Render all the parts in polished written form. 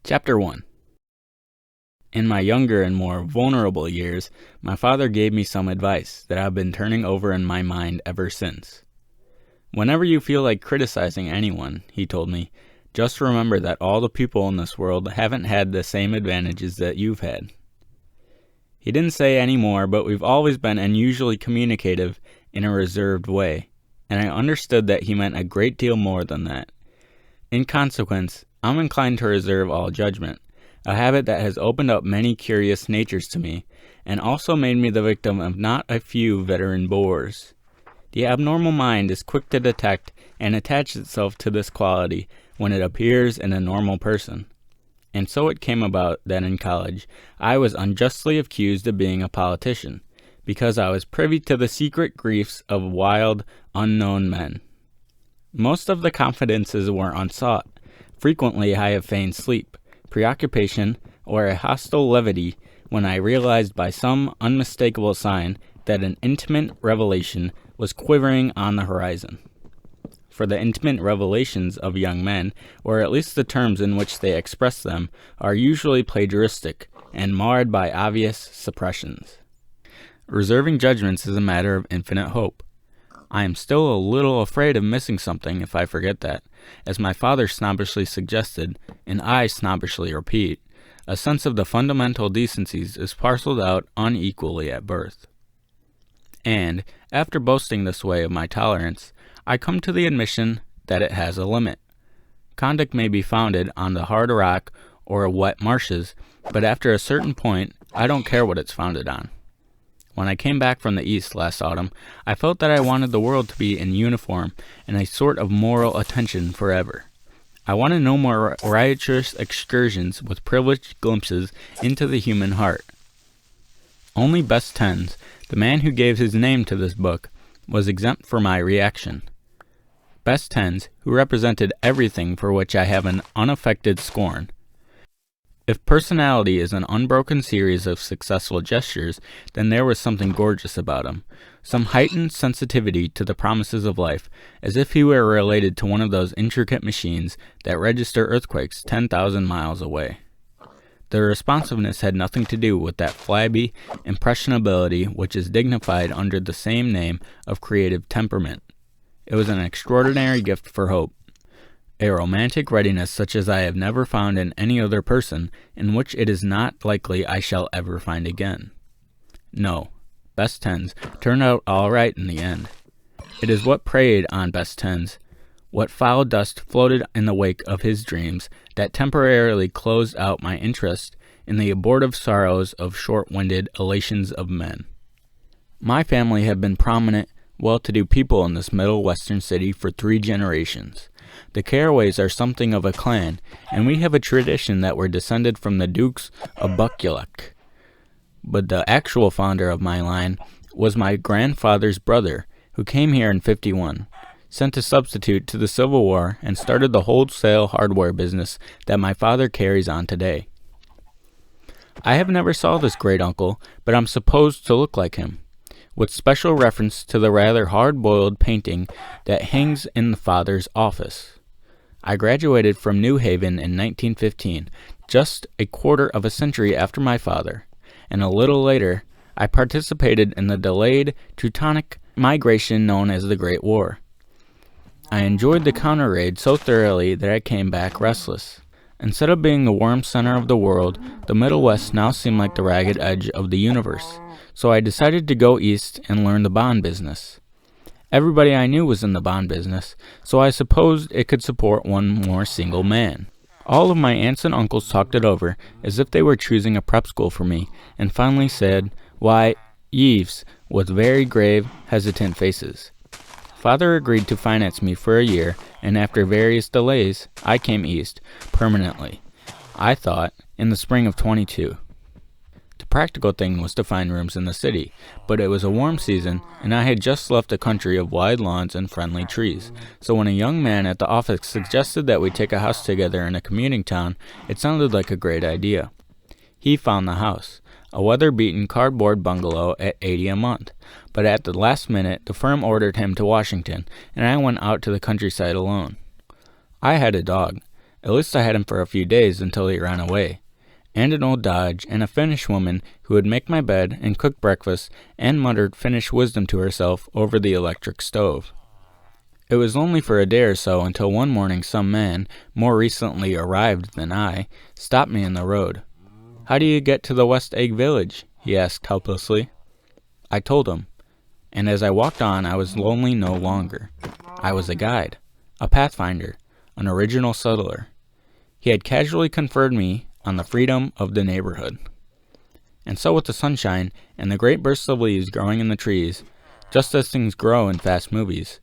Chapter 1. In my younger and more vulnerable years, my father gave me some advice that I've been turning over in my mind ever since. Whenever you feel like criticizing anyone, he told me, just remember that all the people in this world haven't had the same advantages that you've had. He didn't say any more, but we've always been unusually communicative in a reserved way, and I understood that he meant a great deal more than that. In consequence, I'm inclined to reserve all judgment, a habit that has opened up many curious natures to me, and also made me the victim of not a few veteran bores. The abnormal mind is quick to detect and attach itself to this quality when it appears in a normal person. And so it came about that in college, I was unjustly accused of being a politician, because I was privy to the secret griefs of wild, unknown men. Most of the confidences were unsought. Frequently I have feigned sleep, preoccupation, or a hostile levity when I realized by some unmistakable sign that an intimate revelation was quivering on the horizon. For the intimate revelations of young men, or at least the terms in which they express them, are usually plagiaristic and marred by obvious suppressions. Reserving judgments is a matter of infinite hope. I am still a little afraid of missing something if I forget that, as my father snobbishly suggested, and I snobbishly repeat, a sense of the fundamental decencies is parceled out unequally at birth. And, after boasting this way of my tolerance, I come to the admission that it has a limit. Conduct may be founded on the hard rock or wet marshes, but after a certain point, I don't care what it's founded on. When I came back from the East last autumn, I felt that I wanted the world to be in uniform and a sort of moral attention forever. I wanted no more riotous excursions with privileged glimpses into the human heart. Only Best Tens, the man who gave his name to this book, was exempt from my reaction. Best Tens, who represented everything for which I have an unaffected scorn. If personality is an unbroken series of successful gestures, then there was something gorgeous about him, some heightened sensitivity to the promises of life, as if he were related to one of those intricate machines that register earthquakes 10,000 miles away. The responsiveness had nothing to do with that flabby impressionability which is dignified under the same name of creative temperament. It was an extraordinary gift for hope. A romantic readiness such as I have never found in any other person, in which it is not likely I shall ever find again. No, Best Tens turned out all right in the end. It is what preyed on Best Tens, what foul dust floated in the wake of his dreams, that temporarily closed out my interest in the abortive sorrows of short-winded elations of men. My family have been prominent, well-to-do people in this middle western city for 3 generations. The Carraways are something of a clan, and we have a tradition that we're descended from the Dukes of Buccleuch. But the actual founder of my line was my grandfather's brother, who came here in '51, sent to substitute to the Civil War, and started the wholesale hardware business that my father carries on today. I have never saw this great uncle, but I'm supposed to look like him, with special reference to the rather hard-boiled painting that hangs in the father's office. I graduated from New Haven in 1915, just a quarter of a century after my father, and a little later, I participated in the delayed Teutonic migration known as the Great War. I enjoyed the counter raid so thoroughly that I came back restless. Instead of being the warm center of the world, the Middle West now seemed like the ragged edge of the universe, so I decided to go east and learn the bond business. Everybody I knew was in the bond business, so I supposed it could support one more single man. All of my aunts and uncles talked it over, as if they were choosing a prep school for me, and finally said, "Why, Yves," with very grave, hesitant faces. Father agreed to finance me for a year, and after various delays, I came east, permanently. I thought, in the spring of '22. The practical thing was to find rooms in the city, but it was a warm season, and I had just left a country of wide lawns and friendly trees, so when a young man at the office suggested that we take a house together in a commuting town, it sounded like a great idea. He found the house, a weather-beaten cardboard bungalow at $80 a month, but at the last minute the firm ordered him to Washington, and I went out to the countryside alone. I had a dog, At least I had him for a few days until he ran away. And an old Dodge, and a Finnish woman who would make my bed and cook breakfast and muttered Finnish wisdom to herself over the electric stove. It was only for a day or so until one morning some man, more recently arrived than I, stopped me in the road. "How do you get to the West Egg Village?" he asked helplessly. I told him, and as I walked on I was lonely no longer. I was a guide, a pathfinder, an original settler. He had casually conferred me on the freedom of the neighborhood. And so with the sunshine and the great bursts of leaves growing in the trees, just as things grow in fast movies,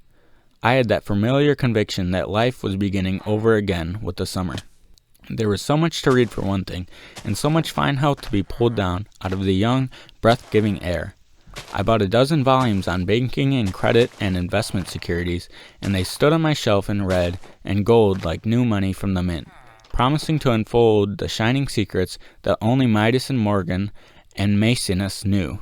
I had that familiar conviction that life was beginning over again with the summer. There was so much to read for one thing, and so much fine health to be pulled down out of the young, breath-giving air. I bought a dozen volumes on banking and credit and investment securities, and they stood on my shelf in red and gold like new money from the mint, promising to unfold the shining secrets that only Midas and Morgan and Maecenas knew.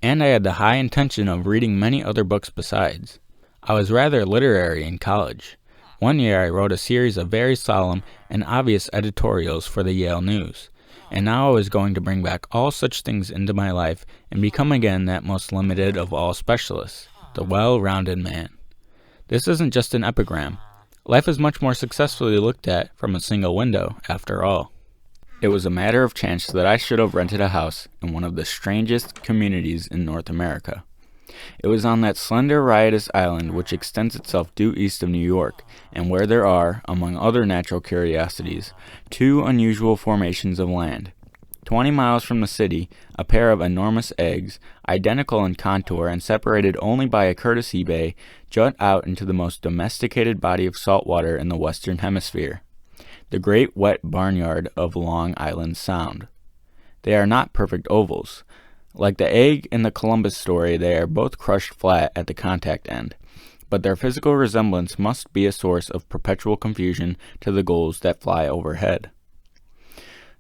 And I had the high intention of reading many other books besides. I was rather literary in college. One year I wrote a series of very solemn and obvious editorials for the Yale News, and now I was going to bring back all such things into my life and become again that most limited of all specialists, the well-rounded man. This isn't just an epigram. Life is much more successfully looked at from a single window, after all. It was a matter of chance that I should have rented a house in one of the strangest communities in North America. It was on that slender, riotous island which extends itself due east of New York, and where there are, among other natural curiosities, two unusual formations of land. 20 miles from the city, a pair of enormous eggs, identical in contour and separated only by a courtesy bay, jut out into the most domesticated body of salt water in the Western Hemisphere, the great wet barnyard of Long Island Sound. They are not perfect ovals. Like the egg in the Columbus story, they are both crushed flat at the contact end, but their physical resemblance must be a source of perpetual confusion to the gulls that fly overhead.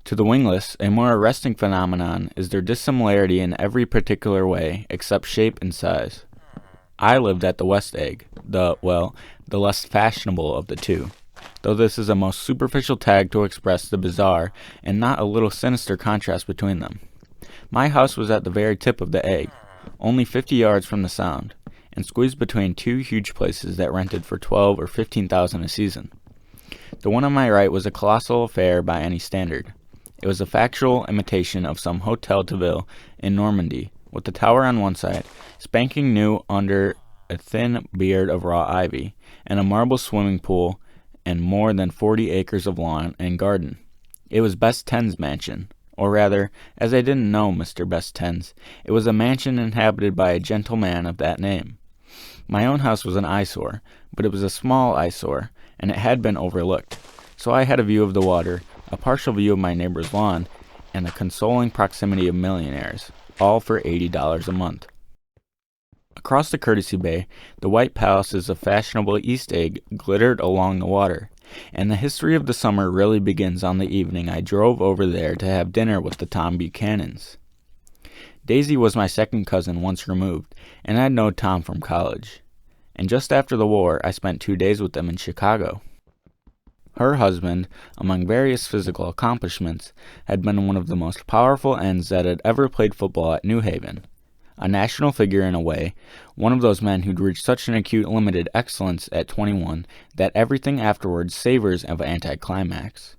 To the wingless, a more arresting phenomenon is their dissimilarity in every particular way except shape and size. I lived at the West Egg, the less fashionable of the two, though this is a most superficial tag to express the bizarre and not a little sinister contrast between them. My house was at the very tip of the egg, only 50 yards from the Sound, and squeezed between two huge places that rented for $12,000 or $15,000 a season. The one on my right was a colossal affair by any standard. It was a factual imitation of some Hotel de Ville in Normandy, with the tower on one side, spanking new under a thin beard of raw ivy, and a marble swimming pool, and more than 40 acres of lawn and garden. It was Best Ten's mansion, or rather, as I didn't know Mr. Best Ten's, it was a mansion inhabited by a gentleman of that name. My own house was an eyesore, but it was a small eyesore, and it had been overlooked, so I had a view of the water, a partial view of my neighbor's lawn, and the consoling proximity of millionaires, all for $80 a month. Across the courtesy bay, the white palaces of fashionable East Egg glittered along the water, and the history of the summer really begins on the evening I drove over there to have dinner with the Tom Buchanans. Daisy was my second cousin once removed, and I'd known Tom from college. And just after the war, I spent 2 days with them in Chicago. Her husband, among various physical accomplishments, had been one of the most powerful ends that had ever played football at New Haven. A national figure in a way, one of those men who'd reached such an acute limited excellence at 21 that everything afterwards savors of anticlimax.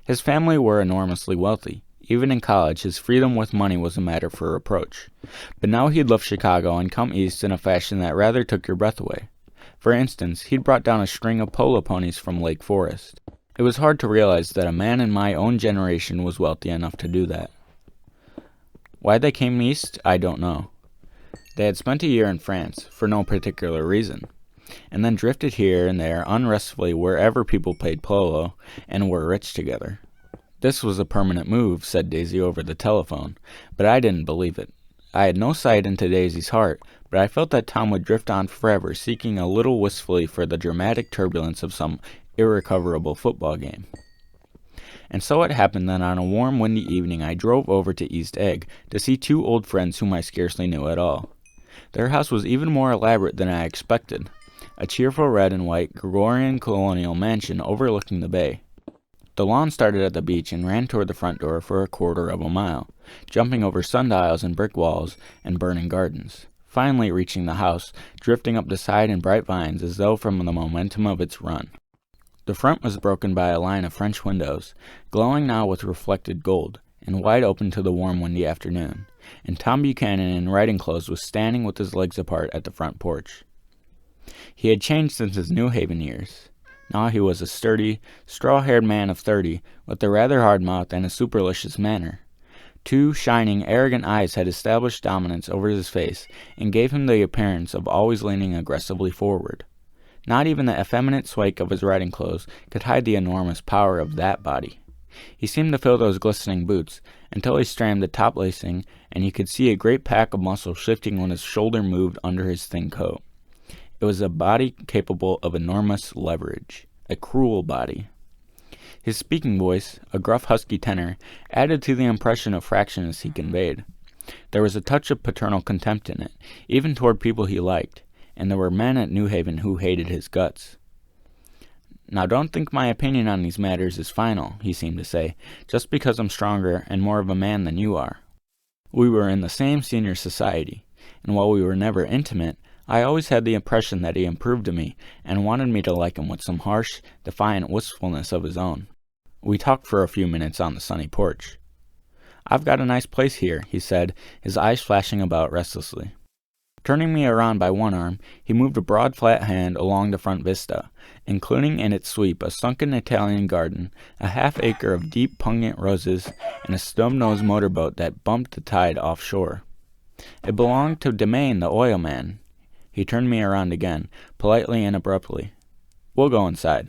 His family were enormously wealthy. Even in college, his freedom with money was a matter for reproach. But now he'd left Chicago and come east in a fashion that rather took your breath away. For instance, he'd brought down a string of polo ponies from Lake Forest. It was hard to realize that a man in my own generation was wealthy enough to do that. Why they came east, I don't know. They had spent a year in France, for no particular reason, and then drifted here and there unrestfully wherever people played polo and were rich together. This was a permanent move, said Daisy over the telephone, but I didn't believe it. I had no sight into Daisy's heart, but I felt that Tom would drift on forever, seeking a little wistfully for the dramatic turbulence of some irrecoverable football game. And so it happened that on a warm, windy evening I drove over to East Egg to see two old friends whom I scarcely knew at all. Their house was even more elaborate than I expected. a cheerful red and white Gregorian colonial mansion overlooking the bay. The lawn started at the beach and ran toward the front door for a quarter of a mile, jumping over sundials and brick walls and burning gardens, finally reaching the house, drifting up the side in bright vines as though from the momentum of its run. The front was broken by a line of French windows, glowing now with reflected gold, and wide open to the warm windy afternoon, and Tom Buchanan in riding clothes was standing with his legs apart at the front porch. He had changed since his New Haven years. Now he was a sturdy, straw-haired man of 30, with a rather hard mouth and a supercilious manner. Two shining, arrogant eyes had established dominance over his face and gave him the appearance of always leaning aggressively forward. Not even the effeminate swag of his riding clothes could hide the enormous power of that body. He seemed to fill those glistening boots until he strained the top lacing, and you could see a great pack of muscle shifting when his shoulder moved under his thin coat. It was a body capable of enormous leverage, a cruel body. His speaking voice, a gruff husky tenor, added to the impression of fractionness he conveyed. There was a touch of paternal contempt in it, even toward people he liked, and there were men at New Haven who hated his guts. "Now don't think my opinion on these matters is final," he seemed to say, "just because I'm stronger and more of a man than you are." We were in the same senior society, and while we were never intimate, I always had the impression that he improved of me and wanted me to like him with some harsh, defiant wistfulness of his own. We talked for a few minutes on the sunny porch. "I've got a nice place here," he said, his eyes flashing about restlessly. Turning me around by one arm, he moved a broad flat hand along the front vista, including in its sweep a sunken Italian garden, a half-acre of deep pungent roses, and a stub-nosed motorboat that bumped the tide offshore. It belonged to Demain, the oil man. He turned me around again, politely and abruptly. "We'll go inside."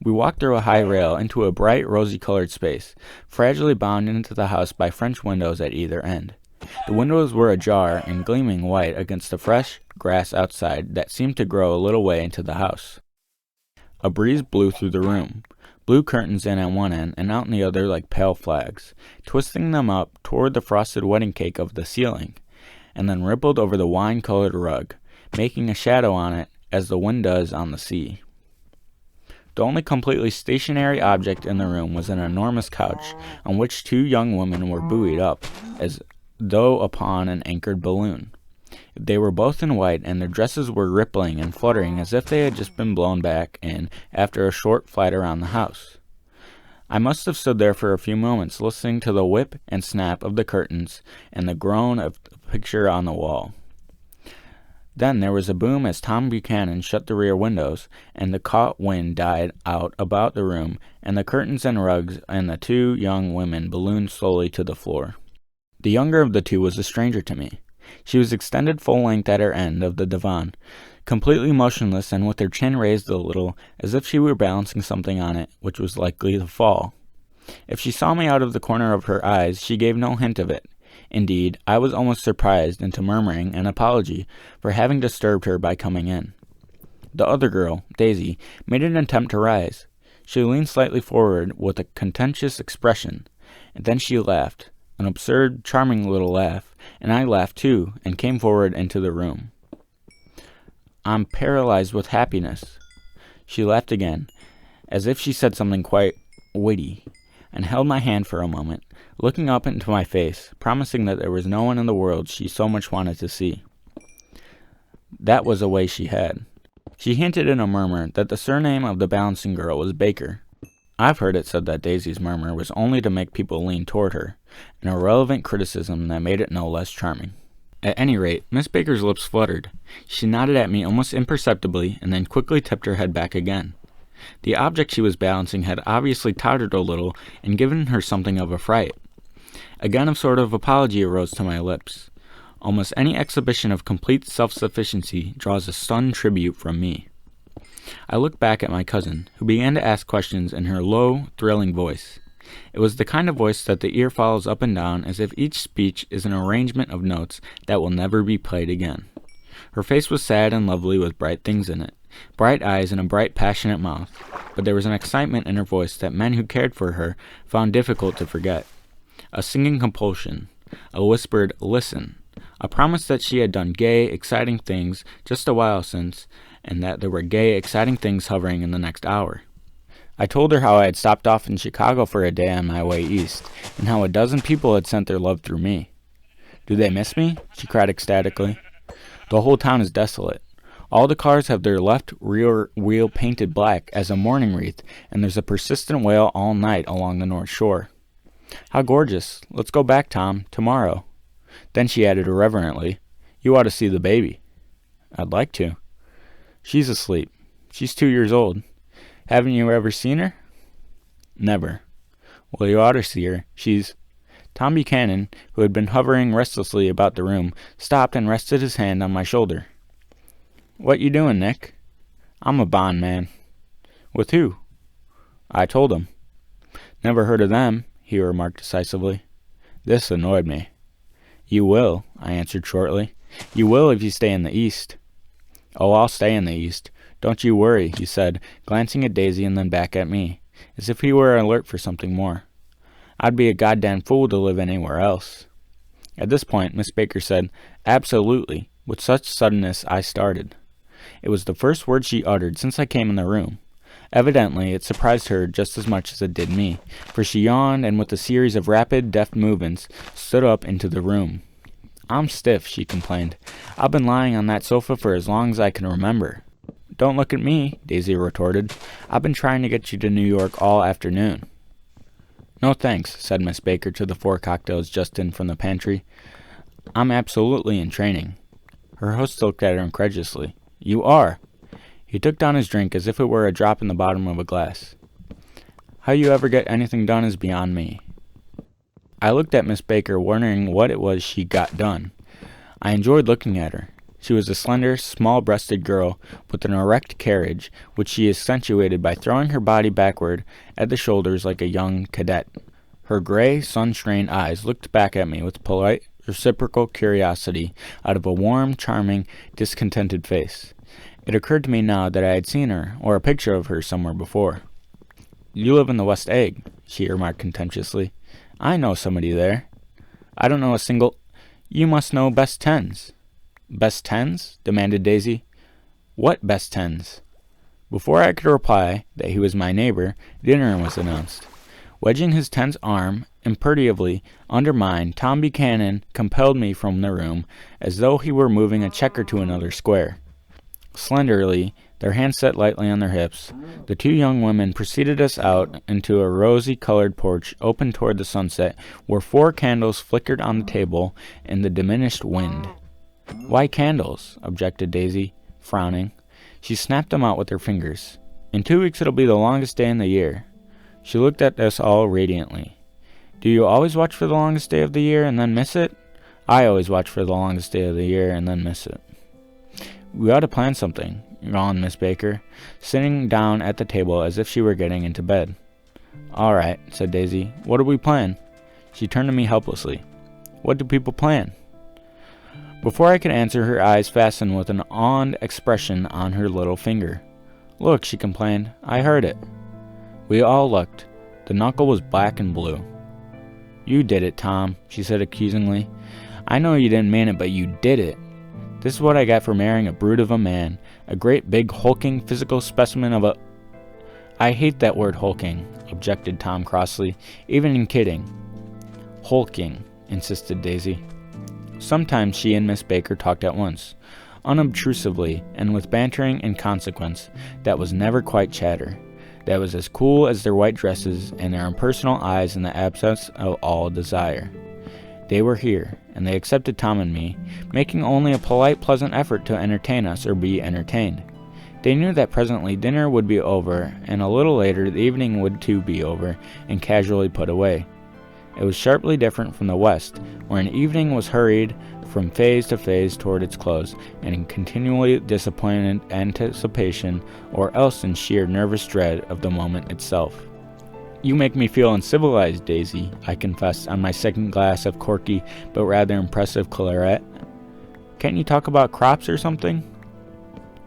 We walked through a high rail into a bright, rosy-colored space, fragilely bound into the house by French windows at either end. The windows were ajar and gleaming white against the fresh grass outside that seemed to grow a little way into the house. A breeze blew through the room, blue curtains in at one end and out in the other like pale flags, twisting them up toward the frosted wedding cake of the ceiling, and then rippled over the wine-colored rug, making a shadow on it as the wind does on the sea. The only completely stationary object in the room was an enormous couch on which two young women were buoyed up as though upon an anchored balloon. They were both in white, and their dresses were rippling and fluttering as if they had just been blown back in after a short flight around the house. I must have stood there for a few moments listening to the whip and snap of the curtains and the groan of the picture on the wall. Then there was a boom as Tom Buchanan shut the rear windows, and the caught wind died out about the room, and the curtains and rugs and the two young women ballooned slowly to the floor. The younger of the two was a stranger to me. She was extended full length at her end of the divan, completely motionless and with her chin raised a little, as if she were balancing something on it which was likely to fall. If she saw me out of the corner of her eyes, she gave no hint of it. Indeed, I was almost surprised into murmuring an apology for having disturbed her by coming in. The other girl, Daisy, made an attempt to rise. She leaned slightly forward with a contentious expression, and then she laughed, an absurd, charming little laugh, and I laughed too, and came forward into the room. "I'm paralyzed with happiness." She laughed again, as if she said something quite witty, and held my hand for a moment, looking up into my face, promising that there was no one in the world she so much wanted to see. That was a way she had. She hinted in a murmur that the surname of the balancing girl was Baker. I've heard it said that Daisy's murmur was only to make people lean toward her, an irrelevant criticism that made it no less charming. At any rate, Miss Baker's lips fluttered. She nodded at me almost imperceptibly and then quickly tipped her head back again. The object she was balancing had obviously tottered a little and given her something of a fright. Again a sort of apology arose to my lips. Almost any exhibition of complete self-sufficiency draws a stunned tribute from me. I looked back at my cousin, who began to ask questions in her low, thrilling voice. It was the kind of voice that the ear follows up and down as if each speech is an arrangement of notes that will never be played again. Her face was sad and lovely with bright things in it, bright eyes and a bright, passionate mouth, but there was an excitement in her voice that men who cared for her found difficult to forget. A singing compulsion, a whispered "listen," a promise that she had done gay, exciting things just a while since, and that there were gay, exciting things hovering in the next hour. I told her how I had stopped off in Chicago for a day on my way east, and how a dozen people had sent their love through me. "Do they miss me?" she cried ecstatically. "The whole town is desolate. All the cars have their left rear wheel painted black as a mourning wreath, and there's a persistent wail all night along the North Shore. How gorgeous. Let's go back, Tom, tomorrow." Then she added irreverently, "You ought to see the baby." "I'd like to." "She's asleep. She's 2 years old. Haven't you ever seen her?" "Never." "Well, you ought to see her. She's—" Tom Buchanan, who had been hovering restlessly about the room, stopped and rested his hand on my shoulder. "What you doing, Nick?" "I'm a bond man." "With who?" I told him. "Never heard of them," he remarked decisively. This annoyed me. "You will," I answered shortly. "You will if you stay in the East." "Oh, I'll stay in the East. Don't you worry," he said, glancing at Daisy and then back at me, as if he were alert for something more. "I'd be a goddamn fool to live anywhere else." At this point, Miss Baker said, "Absolutely." With such suddenness, I started. It was the first word she uttered since I came in the room. Evidently, it surprised her just as much as it did me, for she yawned and with a series of rapid, deft movements, stood up into the room. "I'm stiff," she complained. "I've been lying on that sofa for as long as I can remember." "Don't look at me," Daisy retorted. "I've been trying to get you to New York all afternoon." "No thanks," said Miss Baker to the 4 cocktails just in from the pantry. "I'm absolutely in training." Her host looked at her incredulously. "You are?" He took down his drink as if it were a drop in the bottom of a glass. "How you ever get anything done is beyond me." I looked at Miss Baker, wondering what it was she got done. I enjoyed looking at her. She was a slender, small-breasted girl with an erect carriage, which she accentuated by throwing her body backward at the shoulders like a young cadet. Her gray, sun-strained eyes looked back at me with polite, reciprocal curiosity out of a warm, charming, discontented face. It occurred to me now that I had seen her, or a picture of her, somewhere before. "You live in the West Egg," she remarked contemptuously. "I know somebody there." "I don't know a single—" "You must know Best Tens." "Best Tens?" demanded Daisy. "What Best Tens?" Before I could reply that he was my neighbor, dinner was announced. Wedging his tense arm imperatively under mine, Tom Buchanan compelled me from the room as though he were moving a checker to another square. Slenderly, their hands set lightly on their hips, the 2 young women preceded us out into a rosy-colored porch open toward the sunset, where 4 candles flickered on the table in the diminished wind. "Why candles?" objected Daisy, frowning. She snapped them out with her fingers. "In 2 weeks it'll be the longest day in the year." She looked at us all radiantly. "Do you always watch for the longest day of the year and then miss it?" "I always watch for the longest day of the year and then miss it." "We ought to plan something," yawned Miss Baker, sitting down at the table as if she were getting into bed. "All right," said Daisy. "What do we plan?" She turned to me helplessly. "What do people plan?" Before I could answer, her eyes fastened with an awed expression on her little finger. "Look," she complained. "I heard it." We all looked. The knuckle was black and blue. "You did it, Tom," she said accusingly. "I know you didn't mean it, but you did it. This is what I got for marrying a brute of a man, a great big hulking physical specimen of a—" "I hate that word hulking," objected Tom crossly, "even in kidding." "Hulking," insisted Daisy. Sometimes she and Miss Baker talked at once, unobtrusively and with bantering inconsequence that was never quite chatter, that was as cool as their white dresses and their impersonal eyes in the absence of all desire. They were here, and they accepted Tom and me, making only a polite, pleasant effort to entertain us or be entertained. They knew that presently dinner would be over, and a little later the evening would too be over, and casually put away. It was sharply different from the West, where an evening was hurried from phase to phase toward its close, and in continually disappointed anticipation, or else in sheer nervous dread of the moment itself. "You make me feel uncivilized, Daisy," I confessed on my second glass of corky but rather impressive claret. "Can't you talk about crops or something?"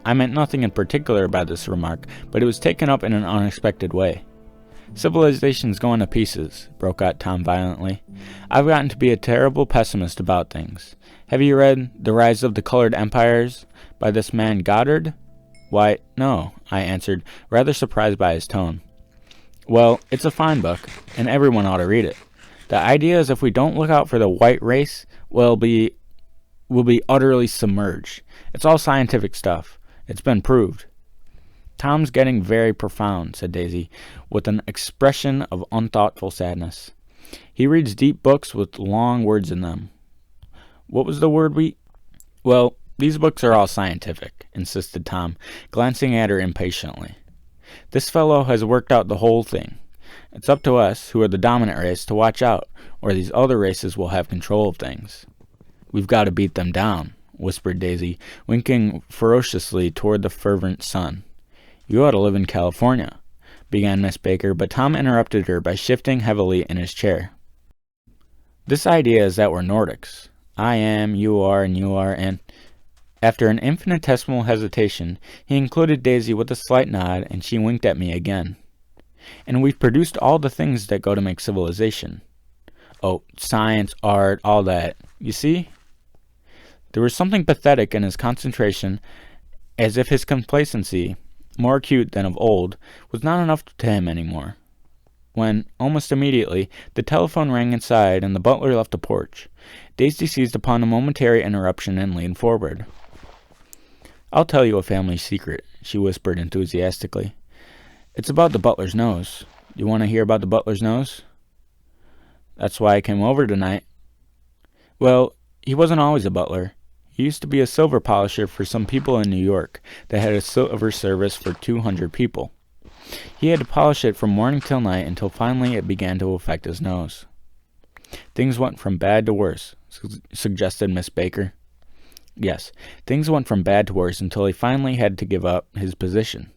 I meant nothing in particular by this remark, but it was taken up in an unexpected way. "Civilization's going to pieces," broke out Tom violently. "I've gotten to be a terrible pessimist about things. Have you read The Rise of the Colored Empires by this man Goddard?" "Why, no," I answered, rather surprised by his tone. "Well, it's a fine book, and everyone ought to read it. The idea is if we don't look out for the white race, we'll be utterly submerged. It's all scientific stuff. It's been proved." "Tom's getting very profound," said Daisy, with an expression of unthoughtful sadness. "He reads deep books with long words in them. What was the word we—" "Well, these books are all scientific," insisted Tom, glancing at her impatiently. "This fellow has worked out the whole thing. It's up to us, who are the dominant race, to watch out, or these other races will have control of things." "We've got to beat them down," whispered Daisy, winking ferociously toward the fervent sun. "You ought to live in California," began Miss Baker, but Tom interrupted her by shifting heavily in his chair. "This idea is that we're Nordics. I am, you are, and—" After an infinitesimal hesitation, he included Daisy with a slight nod, and she winked at me again. "And we've produced all the things that go to make civilization. Oh, science, art, all that. You see?" There was something pathetic in his concentration, as if his complacency, more acute than of old, was not enough to him anymore. When, almost immediately, the telephone rang inside and the butler left the porch, Daisy seized upon a momentary interruption and leaned forward. "I'll tell you a family secret," she whispered enthusiastically. "It's about the butler's nose. You want to hear about the butler's nose?" "That's why I came over tonight." "Well, he wasn't always a butler. He used to be a silver polisher for some people in New York that had a silver service for 200 people. He had to polish it from morning till night until finally it began to affect his nose." "Things went from bad to worse," suggested Miss Baker. "Yes, things went from bad to worse until he finally had to give up his position."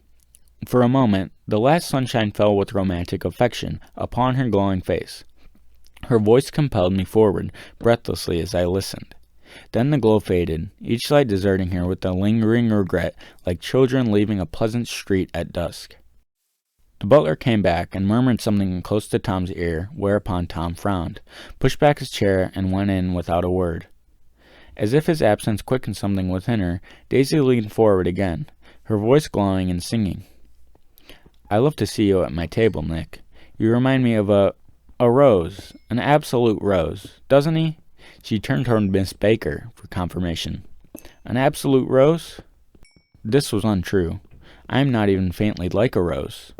For a moment, the last sunshine fell with romantic affection upon her glowing face. Her voice compelled me forward breathlessly as I listened. Then the glow faded, each light deserting her with a lingering regret, like children leaving a pleasant street at dusk. The butler came back and murmured something close to Tom's ear, whereupon Tom frowned, pushed back his chair, and went in without a word. As if his absence quickened something within her, Daisy leaned forward again, her voice glowing and singing. "I love to see you at my table, Nick. You remind me of a rose, an absolute rose, doesn't he?" She turned toward Miss Baker for confirmation. "An absolute rose?" This was untrue. I am not even faintly like a rose.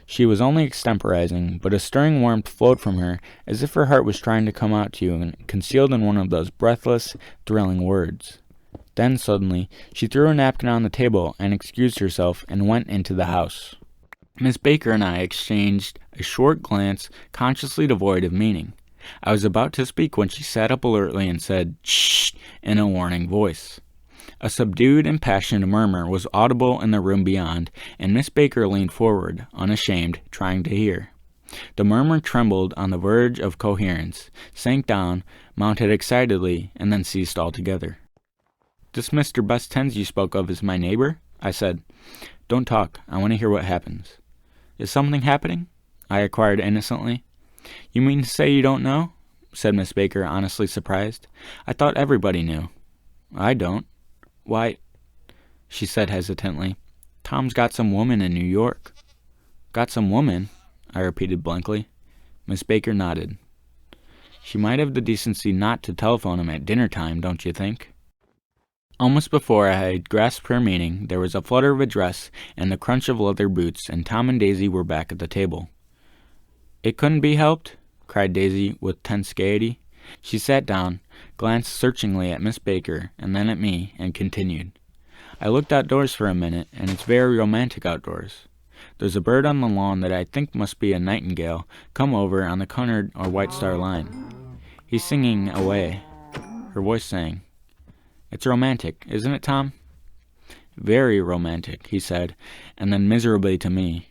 She was only extemporizing, but a stirring warmth flowed from her, as if her heart was trying to come out to you, concealed in one of those breathless, thrilling words. Then, suddenly, she threw a napkin on the table and excused herself and went into the house. Miss Baker and I exchanged a short glance, consciously devoid of meaning. I was about to speak when she sat up alertly and said, "Shh," in a warning voice. A subdued, impassioned murmur was audible in the room beyond, and Miss Baker leaned forward, unashamed, trying to hear. The murmur trembled on the verge of coherence, sank down, mounted excitedly, and then ceased altogether. "This Mr. Bestens you spoke of is my neighbor?" I said. "Don't talk. I want to hear what happens." "Is something happening?" I inquired innocently. "You mean to say you don't know?" said Miss Baker, honestly surprised. "I thought everybody knew." "I don't." "Why," she said hesitantly, "Tom's got some woman in New York." "Got some woman?" I repeated blankly. Miss Baker nodded. "She might have the decency not to telephone him at dinner time, don't you think?" Almost before I had grasped her meaning, there was a flutter of a dress and the crunch of leather boots, and Tom and Daisy were back at the table. "It couldn't be helped?" cried Daisy with tense gaiety. She sat down, glanced searchingly at Miss Baker and then at me, and continued. "I looked outdoors for a minute, and it's very romantic outdoors. There's a bird on the lawn that I think must be a nightingale come over on the Cunard or White Star Line. He's singing away." Her voice sang. "It's romantic, isn't it, Tom?" "Very romantic," he said, and then miserably to me,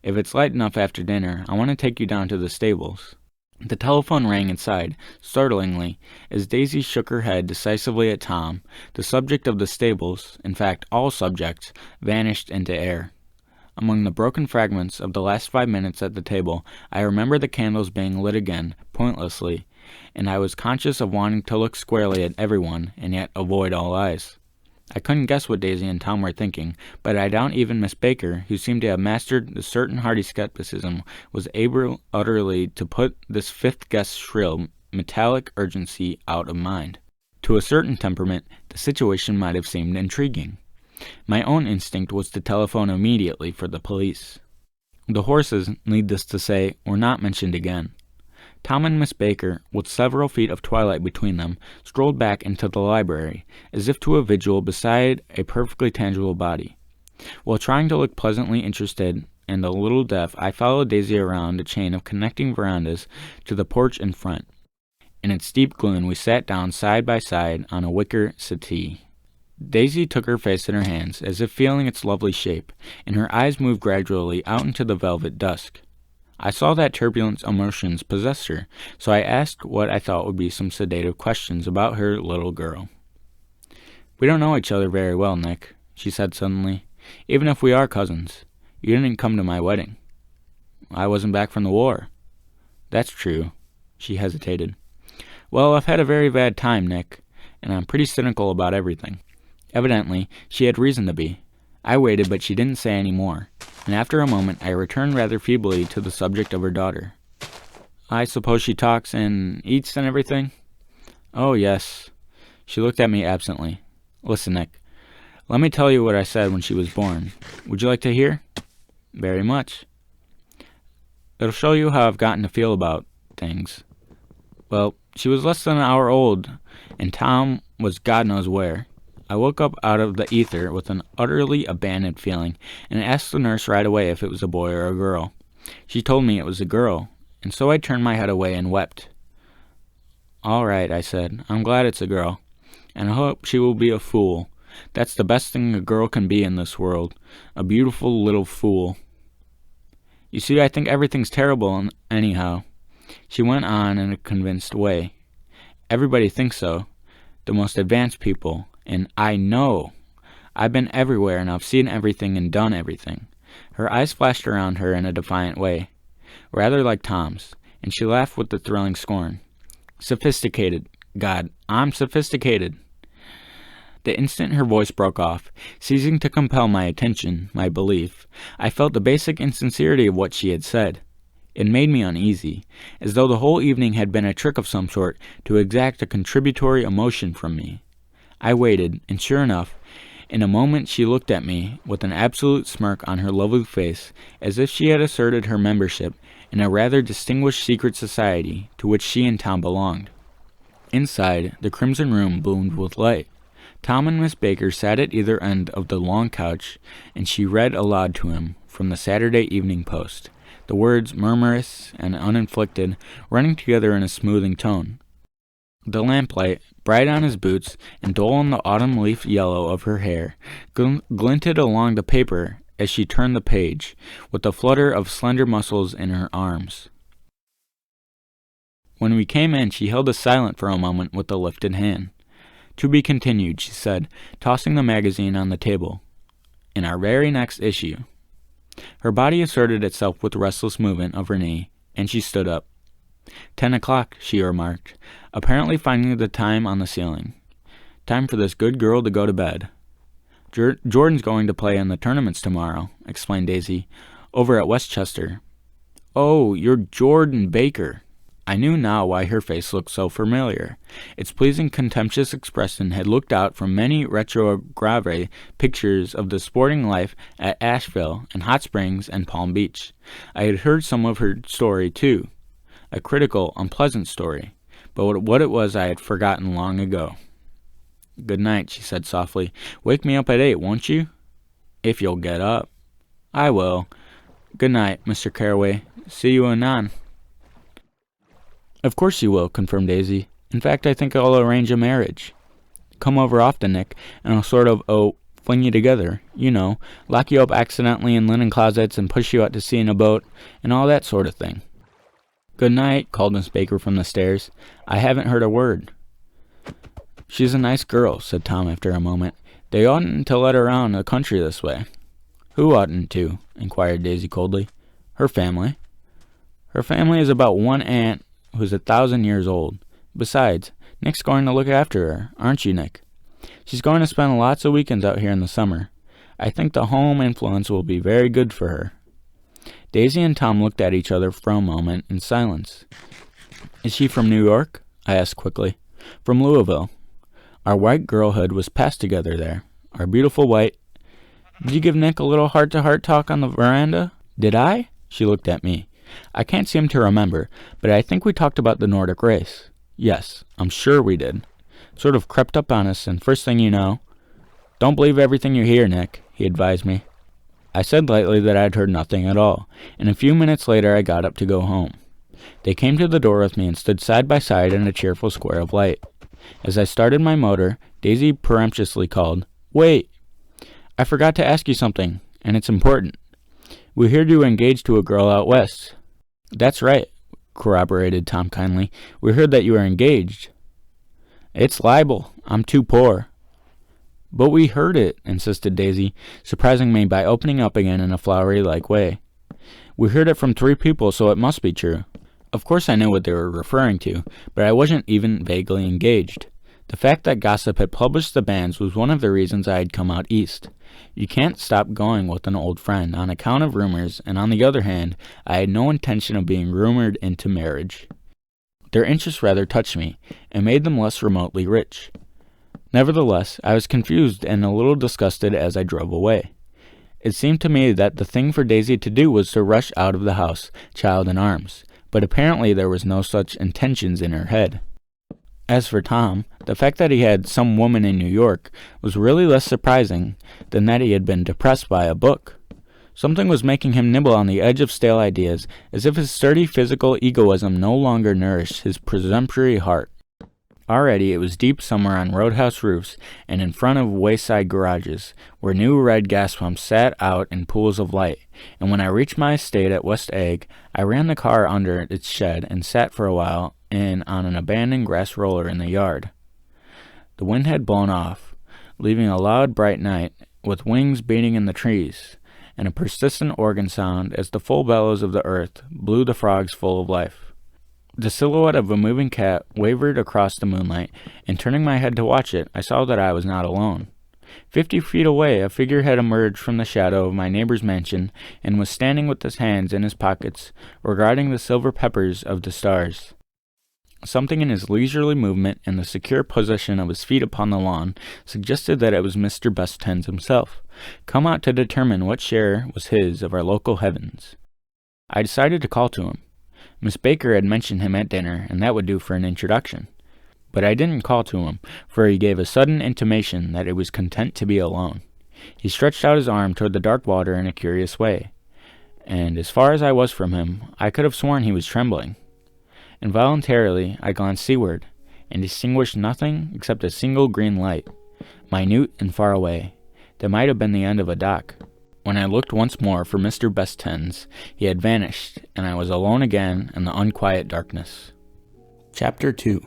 "If it's light enough after dinner, I want to take you down to the stables." The telephone rang inside, startlingly, as Daisy shook her head decisively at Tom. The subject of the stables, in fact all subjects, vanished into air. Among the broken fragments of the last 5 minutes at the table, I remember the candles being lit again, pointlessly, and I was conscious of wanting to look squarely at everyone and yet avoid all eyes. I couldn't guess what Daisy and Tom were thinking, but I doubt even Miss Baker, who seemed to have mastered the certain hearty skepticism, was able utterly to put this fifth guest's shrill, metallic urgency out of mind. To a certain temperament, the situation might have seemed intriguing. My own instinct was to telephone immediately for the police. The horses, needless to say, were not mentioned again. Tom and Miss Baker, with several feet of twilight between them, strolled back into the library, as if to a vigil beside a perfectly tangible body. While trying to look pleasantly interested and a little deaf, I followed Daisy around a chain of connecting verandas to the porch in front. In its deep gloom, we sat down side by side on a wicker settee. Daisy took her face in her hands, as if feeling its lovely shape, and her eyes moved gradually out into the velvet dusk. I saw that turbulent emotions possessed her, so I asked what I thought would be some sedative questions about her little girl. "We don't know each other very well, Nick," she said suddenly. "Even if we are cousins. You didn't come to my wedding." "I wasn't back from the war." "That's true." She hesitated. "Well, I've had a very bad time, Nick, and I'm pretty cynical about everything." Evidently, she had reason to be. I waited, but she didn't say any more, and after a moment I returned rather feebly to the subject of her daughter. "I suppose she talks and eats and everything?" "Oh, yes." She looked at me absently. "Listen, Nick, let me tell you what I said when she was born. Would you like to hear?" "Very much." "It'll show you how I've gotten to feel about things. Well, she was less than an hour old, and Tom was God knows where. I woke up out of the ether with an utterly abandoned feeling, and asked the nurse right away if it was a boy or a girl. She told me it was a girl, and so I turned my head away and wept. 'All right,' I said, 'I'm glad it's a girl, and I hope she will be a fool. That's the best thing a girl can be in this world, a beautiful little fool. You see, I think everything's terrible anyhow,' she went on in a convinced way. 'Everybody thinks so, the most advanced people. And I know. I've been everywhere, and I've seen everything and done everything.' Her eyes flashed around her in a defiant way, rather like Tom's, and she laughed with the thrilling scorn. 'Sophisticated. God, I'm sophisticated.' The instant her voice broke off, ceasing to compel my attention, my belief, I felt the basic insincerity of what she had said. It made me uneasy, as though the whole evening had been a trick of some sort to exact a contributory emotion from me. I waited, and sure enough, in a moment she looked at me with an absolute smirk on her lovely face, as if she had asserted her membership in a rather distinguished secret society to which she and Tom belonged. Inside, the crimson room bloomed with light. Tom and Miss Baker sat at either end of the long couch, and she read aloud to him from the Saturday Evening Post, the words murmurous and uninflected, running together in a smoothing tone. The lamplight, bright on his boots and dull on the autumn leaf yellow of her hair, glinted along the paper as she turned the page, with a flutter of slender muscles in her arms. When we came in, she held us silent for a moment with a lifted hand. "To be continued," she said, tossing the magazine on the table. "In our very next issue." Her body asserted itself with restless movement of her knee, and she stood up. 10 o'clock, she remarked, apparently finding the time on the ceiling. "Time for this good girl to go to bed." Jordan's going to play in the tournaments tomorrow," explained Daisy, "over at Westchester." "Oh, you're Jordan Baker." I knew now why her face looked so familiar. Its pleasing contemptuous expression had looked out from many retrograde pictures of the sporting life at Asheville and Hot Springs and Palm Beach. I had heard some of her story, too. A critical, unpleasant story, but what it was I had forgotten long ago. "Good night," she said softly. "Wake me up at 8, won't you?" "If you'll get up." "I will. Good night, Mr. Carraway. See you anon." "Of course you will," confirmed Daisy. "In fact, I think I'll arrange a marriage. Come over often, Nick, and I'll sort of, fling you together. You know, lock you up accidentally in linen closets and push you out to sea in a boat, and all that sort of thing." "Good night," called Miss Baker from the stairs. "I haven't heard a word." "She's a nice girl," said Tom after a moment. "They oughtn't to let her around the country this way." "Who oughtn't to?" inquired Daisy coldly. "Her family." "Her family is about one aunt who's 1,000 years old. Besides, Nick's going to look after her, aren't you, Nick?" She's going to spend lots of weekends out here in the summer. I think the home influence will be very good for her." Daisy and Tom looked at each other for a moment in silence. "Is she from New York?" I asked quickly. "From Louisville. Our white girlhood was passed together there. Our beautiful white—" "Did you give Nick a little heart-to-heart talk on the veranda?" "Did I?" She looked at me. "I can't seem to remember, but I think we talked about the Nordic race. Yes, I'm sure we did. Sort of crept up on us, and first thing you know—" "Don't believe everything you hear, Nick," he advised me. I said lightly that I'd heard nothing at all, and a few minutes later I got up to go home. They came to the door with me and stood side by side in a cheerful square of light. As I started my motor, Daisy peremptuously called, "Wait! I forgot to ask you something, and it's important. We heard you were engaged to a girl out west." "That's right," corroborated Tom kindly. "We heard that you were engaged." "It's libel. I'm too poor." "But we heard it," insisted Daisy, surprising me by opening up again in a flowery-like way. "We heard it from 3 people, so it must be true." Of course I knew what they were referring to, but I wasn't even vaguely engaged. The fact that gossip had published the banns was one of the reasons I had come out east. You can't stop going with an old friend on account of rumors, and on the other hand, I had no intention of being rumored into marriage. Their interest rather touched me, and made them less remotely rich. Nevertheless, I was confused and a little disgusted as I drove away. It seemed to me that the thing for Daisy to do was to rush out of the house, child in arms, but apparently there was no such intentions in her head. As for Tom, the fact that he had some woman in New York was really less surprising than that he had been depressed by a book. Something was making him nibble on the edge of stale ideas, as if his sturdy physical egoism no longer nourished his presumptuary heart. Already it was deep summer on roadhouse roofs and in front of wayside garages, where new red gas pumps sat out in pools of light, and when I reached my estate at West Egg, I ran the car under its shed and sat for a while on an abandoned grass roller in the yard. The wind had blown off, leaving a loud bright night, with wings beating in the trees, and a persistent organ sound as the full bellows of the earth blew the frogs full of life. The silhouette of a moving cat wavered across the moonlight, and turning my head to watch it, I saw that I was not alone. 50 feet away, a figure had emerged from the shadow of my neighbor's mansion, and was standing with his hands in his pockets, regarding the silver peppers of the stars. Something in his leisurely movement and the secure position of his feet upon the lawn suggested that it was Mr. Bestens himself, come out to determine what share was his of our local heavens. I decided to call to him. Miss Baker had mentioned him at dinner, and that would do for an introduction. But I didn't call to him, for he gave a sudden intimation that he was content to be alone. He stretched out his arm toward the dark water in a curious way, and as far as I was from him, I could have sworn he was trembling. Involuntarily, I glanced seaward, and distinguished nothing except a single green light, minute and far away, that might have been the end of a dock. When I looked once more for Mr. Bestens, he had vanished, and I was alone again in the unquiet darkness. Chapter 2.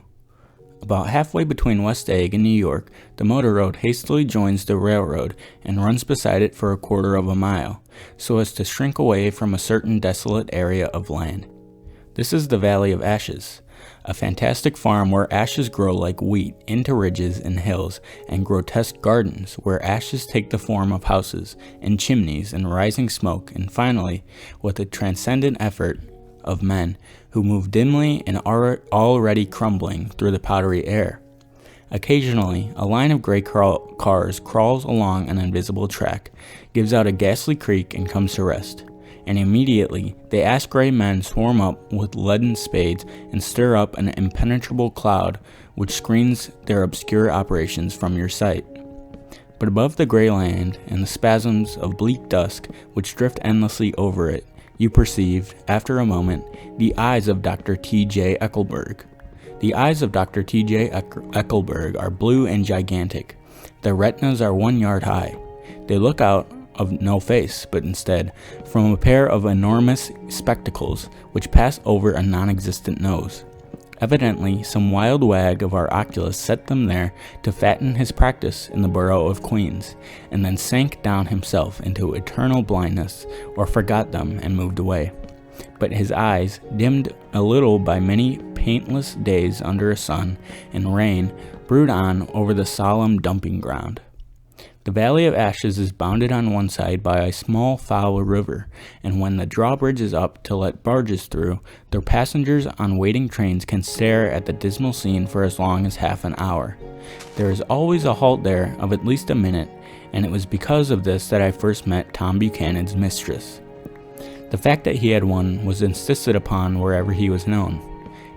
About halfway between West Egg and New York, the motor road hastily joins the railroad and runs beside it for a quarter of a mile, so as to shrink away from a certain desolate area of land. This is the Valley of Ashes, a fantastic farm where ashes grow like wheat into ridges and hills, and grotesque gardens where ashes take the form of houses and chimneys and rising smoke, and finally, with a transcendent effort, of men who move dimly and are already crumbling through the powdery air. Occasionally, a line of gray cars crawls along an invisible track, gives out a ghastly creak, and comes to rest. And immediately the ash-gray men swarm up with leaden spades and stir up an impenetrable cloud which screens their obscure operations from your sight. But above the gray land and the spasms of bleak dusk which drift endlessly over it, you perceive, after a moment, the eyes of Dr. T.J. Eckelberg. The eyes of Dr. T.J. Eckelberg are blue and gigantic. Their retinas are 1 yard high. They look out of no face, but instead from a pair of enormous spectacles which pass over a non-existent nose. Evidently, some wild wag of our oculist set them there to fatten his practice in the borough of Queens, and then sank down himself into eternal blindness, or forgot them and moved away. but his eyes, dimmed a little by many paintless days under a sun and rain, brood on over the solemn dumping ground. The Valley of Ashes is bounded on one side by a small foul river, and when the drawbridge is up to let barges through, their passengers on waiting trains can stare at the dismal scene for as long as half an hour. There is always a halt there of at least a minute, and it was because of this that I first met Tom Buchanan's mistress. The fact that he had one was insisted upon wherever he was known.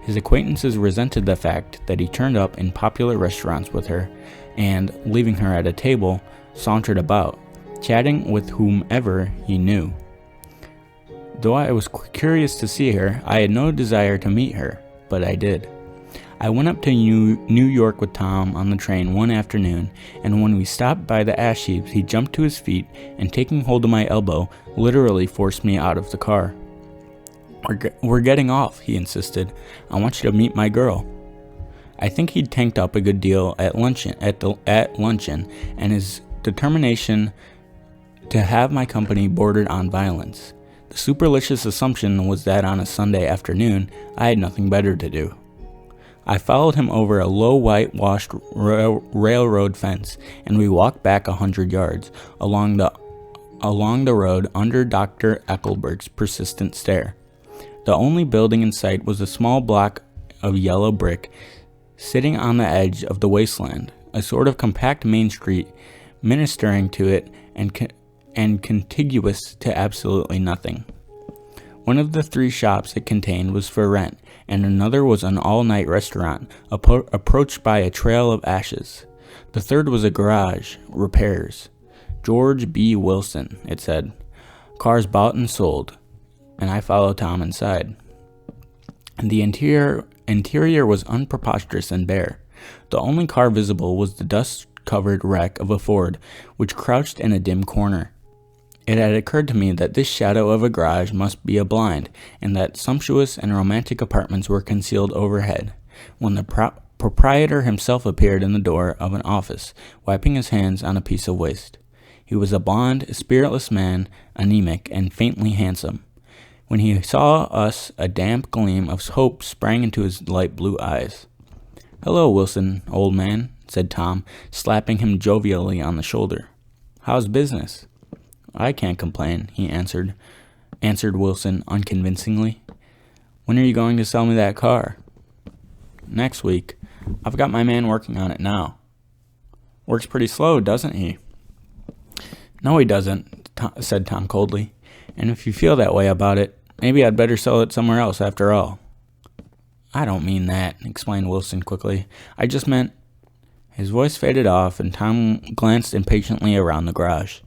His acquaintances resented the fact that he turned up in popular restaurants with her, and, leaving her at a table, sauntered about, chatting with whomever he knew. Though I was curious to see her, I had no desire to meet her, but I did. I went up to New York with Tom on the train one afternoon, and when we stopped by the ash heaps, he jumped to his feet and, taking hold of my elbow, literally forced me out of the car. We're getting off, he insisted. I want you to meet my girl. I think he'd tanked up a good deal at luncheon, and his determination to have my company bordered on violence. The superstitious assumption was that on a Sunday afternoon, I had nothing better to do. I followed him over a low whitewashed railroad fence, and we walked back 100 yards along the road under Dr. Eckelberg's persistent stare. The only building in sight was a small block of yellow brick sitting on the edge of the wasteland, a sort of compact main street ministering to it and contiguous to absolutely nothing. One of the 3 shops it contained was for rent, and another was an all-night restaurant approached by a trail of ashes. The third was a garage, repairs. George B. Wilson, it said. Cars bought and sold. And I followed Tom inside. The interior was unpreposterous and bare. The only car visible was the dust-covered wreck of a Ford, which crouched in a dim corner. It had occurred to me that this shadow of a garage must be a blind, and that sumptuous and romantic apartments were concealed overhead, when the proprietor himself appeared in the door of an office, wiping his hands on a piece of waste. He was a blond, spiritless man, anemic, and faintly handsome. When he saw us, a damp gleam of hope sprang into his light blue eyes. "Hello, Wilson, old man," said Tom, slapping him jovially on the shoulder. "How's business?" "I can't complain," he answered Wilson unconvincingly. "When are you going to sell me that car?" "Next week. I've got my man working on it now." "Works pretty slow, doesn't he?" "No, he doesn't," said Tom coldly. "And if you feel that way about it, maybe I'd better sell it somewhere else after all." "I don't mean that," explained Wilson quickly. "I just meant—" His voice faded off, and Tom glanced impatiently around the garage.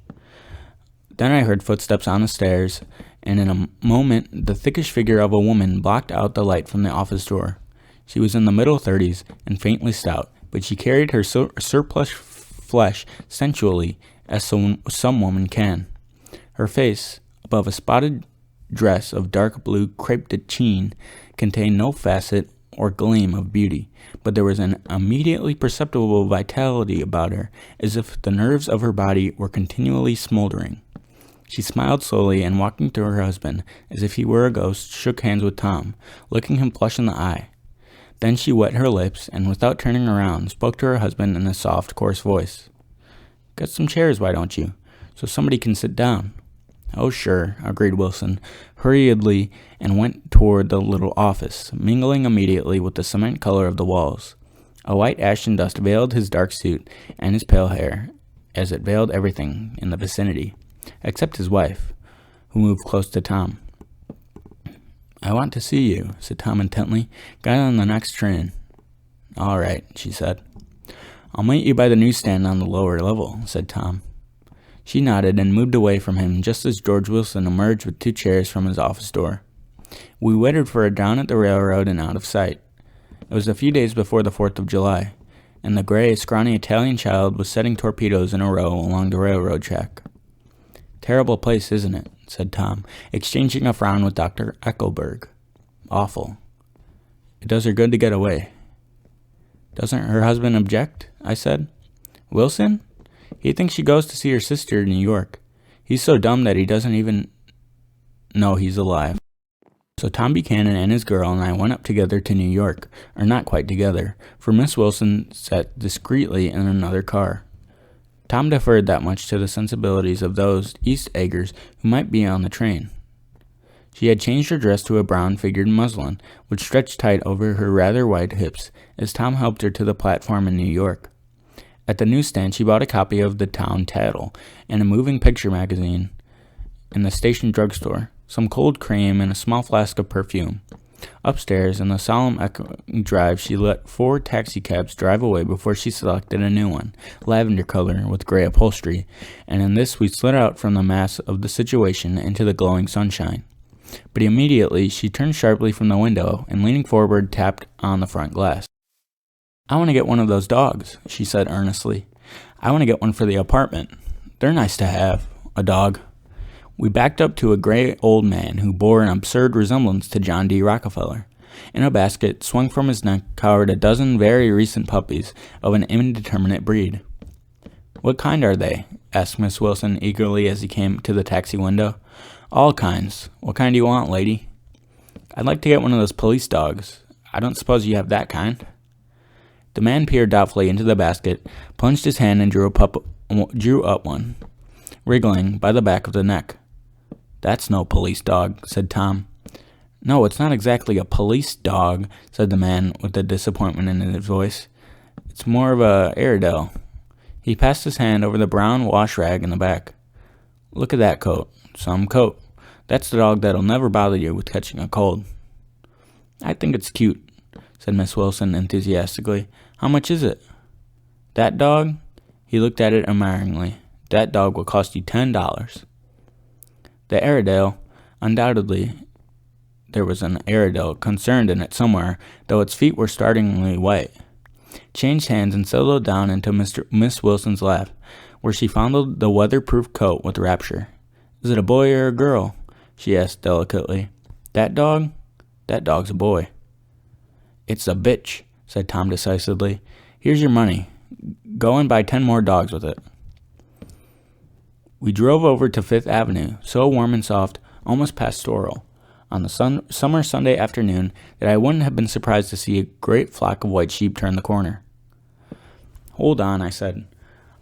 Then I heard footsteps on the stairs, and in a moment the thickish figure of a woman blocked out the light from the office door. She was in the middle 30s and faintly stout, but she carried her surplus flesh sensually, as some women can. Her face, above a spotted dress of dark blue crepe de chine, contained no facet or gleam of beauty, but there was an immediately perceptible vitality about her, as if the nerves of her body were continually smoldering. She smiled slowly, and walking to her husband, as if he were a ghost, shook hands with Tom, looking him flush in the eye. Then she wet her lips, and without turning around, spoke to her husband in a soft, coarse voice. "Get some chairs, why don't you, so somebody can sit down?" "Oh, sure," agreed Wilson, hurriedly, and went toward the little office, mingling immediately with the cement color of the walls. A white ashen dust veiled his dark suit and his pale hair, as it veiled everything in the vicinity, except his wife, who moved close to Tom. "I want to see you," said Tom intently. "Get on the next train." "All right," she said. "I'll meet you by the newsstand on the lower level," said Tom. She nodded and moved away from him just as George Wilson emerged with 2 chairs from his office door. We waited for her down at the railroad and out of sight. It was a few days before the 4th of July, and the gray, scrawny Italian child was setting torpedoes in a row along the railroad track. "Terrible place, isn't it?" said Tom, exchanging a frown with Dr. Eckelberg. "Awful. It does her good to get away." "Doesn't her husband object?" I said. "Wilson? He thinks she goes to see her sister in New York. He's so dumb that he doesn't even know he's alive." So Tom Buchanan and his girl and I went up together to New York, or not quite together, for Miss Wilson sat discreetly in another car. Tom deferred that much to the sensibilities of those East Eggers who might be on the train. She had changed her dress to a brown-figured muslin, which stretched tight over her rather wide hips, as Tom helped her to the platform in New York. At the newsstand, she bought a copy of the Town Tattle and a moving picture magazine in the station drugstore, some cold cream, and a small flask of perfume. Upstairs, in the solemn echoing drive, she let 4 taxicabs drive away before she selected a new one, lavender color with gray upholstery, and in this we slid out from the mass of the situation into the glowing sunshine. But immediately she turned sharply from the window and, leaning forward, tapped on the front glass. "I want to get one of those dogs," she said earnestly. "I want to get one for the apartment. They're nice to have, a dog." We backed up to a gray old man who bore an absurd resemblance to John D. Rockefeller. In a basket, swung from his neck, cowered a dozen very recent puppies of an indeterminate breed. "What kind are they?" asked Miss Wilson eagerly as he came to the taxi window. "All kinds. What kind do you want, lady?" "I'd like to get one of those police dogs. I don't suppose you have that kind." The man peered doubtfully into the basket, plunged his hand and drew up one, wriggling by the back of the neck. "That's no police dog," said Tom. "No, it's not exactly a police dog," said the man with the disappointment in his voice. "It's more of a Airedale." He passed his hand over the brown wash rag in the back. "Look at that coat. Some coat. That's the dog that'll never bother you with catching a cold." "I think it's cute," said Miss Wilson enthusiastically. "How much is it?" "That dog?" He looked at it admiringly. "That dog will cost you $10. The Airedale, undoubtedly there was an Airedale concerned in it somewhere, though its feet were startlingly white, changed hands and settled down into Miss Wilson's lap, where she fondled the weatherproof coat with rapture. "Is it a boy or a girl?" she asked delicately. "That dog? That dog's a boy." "It's a bitch," said Tom decisively. "Here's your money. Go and buy 10 more dogs with it." We drove over to Fifth Avenue, so warm and soft, almost pastoral, on the summer Sunday afternoon that I wouldn't have been surprised to see a great flock of white sheep turn the corner. "Hold on," I said.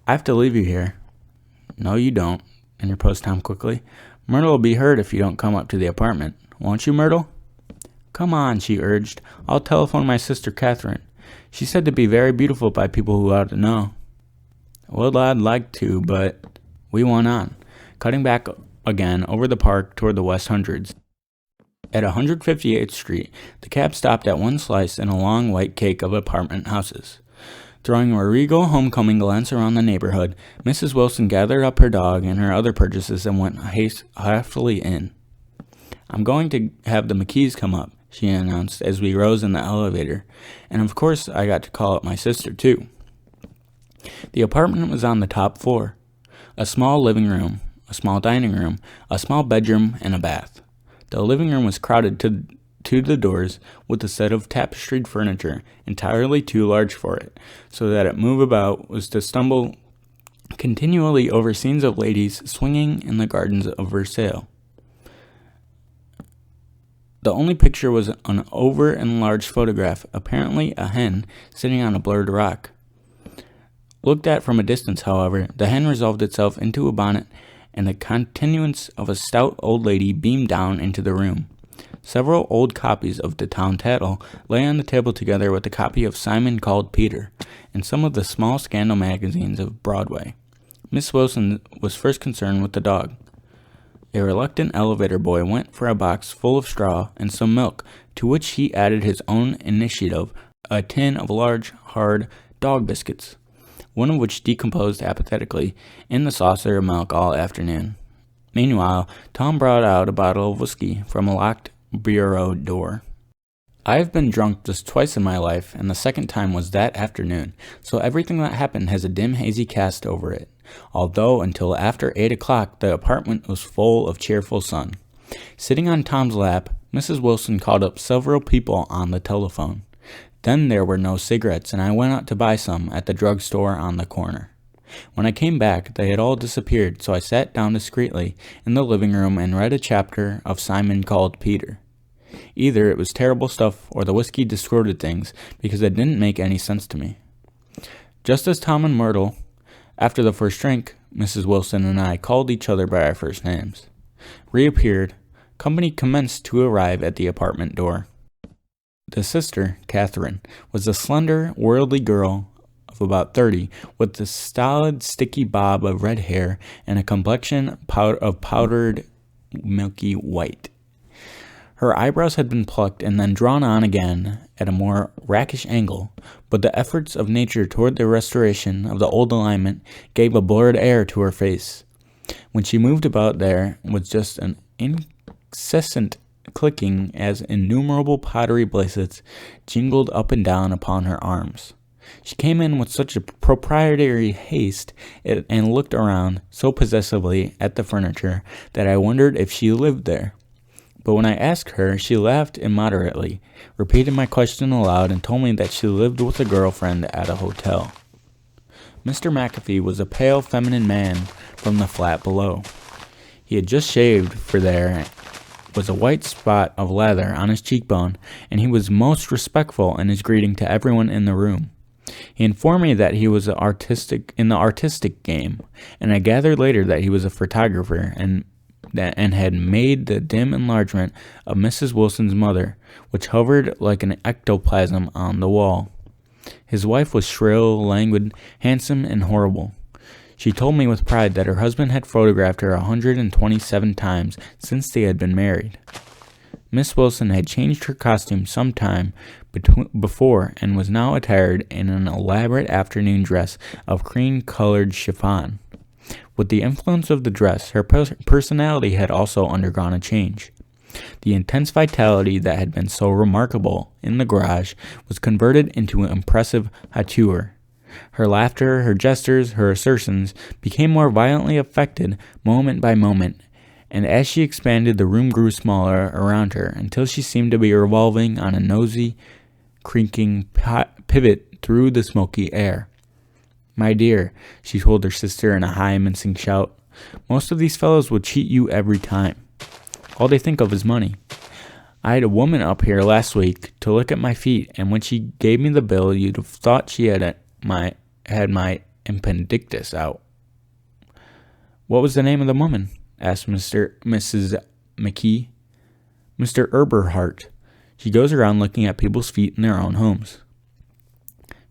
"I have to leave you here." "No, you don't," interposed Tom quickly. "Myrtle will be hurt if you don't come up to the apartment. Won't you, Myrtle?" "Come on," she urged. "I'll telephone my sister Catherine. She's said to be very beautiful by people who ought to know." "Well, I'd like to, but—" We went on, cutting back again over the park toward the West Hundreds. At 158th Street, the cab stopped at one slice in a long white cake of apartment houses. Throwing a regal homecoming glance around the neighborhood, Mrs. Wilson gathered up her dog and her other purchases and went hastily in. "I'm going to have the McKees come up," she announced as we rose in the elevator, "and of course I got to call up my sister, too." The apartment was on the top floor. A small living room, a small dining room, a small bedroom, and a bath. The living room was crowded to the doors with a set of tapestried furniture entirely too large for it, so that it move about was to stumble continually over scenes of ladies swinging in the gardens of Versailles. The only picture was an over-enlarged photograph, apparently a hen sitting on a blurred rock. Looked at from a distance, however, the hen resolved itself into a bonnet, and the continuance of a stout old lady beamed down into the room. Several old copies of the Town Tattle lay on the table together with a copy of Simon Called Peter, and some of the small scandal magazines of Broadway. Miss Wilson was first concerned with the dog. A reluctant elevator boy went for a box full of straw and some milk, to which he added his own initiative, a tin of large, hard dog biscuits, one of which decomposed apathetically in the saucer of milk all afternoon. Meanwhile, Tom brought out a bottle of whiskey from a locked bureau door. I have been drunk just twice in my life, and the second time was that afternoon, so everything that happened has a dim, hazy cast over it, although until after 8 o'clock the apartment was full of cheerful sun. Sitting on Tom's lap, Mrs. Wilson called up several people on the telephone. Then there were no cigarettes, and I went out to buy some at the drugstore on the corner. When I came back, they had all disappeared, so I sat down discreetly in the living room and read a chapter of Simon Called Peter. Either it was terrible stuff or the whiskey distorted things because it didn't make any sense to me. Just as Tom and Myrtle, after the first drink, Mrs. Wilson and I called each other by our first names, reappeared, company commenced to arrive at the apartment door. The sister, Catherine, was a slender, worldly girl of about 30, with a stolid, sticky bob of red hair and a complexion of powdered, milky white. Her eyebrows had been plucked and then drawn on again at a more rakish angle, but the efforts of nature toward the restoration of the old alignment gave a blurred air to her face. When she moved about, there was just an incessant clicking as innumerable pottery bracelets jingled up and down upon her arms. She came in with such a proprietary haste and looked around so possessively at the furniture that I wondered if she lived there. But when I asked her, she laughed immoderately, repeated my question aloud, and told me that she lived with a girlfriend at a hotel. Mr. McAfee was a pale, feminine man from the flat below. He had just shaved, for there was a white spot of lather on his cheekbone, and he was most respectful in his greeting to everyone in the room. He informed me that he was in the artistic game, and I gathered later that he was a photographer and had made the dim enlargement of Mrs. Wilson's mother, which hovered like an ectoplasm on the wall. His wife was shrill, languid, handsome, and horrible. She told me with pride that her husband had photographed her 127 times since they had been married. Miss Wilson had changed her costume some time before and was now attired in an elaborate afternoon dress of cream-colored chiffon. With the influence of the dress, her personality had also undergone a change. The intense vitality that had been so remarkable in the garage was converted into an impressive hauteur. Her laughter, her gestures, her assertions became more violently affected moment by moment, and as she expanded, the room grew smaller around her until she seemed to be revolving on a noisy, creaking pivot through the smoky air. "My dear," she told her sister in a high, mincing shout, "most of these fellows will cheat you every time. All they think of is money. I had a woman up here last week to look at my feet, and when she gave me the bill, you'd have thought she had my appendicitis out." "What was the name of the woman?" asked Mrs. McKee. "Mr. Eberhart. She goes around looking at people's feet in their own homes."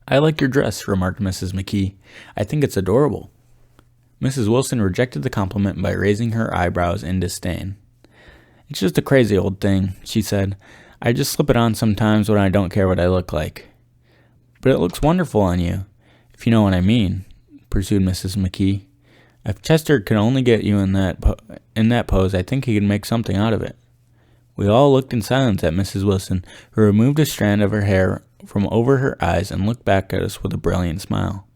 "I like your dress," remarked Mrs. McKee. "I think it's adorable." Mrs. Wilson rejected the compliment by raising her eyebrows in disdain. "It's just a crazy old thing," she said. "I just slip it on sometimes when I don't care what I look like." "But it looks wonderful on you, if you know what I mean," pursued Mrs. McKee. "If Chester could only get you in that pose, I think he could make something out of it." We all looked in silence at Mrs. Wilson, who removed a strand of her hair from over her eyes and looked back at us with a brilliant smile.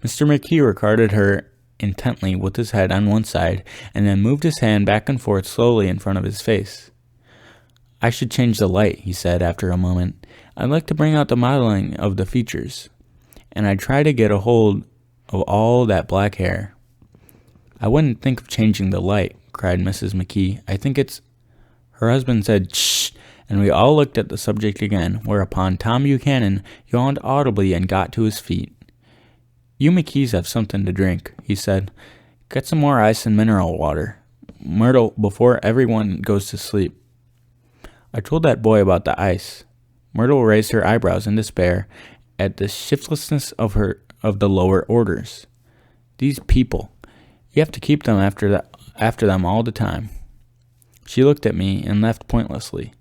Mr. McKee regarded her intently with his head on one side and then moved his hand back and forth slowly in front of his face. "I should change the light," he said after a moment. "I'd like to bring out the modeling of the features, and I'd try to get a hold of all that black hair." "I wouldn't think of changing the light," cried Mrs. McKee. "I think it's—" Her husband said, "Shh," and we all looked at the subject again, whereupon Tom Buchanan yawned audibly and got to his feet. "You McKees have something to drink," he said. "Get some more ice and mineral water, Myrtle, before everyone goes to sleep." I told that boy about the ice. Myrtle raised her eyebrows in despair at the shiftlessness of the lower orders. "These people, you have to keep them after them all the time." She looked at me and laughed pointlessly.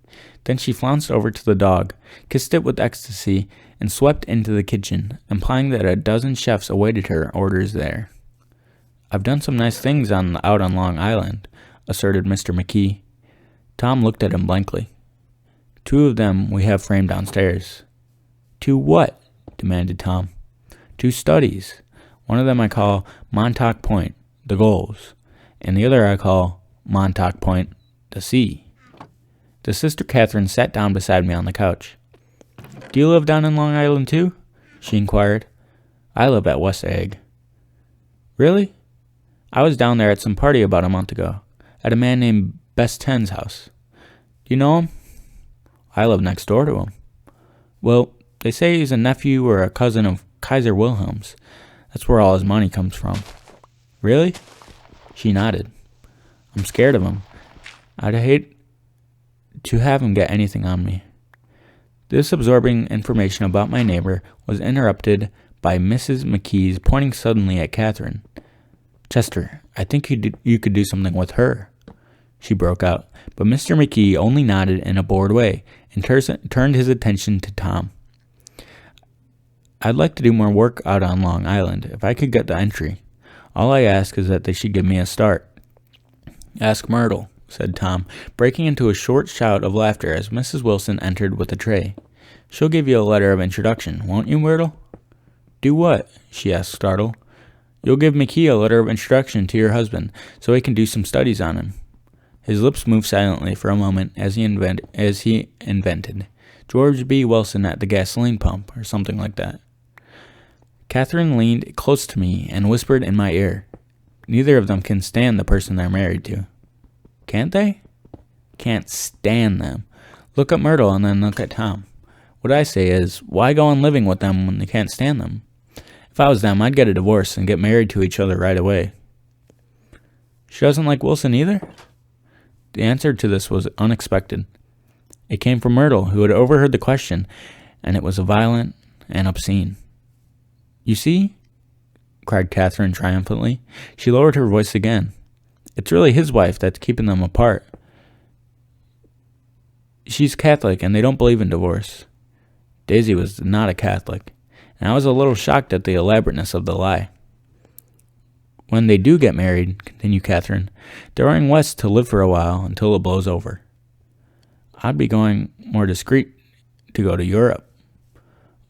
Then she flounced over to the dog, kissed it with ecstasy, and swept into the kitchen, implying that a dozen chefs awaited her orders there. "I've done some nice things out on Long Island," asserted Mr. McKee. Tom looked at him blankly. "2 of them we have framed downstairs." "2 what?" demanded Tom. "2 studies. One of them I call Montauk Point, the Gulls, and the other I call Montauk Point, the Sea." The sister Catherine sat down beside me on the couch. "Do you live down in Long Island too?" she inquired. "I live at West Egg." "Really? I was down there at some party about a month ago, at a man named Besten's house. Do you know him?" I live next door to him. Well, they say he's a nephew or a cousin of Kaiser Wilhelm's. That's where all his money comes from. Really? She nodded. I'm scared of him. I'd hate to have him get anything on me. This absorbing information about my neighbor was interrupted by Mrs. McKee's pointing suddenly at Catherine. Chester, I think you could do something with her, she broke out, but Mr. McKee only nodded in a bored way and turned his attention to Tom. I'd like to do more work out on Long Island if I could get the entry. All I ask is that they should give me a start. Ask Myrtle, said Tom, breaking into a short shout of laughter as Mrs. Wilson entered with a tray. She'll give you a letter of introduction, won't you, Myrtle? Do what? She asked, startled. You'll give McKee a letter of introduction to your husband, so he can do some studies on him. His lips moved silently for a moment as he invented George B. Wilson at the gasoline pump, or something like that. Catherine leaned close to me and whispered in my ear, Neither of them can stand the person they're married to. Can't they? Can't stand them. Look at Myrtle and then look at Tom. What I say is, why go on living with them when they can't stand them? If I was them, I'd get a divorce and get married to each other right away. She doesn't like Wilson either? The answer to this was unexpected. It came from Myrtle, who had overheard the question, and it was violent and obscene. You see? Cried Catherine triumphantly. She lowered her voice again. It's really his wife that's keeping them apart. She's Catholic, and they don't believe in divorce. Daisy was not a Catholic, and I was a little shocked at the elaborateness of the lie. When they do get married, continued Catherine, they're going west to live for a while until it blows over. I'd be going more discreet to go to Europe.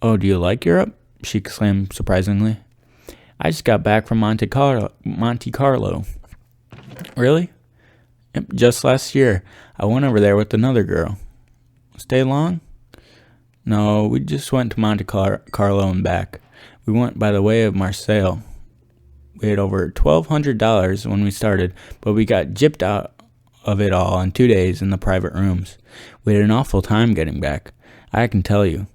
Oh, do you like Europe? She exclaimed surprisingly. I just got back from Monte Carlo. Really? Yep, just last year. I went over there with another girl. Stay long? No, we just went to Monte Carlo and back. We went by the way of Marseille. We had over $1,200 when we started, but we got gypped out of it all in 2 days in the private rooms. We had an awful time getting back, I can tell you.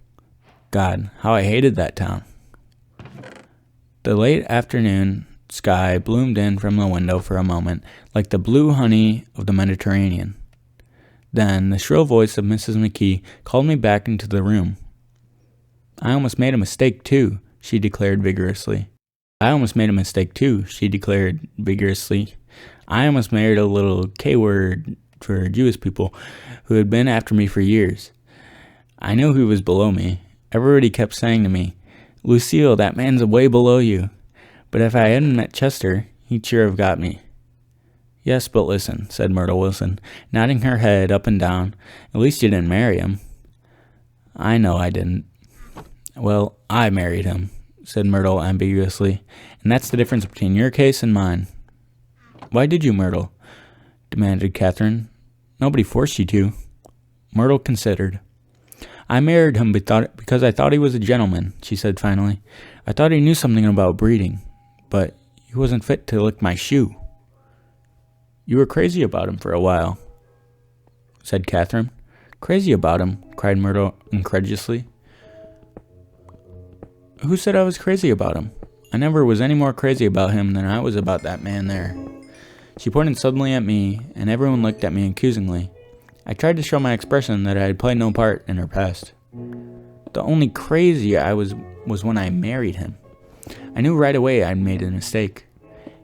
God, how I hated that town. The late afternoon sky bloomed in from the window for a moment, like the blue honey of the Mediterranean. Then the shrill voice of Mrs. McKee called me back into the room. I almost made a mistake, too, she declared vigorously. I almost married a little K-word for Jewish people who had been after me for years. I knew he was below me. Everybody kept saying to me, Lucille, that man's way below you. But if I hadn't met Chester, he'd sure have got me. Yes, but listen, said Myrtle Wilson, nodding her head up and down. At least you didn't marry him. I know I didn't. Well, I married him, said Myrtle ambiguously, and that's the difference between your case and mine. Why did you, Myrtle? Demanded Catherine. Nobody forced you to. Myrtle considered. I married him because I thought he was a gentleman, she said finally. I thought he knew something about breeding, but he wasn't fit to lick my shoe. You were crazy about him for a while, said Catherine. Crazy about him, cried Myrtle incredulously. Who said I was crazy about him? I never was any more crazy about him than I was about that man there. She pointed suddenly at me, and everyone looked at me accusingly. I tried to show my expression that I had played no part in her past. The only crazy I was when I married him. I knew right away I'd made a mistake.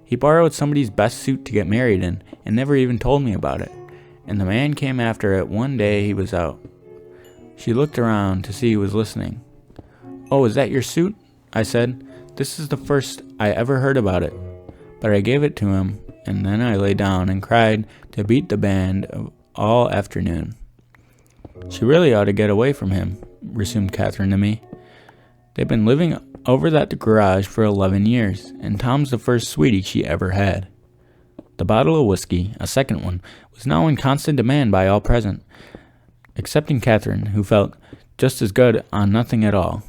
He borrowed somebody's best suit to get married in and never even told me about it. And the man came after it one day he was out. She looked around to see who was listening. Oh, is that your suit? I said. This is the first I ever heard about it. But I gave it to him, and then I lay down and cried to beat the band all afternoon. She really ought to get away from him, resumed Catherine to me. They've been living over at the garage for 11 years, and Tom's the first sweetie she ever had. The bottle of whiskey, a second one, was now in constant demand by all present, excepting Catherine, who felt just as good on nothing at all.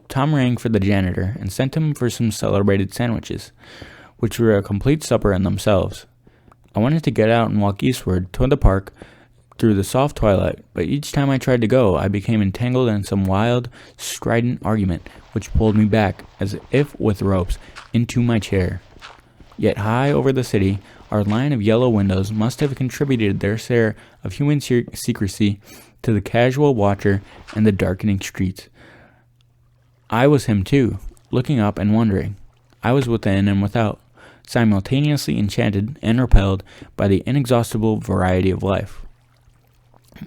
Tom rang for the janitor and sent him for some celebrated sandwiches, which were a complete supper in themselves. I wanted to get out and walk eastward toward the park through the soft twilight, but each time I tried to go, I became entangled in some wild, strident argument which pulled me back, as if with ropes, into my chair. Yet high over the city, our line of yellow windows must have contributed their share of human secrecy to the casual watcher and the darkening streets. I was him too, looking up and wondering. I was within and without, simultaneously enchanted and repelled by the inexhaustible variety of life.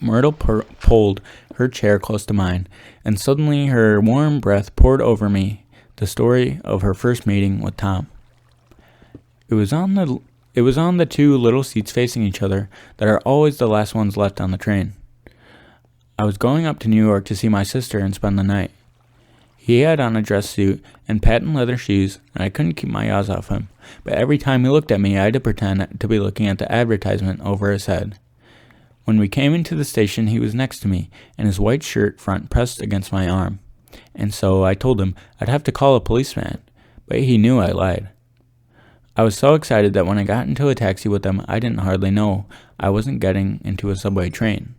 Myrtle pulled her chair close to mine, and suddenly her warm breath poured over me the story of her first meeting with Tom. It was on the two little seats facing each other that are always the last ones left on the train. I was going up to New York to see my sister and spend the night. He had on a dress suit and patent leather shoes, and I couldn't keep my eyes off him, but every time he looked at me I had to pretend to be looking at the advertisement over his head. When we came into the station, he was next to me, and his white shirt front pressed against my arm, and so I told him I'd have to call a policeman, but he knew I lied. I was so excited that when I got into a taxi with them, I didn't hardly know I wasn't getting into a subway train.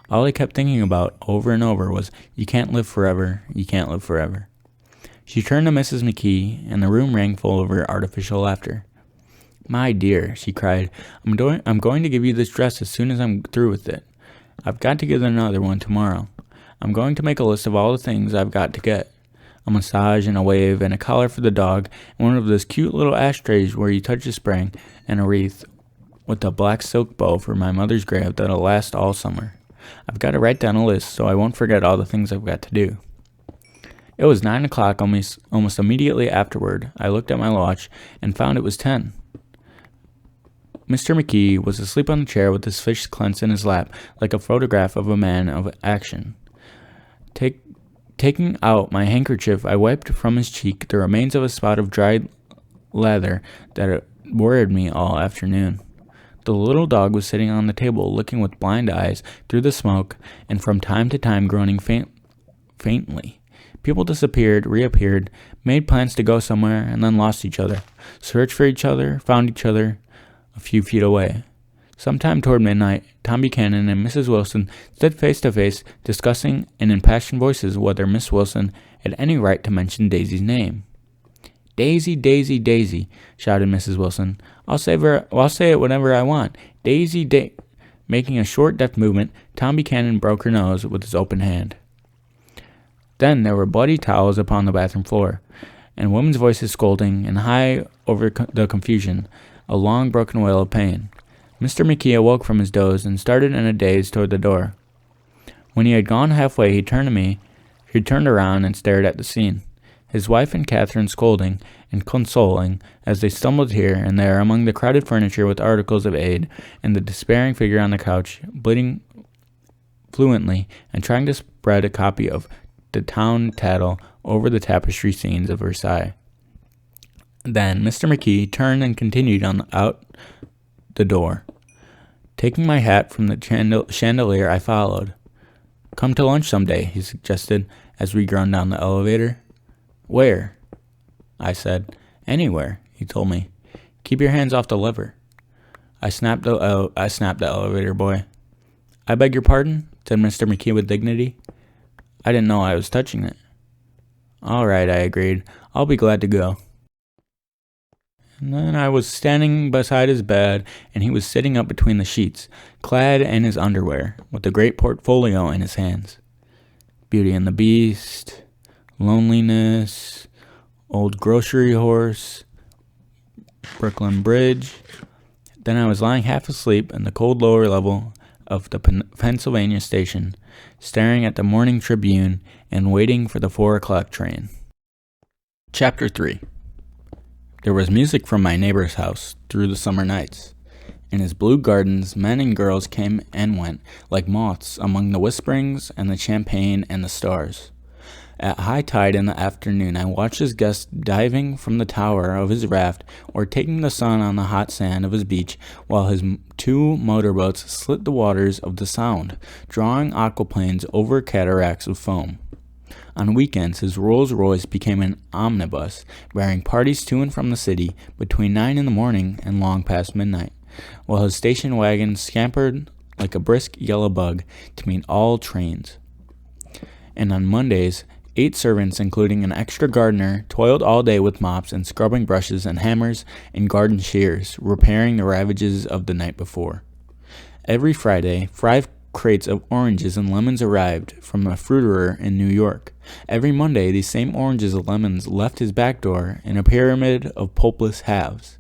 All I kept thinking about over and over was, you can't live forever, you can't live forever. She turned to Mrs. McKee, and the room rang full of her artificial laughter. "My dear," she cried, I'm going to give you this dress as soon as I'm through with it. I've got to get another one tomorrow. I'm going to make a list of all the things I've got to get. A massage and a wave and a collar for the dog and one of those cute little ashtrays where you touch the spring and a wreath with a black silk bow for my mother's grave that'll last all summer. I've got to write down a list so I won't forget all the things I've got to do. It was 9 o'clock almost immediately afterward. I looked at my watch and found it was 10. Mr. McKee was asleep on the chair with his fish clenched in his lap like a photograph of a man of action. Taking out my handkerchief, I wiped from his cheek the remains of a spot of dried lather that worried me all afternoon. The little dog was sitting on the table, looking with blind eyes through the smoke, and from time to time groaning faintly. People disappeared, reappeared, made plans to go somewhere, and then lost each other, searched for each other, found each other a few feet away. Sometime toward midnight, Tom Buchanan and Mrs. Wilson stood face to face, discussing in impassioned voices whether Miss Wilson had any right to mention Daisy's name. "Daisy, Daisy, Daisy," shouted Mrs. Wilson. I'll say it whenever I want. Daisy, Making a short, deft movement, Tom Buchanan broke her nose with his open hand. Then there were bloody towels upon the bathroom floor, and women's voices scolding, and high over the confusion, a long broken wail of pain. Mr. McKee awoke from his doze and started in a daze toward the door. When he had gone halfway, he turned around and stared at the scene. His wife and Catherine scolding and consoling as they stumbled here and there among the crowded furniture with articles of aid, and the despairing figure on the couch, bleating fluently and trying to spread a copy of the town tattle over the tapestry scenes of Versailles. Then Mr. McKee turned and continued out the door. Taking my hat from the chandelier, I followed. "Come to lunch someday," he suggested as we groaned down the elevator. "Where?" I said. "Anywhere," he told me. "Keep your hands off the lever." I snapped the elevator boy. "I beg your pardon?" said Mr. McKee with dignity. I didn't know I was touching it. "All right," I agreed. "I'll be glad to go." And then I was standing beside his bed, and he was sitting up between the sheets, clad in his underwear, with the great portfolio in his hands. Beauty and the Beast, Loneliness, Old Grocery Horse, Brooklyn Bridge. Then I was lying half asleep in the cold lower level of the Pennsylvania station, staring at the Morning Tribune and waiting for the 4 o'clock train. Chapter 3. There was music from my neighbor's house through the summer nights. In his blue gardens, men and girls came and went like moths among the whisperings and the champagne and the stars. At high tide in the afternoon, I watched his guests diving from the tower of his raft or taking the sun on the hot sand of his beach, while his 2 motorboats slit the waters of the Sound, drawing aquaplanes over cataracts of foam. On weekends, his Rolls-Royce became an omnibus, bearing parties to and from the city between 9 in the morning and long past midnight, while his station wagon scampered like a brisk yellow bug, to meet all trains. And on Mondays, 8 servants, including an extra gardener, toiled all day with mops and scrubbing brushes and hammers and garden shears, repairing the ravages of the night before. Every Friday, 5 crates of oranges and lemons arrived from a fruiterer in New York. Every Monday, these same oranges and lemons left his back door in a pyramid of pulpless halves.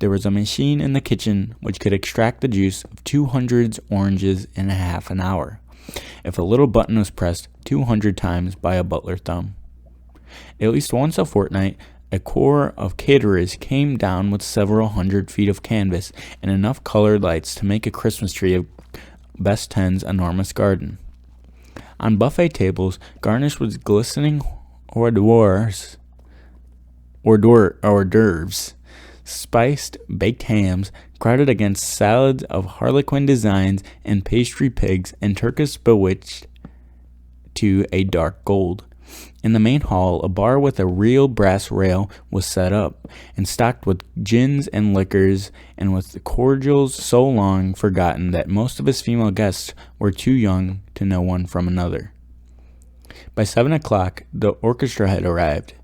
There was a machine in the kitchen which could extract the juice of 200 oranges in a half an hour, if a little button was pressed 200 times by a butler thumb. At least once a fortnight, a corps of caterers came down with several hundred feet of canvas and enough colored lights to make a Christmas tree of Best Ten's enormous garden. On buffet tables, garnished with glistening hors d'oeuvres, spiced baked hams crowded against salads of harlequin designs and pastry pigs and turkis bewitched to a dark gold. In the main hall, a bar with a real brass rail was set up, and stocked with gins and liquors, and with cordials so long forgotten that most of his female guests were too young to know one from another. By 7 o'clock, the orchestra had arrived.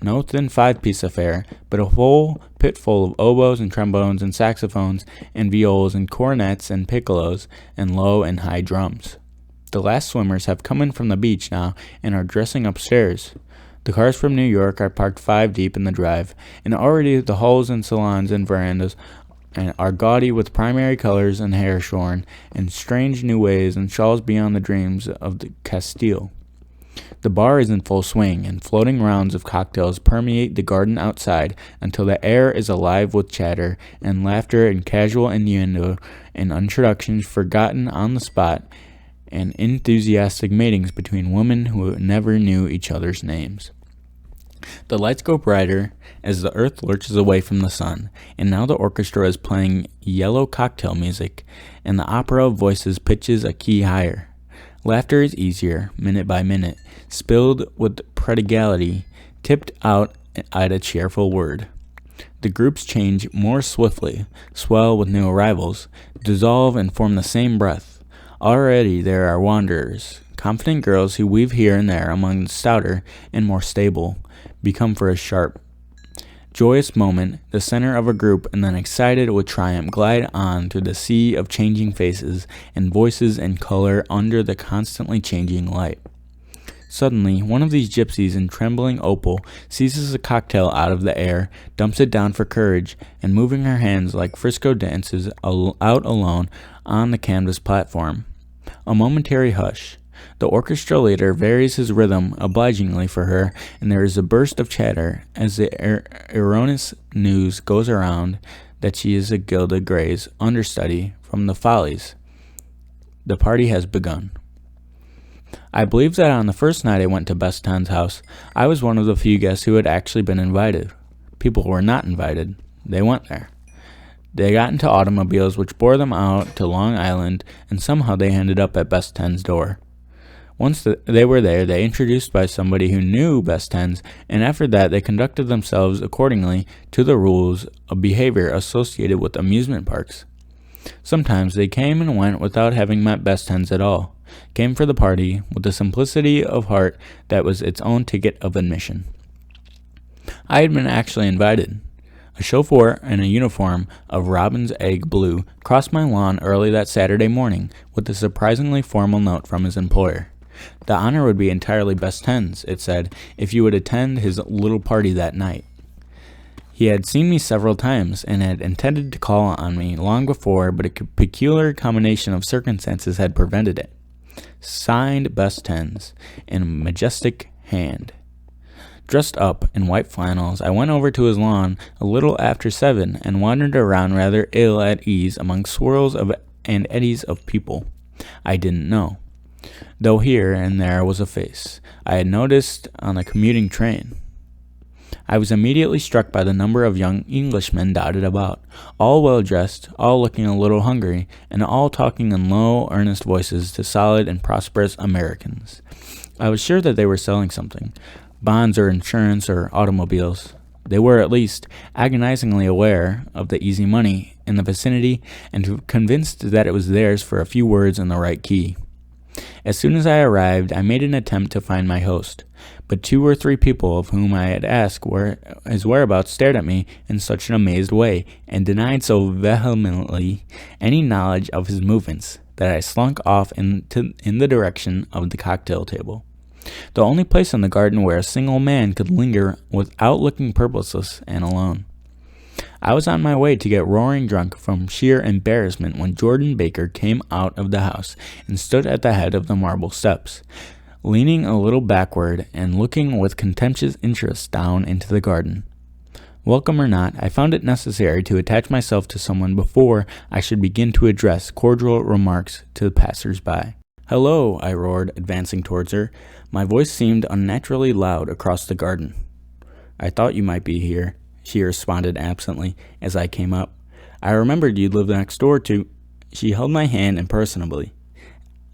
No thin 5-piece affair, but a whole pit full of oboes and trombones and saxophones and viols and cornets and piccolos and low and high drums. The last swimmers have come in from the beach now and are dressing upstairs. The cars from New York are parked 5 deep in the drive, and already the halls and salons and verandas are gaudy with primary colors and hair shorn, and strange new ways and shawls beyond the dreams of the Castile. The bar is in full swing, and floating rounds of cocktails permeate the garden outside until the air is alive with chatter and laughter and casual innuendo and introductions forgotten on the spot, and enthusiastic matings between women who never knew each other's names. The lights go brighter as the earth lurches away from the sun, and now the orchestra is playing yellow cocktail music, and the opera of voices pitches a key higher. Laughter is easier, minute by minute, spilled with prodigality, tipped out at a cheerful word. The groups change more swiftly, swell with new arrivals, dissolve and form the same breath. Already there are wanderers, confident girls who weave here and there among the stouter and more stable, become for a sharp, joyous moment the center of a group, and then excited with triumph glide on through the sea of changing faces and voices and color under the constantly changing light. Suddenly, one of these gypsies in trembling opal seizes a cocktail out of the air, dumps it down for courage, and moving her hands like Frisco dances out alone on the canvas platform. A momentary hush. The orchestra leader varies his rhythm obligingly for her, and there is a burst of chatter as the erroneous news goes around that she is a Gilda Gray's understudy from the Follies. The party has begun. I believe that on the first night I went to Best Ten's house, I was one of the few guests who had actually been invited. People who were not invited, they went there. They got into automobiles which bore them out to Long Island, and somehow they ended up at Best Ten's door. Once they were there, they introduced by somebody who knew Best Ten's, and after that they conducted themselves accordingly to the rules of behavior associated with amusement parks. Sometimes they came and went without having met Best Ten's at all, came for the party with the simplicity of heart that was its own ticket of admission. I had been actually invited. A chauffeur in a uniform of robin's egg blue crossed my lawn early that Saturday morning with a surprisingly formal note from his employer. The honor would be entirely Best Ten's, it said, if you would attend his little party that night. He had seen me several times and had intended to call on me long before, but a peculiar combination of circumstances had prevented it. Signed Best Ten's in a majestic hand. Dressed up in white flannels, I went over to his lawn a little after 7 and wandered around rather ill at ease among swirls and eddies of people I didn't know, though here and there was a face I had noticed on a commuting train. I was immediately struck by the number of young Englishmen dotted about, all well-dressed, all looking a little hungry, and all talking in low, earnest voices to solid and prosperous Americans. I was sure that they were selling something, bonds or insurance or automobiles. They were, at least, agonizingly aware of the easy money in the vicinity and convinced that it was theirs for a few words in the right key. As soon as I arrived, I made an attempt to find my host, but 2 or 3 people of whom I had asked his whereabouts stared at me in such an amazed way and denied so vehemently any knowledge of his movements that I slunk off in the direction of the cocktail table, the only place in the garden where a single man could linger without looking purposeless and alone. I was on my way to get roaring drunk from sheer embarrassment when Jordan Baker came out of the house and stood at the head of the marble steps, leaning a little backward and looking with contemptuous interest down into the garden. Welcome or not, I found it necessary to attach myself to someone before I should begin to address cordial remarks to the passers-by. "Hello," I roared, advancing towards her. My voice seemed unnaturally loud across the garden. "I thought you might be here," she responded absently as I came up. "I remembered you lived next door to—" She held my hand impersonally,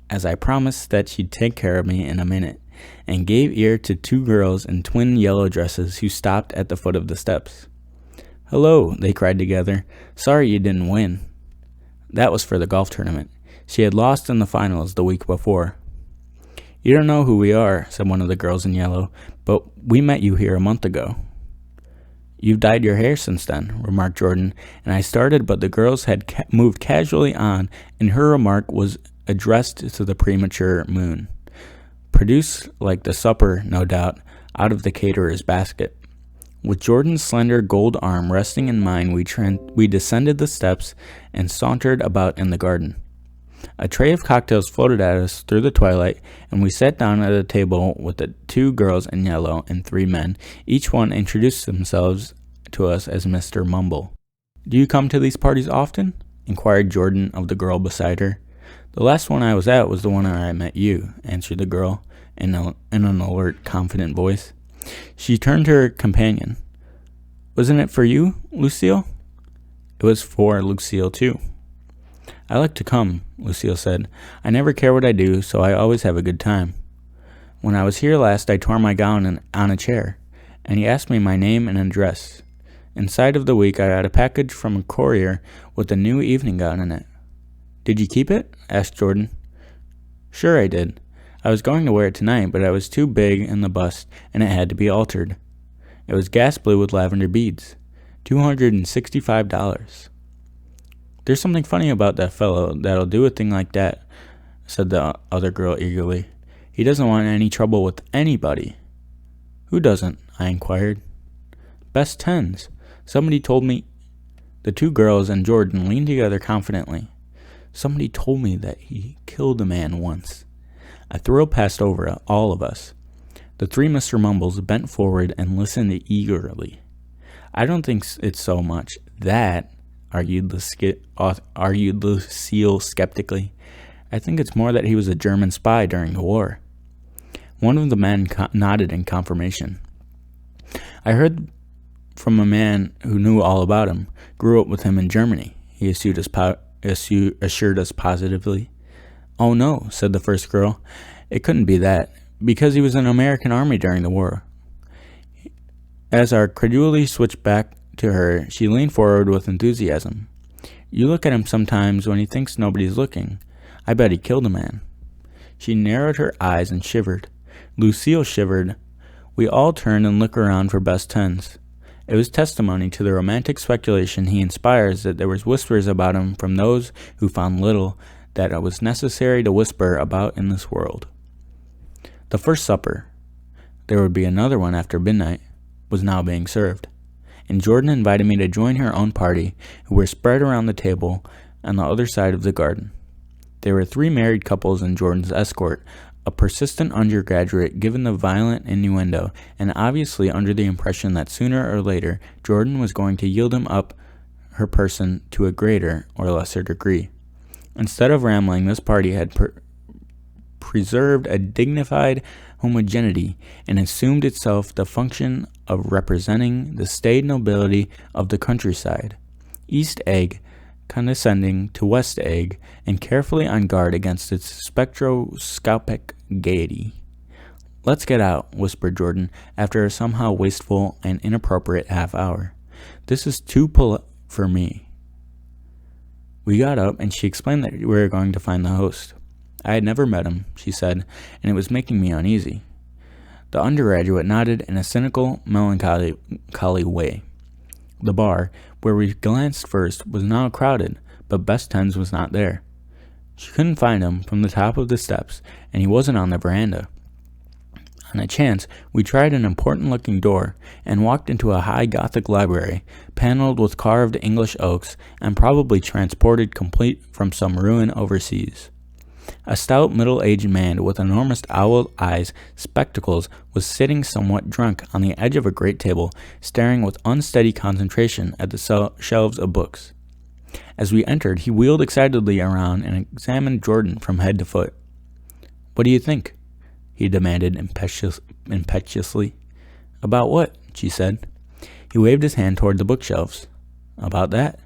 as I promised that she'd take care of me in a minute, and gave ear to 2 girls in twin yellow dresses who stopped at the foot of the steps. "Hello," they cried together. "Sorry you didn't win." That was for the golf tournament. She had lost in the finals the week before. "You don't know who we are," said one of the girls in yellow, "but we met you here a month ago." "You've dyed your hair since then," remarked Jordan, and I started, but the girls had moved casually on, and her remark was addressed to the premature moon, produced like the supper, no doubt, out of the caterer's basket. With Jordan's slender gold arm resting in mine, we descended the steps and sauntered about in the garden. A tray of cocktails floated at us through the twilight, and we sat down at a table with the 2 girls in yellow and 3 men. Each one introduced themselves to us as Mr. Mumble. "Do you come to these parties often?" inquired Jordan of the girl beside her. "The last one I was at was the one where I met you," answered the girl in an alert, confident voice. She turned to her companion. "Wasn't it for you, Lucille?" "It was for Lucille, too." "I like to come," Lucille said. "I never care what I do, so I always have a good time. When I was here last, I tore my gown on a chair, and he asked me my name and address. Inside of the week, I got a package from a courier with a new evening gown in it." "Did you keep it?" asked Jordan. "Sure I did. I was going to wear it tonight, but I was too big in the bust, and it had to be altered. It was gas blue with lavender beads. $265. "There's something funny about that fellow that'll do a thing like that," said the other girl eagerly. "He doesn't want any trouble with anybody." "Who doesn't?" I inquired. "Best tens. Somebody told me—" The 2 girls and Jordan leaned together confidently. "Somebody told me that he killed a man once." A thrill passed over all of us. The 3 Mr. Mumbles bent forward and listened eagerly. "I don't think it's so much that," argued Lucille skeptically. "I think it's more that he was a German spy during the war." One of the men nodded in confirmation. "I heard from a man who knew all about him, grew up with him in Germany," he assured us positively. "Oh no," said the first girl. "It couldn't be that, because he was in the American Army during the war." As our credulity switched back to her, she leaned forward with enthusiasm. "You look at him sometimes when he thinks nobody's looking. I bet he killed a man." She narrowed her eyes and shivered. Lucille shivered. We all turned and looked around for best tens. It was testimony to the romantic speculation he inspires that there was whispers about him from those who found little that it was necessary to whisper about in this world. The first supper, there would be another one after midnight, was now being served, and Jordan invited me to join her own party, who were spread around the table on the other side of the garden. There were 3 married couples and Jordan's escort, a persistent undergraduate given the violent innuendo, and obviously under the impression that sooner or later Jordan was going to yield him up her person to a greater or lesser degree. Instead of rambling, this party had preserved a dignified homogeneity and assumed itself the function of representing the staid nobility of the countryside. East Egg condescending to West Egg and carefully on guard against its spectroscopic gaiety. "Let's get out," whispered Jordan after a somehow wasteful and inappropriate half hour. "This is too for me." We got up, and she explained that we were going to find the host. I had never met him, she said, and it was making me uneasy. The undergraduate nodded in a cynical, melancholy way. The bar, where we glanced first, was now crowded, but Best Tens was not there. She couldn't find him from the top of the steps, and he wasn't on the veranda. On a chance, we tried an important-looking door and walked into a high Gothic library, paneled with carved English oaks and probably transported complete from some ruin overseas. A stout, middle-aged man with enormous owl eyes, spectacles, was sitting somewhat drunk on the edge of a great table, staring with unsteady concentration at the shelves of books. As we entered, he wheeled excitedly around and examined Jordan from head to foot. "What do you think?" he demanded impetuously. "About what?" she said. He waved his hand toward the bookshelves. "About that?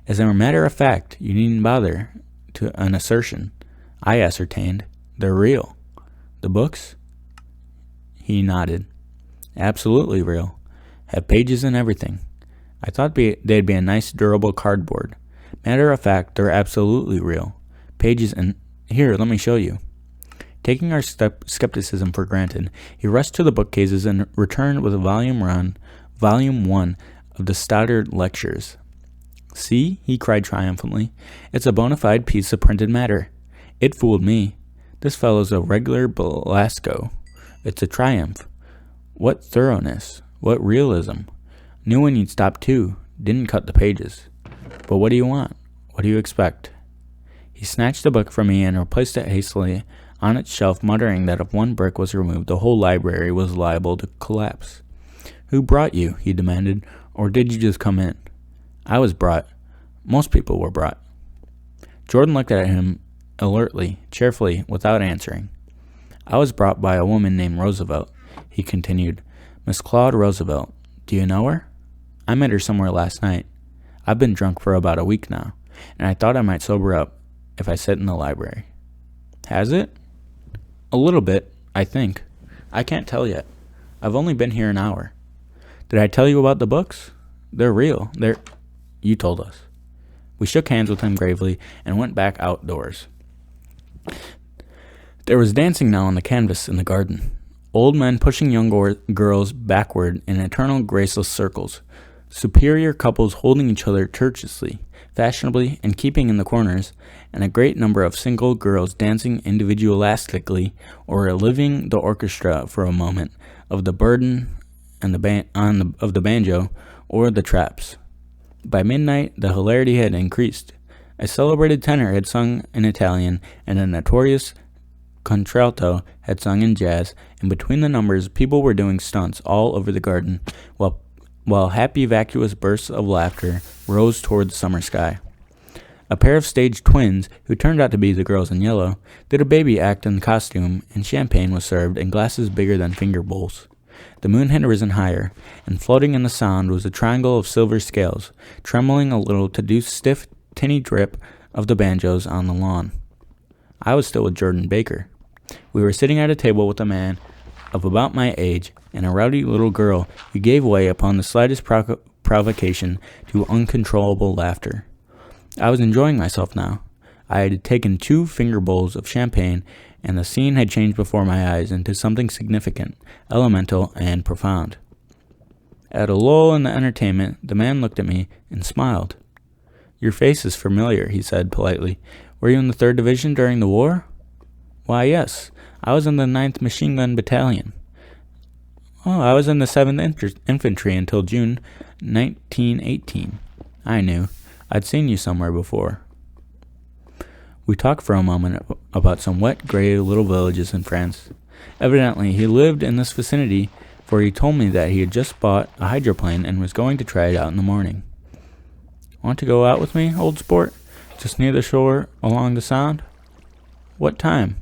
As a matter of fact, you needn't bother to an assertion. I ascertained. They're real." "The books?" He nodded. "Absolutely real. Have pages and everything. I thought they'd be a nice durable cardboard. Matter of fact, they're absolutely real. Pages and... Here, let me show you." Taking our skepticism for granted, he rushed to the bookcases and returned with Volume 1 of the Stoddard Lectures. "See," he cried triumphantly, "it's a bona fide piece of printed matter. It fooled me. This fellow's a regular Belasco. It's a triumph. What thoroughness. What realism. Knew when you'd stop too. Didn't cut the pages. But what do you want? What do you expect?" He snatched the book from me and replaced it hastily on its shelf, muttering that if one brick was removed, the whole library was liable to collapse. "Who brought you?" he demanded. "Or did you just come in?" "I was brought. Most people were brought." Jordan looked at him alertly, cheerfully, without answering. "I was brought by a woman named Roosevelt," he continued. "Miss Claude Roosevelt. Do you know her? I met her somewhere last night. I've been drunk for about a week now, and I thought I might sober up if I sit in the library." "Has it?" "A little bit, I think. I can't tell yet. I've only been here an hour. Did I tell you about the books? They're real. You told us." We shook hands with him gravely and went back outdoors. There was dancing now on the canvas in the garden. Old men pushing young girls backward in eternal graceless circles. Superior couples holding each other courteously, fashionably, and keeping in the corners, and a great number of single girls dancing individualistically or reliving the orchestra for a moment of the burden and of the banjo or the traps. By midnight, the hilarity had increased. A celebrated tenor had sung in Italian, and a notorious contralto had sung in jazz, and between the numbers, people were doing stunts all over the garden, while happy vacuous bursts of laughter rose toward the summer sky. A pair of stage twins, who turned out to be the girls in yellow, did a baby act in costume, and champagne was served in glasses bigger than finger bowls. The moon had risen higher, and floating in the sound was a triangle of silver scales, trembling a little to do stiff, tinny drip of the banjos on the lawn. I was still with Jordan Baker. We were sitting at a table with a man of about my age and a rowdy little girl who gave way upon the slightest provocation to uncontrollable laughter. I was enjoying myself now. I had taken 2 finger bowls of champagne, and the scene had changed before my eyes into something significant, elemental, and profound. At a lull in the entertainment, the man looked at me and smiled. "Your face is familiar," he said politely. "Were you in the 3rd Division during the war?" "Why, yes. I was in the 9th Machine Gun Battalion." "Oh, I was in the 7th Infantry until June 1918. I knew. I'd seen you somewhere before." We talked for a moment about some wet, gray little villages in France. Evidently, he lived in this vicinity, for he told me that he had just bought a hydroplane and was going to try it out in the morning. "Want to go out with me, old sport? Just near the shore along the Sound?" "What time?"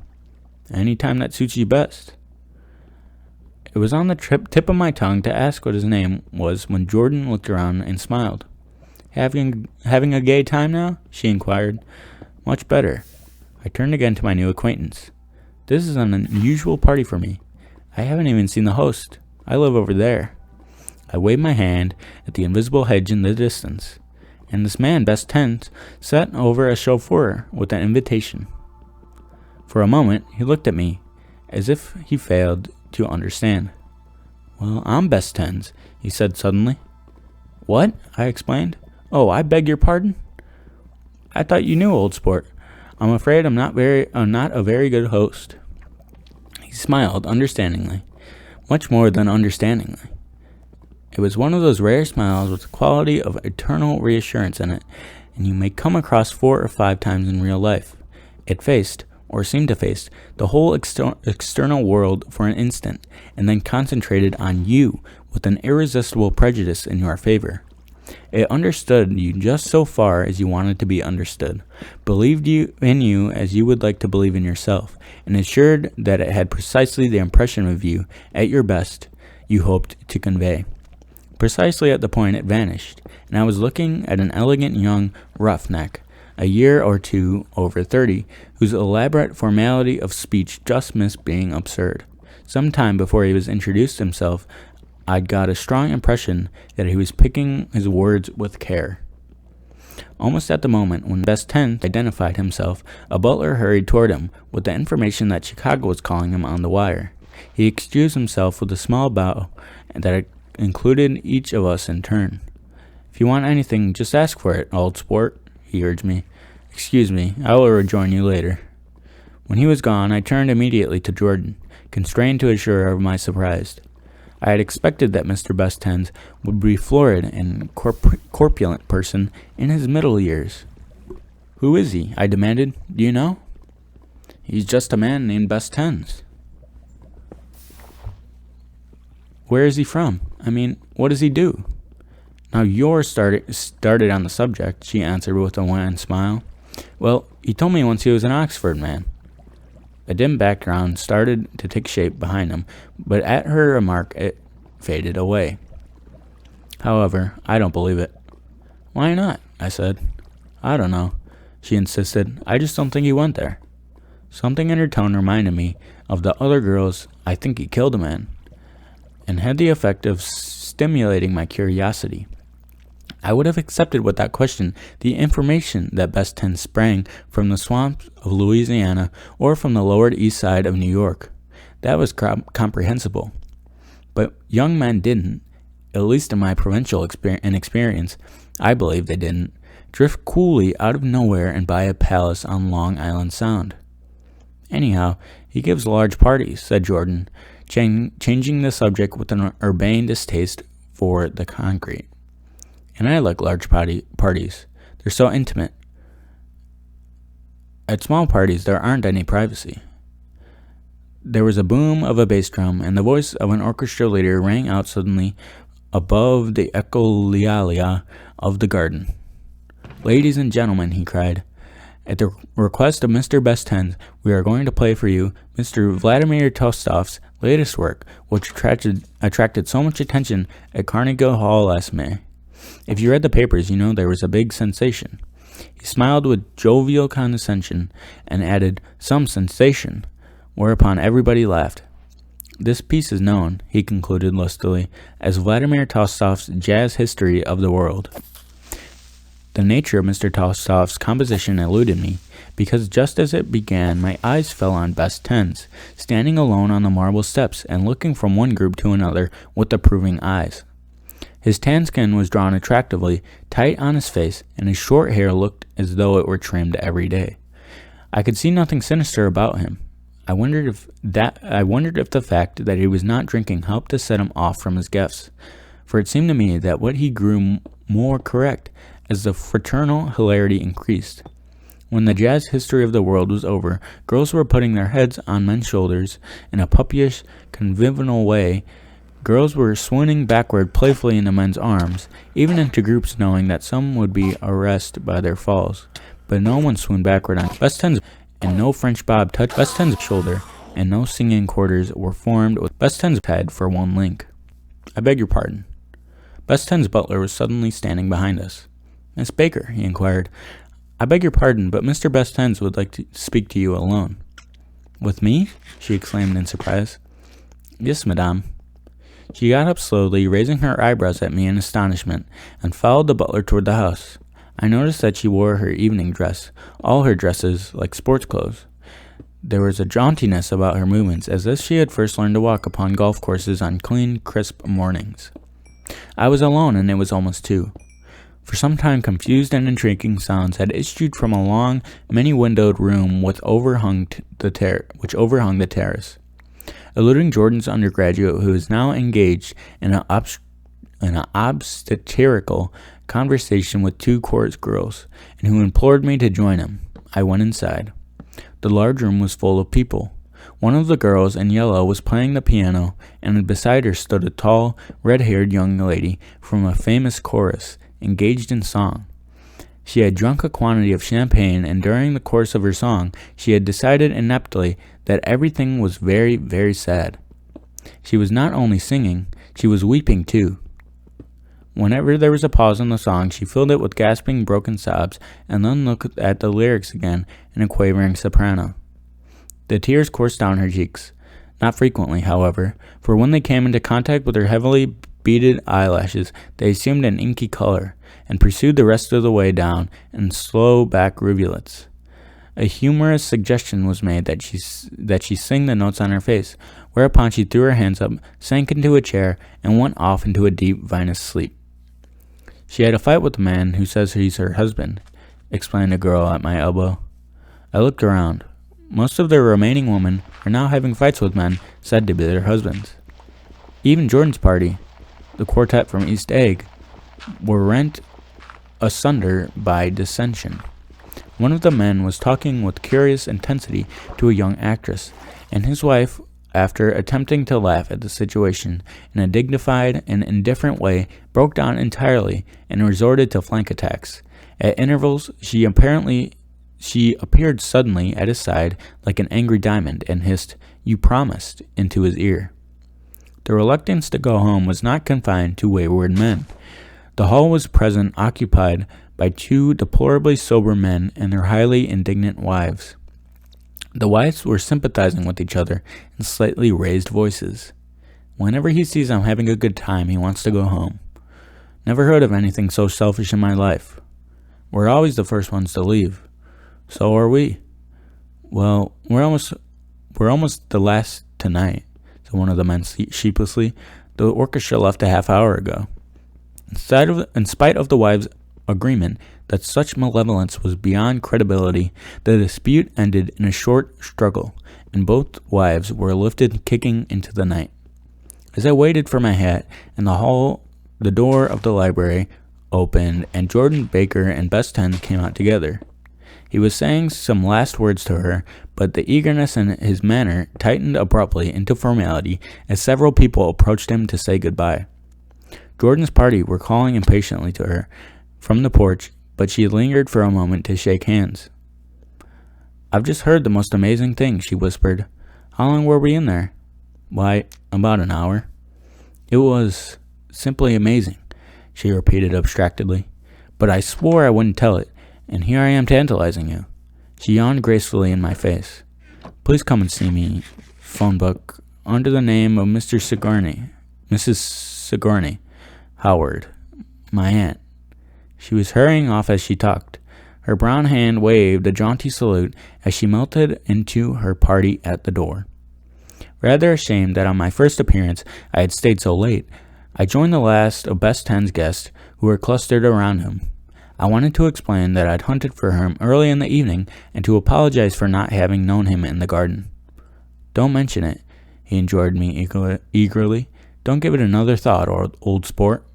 "Any time that suits you best." It was on the tip of my tongue to ask what his name was when Jordan looked around and smiled. Having a gay time now?" she inquired. "Much better." I turned again to my new acquaintance. "This is an unusual party for me. I haven't even seen the host. I live over there. I waved my hand at the invisible hedge in the distance, and this man, best tense, sat over a chauffeur with an invitation. For a moment, he looked at me, as if he failed to understand. Well, I'm best tens, he said suddenly. What? I explained. Oh, I beg your pardon? I thought you knew, old sport. I'm afraid I'm not a very good host. He smiled understandingly, much more than understandingly. It was one of those rare smiles with the quality of eternal reassurance in it, and you may come across 4 or 5 times in real life. It faced, or seemed to face, the whole external world for an instant, and then concentrated on you with an irresistible prejudice in your favor. It understood you just so far as you wanted to be understood, believed in you as you would like to believe in yourself, and assured that it had precisely the impression of you, at your best, you hoped to convey. Precisely at the point it vanished, and I was looking at an elegant young roughneck, a year or two over 30, whose elaborate formality of speech just missed being absurd. Some time before he was introduced himself, I'd got a strong impression that he was picking his words with care. Almost at the moment when Best Tenth identified himself, a butler hurried toward him with the information that Chicago was calling him on the wire. He excused himself with a small bow that included each of us in turn. If you want anything, just ask for it, old sport, he urged me. Excuse me, I will rejoin you later. When he was gone, I turned immediately to Jordan, constrained to assure her of my surprise. I had expected that Mr. Bestens would be florid and corpulent person in his middle years. Who is he? I demanded. Do you know? He's just a man named Bestens. Where is he from? I mean, what does he do? Now you're started on the subject, she answered with a wan smile. Well, he told me once he was an Oxford man. A dim background started to take shape behind him, but at her remark it faded away. However, I don't believe it. Why not? I said. I don't know, she insisted. I just don't think he went there. Something in her tone reminded me of the other girls. I think he killed a man, and had the effect of stimulating my curiosity. I would have accepted without question the information that Bestens sprang from the swamps of Louisiana or from the Lower East Side of New York. That was comprehensible. But young men didn't, at least in my provincial experience, I believe they didn't, drift coolly out of nowhere and buy a palace on Long Island Sound. Anyhow, he gives large parties, said Jordan, changing the subject with an urbane distaste for the concrete. And I like large parties. They're so intimate. At small parties, there aren't any privacy. There was a boom of a bass drum, and the voice of an orchestra leader rang out suddenly above the echolalia of the garden. Ladies and gentlemen, he cried, at the request of Mr. Bestens, we are going to play for you Mr. Vladimir Tolstoy's latest work, which attracted so much attention at Carnegie Hall last May. If you read the papers, you know there was a big sensation. He smiled with jovial condescension and added, some sensation, whereupon everybody laughed. This piece is known, he concluded lustily, as Vladimir Tolstoy's Jazz History of the World. The nature of Mr. Tolstoy's composition eluded me, because just as it began, my eyes fell on Bestens, standing alone on the marble steps and looking from one group to another with approving eyes. His tan skin was drawn attractively tight on his face, and his short hair looked as though it were trimmed every day. I could see nothing sinister about him. I wondered if the fact that he was not drinking helped to set him off from his gifts, for it seemed to me that what he grew more correct as the fraternal hilarity increased. When the Jazz History of the World was over, girls were putting their heads on men's shoulders in a puppyish, convivial way. Girls were swooning backward playfully into men's arms, even into groups, knowing that some would be arrested by their falls. But no one swooned backward on Bestens, and no French bob touched Bestens' shoulder, and no singing quarters were formed with Bestens' head for one link. I beg your pardon. Bestens' butler was suddenly standing behind us. Miss Baker, he inquired. I beg your pardon, but Mr. Bestens would like to speak to you alone. With me? She exclaimed in surprise. Yes, madame. She got up slowly, raising her eyebrows at me in astonishment, and followed the butler toward the house. I noticed that she wore her evening dress, all her dresses like sports clothes. There was a jauntiness about her movements, as if she had first learned to walk upon golf courses on clean, crisp mornings. I was alone, and it was almost 2. For some time confused and intriguing sounds had issued from a long, many-windowed room which overhung the terrace. Eluding Jordan's undergraduate, who is now engaged in an obstetrical conversation with 2 chorus girls, and who implored me to join him, I went inside. The large room was full of people. One of the girls in yellow was playing the piano, and beside her stood a tall, red-haired young lady from a famous chorus, engaged in song. She had drunk a quantity of champagne, and during the course of her song, she had decided ineptly that everything was very, very sad. She was not only singing, she was weeping too. Whenever there was a pause in the song, she filled it with gasping, broken sobs, and then looked at the lyrics again in a quavering soprano. The tears coursed down her cheeks. Not frequently, however, for when they came into contact with her heavily beaded eyelashes, they assumed an inky color, and pursued the rest of the way down in slow back rivulets. A humorous suggestion was made that she sing the notes on her face, whereupon she threw her hands up, sank into a chair, and went off into a deep, vinous sleep. She had a fight with the man who says he's her husband, explained a girl at my elbow. I looked around. Most of the remaining women are now having fights with men said to be their husbands. Even Jordan's party, the quartet from East Egg, were rent asunder by dissension. One of the men was talking with curious intensity to a young actress, and his wife, after attempting to laugh at the situation in a dignified and indifferent way, broke down entirely and resorted to flank attacks. At intervals, she appeared suddenly at his side like an angry diamond and hissed, "You promised," into his ear. The reluctance to go home was not confined to wayward men. The hall was present occupied by 2 deplorably sober men and their highly indignant wives. The wives were sympathizing with each other in slightly raised voices. Whenever he sees I'm having a good time, he wants to go home. Never heard of anything so selfish in my life. We're always the first ones to leave. So are we. Well, we're almost the last tonight, said one of the men sheepishly. The orchestra left a half hour ago. In spite of the wives' agreement that such malevolence was beyond credibility, the dispute ended in a short struggle, and both wives were lifted kicking into the night. As I waited for my hat in the hall, the door of the library opened, and Jordan Baker and Bess 10 came out together. He was saying some last words to her, but the eagerness in his manner tightened abruptly into formality as several people approached him to say goodbye. Jordan's party were calling impatiently to her from the porch, but she lingered for a moment to shake hands. "I've just heard the most amazing thing," she whispered. "How long were we in there?" "Why, about an hour." "It was simply amazing," she repeated abstractedly. "But I swore I wouldn't tell it, and here I am tantalizing you." She yawned gracefully in my face. "Please come and see me. Phone book under the name of Mrs. Sigourney Howard, my aunt." She was hurrying off as she talked. Her brown hand waved a jaunty salute as she melted into her party at the door. Rather ashamed that on my first appearance I had stayed so late, I joined the last of Bess 10's guests who were clustered around him. I wanted to explain that I'd hunted for him early in the evening and to apologize for not having known him in the garden. "Don't mention it," he enjoined me eagerly. "Don't give it another thought, old sport."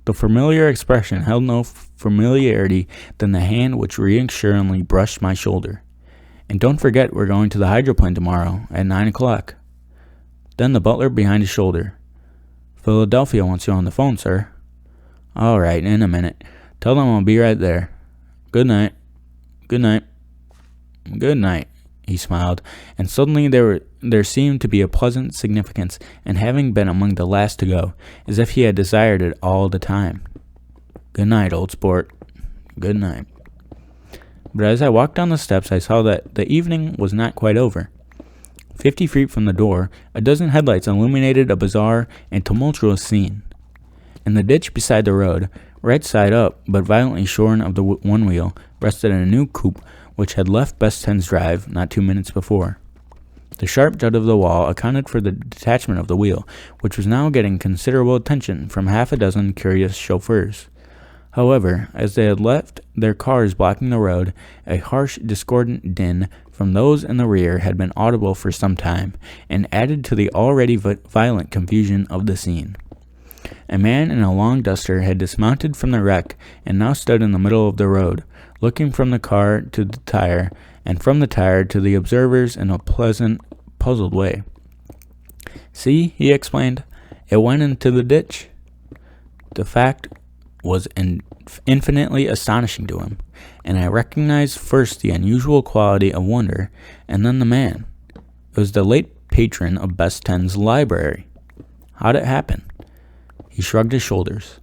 The familiar expression held no familiarity than the hand which reassuringly brushed my shoulder. "And don't forget we're going to the hydroplane tomorrow at 9 o'clock. Then the butler behind his shoulder. "Philadelphia wants you on the phone, sir." "All right, in a minute. Tell them I'll be right there. Good night." "Good night." "Good night," he smiled, and suddenly there seemed to be a pleasant significance in having been among the last to go, as if he had desired it all the time. "Good night, old sport. Good night." But as I walked down the steps, I saw that the evening was not quite over. 50 feet from the door, a dozen headlights illuminated a bizarre and tumultuous scene. In the ditch beside the road, right side up but violently shorn of the one wheel, rested a new coupe which had left Best Ten's drive not 2 minutes before. The sharp jut of the wall accounted for the detachment of the wheel, which was now getting considerable attention from half a dozen curious chauffeurs. However, as they had left their cars blocking the road, a harsh, discordant din from those in the rear had been audible for some time, and added to the already violent confusion of the scene. A man in a long duster had dismounted from the wreck and now stood in the middle of the road, looking from the car to the tire, and from the tire to the observers in a pleasant, puzzled way. "See," he explained, "it went into the ditch." The fact was infinitely astonishing to him, and I recognized first the unusual quality of wonder, and then the man. It was the late patron of Best Ten's library. How'd it happen? He shrugged his shoulders.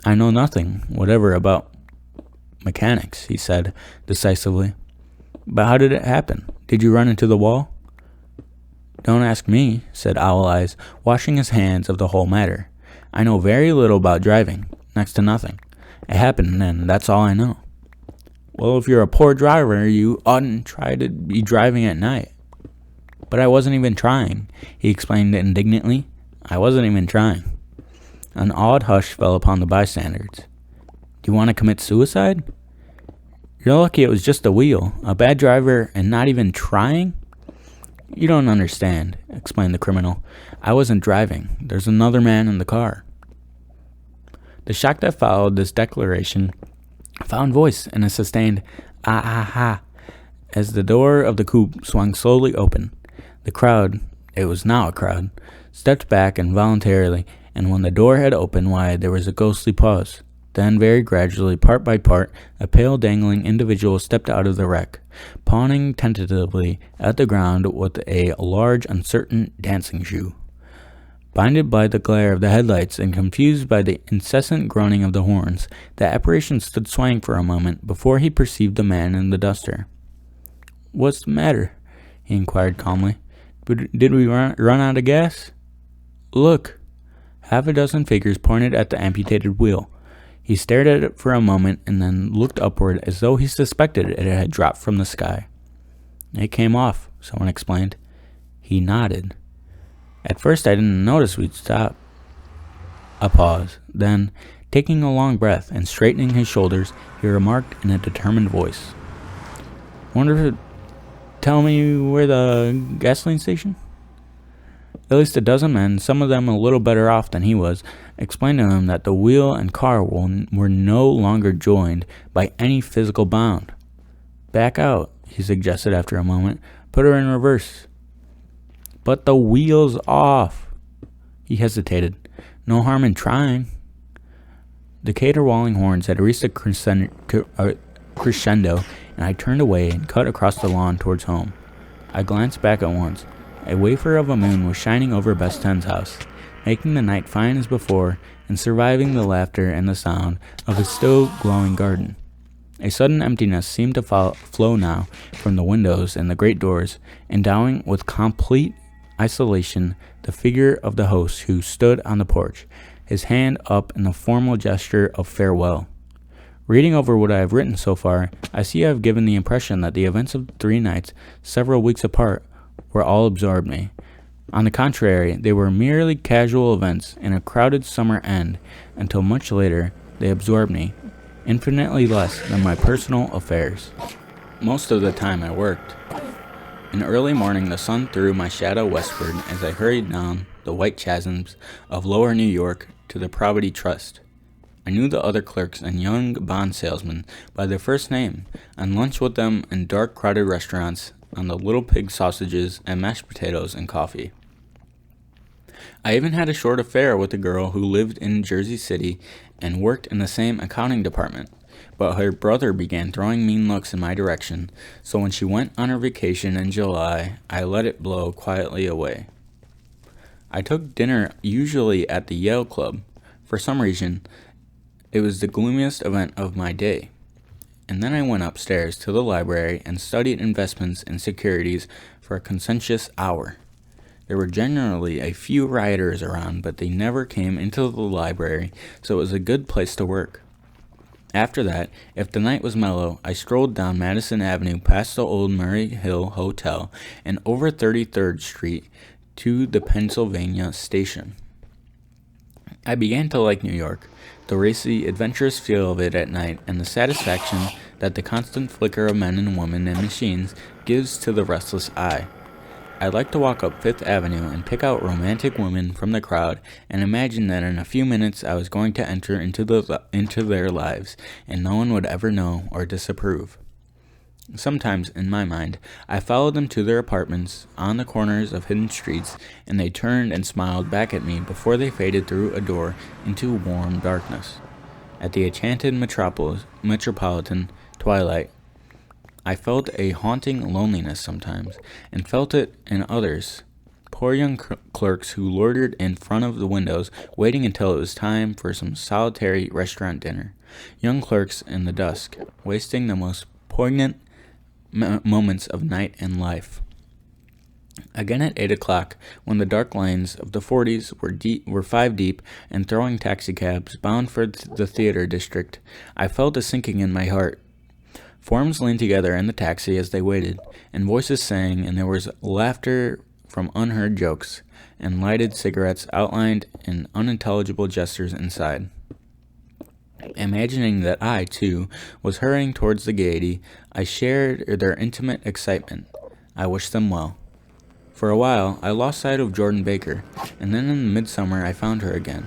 "I know nothing whatever about mechanics," he said decisively. "But how did it happen? Did you run into the wall?" "Don't ask me," said Owl Eyes, washing his hands of the whole matter. "I know very little about driving, next to nothing. It happened, and that's all I know." "Well, if you're a poor driver, you oughtn't try to be driving at night." "But I wasn't even trying," he explained indignantly. "I wasn't even trying." An awed hush fell upon the bystanders. "Do you want to commit suicide?" "You're lucky it was just a wheel. A bad driver and not even trying?" "You don't understand," explained the criminal. "I wasn't driving. There's another man in the car." The shock that followed this declaration found voice in a sustained "ah ah ah" as the door of the coupe swung slowly open. The crowd, it was now a crowd, stepped back involuntarily, and when the door had opened wide there was a ghostly pause. Then, very gradually, part by part, a pale dangling individual stepped out of the wreck, pawing tentatively at the ground with a large, uncertain dancing shoe. Blinded by the glare of the headlights and confused by the incessant groaning of the horns, the apparition stood swaying for a moment before he perceived the man in the duster. "What's the matter?" he inquired calmly. "Did we run out of gas?" "Look!" Half a dozen figures pointed at the amputated wheel. He stared at it for a moment and then looked upward as though he suspected it had dropped from the sky. "It came off," someone explained. He nodded. "At first I didn't notice we'd stop." A pause. Then, taking a long breath and straightening his shoulders, he remarked in a determined voice, "Wonder if tell me where the gasoline station?" At least a dozen men, some of them a little better off than he was, explained to him that the wheel and car were no longer joined by any physical bond. "Back out," he suggested after a moment. "Put her in reverse." "But the wheel's off." He hesitated. "No harm in trying." The caterwauling horns had reached a crescendo, and I turned away and cut across the lawn towards home. I glanced back at once. A wafer of a moon was shining over Best Ten's house, making the night fine as before and surviving the laughter and the sound of his still glowing garden. A sudden emptiness seemed to flow now from the windows and the great doors, endowing with complete isolation the figure of the host who stood on the porch, his hand up in the formal gesture of farewell. Reading over what I have written so far, I see I have given the impression that the events of 3 nights, several weeks apart, were all absorbed me. On the contrary, they were merely casual events in a crowded summer end, until much later they absorbed me, infinitely less than my personal affairs. Most of the time I worked. In early morning the sun threw my shadow westward as I hurried down the white chasms of lower New York to the Property Trust. I knew the other clerks and young bond salesmen by their first name, and lunched with them in dark crowded restaurants on the little pig sausages and mashed potatoes and coffee. I even had a short affair with a girl who lived in Jersey City and worked in the same accounting department, but her brother began throwing mean looks in my direction, so when she went on her vacation in July, I let it blow quietly away. I took dinner usually at the Yale Club. For some reason, it was the gloomiest event of my day. And then I went upstairs to the library and studied investments and securities for a contentious hour. There were generally a few rioters around, but they never came into the library, so it was a good place to work. After that, if the night was mellow, I strolled down Madison Avenue past the old Murray Hill Hotel and over 33rd Street to the Pennsylvania Station. I began to like New York, the racy, adventurous feel of it at night, and the satisfaction that the constant flicker of men and women and machines gives to the restless eye. I liked to walk up Fifth Avenue and pick out romantic women from the crowd and imagine that in a few minutes I was going to enter into their lives and no one would ever know or disapprove. Sometimes, in my mind, I followed them to their apartments on the corners of hidden streets, and they turned and smiled back at me before they faded through a door into warm darkness. At the enchanted metropolitan twilight, I felt a haunting loneliness sometimes, and felt it in others. Poor young clerks who loitered in front of the windows, waiting until it was time for some solitary restaurant dinner. Young clerks in the dusk, wasting the most poignant moments of night and life. Again at 8 o'clock, when the dark lanes of the 40s were 5 deep and throwing taxicabs bound for the theater district, I felt a sinking in my heart. Forms leaned together in the taxi as they waited, and voices sang, and there was laughter from unheard jokes, and lighted cigarettes outlined in unintelligible gestures inside. Imagining that I, too, was hurrying towards the gaiety, I shared their intimate excitement. I wished them well. For a while, I lost sight of Jordan Baker, and then in the midsummer I found her again.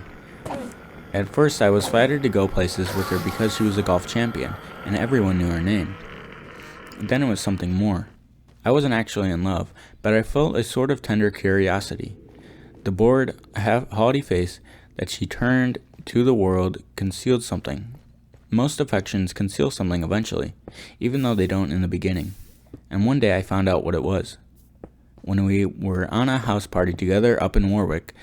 At first I was flattered to go places with her because she was a golf champion, and everyone knew her name. Then it was something more. I wasn't actually in love, but I felt a sort of tender curiosity. The bored, haughty face that she turned to the world concealed something. Most affections conceal something eventually, even though they don't in the beginning. And one day I found out what it was. When we were on a house party together up in Warwick,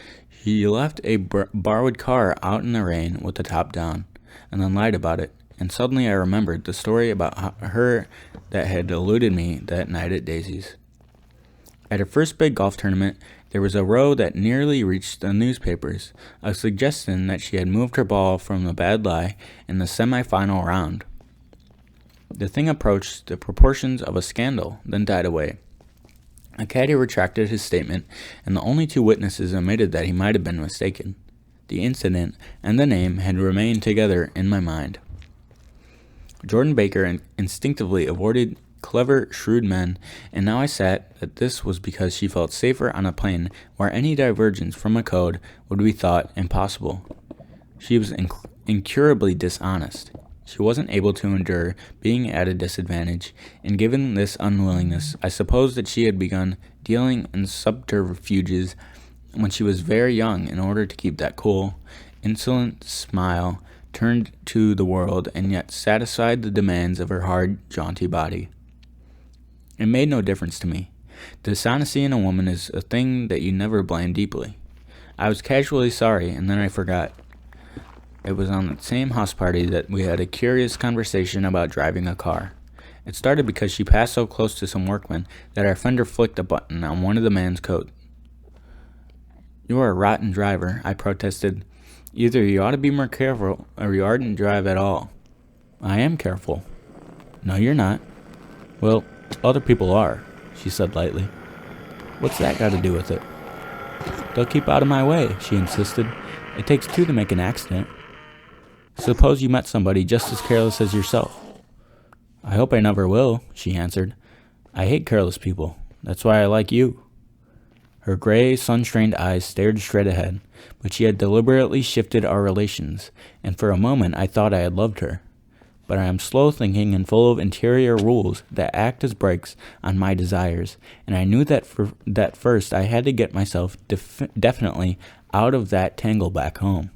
she left a borrowed car out in the rain with the top down, and then lied about it, and suddenly I remembered the story about her that had eluded me that night at Daisy's. At her first big golf tournament, there was a row that nearly reached the newspapers, a suggestion that she had moved her ball from a bad lie in the semi-final round. The thing approached the proportions of a scandal, then died away. A caddy retracted his statement, and the only 2 witnesses admitted that he might have been mistaken. The incident and the name had remained together in my mind. Jordan Baker instinctively avoided clever, shrewd men, and now I sat that this was because she felt safer on a plane where any divergence from a code would be thought impossible. She was incurably dishonest. She wasn't able to endure being at a disadvantage, and given this unwillingness, I suppose that she had begun dealing in subterfuges when she was very young in order to keep that cool, insolent smile turned to the world and yet satisfied the demands of her hard, jaunty body. It made no difference to me. Dishonesty in a woman is a thing that you never blame deeply. I was casually sorry, and then I forgot. It was on that same house party that we had a curious conversation about driving a car. It started because she passed so close to some workmen that our fender flicked a button on one of the man's coat. "You are a rotten driver," I protested. "Either you ought to be more careful, or you oughtn't drive at all." "I am careful." "No, you're not." "Well, other people are," she said lightly. "What's that got to do with it?" "They'll keep out of my way," she insisted. "It takes 2 to make an accident." "Suppose you met somebody just as careless as yourself." "I hope I never will," she answered. "I hate careless people. That's why I like you." Her gray, sun-strained eyes stared straight ahead, but she had deliberately shifted our relations, and for a moment I thought I had loved her. But I am slow-thinking and full of interior rules that act as brakes on my desires, and I knew that first I had to get myself definitely out of that tangle back home.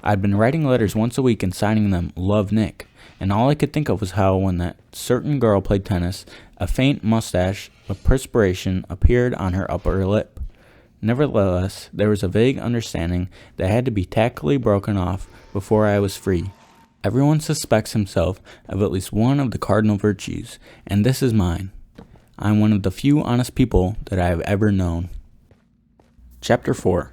I'd been writing letters once a week and signing them "Love Nick," and all I could think of was how when that certain girl played tennis, a faint mustache of perspiration appeared on her upper lip. Nevertheless, there was a vague understanding that had to be tactfully broken off before I was free. Everyone suspects himself of at least one of the cardinal virtues, and this is mine. I'm one of the few honest people that I have ever known. Chapter 4.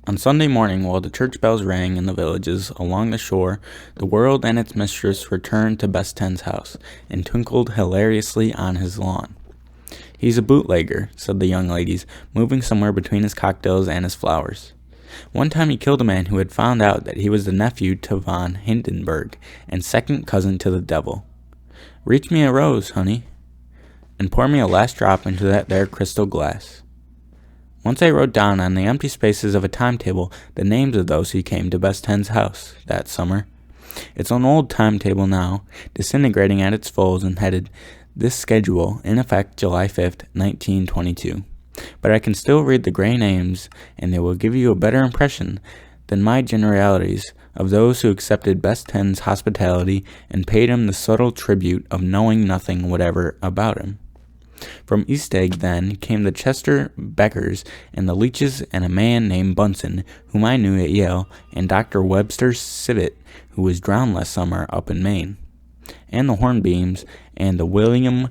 On Sunday morning, while the church bells rang in the villages along the shore, the world and its mistress returned to Best Ten's house and twinkled hilariously on his lawn. "He's a bootlegger," said the young ladies, moving somewhere between his cocktails and his flowers. "One time he killed a man who had found out that he was the nephew to von Hindenburg and second cousin to the devil. Reach me a rose, honey, and pour me a last drop into that there crystal glass." Once I wrote down on the empty spaces of a timetable the names of those who came to Best Ten's house that summer. It's an old timetable now, disintegrating at its folds and headed, "This schedule in effect July 5th, 1922. But I can still read the gray names, and they will give you a better impression than my generalities of those who accepted Best Ten's hospitality and paid him the subtle tribute of knowing nothing whatever about him. From East Egg, then, came the Chester Beckers and the Leaches and a man named Bunsen, whom I knew at Yale, and Dr. Webster Civet, who was drowned last summer up in Maine, and the Hornbeams, and the William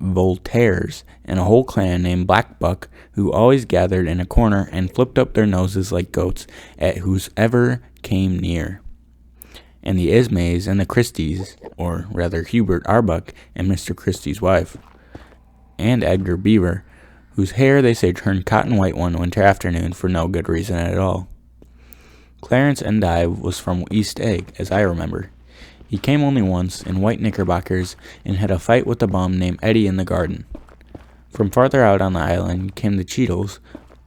Voltaires, and a whole clan named Black Buck, who always gathered in a corner and flipped up their noses like goats at whoever came near, and the Ismays and the Christies, or rather Hubert Arbuck and Mr. Christie's wife, and Edgar Beaver, whose hair they say turned cotton white one winter afternoon for no good reason at all. Clarence Endive was from East Egg, as I remember. He came only once, in white knickerbockers, and had a fight with a bum named Eddie in the garden. From farther out on the island came the Cheadles,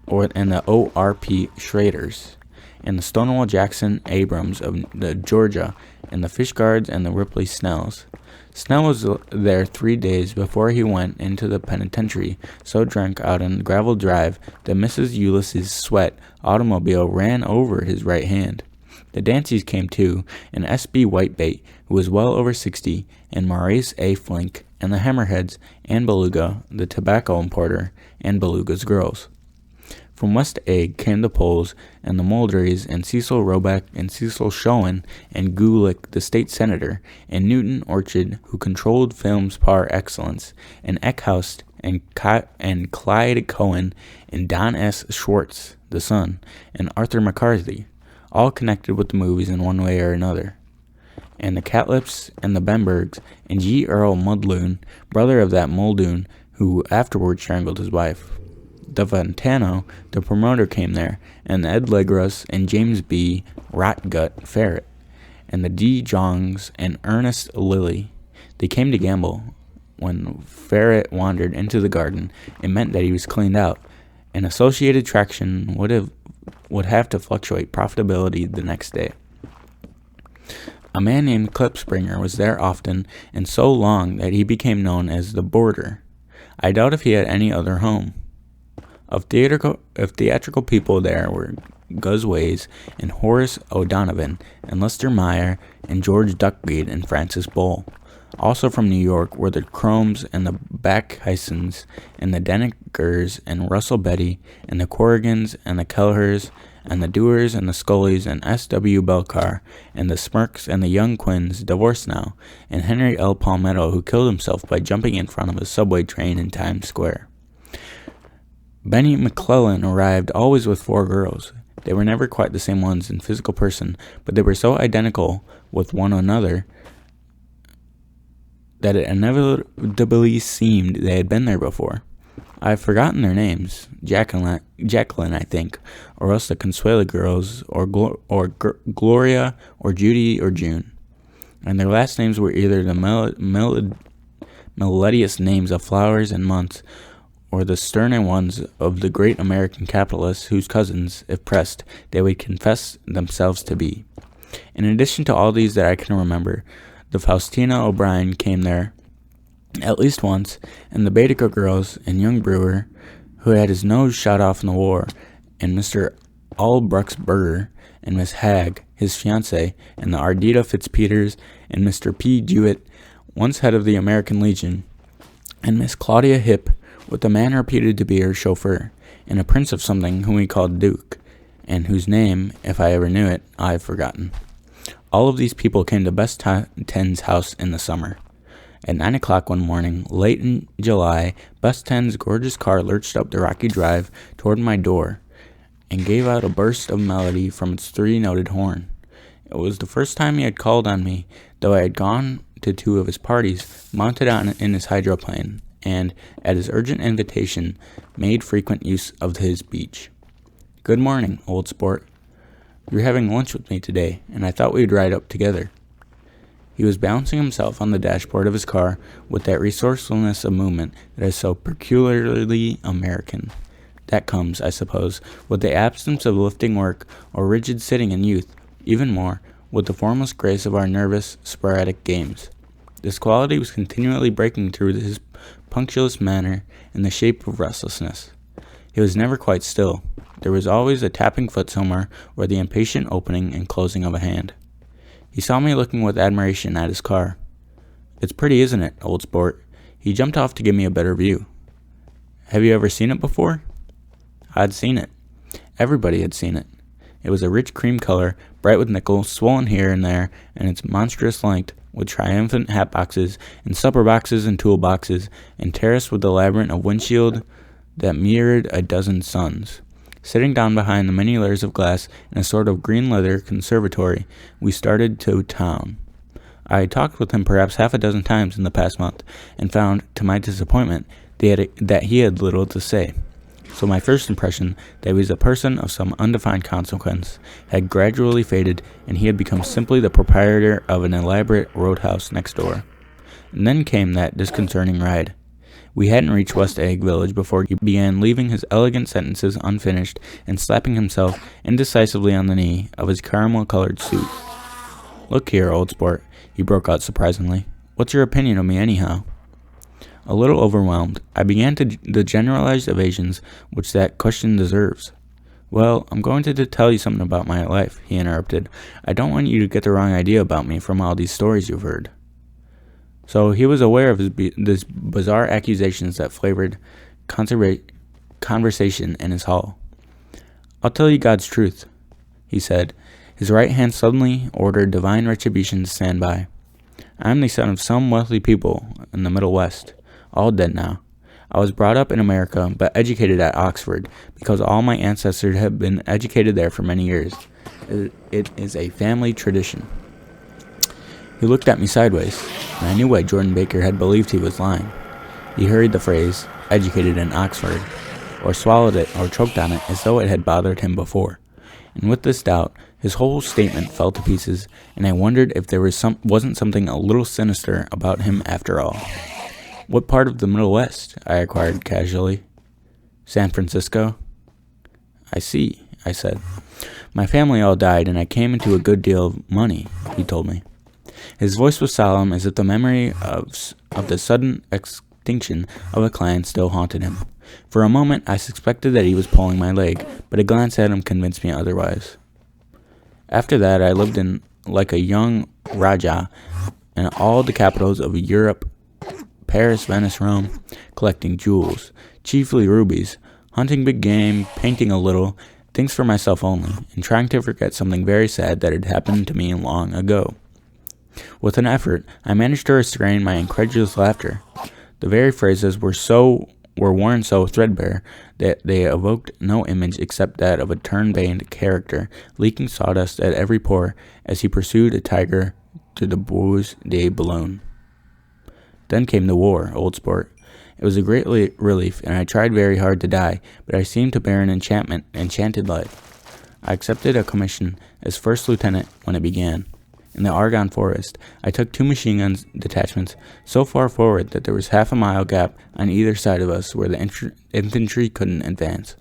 and the O.R.P. Schraders, and the Stonewall Jackson Abrams of the Georgia, and the Fishguards and the Ripley Snells. Snell was there 3 days before he went into the penitentiary, so drunk out on Gravel Drive that Mrs. Ulysses Sweat automobile ran over his right hand. The Danceys came too, and S.B. Whitebait, who was well over 60, and Maurice A. Flink, and the Hammerheads, and Beluga, the tobacco importer, and Beluga's girls. From West Egg came the Poles, and the Mulderys, and Cecil Roebuck, and Cecil Schoen, and Gulick, the state senator, and Newton Orchard, who controlled films par excellence, and Eckhouse, and Clyde Cohen, and Don S. Schwartz, the son, and Arthur McCarthy, all connected with the movies in one way or another, and the Catlips, and the Bembergs, and G. Earl Muldoon, brother of that Muldoon who afterward strangled his wife. The Fontano, the promoter, came there, and the Ed Legros and James B. Rotgut Ferret, and the D. Jongs and Ernest Lilly. They came to gamble. When Ferret wandered into the garden, it meant that he was cleaned out, and Associated Traction would have to fluctuate profitability the next day. A man named Klipspringer was there often, and so long that he became known as the Boarder. I doubt if he had any other home. Of theatrical people there were Gus Ways and Horace O'Donovan and Lester Meyer and George Duckweed and Francis Bull. Also from New York were the Cromes and the Backheisens and the Dennickers and Russell Betty and the Corrigans and the Kelhers and the Dewars and the Scullys and S.W. Belcar and the Smirks and the Young Quins, divorced now, and Henry L. Palmetto, who killed himself by jumping in front of a subway train in Times Square. Benny McClellan arrived always with 4 girls. They were never quite the same ones in physical person, but they were so identical with one another that it inevitably seemed they had been there before. I have forgotten their names. Jacqueline, I think, or else the Consuela girls, or Gloria, or Judy, or June. And their last names were either the melodious names of flowers and months, or the sterner ones of the great American capitalists whose cousins, if pressed, they would confess themselves to be. In addition to all these that I can remember, the Faustina O'Brien came there at least once, and the Baedeker girls, and young Brewer, who had his nose shot off in the war, and Mr. Albruxberger, and Miss Hagg, his fiancée, and the Ardita Fitzpeters, and Mr. P. Jewett, once head of the American Legion, and Miss Claudia Hipp, with a man reputed to be her chauffeur, and a prince of something whom he called Duke, and whose name, if I ever knew it, I have forgotten. All of these people came to Best Ten's house in the summer. At 9 o'clock one morning, late in July, Bus 10's gorgeous car lurched up the rocky drive toward my door and gave out a burst of melody from its three-noted horn. It was the first time he had called on me, though I had gone to two of his parties, mounted in his hydroplane, and, at his urgent invitation, made frequent use of his beach. "Good morning, old sport. You're having lunch with me today, and I thought we'd ride up together." He was balancing himself on the dashboard of his car with that resourcefulness of movement that is so peculiarly American. That comes, I suppose, with the absence of lifting work or rigid sitting in youth, even more with the formless grace of our nervous, sporadic games. This quality was continually breaking through his punctilious manner in the shape of restlessness. He was never quite still. There was always a tapping foot somewhere or the impatient opening and closing of a hand. He saw me looking with admiration at his car. "It's pretty, isn't it, old sport?" He jumped off to give me a better view. "Have you ever seen it before?" I'd seen it. Everybody had seen it. It was a rich cream color, bright with nickel, swollen here and there, and its monstrous length, with triumphant hat boxes, and supper boxes and tool boxes, and terraced with a labyrinth of windshield that mirrored a dozen suns. Sitting down behind the many layers of glass in a sort of green leather conservatory, we started to town. I had talked with him perhaps half a dozen times in the past month, and found, to my disappointment, that he had little to say. So my first impression that he was a person of some undefined consequence had gradually faded, and he had become simply the proprietor of an elaborate roadhouse next door. And then came that disconcerting ride. We hadn't reached West Egg Village before he began leaving his elegant sentences unfinished and slapping himself indecisively on the knee of his caramel-colored suit. "Look here, old sport," he broke out surprisingly. "What's your opinion of me, anyhow?" A little overwhelmed, I began the generalized evasions which that question deserves. "Well, I'm going to tell you something about my life," he interrupted. "I don't want you to get the wrong idea about me from all these stories you've heard." So he was aware of these bizarre accusations that flavored conversation in his hall. "I'll tell you God's truth," he said. His right hand suddenly ordered divine retribution to stand by. "I am the son of some wealthy people in the Middle West, all dead now. I was brought up in America, but educated at Oxford, because all my ancestors had been educated there for many years. It is a family tradition." He looked at me sideways, and I knew why Jordan Baker had believed he was lying. He hurried the phrase, "educated in Oxford," or swallowed it or choked on it as though it had bothered him before. And with this doubt, his whole statement fell to pieces, and I wondered if there wasn't something a little sinister about him after all. "What part of the Middle West?" I inquired casually. "San Francisco." "I see," I said. "My family all died, and I came into a good deal of money," he told me. His voice was solemn, as if the memory of the sudden extinction of a clan still haunted him. For a moment I suspected that he was pulling my leg, but a glance at him convinced me otherwise. After that I lived in like a young Rajah in all the capitals of Europe, Paris, Venice, Rome, collecting jewels, chiefly rubies, hunting big game, painting a little, things for myself only, and trying to forget something very sad that had happened to me long ago. With an effort, I managed to restrain my incredulous laughter. The very phrases were worn so threadbare that they evoked no image except that of a turn-baned character leaking sawdust at every pore as he pursued a tiger to the Bois de Boulogne. Then came the war, old sport. It was a great relief, and I tried very hard to die, but I seemed to bear an enchanted life. I accepted a commission as first lieutenant when it began. In the Argonne Forest, I took 2 machine gun detachments so far forward that there was half a mile gap on either side of us where the infantry couldn't advance.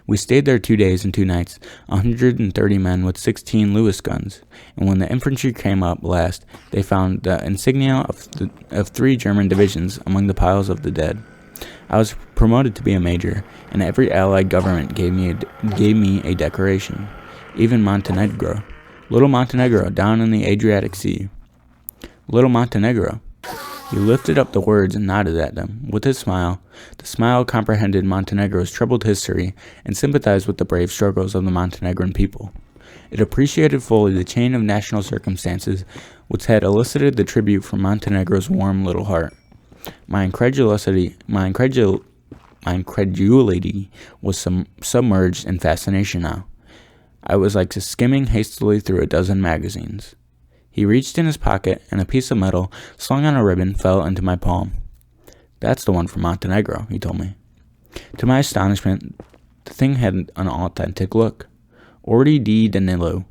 We stayed there 2 days and 2 nights, 130 men with 16 Lewis guns, and when the infantry came up last, they found the insignia of 3 German divisions among the piles of the dead. I was promoted to be a major, and every Allied government gave me a decoration, even Montenegro. Little Montenegro down in the Adriatic Sea. Little Montenegro. He lifted up the words and nodded at them, with his smile. The smile comprehended Montenegro's troubled history and sympathized with the brave struggles of the Montenegrin people. It appreciated fully the chain of national circumstances which had elicited the tribute from Montenegro's warm little heart. My incredulity was submerged in fascination now. I was like skimming hastily through a dozen magazines. He reached in his pocket, and a piece of metal, slung on a ribbon, fell into my palm. "That's the one from Montenegro," he told me. To my astonishment, the thing had an authentic look. "Ordi di Danilo,"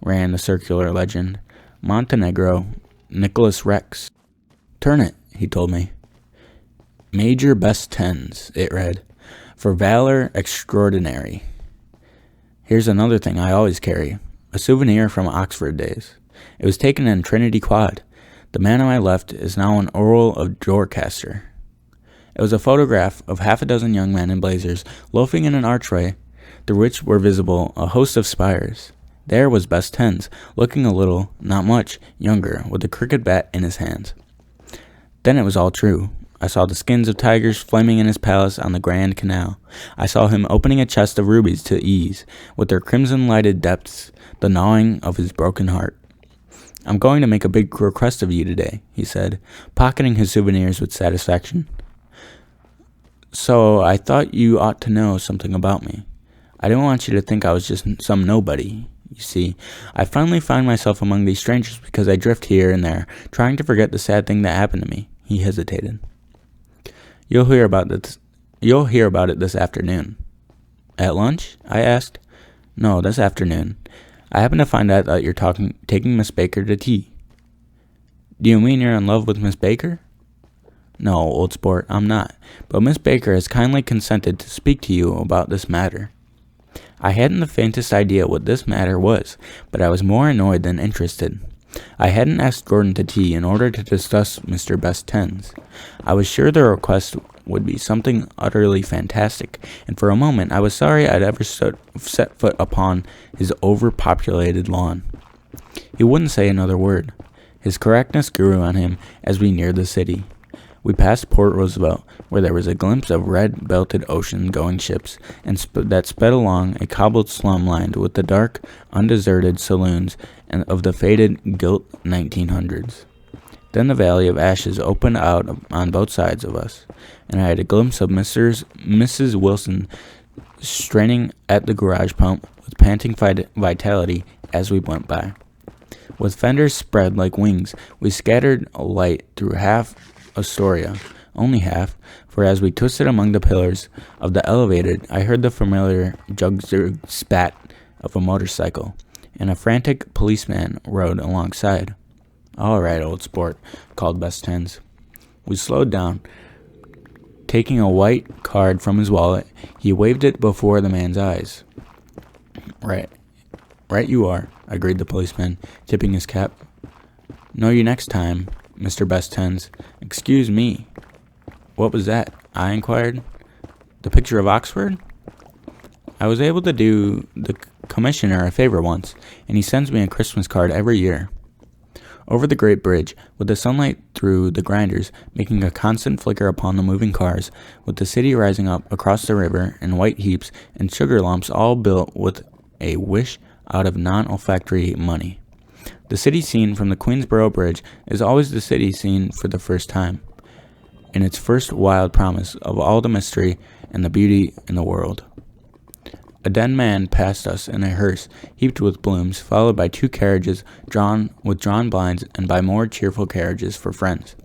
ran the circular legend. "Montenegro, Nicholas Rex." "Turn it," he told me. "Major Best Tens," it read. "For valor extraordinary." Here's another thing I always carry, a souvenir from Oxford days. It was taken in Trinity Quad. The man on my left is now an Earl of Dorchester. It was a photograph of half a dozen young men in blazers loafing in an archway through which were visible a host of spires. There was Best Tens, looking a little, not much, younger, with a crooked bat in his hands. Then it was all true. I saw the skins of tigers flaming in his palace on the Grand Canal. I saw him opening a chest of rubies to ease, with their crimson-lighted depths, the gnawing of his broken heart. "I'm going to make a big request of you today," he said, pocketing his souvenirs with satisfaction. "So I thought you ought to know something about me. I didn't want you to think I was just some nobody. You see, I finally find myself among these strangers because I drift here and there, trying to forget the sad thing that happened to me." He hesitated. You'll hear about it this afternoon." "At lunch?" I asked. "No, this afternoon. I happen to find out that you're taking Miss Baker to tea." "Do you mean you're in love with Miss Baker?" "No, old sport, I'm not. But Miss Baker has kindly consented to speak to you about this matter." I hadn't the faintest idea what this matter was, but I was more annoyed than interested. I hadn't asked Gordon to tea in order to discuss Mr. Best Tens. I was sure the request would be something utterly fantastic, and for a moment I was sorry I'd ever set foot upon his overpopulated lawn. He wouldn't say another word. His correctness grew on him as we neared the city. We passed Port Roosevelt, where there was a glimpse of red-belted ocean-going ships that sped along a cobbled slum lined with the dark, undeserted saloons of the faded, gilt 1900s. Then the Valley of Ashes opened out on both sides of us, and I had a glimpse of Mrs. Wilson straining at the garage pump with panting vitality as we went by. With fenders spread like wings, we scattered light through half Astoria, only half, for as we twisted among the pillars of the elevated, I heard the familiar jug-zug spat of a motorcycle, and a frantic policeman rode alongside. "All right, old sport," called Best Tens. We slowed down. Taking a white card from his wallet, he waved it before the man's eyes. Right you are," agreed the policeman, tipping his cap. "Know you next time, Mr. Best Tens. Excuse me." "What was that?" I inquired. "The picture of Oxford?" "I was able to do the commissioner a favor once, and he sends me a Christmas card every year." Over the great bridge, with the sunlight through the grinders making a constant flicker upon the moving cars, with the city rising up across the river in white heaps and sugar lumps all built with a wish out of non-olfactory money. The city seen from the Queensboro Bridge is always the city seen for the first time, in its first wild promise of all the mystery and the beauty in the world. A dead man passed us in a hearse heaped with blooms, followed by two carriages with drawn blinds and by more cheerful carriages for friends.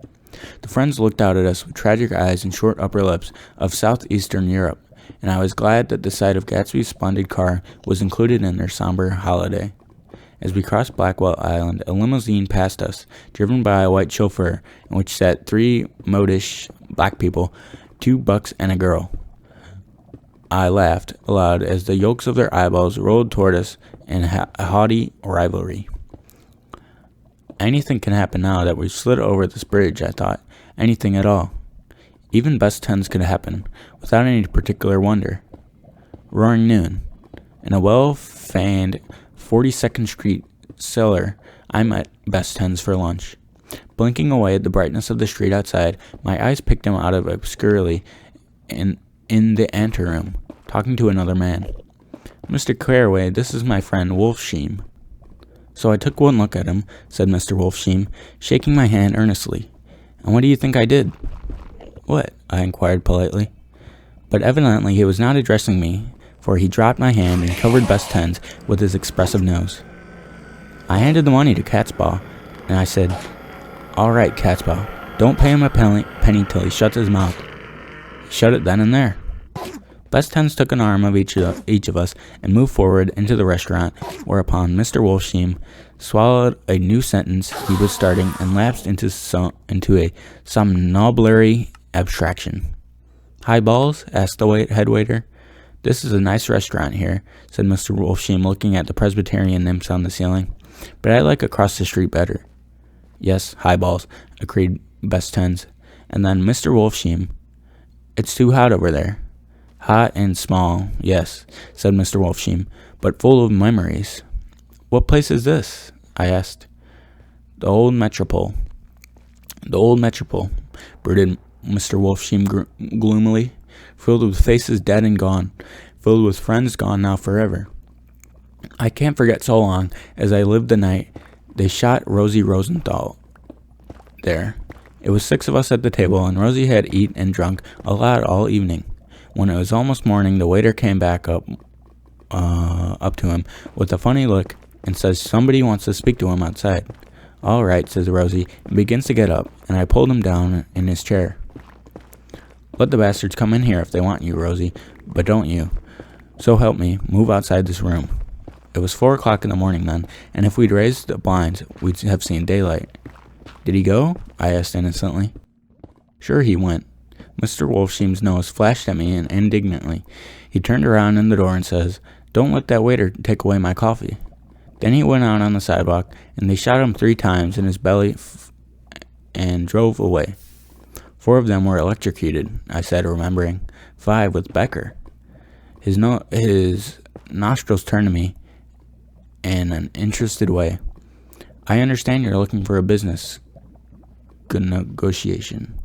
The friends looked out at us with tragic eyes and short upper lips of southeastern Europe, and I was glad that the sight of Gatsby's splendid car was included in their somber holiday. As we crossed Blackwell Island, a limousine passed us, driven by a white chauffeur, in which sat three modish black people, 2 bucks and a girl. I laughed aloud as the yolks of their eyeballs rolled toward us in haughty rivalry. Anything can happen now that we've slid over this bridge, I thought. Anything at all. Even Best Tens could happen, without any particular wonder. Roaring noon. In a well-fanned 42nd Street cellar, I met Best Tens for lunch. Blinking away at the brightness of the street outside, my eyes picked him out of obscurity in the anteroom, talking to another man. Mr. Caraway, this is my friend Wolfsheim. So I took one look at him, said Mr. Wolfsheim, shaking my hand earnestly. And what do you think I did? What? I inquired politely. But evidently he was not addressing me, for he dropped my hand and covered Best Tens with his expressive nose. I handed the money to Catspaw, and I said, All right, Catspaw, don't pay him a penny till he shuts his mouth. He shut it then and there. Best Tens took an arm of each of us and moved forward into the restaurant, whereupon Mr. Wolfsheim swallowed a new sentence he was starting and lapsed into a somnambulary abstraction. High balls? Asked the head waiter. This is a nice restaurant here, said Mr. Wolfsheim, looking at the Presbyterian nymphs on the ceiling. But I like across the street better. Yes, high balls, agreed Best Tens. And then Mr. Wolfsheim, it's too hot over there. Hot and small, yes, said Mr. Wolfsheim, but full of memories. What place is this? I asked. The old metropole. The old metropole, brooded Mr. Wolfsheim gloomily, filled with faces dead and gone, filled with friends gone now forever. I can't forget so long as I lived the night they shot Rosie Rosenthal there. It was 6 of us at the table, and Rosie had eaten and drunk a lot all evening. When it was almost morning, the waiter came back up to him with a funny look and says somebody wants to speak to him outside. All right, says Rosie, and begins to get up, and I pulled him down in his chair. Let the bastards come in here if they want you, Rosie, but don't you. So help me, move outside this room. It was 4 o'clock in the morning then, and if we'd raised the blinds, we'd have seen daylight. Did he go? I asked innocently. Sure he went. Mr. Wolfsheim's nose flashed at me indignantly. He turned around in the door and says, Don't let that waiter take away my coffee. Then he went out on the sidewalk, and they shot him 3 times in his belly and drove away. 4 of them were electrocuted, I said, remembering. 5 with Becker. His nostrils turned to me in an interested way. I understand you're looking for a business negotiation.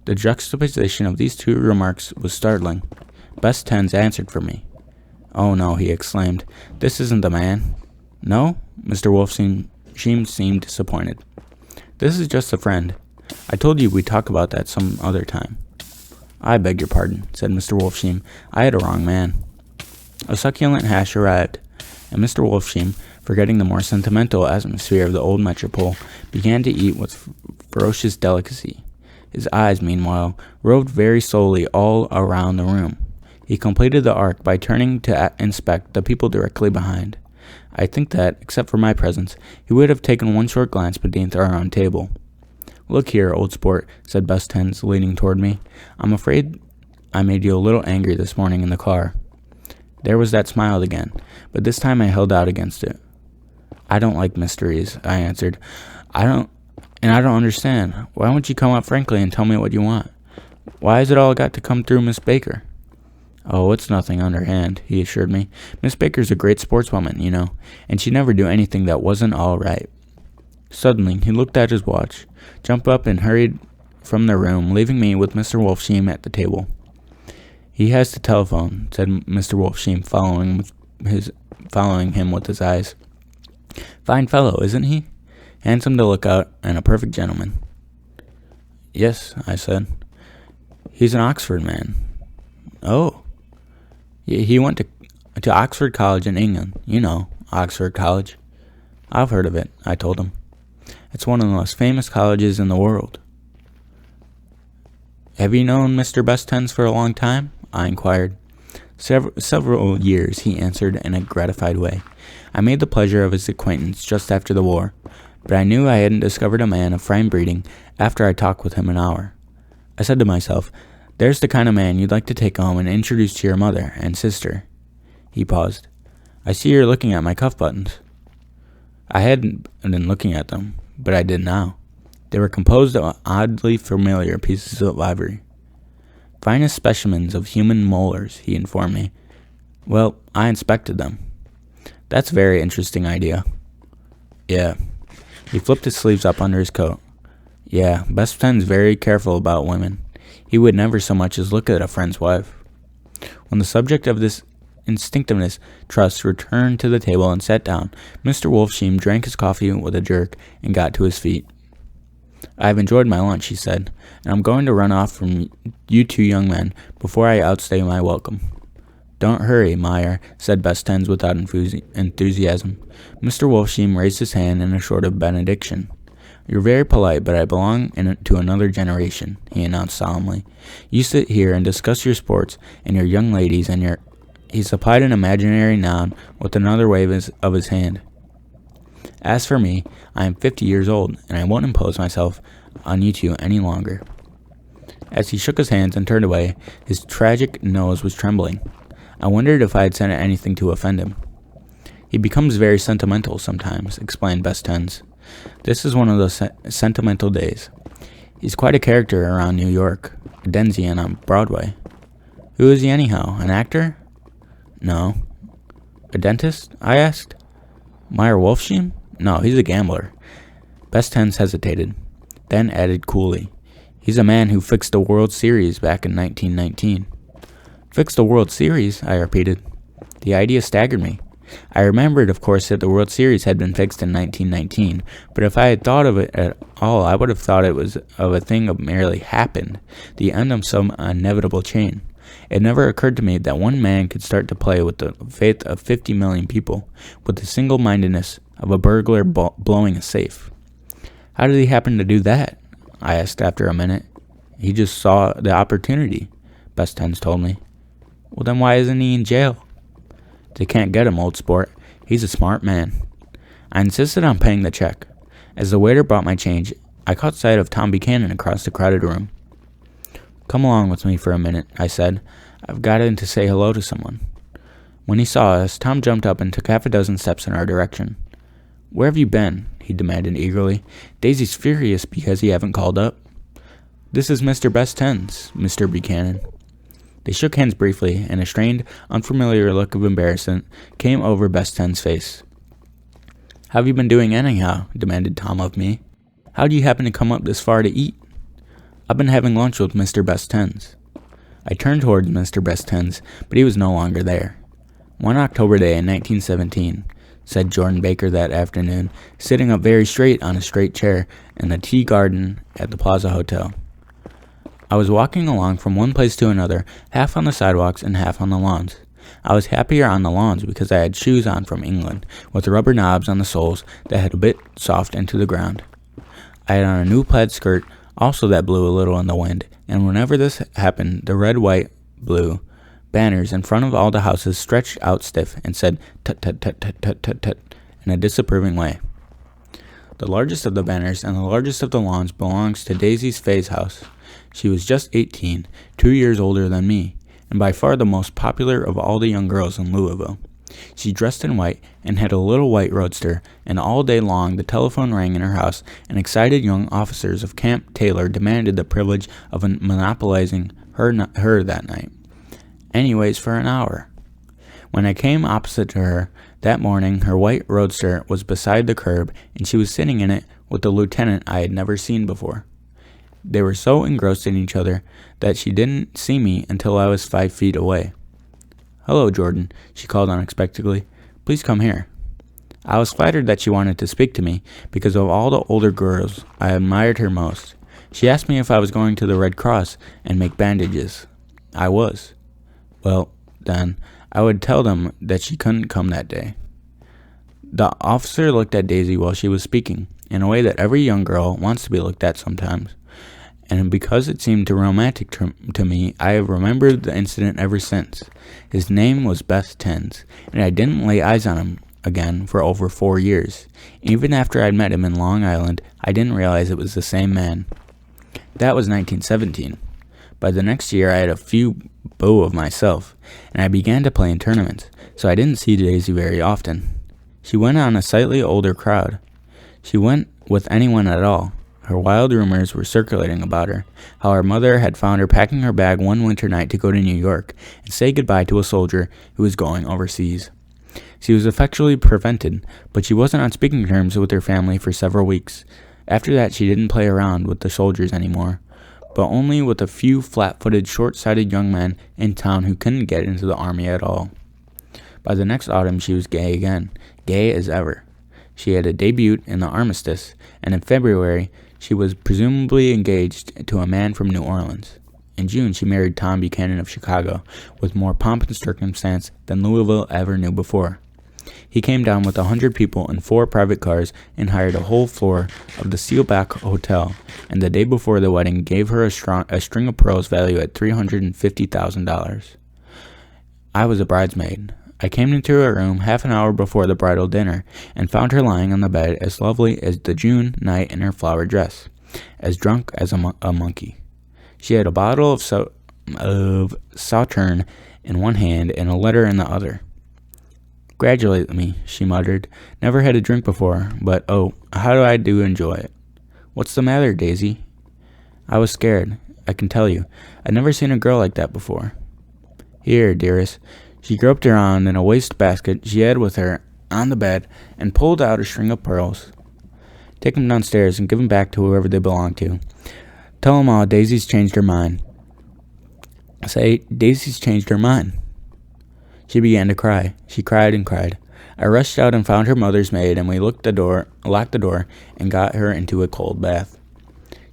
The juxtaposition of these 2 remarks was startling. Best Tens answered for me. Oh no, he exclaimed. This isn't the man. No? Mr. Wolfsheim seemed disappointed. This is just a friend. I told you we'd talk about that some other time. I beg your pardon, said Mr. Wolfsheim. I had a wrong man. A succulent hash arrived, and Mr. Wolfsheim, forgetting the more sentimental atmosphere of the old metropole, began to eat with ferocious delicacy. His eyes, meanwhile, roved very slowly all around the room. He completed the arc by turning to inspect the people directly behind. I think that, except for my presence, he would have taken one short glance beneath our own table. Look here, old sport, said Best Tens, leaning toward me. I'm afraid I made you a little angry this morning in the car. There was that smile again, but this time I held out against it. I don't like mysteries, I answered. I don't understand. Why won't you come out frankly and tell me what you want? Why has it all got to come through Miss Baker? Oh, it's nothing underhand, he assured me. Miss Baker's a great sportswoman, you know, and she'd never do anything that wasn't all right. Suddenly, he looked at his watch, jumped up, and hurried from the room, leaving me with Mr. Wolfsheim at the table. He has the telephone, said Mr. Wolfsheim, following him with his eyes. Fine fellow, isn't he? Handsome to look at, and a perfect gentleman. Yes, I said. He's an Oxford man. Oh. He went to Oxford College in England. You know, Oxford College. I've heard of it, I told him. It's one of the most famous colleges in the world. Have you known Mr. Best Tens for a long time? I inquired. Several years, he answered in a gratified way. I made the pleasure of his acquaintance just after the war, but I knew I hadn't discovered a man of fine breeding after I talked with him an hour. I said to myself, there's the kind of man you'd like to take home and introduce to your mother and sister. He paused. I see you're looking at my cuff buttons. I hadn't been looking at them, but I did now. They were composed of oddly familiar pieces of ivory. Finest specimens of human molars, he informed me. Well, I inspected them. That's a very interesting idea. Yeah. He flipped his sleeves up under his coat. Yeah, Best Tens very careful about women. He would never so much as look at a friend's wife. When the subject of this instinctiveness trust returned to the table and sat down. Mr. Wolfsheim drank his coffee with a jerk and got to his feet. "I've enjoyed my lunch," he said, "and I'm going to run off from you two young men before I outstay my welcome." "Don't hurry, Meyer," said Bestens without enthusiasm. Mr. Wolfsheim raised his hand in a sort of benediction. "You're very polite, but I belong to another generation," he announced solemnly. "You sit here and discuss your sports and your young ladies and your—" He supplied an imaginary noun with another wave of his hand. "As for me, I am 50 years old, and I won't impose myself on you two any longer." As he shook his hands and turned away, his tragic nose was trembling. I wondered if I had said anything to offend him. "He becomes very sentimental sometimes," explained Bestens. "This is one of those sentimental days. He's quite a character around New York, a Denzian on Broadway." "Who is he anyhow, an actor?" "No." "A dentist?" I asked. "Meyer Wolfsheim? No, he's a gambler." Bestens hesitated, then added coolly, "He's a man who fixed the World Series back in 1919. "Fixed the World Series?" I repeated. The idea staggered me. I remembered, of course, that the World Series had been fixed in 1919, but if I had thought of it at all, I would have thought it was of a thing that merely happened, the end of some inevitable chain. It never occurred to me that one man could start to play with the faith of 50 million people, with the single-mindedness of a burglar blowing a safe. "How did he happen to do that?" I asked after a minute. "He just saw the opportunity," Bestens told me. "Well, then why isn't he in jail?" "They can't get him, old sport. He's a smart man." I insisted on paying the check. As the waiter brought my change, I caught sight of Tom Buchanan across the crowded room. "Come along with me for a minute," I said. "I've got in to say hello to someone." When he saw us, Tom jumped up and took half a dozen steps in our direction. "Where have you been?" he demanded eagerly. "Daisy's furious because you haven't called up." "This is Mr. Bestens, Mr. Buchanan." They shook hands briefly, and a strained, unfamiliar look of embarrassment came over Bestens' face. "How have you been doing anyhow?" demanded Tom of me. "How do you happen to come up this far to eat?" "I've been having lunch with Mr. Bestens." I turned towards Mr. Bestens, but he was no longer there. "One October day in 1917, said Jordan Baker that afternoon, sitting up very straight on a straight chair in the tea garden at the Plaza Hotel. I was walking along from one place to another, half on the sidewalks and half on the lawns. I was happier on the lawns because I had shoes on from England, with rubber knobs on the soles that had a bit soft into the ground. I had on a new plaid skirt, also that blew a little in the wind, and whenever this happened, the red, white, blue banners in front of all the houses stretched out stiff and said tut tut tut tut tut tut tut in a disapproving way. The largest of the banners and the largest of the lawns belongs to Daisy's Faye's house. She was just 18, 2 years older than me, and by far the most popular of all the young girls in Louisville. She dressed in white and had a little white roadster, and all day long the telephone rang in her house, and excited young officers of Camp Taylor demanded the privilege of monopolizing her that night. Anyways, for an hour. When I came opposite to her that morning, her white roadster was beside the curb, and she was sitting in it with a lieutenant I had never seen before. They were so engrossed in each other that she didn't see me until I was 5 feet away. "Hello, Jordan," she called unexpectedly. "Please come here." I was flattered that she wanted to speak to me, because of all the older girls, I admired her most. She asked me if I was going to the Red Cross and make bandages. I was. Well, then, I would tell them that she couldn't come that day. The officer looked at Daisy while she was speaking, in a way that every young girl wants to be looked at sometimes. And because it seemed too romantic to me, I have remembered the incident ever since. His name was Bestens, and I didn't lay eyes on him again for over 4 years. Even after I'd met him in Long Island, I didn't realize it was the same man. That was 1917. By the next year, I had a few beaux of myself, and I began to play in tournaments, so I didn't see Daisy very often. She went on a slightly older crowd. She went with anyone at all. Her wild rumors were circulating about her, how her mother had found her packing her bag one winter night to go to New York and say goodbye to a soldier who was going overseas. She was effectually prevented, but she wasn't on speaking terms with her family for several weeks. After that, she didn't play around with the soldiers anymore, but only with a few flat-footed, short-sighted young men in town who couldn't get into the army at all. By the next autumn she was gay again, gay as ever. She had a debut in the Armistice, and in February she was presumably engaged to a man from New Orleans. In June she married Tom Buchanan of Chicago, with more pomp and circumstance than Louisville ever knew before. He came down with 100 people in 4 private cars and hired a whole floor of the Sealback Hotel, and the day before the wedding gave her a string of pearls valued at $350,000. I was a bridesmaid. I came into her room half an hour before the bridal dinner and found her lying on the bed as lovely as the June night in her flower dress, as drunk as a monkey. She had a bottle of Sauterne in one hand and a letter in the other. "Congratulate me," she muttered. "Never had a drink before, but oh, how do I enjoy it." "What's the matter, Daisy?" I was scared, I can tell you. I'd never seen a girl like that before. "Here, dearest." She groped around in a waste basket she had with her on the bed and pulled out a string of pearls. "Take them downstairs and give them back to whoever they belong to. Tell them all Daisy's changed her mind. Say, Daisy's changed her mind." She began to cry. She cried and cried. I rushed out and found her mother's maid, and we locked the door, and got her into a cold bath.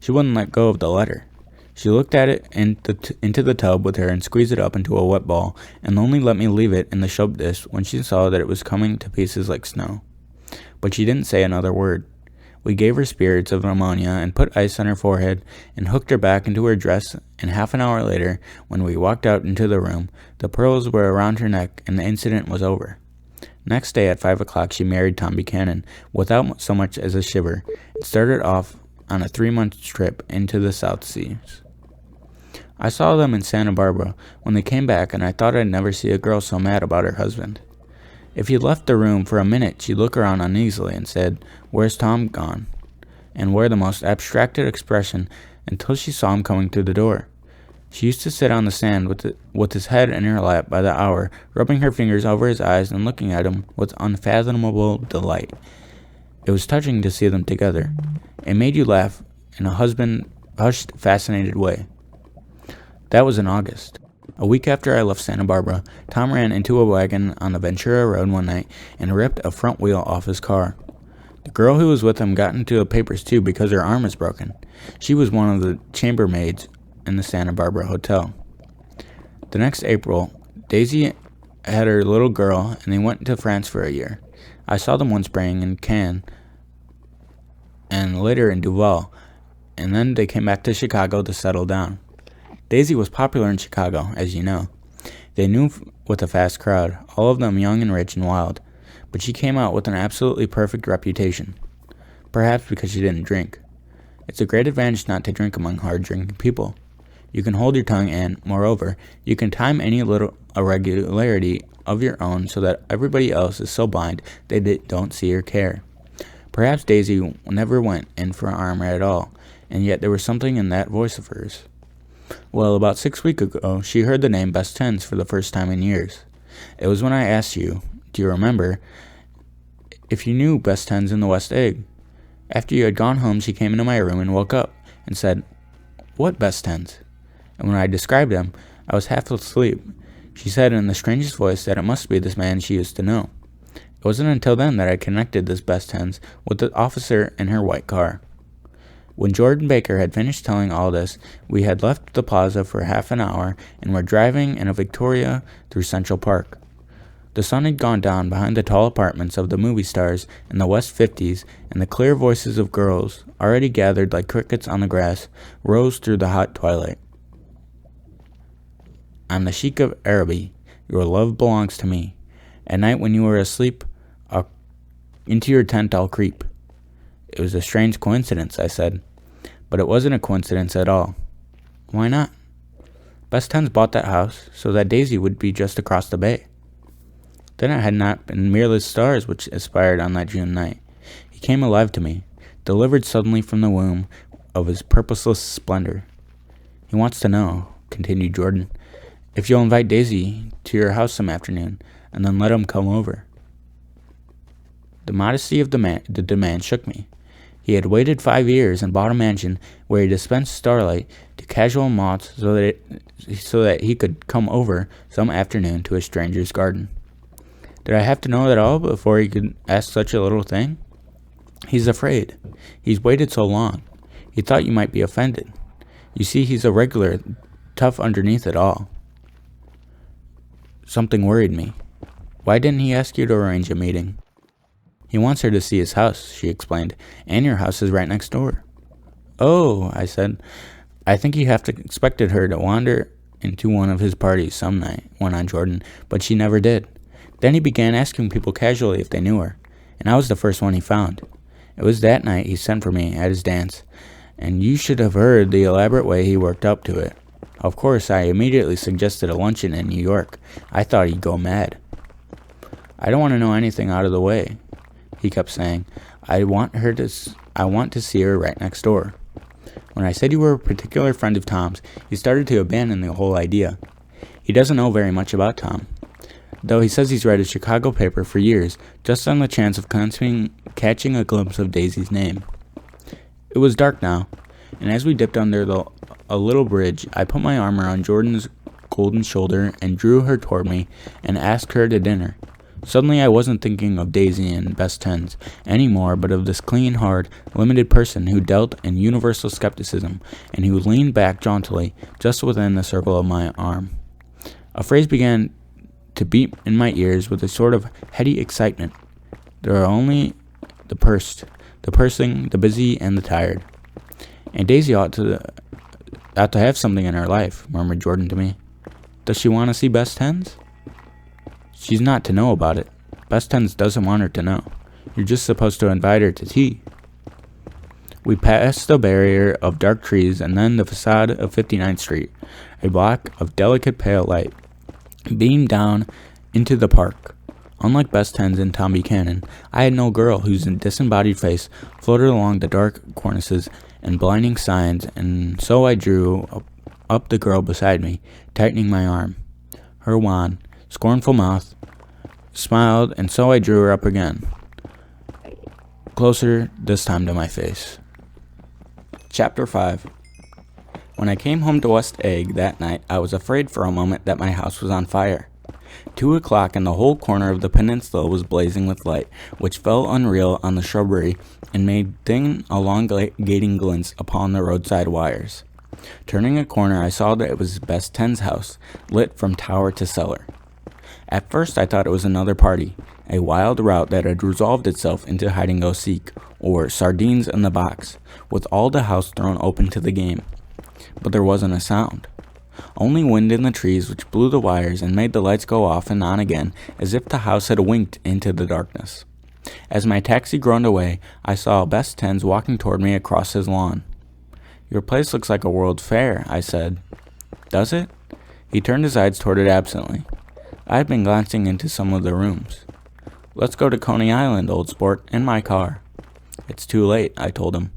She wouldn't let go of the letter. She looked at it into the tub with her and squeezed it up into a wet ball, and only let me leave it in the soap dish when she saw that it was coming to pieces like snow. But she didn't say another word. We gave her spirits of ammonia and put ice on her forehead and hooked her back into her dress, and half an hour later, when we walked out into the room, the pearls were around her neck and the incident was over. Next day at 5 o'clock she married Tom Buchanan without so much as a shiver and started off on a 3-month trip into the South Seas. I saw them in Santa Barbara when they came back, and I thought I'd never see a girl so mad about her husband. If he left the room for a minute, she'd look around uneasily and said, "Where's Tom gone?" and wear the most abstracted expression until she saw him coming through the door. She used to sit on the sand with his head in her lap by the hour, rubbing her fingers over his eyes and looking at him with unfathomable delight. It was touching to see them together. It made you laugh in a hushed, fascinated way. That was in August. A week after I left Santa Barbara, Tom ran into a wagon on the Ventura Road one night and ripped a front wheel off his car. The girl who was with him got into the papers too because her arm was broken. She was one of the chambermaids in the Santa Barbara hotel. The next April, Daisy had her little girl and they went to France for a year. I saw them one spring in Cannes and later in Duval, and then they came back to Chicago to settle down. Daisy was popular in Chicago, as you know. They knew with a fast crowd, all of them young and rich and wild, but she came out with an absolutely perfect reputation. Perhaps because she didn't drink. It's a great advantage not to drink among hard-drinking people. You can hold your tongue and, moreover, you can time any little irregularity of your own so that everybody else is so blind they don't see or care. Perhaps Daisy never went in for armor at all, and yet there was something in that voice of hers. Well, about 6 weeks ago, she heard the name Best Tens for the first time in years. It was when I asked you, do you remember, if you knew Best Tens in the West Egg. After you had gone home, she came into my room and woke up and said, "What Best Tens?" And when I described them, I was half asleep. She said in the strangest voice that it must be this man she used to know. It wasn't until then that I connected this Best Tens with the officer in her white car. When Jordan Baker had finished telling all this, we had left the plaza for half an hour and were driving in a Victoria through Central Park. The sun had gone down behind the tall apartments of the movie stars in the West 50s, and the clear voices of girls, already gathered like crickets on the grass, rose through the hot twilight. "I'm the Sheik of Araby. Your love belongs to me. At night when you are asleep, into your tent I'll creep." It was a strange coincidence, I said. But it wasn't a coincidence at all. Why not? Best Tens bought that house so that Daisy would be just across the bay. Then it had not been merely the stars which aspired on that June night. He came alive to me, delivered suddenly from the womb of his purposeless splendor. "He wants to know," continued Jordan, "if you'll invite Daisy to your house some afternoon, and then let him come over." The modesty of the demand shook me. He had waited 5 years and bought a mansion where he dispensed starlight to casual moths so that he could come over some afternoon to a stranger's garden. Did I have to know it all before he could ask such a little thing? He's afraid. He's waited so long. He thought you might be offended. You see, he's a regular, tough underneath it all. Something worried me. Why didn't he ask you to arrange a meeting? He wants her to see his house, she explained, and your house is right next door. Oh, I said. I think he half expected her to wander into one of his parties some night, went on Jordan, but she never did. Then he began asking people casually if they knew her, and I was the first one he found. It was that night he sent for me at his dance, and you should have heard the elaborate way he worked up to it. Of course, I immediately suggested a luncheon in New York. I thought he'd go mad. I don't want to know anything out of the way, he kept saying. I want to see her right next door. When I said you were a particular friend of Tom's, he started to abandon the whole idea. He doesn't know very much about Tom, though he says he's read a Chicago paper for years, just on the chance of catching a glimpse of Daisy's name. It was dark now, and as we dipped under a little bridge, I put my arm around Jordan's golden shoulder and drew her toward me and asked her to dinner. Suddenly I wasn't thinking of Daisy and best tens anymore, but of this clean, hard, limited person who dealt in universal skepticism and who leaned back jauntily just within the circle of my arm. A phrase began to beat in my ears with a sort of heady excitement. There are only the pursed, the pursing, the busy, and the tired. And Daisy ought to have something in her life, murmured Jordan to me. Does she want to see best tens? She's not to know about it. Best Tens doesn't want her to know. You're just supposed to invite her to tea. We passed a barrier of dark trees and then the facade of 59th Street. A block of delicate pale light beamed down into the park. Unlike Best Tens and Tom Buchanan, I had no girl whose disembodied face floated along the dark cornices and blinding signs, and so I drew up the girl beside me, tightening my arm. Her wan, scornful mouth smiled, and so I drew her up again, closer this time to my face. Chapter 5. When I came home to West Egg that night, I was afraid for a moment that my house was on fire. 2 o'clock and the whole corner of the peninsula was blazing with light, which fell unreal on the shrubbery and made thin, elongating glints upon the roadside wires. Turning a corner, I saw that it was Best Ten's house, lit from tower to cellar. At first I thought it was another party, a wild rout that had resolved itself into hide-and-go-seek, or sardines in the box, with all the house thrown open to the game. But there wasn't a sound. Only wind in the trees which blew the wires and made the lights go off and on again, as if the house had winked into the darkness. As my taxi groaned away, I saw Best Tens walking toward me across his lawn. Your place looks like a World's Fair, I said. Does it? He turned his eyes toward it absently. I had been glancing into some of the rooms. Let's go to Coney Island, old sport, in my car. It's too late, I told him.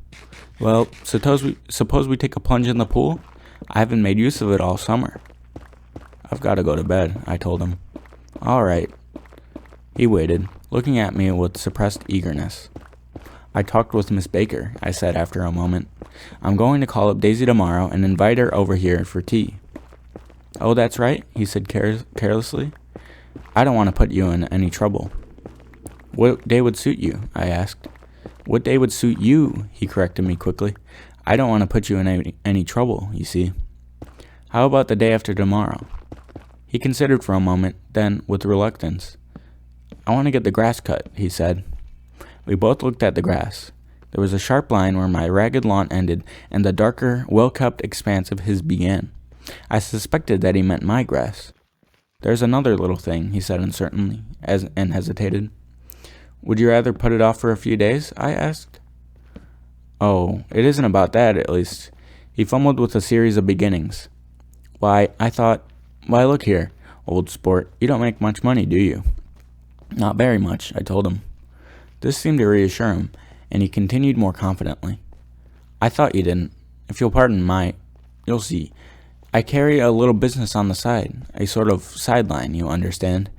Well, suppose we take a plunge in the pool? I haven't made use of it all summer. I've got to go to bed, I told him. All right. He waited, looking at me with suppressed eagerness. I talked with Miss Baker, I said after a moment. I'm going to call up Daisy tomorrow and invite her over here for tea. Oh, that's right, he said carelessly. I don't want to put you in any trouble. What day would suit you? I asked. What day would suit you? He corrected me quickly. I don't want to put you in any trouble, you see. How about the day after tomorrow? He considered for a moment, then, with reluctance. I want to get the grass cut, he said. We both looked at the grass. There was a sharp line where my ragged lawn ended, and the darker, well-kept expanse of his began. I suspected that he meant my grass. There's another little thing, he said uncertainly, and hesitated. Would you rather put it off for a few days? I asked. Oh, it isn't about that, at least. He fumbled with a series of beginnings. Why, look here, old sport, you don't make much money, do you? Not very much, I told him. This seemed to reassure him, and he continued more confidently. I thought you didn't. If you'll pardon you'll see. I carry a little business on the side, a sort of sideline, you understand.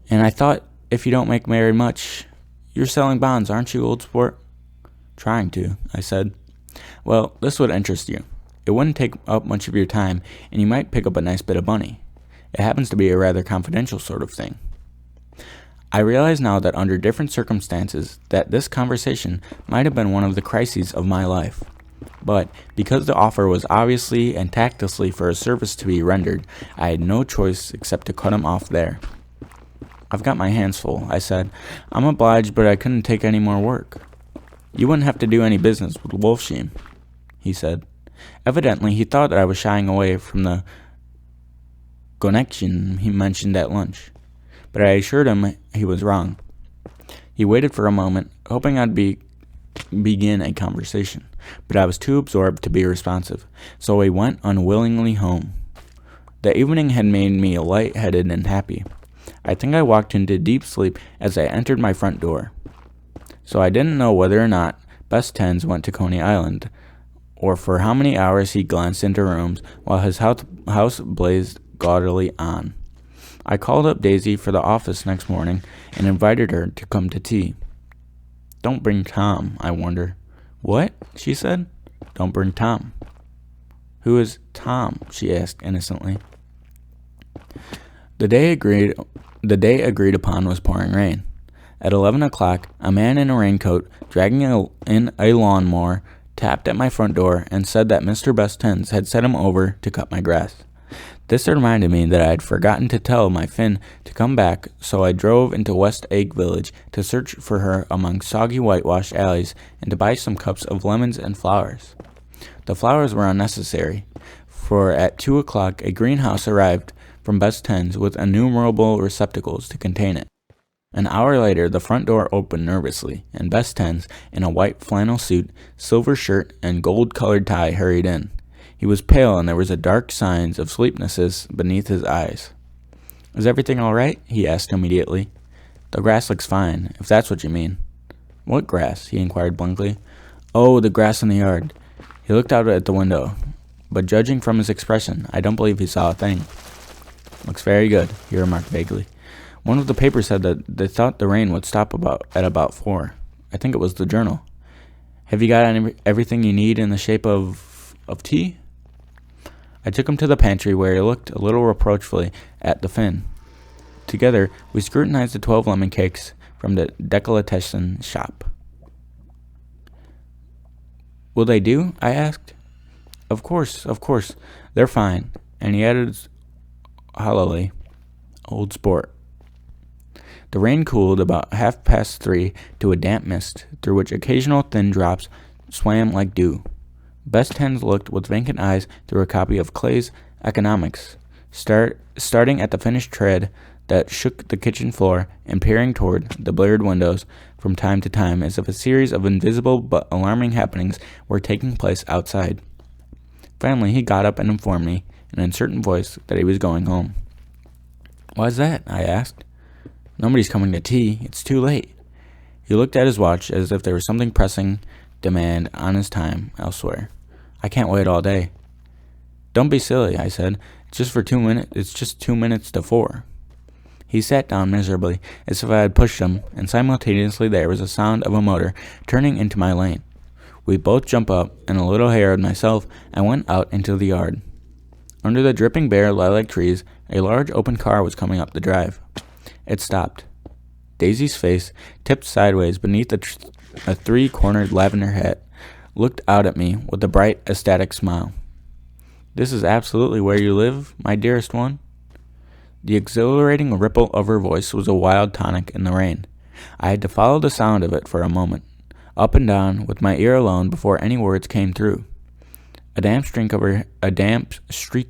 And I thought, if you don't make very much, you're selling bonds, aren't you, old sport? Trying to, I said. Well, this would interest you. It wouldn't take up much of your time, and you might pick up a nice bit of money. It happens to be a rather confidential sort of thing. I realize now that under different circumstances that this conversation might have been one of the crises of my life. But because the offer was obviously and tactlessly for a service to be rendered, I had no choice except to cut him off there. "I've got my hands full," I said. "I'm obliged, but I couldn't take any more work." "You wouldn't have to do any business with Wolfsheim," he said. Evidently, he thought that I was shying away from the connection he mentioned at lunch, but I assured him he was wrong. He waited for a moment, hoping I'd begin a conversation, but I was too absorbed to be responsive, so I went unwillingly home. The evening had made me light-headed and happy. I think I walked into deep sleep as I entered my front door. So I didn't know whether or not Best Tens went to Coney Island, or for how many hours he glanced into rooms while his house blazed gaudily on. I called up Daisy for the office next morning and invited her to come to tea. "Don't bring Tom," I warned her. "What?" she said. "Don't bring Tom." "Who is Tom?" she asked innocently. The day agreed upon was pouring rain. At 11 o'clock, a man in a raincoat, dragging in a lawnmower, tapped at my front door and said that Mr. Best Tens had sent him over to cut my grass. This reminded me that I had forgotten to tell my Finn to come back, so I drove into West Egg Village to search for her among soggy whitewashed alleys and to buy some cups of lemons and flowers. The flowers were unnecessary, for at 2 o'clock a greenhouse arrived from Best Tens with innumerable receptacles to contain it. An hour later, the front door opened nervously, and Best Tens, in a white flannel suit, silver shirt, and gold-colored tie, hurried in. He was pale, and there was dark signs of sleeplessness beneath his eyes. "Is everything all right?" he asked immediately. "The grass looks fine, if that's what you mean." "What grass?" he inquired blankly. "Oh, the grass in the yard." He looked out at the window, but judging from his expression, I don't believe he saw a thing. "Looks very good," he remarked vaguely. "One of the papers said that they thought the rain would stop at about 4. I think it was the Journal. Have you got everything you need in the shape of tea?" I took him to the pantry, where he looked a little reproachfully at the Finn. Together, we scrutinized the 12 lemon cakes from the delicatessen shop. "Will they do?" I asked. Of course. They're fine." And he added hollowly, "Old sport." The rain cooled about 3:30 to a damp mist, through which occasional thin drops swam like dew. Best Tens looked with vacant eyes through a copy of Clay's Economics, starting at the finished tread that shook the kitchen floor and peering toward the blurred windows from time to time as if a series of invisible but alarming happenings were taking place outside. Finally, he got up and informed me, in an uncertain voice, that he was going home. "Why's that?" I asked. "Nobody's coming to tea. It's too late." He looked at his watch as if there was something pressing demand on his time elsewhere. "I can't wait all day." "Don't be silly," I said. It's just 2 minutes to 4. He sat down miserably, as if I had pushed him, and simultaneously there was a sound of a motor turning into my lane. We both jumped up, and a little hare and myself, I went out into the yard. Under the dripping bare lilac trees, a large open car was coming up the drive. It stopped. Daisy's face, tipped sideways beneath a 3-cornered lavender hat, looked out at me with a bright, ecstatic smile. "This is absolutely where you live, my dearest one?" The exhilarating ripple of her voice was a wild tonic in the rain. I had to follow the sound of it for a moment, up and down, with my ear alone before any words came through. A damp streak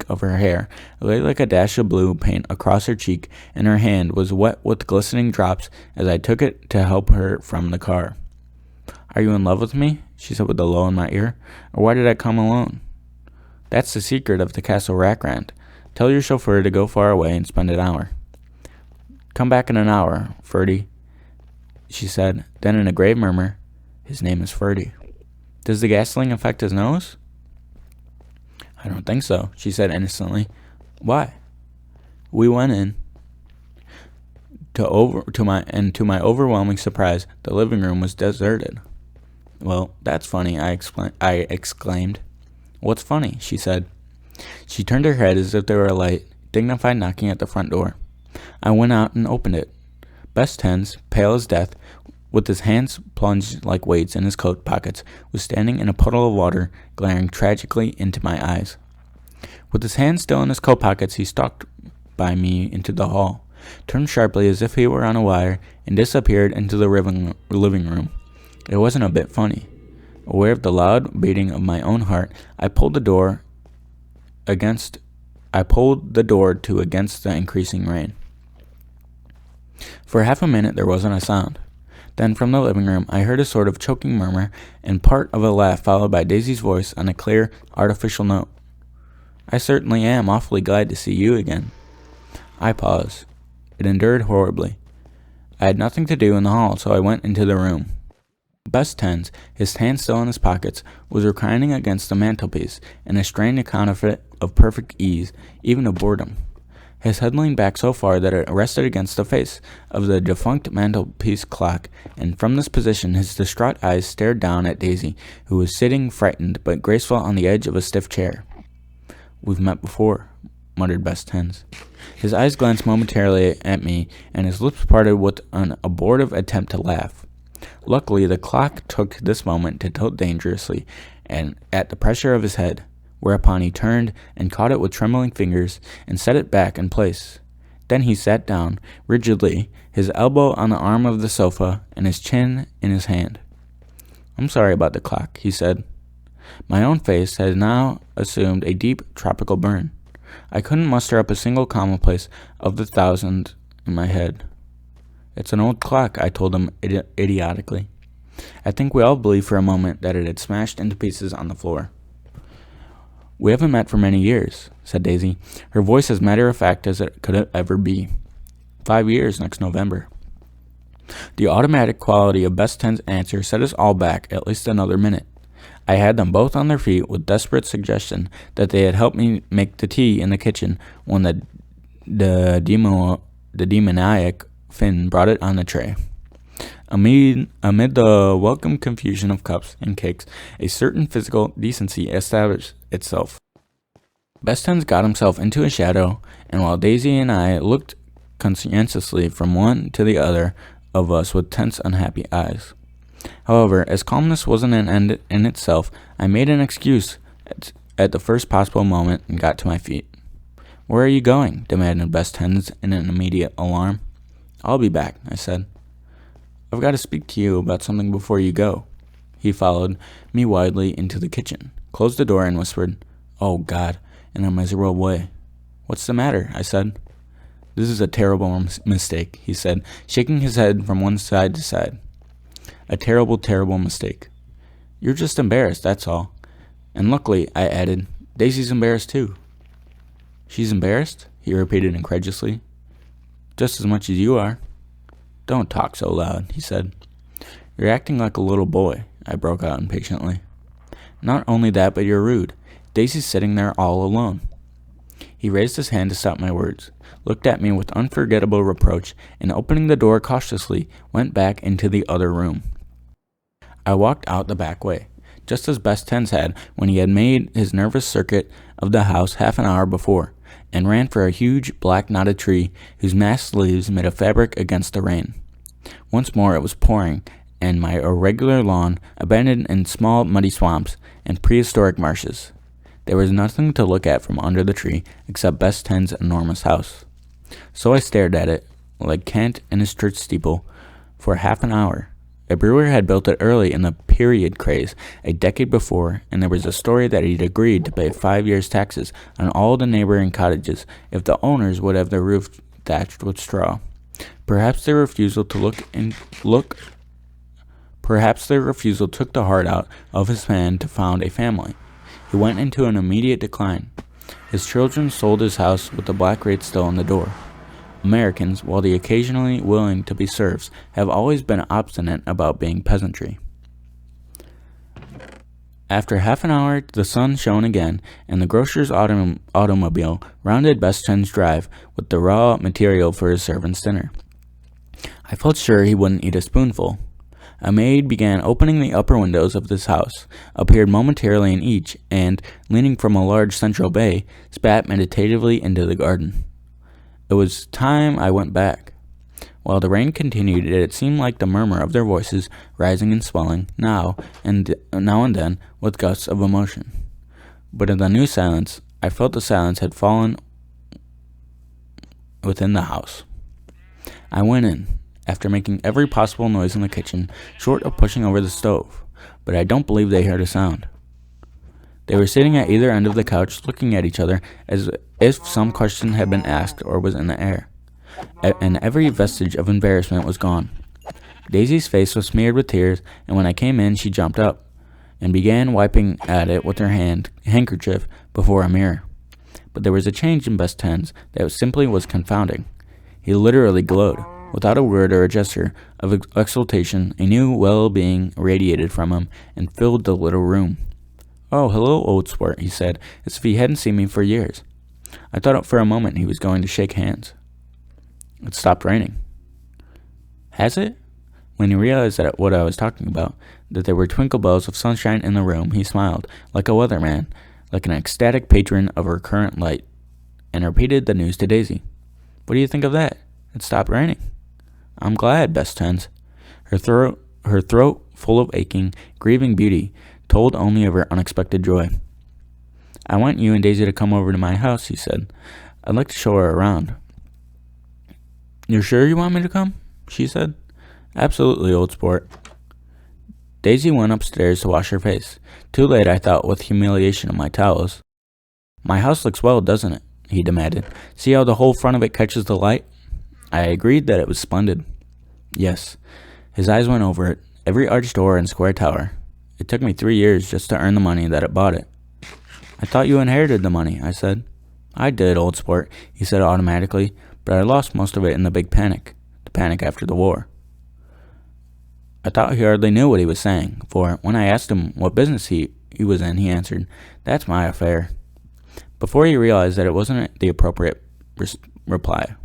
of her hair lay like a dash of blue paint across her cheek, and her hand was wet with glistening drops as I took it to help her from the car. "Are you in love with me?" she said with a lull in my ear. "Or why did I come alone?" "That's the secret of the Castle Rackrand. Tell your chauffeur to go far away and spend an hour." "Come back in an hour, Ferdy," she said. Then in a grave murmur, "His name is Ferdy. Does the gasoline affect his nose?" "I don't think so," she said innocently. "Why?" We went in. To my overwhelming surprise, the living room was deserted. "Well, that's funny," I exclaimed. "What's funny?" she said. She turned her head as if there were a light, dignified knocking at the front door. I went out and opened it. Best Tens, pale as death, with his hands plunged like weights in his coat pockets, was standing in a puddle of water, glaring tragically into my eyes. With his hands still in his coat pockets, he stalked by me into the hall, turned sharply as if he were on a wire, and disappeared into the living room. It wasn't a bit funny. Aware of the loud beating of my own heart, I pulled the door to against the increasing rain. For half a minute there wasn't a sound. Then from the living room I heard a sort of choking murmur and part of a laugh followed by Daisy's voice on a clear, artificial note. "I certainly am awfully glad to see you again." I paused. It endured horribly. I had nothing to do in the hall, so I went into the room. Best Tens, his hands still in his pockets, was reclining against the mantelpiece in a strained counterfeit of perfect ease, even of boredom. His head leaned back so far that it rested against the face of the defunct mantelpiece clock, and from this position his distraught eyes stared down at Daisy, who was sitting frightened but graceful on the edge of a stiff chair. "We've met before," muttered Best Tens. His eyes glanced momentarily at me, and his lips parted with an abortive attempt to laugh. Luckily, the clock took this moment to tilt dangerously, and at the pressure of his head, whereupon he turned and caught it with trembling fingers and set it back in place. Then he sat down, rigidly, his elbow on the arm of the sofa and his chin in his hand. "I'm sorry about the clock," he said. My own face had now assumed a deep tropical burn. I couldn't muster up a single commonplace of the thousand in my head. "It's an old clock," I told him idiotically. I think we all believed for a moment that it had smashed into pieces on the floor. "We haven't met for many years," said Daisy, her voice as matter-of-fact as it could ever be. 5 years next November." The automatic quality of Best Ten's answer set us all back at least another minute. I had them both on their feet with desperate suggestion that they had helped me make the tea in the kitchen when the demoniac Finn brought it on the tray. Amid the welcome confusion of cups and cakes, a certain physical decency established itself. Best Tens got himself into a shadow, and while Daisy and I looked conscientiously from one to the other of us with tense, unhappy eyes. However, as calmness wasn't an end in itself, I made an excuse at the first possible moment and got to my feet. "Where are you going?" demanded Best Tens in an immediate alarm. "I'll be back," I said. "I've got to speak to you about something before you go." He followed me widely into the kitchen, closed the door, and whispered, "Oh, God," in a miserable way. "What's the matter?" I said. "This is a terrible mistake," he said, shaking his head from one side to side. "A terrible, terrible mistake. You're just embarrassed, that's all. And luckily," I added, "Daisy's embarrassed too." "She's embarrassed?" he repeated incredulously. "Just as much as you are." "Don't talk so loud," he said. "You're acting like a little boy," I broke out impatiently. "Not only that, but you're rude. Daisy's sitting there all alone." He raised his hand to stop my words, looked at me with unforgettable reproach, and opening the door cautiously, went back into the other room. I walked out the back way, just as Best Tens had when he had made his nervous circuit of the house half an hour before, and ran for a huge black-knotted tree whose massed leaves made a fabric against the rain. Once more it was pouring, and my irregular lawn abandoned in small muddy swamps and prehistoric marshes. There was nothing to look at from under the tree except Best Ten's enormous house. So I stared at it, like Kent in his church steeple, for half an hour. A brewer had built it early in the period craze, a decade before, and there was a story that he'd agreed to pay 5 years' taxes on all the neighboring cottages if the owners would have their roof thatched with straw. Perhaps their refusal took the heart out of his man to found a family. He went into an immediate decline. His children sold his house with the black rate still on the door. Americans, while they occasionally willing to be serfs, have always been obstinate about being peasantry. After half an hour, the sun shone again, and the grocer's automobile rounded Best Ten's drive with the raw material for his servant's dinner. I felt sure he wouldn't eat a spoonful. A maid began opening the upper windows of this house, appeared momentarily in each, and, leaning from a large central bay, spat meditatively into the garden. It was time I went back. While the rain continued, it seemed like the murmur of their voices rising and swelling, now and then, with gusts of emotion. But in the new silence, I felt the silence had fallen within the house. I went in, after making every possible noise in the kitchen, short of pushing over the stove, but I don't believe they heard a sound. They were sitting at either end of the couch, looking at each other as if some question had been asked or was in the air, and every vestige of embarrassment was gone. Daisy's face was smeared with tears, and when I came in, she jumped up and began wiping at it with her handkerchief before a mirror. But there was a change in Best Tens that simply was confounding. He literally glowed. Without a word or a gesture of exultation, a new well-being radiated from him and filled the little room. "Oh, hello, old sport," he said, as if he hadn't seen me for years. I thought for a moment he was going to shake hands. It stopped raining. Has it? When he realized that what I was talking about, that there were twinkle bells of sunshine in the room, he smiled, like a weatherman, like an ecstatic patron of recurrent light, and repeated the news to Daisy. "What do you think of that? It stopped raining." "I'm glad, Best Tens." Her throat full of aching, grieving beauty, told only of her unexpected joy. "I want you and Daisy to come over to my house," he said. "I'd like to show her around." "You're sure you want me to come?" she said. "Absolutely, old sport." Daisy went upstairs to wash her face. Too late, I thought, with humiliation of my towels. "My house looks well, doesn't it?" he demanded. "See how the whole front of it catches the light?" I agreed that it was splendid. Yes. His eyes went over it, every arched door and square tower. It took me 3 years just to earn the money that it bought it. "I thought you inherited the money," I said. "I did, old sport," he said automatically, "but I lost most of it in the big panic, the panic after the war." I thought he hardly knew what he was saying, for when I asked him what business he was in, he answered, "That's my affair," before he realized that it wasn't the appropriate reply.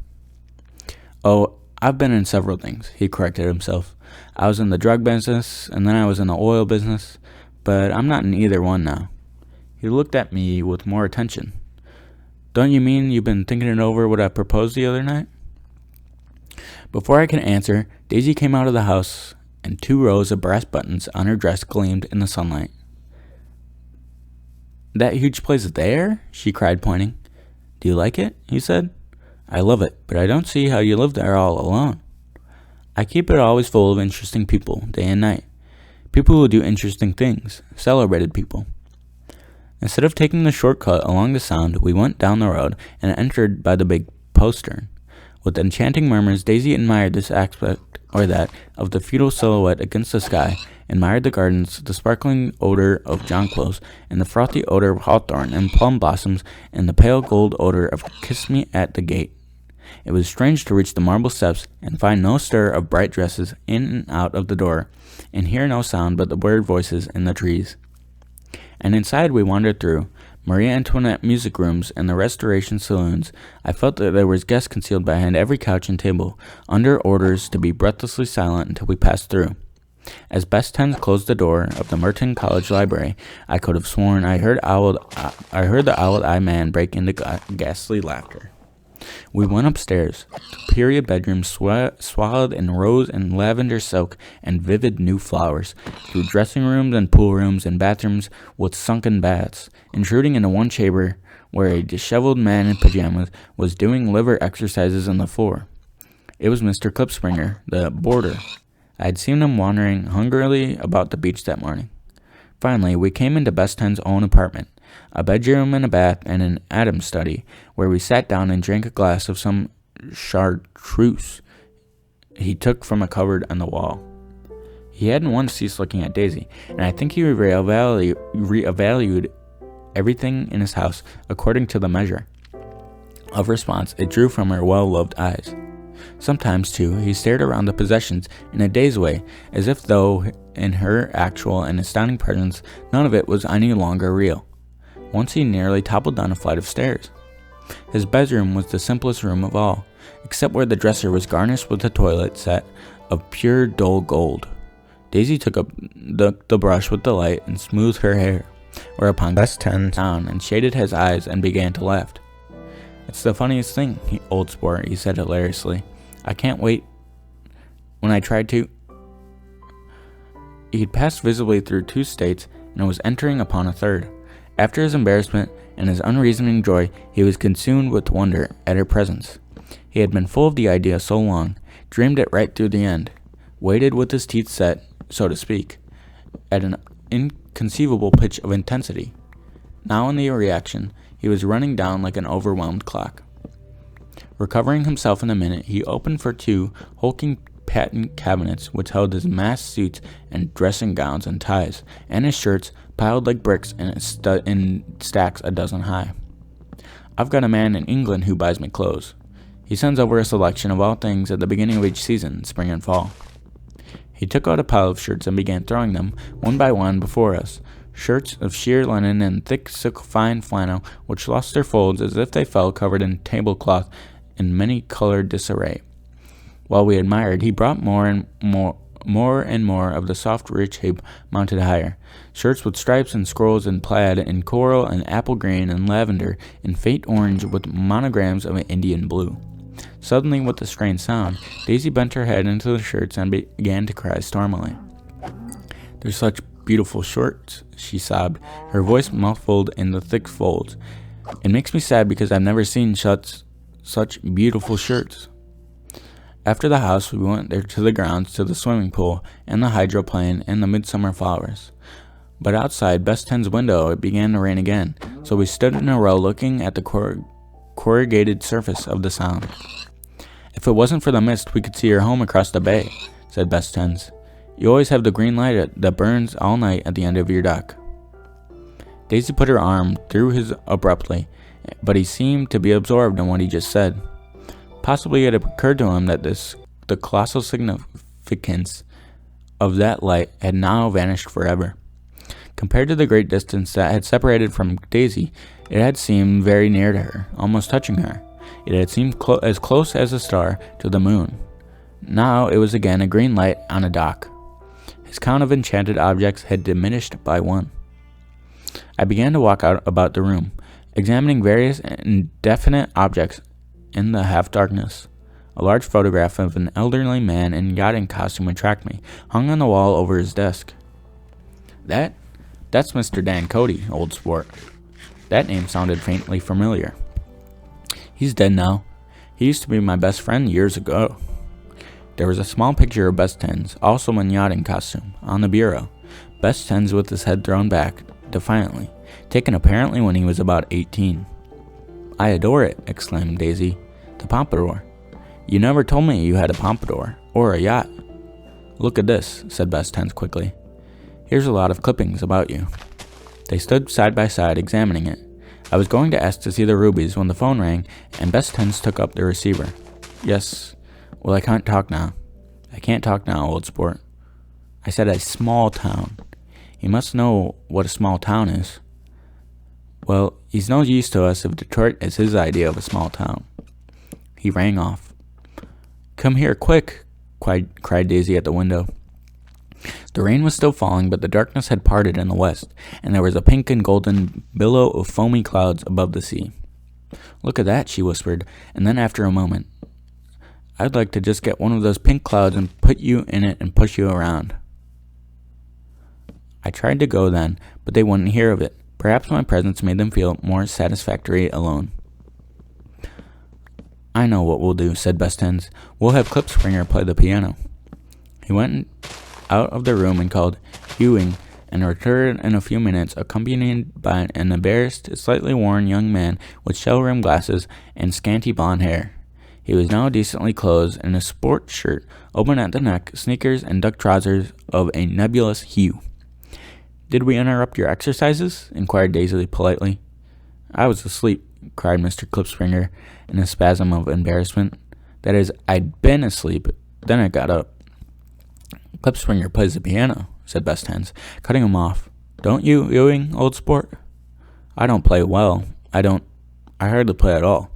"Oh, I've been in several things," he corrected himself. "I was in the drug business, and then I was in the oil business, but I'm not in either one now." He looked at me with more attention. "Don't you mean you've been thinking it over what I proposed the other night?" Before I could answer, Daisy came out of the house, and 2 rows of brass buttons on her dress gleamed in the sunlight. "That huge place there?" she cried, pointing. "Do you like it?" he said. "I love it, but I don't see how you live there all alone." "I keep it always full of interesting people, day and night. People who do interesting things, celebrated people." Instead of taking the shortcut along the Sound, we went down the road and entered by the big postern. With enchanting murmurs, Daisy admired this aspect or that of the feudal silhouette against the sky, admired the gardens, the sparkling odor of jonquils, and the frothy odor of hawthorn and plum blossoms, and the pale gold odor of kiss me at the gate. It was strange to reach the marble steps and find no stir of bright dresses in and out of the door, and hear no sound but the bird voices in the trees. And inside we wandered through Marie Antoinette music rooms and the Restoration saloons. I felt that there was guests concealed behind every couch and table, under orders to be breathlessly silent until we passed through. As Best Tens closed the door of the Merton College Library, I could have sworn I heard the owl-eyed man break into ghastly laughter. We went upstairs, to period bedrooms swathed in rose and lavender silk and vivid new flowers, through dressing rooms and pool rooms and bathrooms with sunken baths, intruding into one chamber where a disheveled man in pajamas was doing liver exercises on the floor. It was Mr. Klipspringer, the boarder. I had seen him wandering hungrily about the beach that morning. Finally, we came into Best Ten's own apartment, a bedroom and a bath and an Adam's study, where we sat down and drank a glass of some chartreuse he took from a cupboard on the wall. He hadn't once ceased looking at Daisy, and I think he reevaluated everything in his house according to the measure of response it drew from her well-loved eyes. Sometimes, too, he stared around the possessions in a dazed way, as if though in her actual and astounding presence none of it was any longer real. Once he nearly toppled down a flight of stairs. His bedroom was the simplest room of all, except where the dresser was garnished with a toilet set of pure dull gold. Daisy took up the brush with delight and smoothed her hair, whereupon Best Ten down and shaded his eyes and began to laugh. "It's the funniest thing, old sport," he said hilariously. "I can't wait when I tried to. He had passed visibly through 2 states and was entering upon a third. After his embarrassment and his unreasoning joy, he was consumed with wonder at her presence. He had been full of the idea so long, dreamed it right through the end, waited with his teeth set, so to speak, at an inconceivable pitch of intensity. Now in the reaction, he was running down like an overwhelmed clock. Recovering himself in a minute, he opened for 2 hulking patent cabinets which held his masked suits and dressing gowns and ties, and his shirts piled like bricks in stacks a dozen high. I've got a man in England who buys me clothes. He sends over a selection of all things at the beginning of each season, spring and fall. He took out a pile of shirts and began throwing them, one by one, before us. Shirts of sheer linen and thick, fine flannel, which lost their folds as if they fell covered in tablecloth in many-colored disarray. While we admired, he brought more and more of the soft, rich heap mounted higher. Shirts with stripes and scrolls in plaid, in coral and apple green and lavender, in faint orange with monograms of Indian blue. Suddenly, with a strange sound, Daisy bent her head into the shirts and began to cry stormily. "They're such beautiful shirts," she sobbed, her voice muffled in the thick folds. "It makes me sad because I've never seen such beautiful shirts." After the house, we went there to the grounds, to the swimming pool, and the hydroplane, and the midsummer flowers. But outside Bess Ten's window it began to rain again, so we stood in a row looking at the corrugated surface of the Sound. "If it wasn't for the mist, we could see your home across the bay," said Bess Tens. "You always have the green light that burns all night at the end of your dock." Daisy put her arm through his abruptly, but he seemed to be absorbed in what he just said. Possibly it had occurred to him that the colossal significance of that light had now vanished forever. Compared to the great distance that had separated from Daisy, it had seemed very near to her, almost touching her. It had seemed as close as a star to the moon. Now it was again a green light on a dock. His count of enchanted objects had diminished by 1. I began to walk about the room, examining various indefinite objects in the half-darkness. A large photograph of an elderly man in yachting costume attracted me, hung on the wall over his desk. That's Mr. Dan Cody, old sport." That name sounded faintly familiar. "He's dead now. He used to be my best friend years ago." There was a small picture of Bess Tens, also in yachting costume, on the bureau. Bess Tens with his head thrown back, defiantly, taken apparently when he was about 18. "I adore it," exclaimed Daisy. "The pompadour. You never told me you had a pompadour, or a yacht." "Look at this," said Bess Tens quickly. "Here's a lot of clippings about you." They stood side by side, examining it. I was going to ask to see the rubies when the phone rang, and Bess Tens took up the receiver. "Yes. Well, I can't talk now." "I can't talk now, old sport." "I said a small town. He must know what a small town is." "Well, he's no use to us if Detroit is his idea of a small town." He rang off. "Come here, quick!" cried Daisy at the window. The rain was still falling, but the darkness had parted in the west, and there was a pink and golden billow of foamy clouds above the sea. "Look at that," she whispered, and then after a moment, "I'd like to just get one of those pink clouds and put you in it and push you around." I tried to go then, but they wouldn't hear of it. Perhaps my presence made them feel more satisfactory alone. "I know what we'll do," said Bess Tens. "We'll have Klipspringer play the piano." He went out of the room and called Ewing, and returned in a few minutes, accompanied by an embarrassed, slightly worn young man with shell-rimmed glasses and scanty blonde hair. He was now decently clothed in a sport shirt, open at the neck, sneakers, and duck trousers of a nebulous hue. "Did we interrupt your exercises?" inquired Daisy politely. "I was asleep," cried Mr. Klipspringer in a spasm of embarrassment. "That is, I'd been asleep, then I got up." "Klipspringer plays the piano," said Bess Tens, cutting him off. "Don't you, Ewing, old sport?" "I don't play well. I hardly play at all.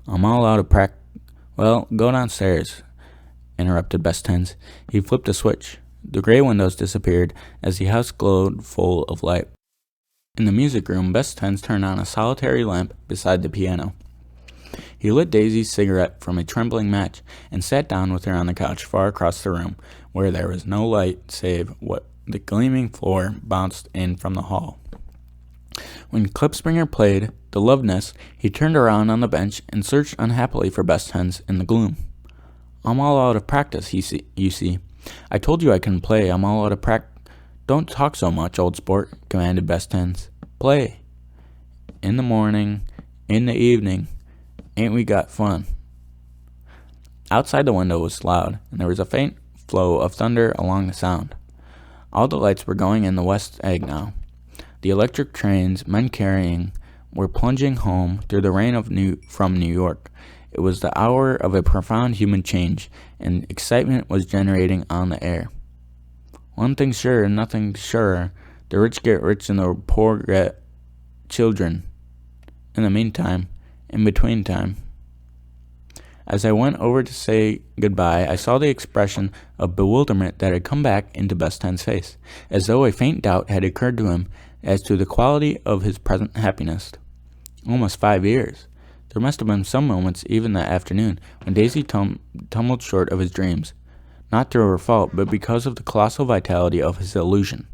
I'm all out of practice." "Well, go downstairs," interrupted Bess Tens. He flipped a switch. The gray windows disappeared as the house glowed full of light. In the music room, Bess Tens turned on a solitary lamp beside the piano. He lit Daisy's cigarette from a trembling match and sat down with her on the couch far across the room, where there was no light save what the gleaming floor bounced in from the hall. When Klipspringer played The Love Nest, he turned around on the bench and searched unhappily for best tens in the gloom. "I'm all out of practice, you see. I told you I couldn't play. I'm all out of practice." "Don't talk so much, old sport," commanded best tens. "Play. In the morning, in the evening. Ain't we got fun?" Outside the window was loud, and there was a faint flow of thunder along the sound. All the lights were going in the West Egg now. The electric trains, men carrying, were plunging home through the rain from New York. It was the hour of a profound human change, and excitement was generating on the air. One thing sure and nothing surer: the rich get rich and the poor get children. In the meantime, in between time. As I went over to say goodbye, I saw the expression of bewilderment that had come back into Best Ten's face, as though a faint doubt had occurred to him as to the quality of his present happiness. Almost 5 years. There must have been some moments, even that afternoon, when Daisy tumbled short of his dreams, not through her fault, but because of the colossal vitality of his illusion.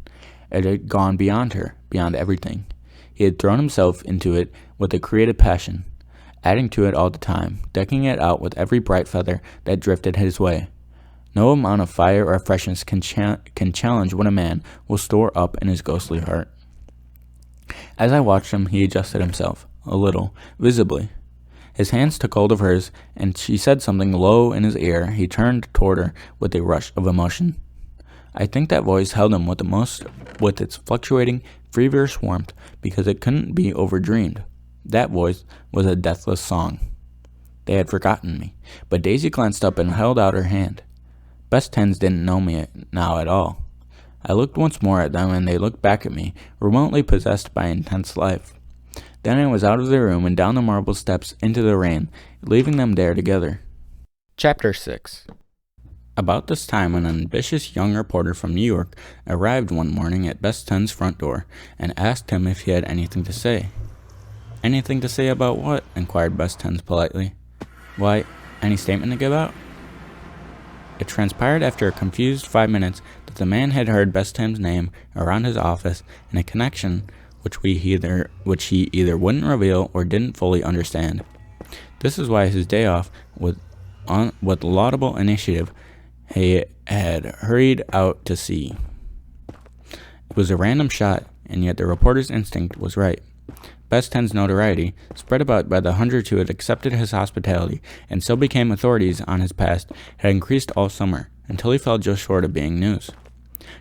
It had gone beyond her, beyond everything. He had thrown himself into it with a creative passion, adding to it all the time, decking it out with every bright feather that drifted his way. No amount of fire or freshness can challenge what a man will store up in his ghostly heart. As I watched him, he adjusted himself, a little, visibly. His hands took hold of hers, and she said something low in his ear. He turned toward her with a rush of emotion. I think that voice held him with its fluctuating, feverish warmth, because it couldn't be overdreamed. That voice was a deathless song. They had forgotten me, but Daisy glanced up and held out her hand. Best Tens didn't know me now at all. I looked once more at them, and they looked back at me, remotely possessed by intense life. Then I was out of the room and down the marble steps into the rain, leaving them there together. Chapter 6. About this time, an ambitious young reporter from New York arrived one morning at Best Ten's front door and asked him if he had anything to say. "Anything to say about what?" inquired Best Tens politely. "Why, any statement to give out?" It transpired after a confused 5 minutes that the man had heard Best Ten's name around his office in a connection which he either wouldn't reveal or didn't fully understand. This is why his day off, with laudable initiative, he had hurried out to sea. It was a random shot, and yet the reporter's instinct was right. Best Ten's notoriety, spread about by the hundreds who had accepted his hospitality and so became authorities on his past, had increased all summer, until he fell just short of being news.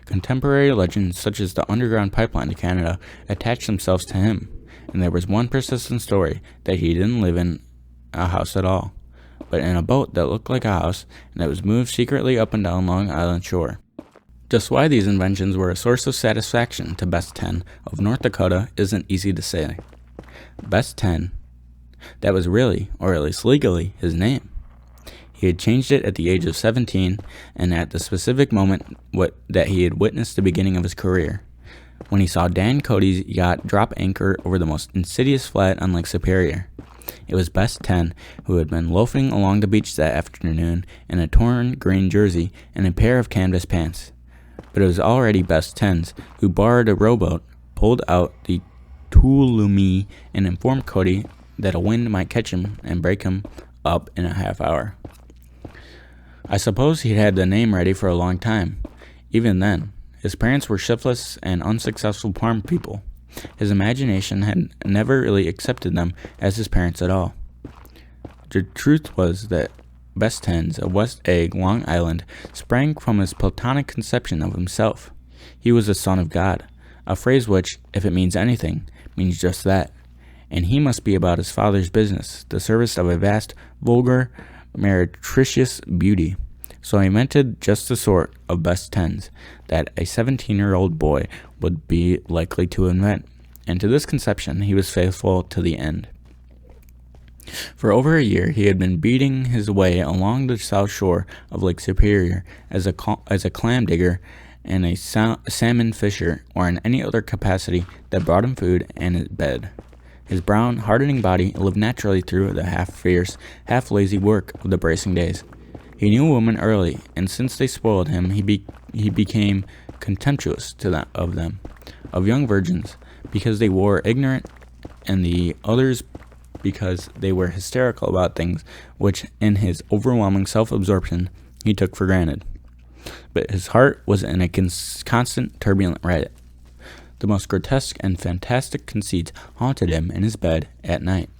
Contemporary legends such as the underground pipeline to Canada attached themselves to him, and there was one persistent story that he didn't live in a house at all, but in a boat that looked like a house and that was moved secretly up and down Long Island shore. Just why these inventions were a source of satisfaction to Best Ten of North Dakota isn't easy to say. Best Ten, that was really, or at least legally, his name. He had changed it at the age of 17, and at the specific moment that he had witnessed the beginning of his career, when he saw Dan Cody's yacht drop anchor over the most insidious flat on Lake Superior. It was Best Ten who had been loafing along the beach that afternoon in a torn green jersey and a pair of canvas pants. But it was already Best Tens who borrowed a rowboat, pulled out the Tuolumne, and informed Cody that a wind might catch him and break him up in a half hour. I suppose he'd had the name ready for a long time. Even then, his parents were shiftless and unsuccessful farm people. His imagination had never really accepted them as his parents at all. The truth was that Best Tens of West Egg, Long Island, sprang from his platonic conception of himself. He was the son of God, a phrase which, if it means anything, means just that. And he must be about his father's business, the service of a vast, vulgar, meretricious beauty. So he invented just the sort of Best Tens that a 17-year-old boy would be likely to invent, and to this conception he was faithful to the end. For over a year he had been beating his way along the south shore of Lake Superior as a clam digger and a salmon fisher, or in any other capacity that brought him food and a bed. His brown, hardening body lived naturally through the half-fierce, half-lazy work of the bracing days. He knew women early, and since they spoiled him, he became contemptuous of them, of young virgins, because they were ignorant, and the others because they were hysterical about things which, in his overwhelming self-absorption, he took for granted. But his heart was in a constant turbulent riot. The most grotesque and fantastic conceits haunted him in his bed at night.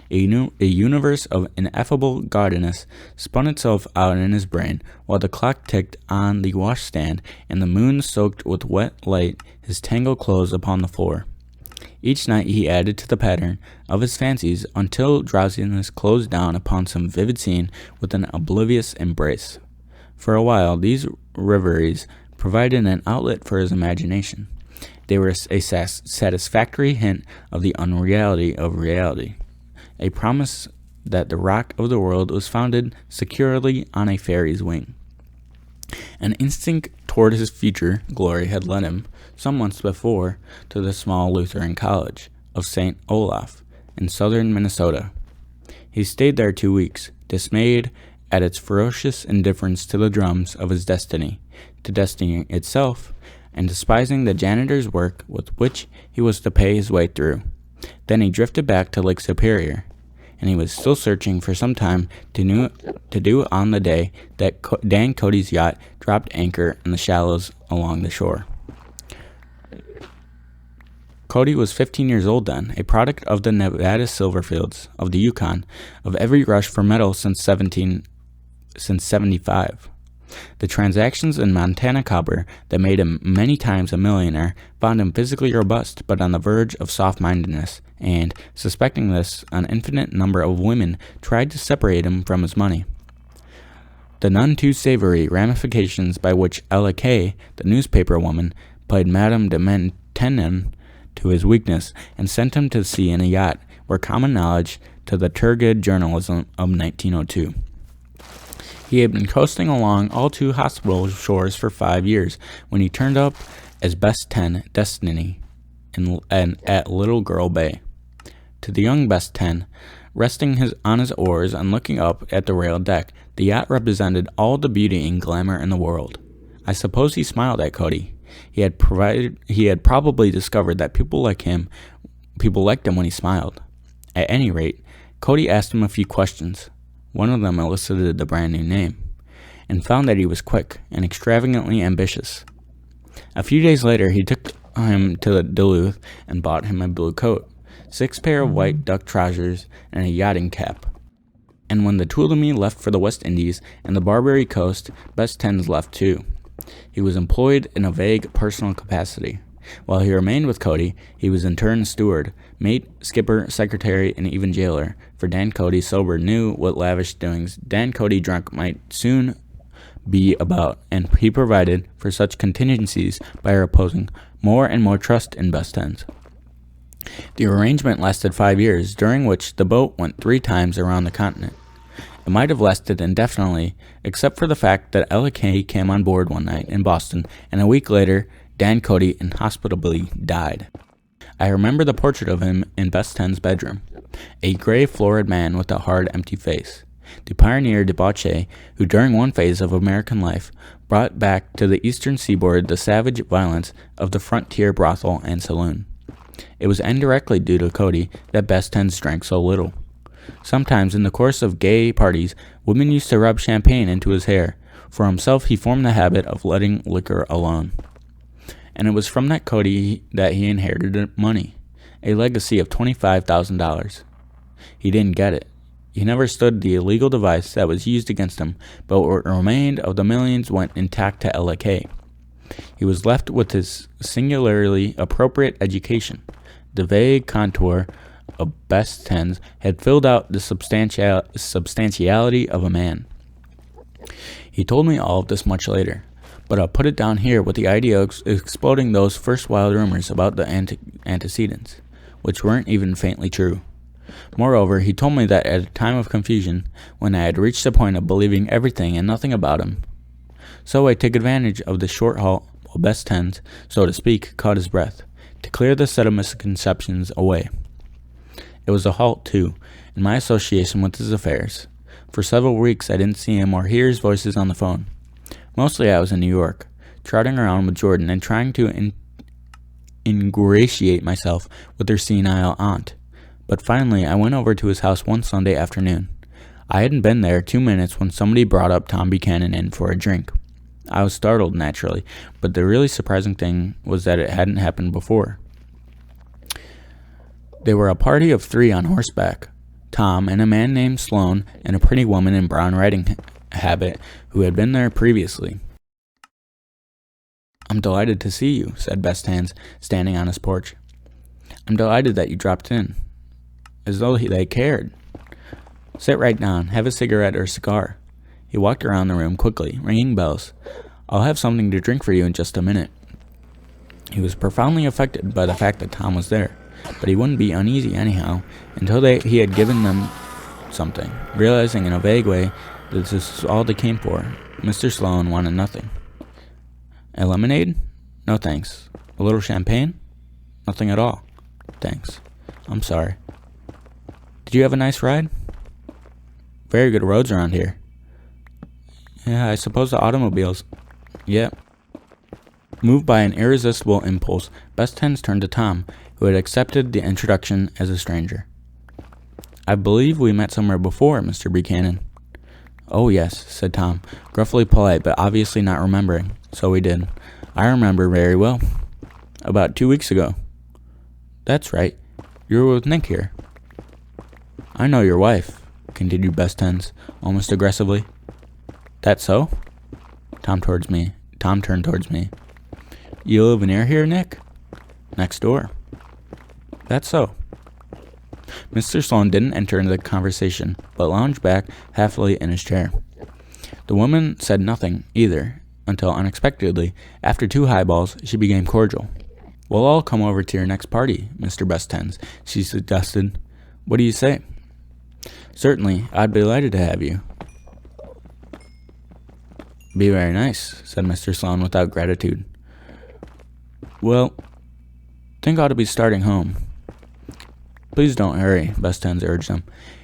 A universe of ineffable gaudiness spun itself out in his brain while the clock ticked on the washstand and the moon soaked with wet light his tangled clothes upon the floor. Each night he added to the pattern of his fancies until drowsiness closed down upon some vivid scene with an oblivious embrace. For a while, these reveries provided an outlet for his imagination. They were a satisfactory hint of the unreality of reality, a promise that the rock of the world was founded securely on a fairy's wing. An instinct toward his future glory had led him, some months before, to the small Lutheran college of St. Olaf in southern Minnesota. He stayed there 2 weeks, dismayed at its ferocious indifference to the drums of his destiny, to destiny itself, and despising the janitor's work with which he was to pay his way through. Then he drifted back to Lake Superior, and he was still searching for some time to do on the day that Dan Cody's yacht dropped anchor in the shallows along the shore. Cody was 15 years old then, a product of the Nevada silver fields, of the Yukon, of every rush for metal since 75. The transactions in Montana copper that made him many times a millionaire found him physically robust but on the verge of soft-mindedness, and, suspecting this, an infinite number of women tried to separate him from his money. The none too savory ramifications by which Ella Kay, the newspaper woman, played Madame de Maintenon to his weakness and sent him to sea in a yacht were common knowledge to the turgid journalism of 1902. He had been coasting along all too hospitable shores for 5 years when he turned up as Best 10 Destiny at Little Girl Bay. To the young Best 10, resting on his oars and looking up at the railed deck, the yacht represented all the beauty and glamour in the world. I suppose he smiled at Cody. He had probably discovered that people liked him when he smiled. At any rate, Cody asked him a few questions. One of them elicited the brand new name, and found that he was quick and extravagantly ambitious. A few days later, he took him to Duluth and bought him a blue coat, 6 pair of white duck trousers, and a yachting cap. And when the Tuolumne left for the West Indies and the Barbary Coast, Best Tens left too. He was employed in a vague personal capacity. While he remained with Cody, he was in turn steward, mate, skipper, secretary, and even jailer, for Dan Cody sober knew what lavish doings Dan Cody drunk might soon be about, and he provided for such contingencies by reposing more and more trust in Best Tens. The arrangement lasted 5 years, during which the boat went 3 times around the continent. It might have lasted indefinitely, except for the fact that Ella Kay came on board one night in Boston, and a week later, Dan Cody inhospitably died. I remember the portrait of him in Best Ten's bedroom, a gray, florid man with a hard, empty face, the pioneer debauchee who during one phase of American life brought back to the eastern seaboard the savage violence of the frontier brothel and saloon. It was indirectly due to Cody that Best Tens drank so little. Sometimes in the course of gay parties, women used to rub champagne into his hair. For himself, he formed the habit of letting liquor alone. And it was from that Cody that he inherited money, a legacy of $25,000. He didn't get it. He never stood the illegal device that was used against him, but what remained of the millions went intact to Ella Kay. He was left with his singularly appropriate education. The vague contour of Best Tens had filled out the substantiality of a man. He told me all of this much later, but I'll put it down here with the idea of exploding those first wild rumors about the antecedents, which weren't even faintly true. Moreover, he told me that at a time of confusion, when I had reached the point of believing everything and nothing about him. So I took advantage of the short halt while Best Tens, so to speak, caught his breath, to clear the set of misconceptions away. It was a halt, too, in my association with his affairs. For several weeks I didn't see him or hear his voices on the phone. Mostly I was in New York, trotting around with Jordan and trying to ingratiate myself with her senile aunt. But finally I went over to his house one Sunday afternoon. I hadn't been there 2 minutes when somebody brought up Tom Buchanan in for a drink. I was startled, naturally, but the really surprising thing was that it hadn't happened before. They were a party of 3 on horseback. Tom and a man named Sloan and a pretty woman in brown riding habit who had been there previously. "I'm delighted to see you," said Best Hands, standing on his porch. "I'm delighted that you dropped in." As though they cared. "Sit right down, have a cigarette or a cigar." He walked around the room quickly, ringing bells. "I'll have something to drink for you in just a minute." He was profoundly affected by the fact that Tom was there, but he wouldn't be uneasy anyhow until he had given them something, realizing in a vague way that this was all they came for. Mr. Sloan wanted nothing. "A lemonade? No thanks. A little champagne? Nothing at all. Thanks. I'm sorry. Did you have a nice ride? Very good roads around here." "Yeah, I suppose the automobiles." "Yep." Moved by an irresistible impulse, Best Hands turned to Tom, who had accepted the introduction as a stranger. "I believe we met somewhere before, Mr. Buchanan." "Oh, yes," said Tom, gruffly polite but obviously not remembering. "So we did. I remember very well. About 2 weeks ago." "That's right. You were with Nick here." "I know your wife," continued Best Hands, almost aggressively. "That so?" Tom turned towards me. "You live near here, Nick?" "Next door." "That's so." Mr. Sloan didn't enter into the conversation, but lounged back happily in his chair. The woman said nothing, either, until unexpectedly, after 2 highballs, she became cordial. "We'll all come over to your next party, Mr. Best Hands," she suggested. "What do you say?" "Certainly, I'd be delighted to have you." "Be very nice," said Mr. Sloan without gratitude. "Well, think I ought to be starting home." "Please don't hurry," Best Hands urged him.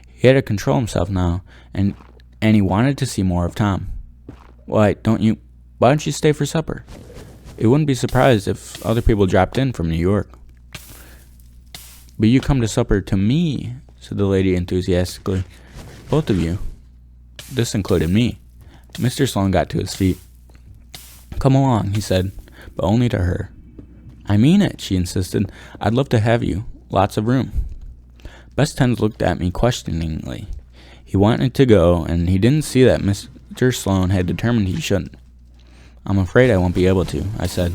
He had to control himself now, and he wanted to see more of Tom. Why don't you stay for supper? It wouldn't be surprised if other people dropped in from New York." "But you come to supper to me," said the lady enthusiastically. "Both of you." This included me. Mr. Sloan got to his feet. "Come along," he said, but only to her. "I mean it," she insisted. "I'd love to have you. Lots of room." Best Hands looked at me questioningly. He wanted to go, and he didn't see that Mr. Sloan had determined he shouldn't. "I'm afraid I won't be able to," I said.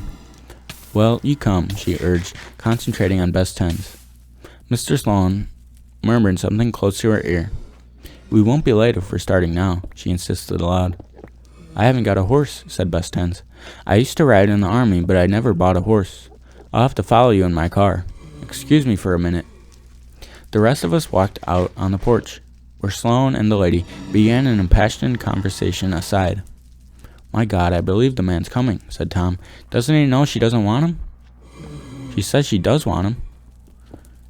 "Well, you come," she urged, concentrating on Best Hands. Mr. Sloan murmured something close to her ear. "We won't be late if we're starting now," she insisted aloud. "I haven't got a horse," said Best Hands. "I used to ride in the army, but I never bought a horse. I'll have to follow you in my car. Excuse me for a minute." The rest of us walked out on the porch, where Sloan and the lady began an impassioned conversation aside. "My God, I believe the man's coming," said Tom. "Doesn't he know she doesn't want him?" "She says she does want him."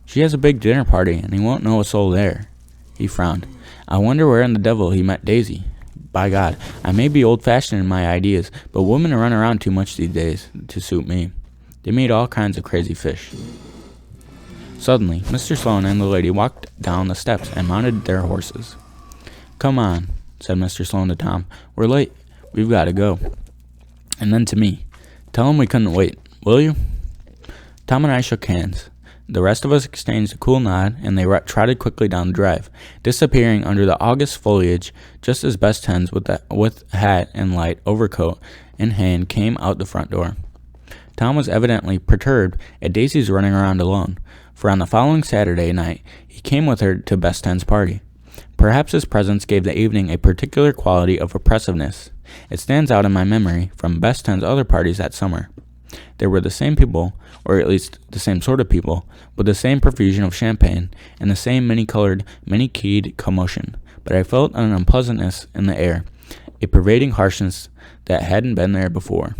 "She has a big dinner party, and he won't know a soul there." He frowned. "I wonder where in the devil he met Daisy. By God, I may be old-fashioned in my ideas, but women run around too much these days to suit me. They meet all kinds of crazy fish." Suddenly, Mr. Sloan and the lady walked down the steps and mounted their horses. "Come on," said Mr. Sloan to Tom. "We're late. We've got to go." And then to me, "Tell him we couldn't wait, will you?" Tom and I shook hands. The rest of us exchanged a cool nod, and they trotted quickly down the drive, disappearing under the August foliage just as Best Hands with hat and light overcoat in hand came out the front door. Tom was evidently perturbed at Daisy's running around alone, for on the following Saturday night he came with her to Best Hands' party. Perhaps his presence gave the evening a particular quality of oppressiveness. It stands out in my memory from Best Hands' other parties that summer. There were the same people, or at least the same sort of people, with the same profusion of champagne, and the same many-colored, many-keyed commotion, but I felt an unpleasantness in the air, a pervading harshness that hadn't been there before.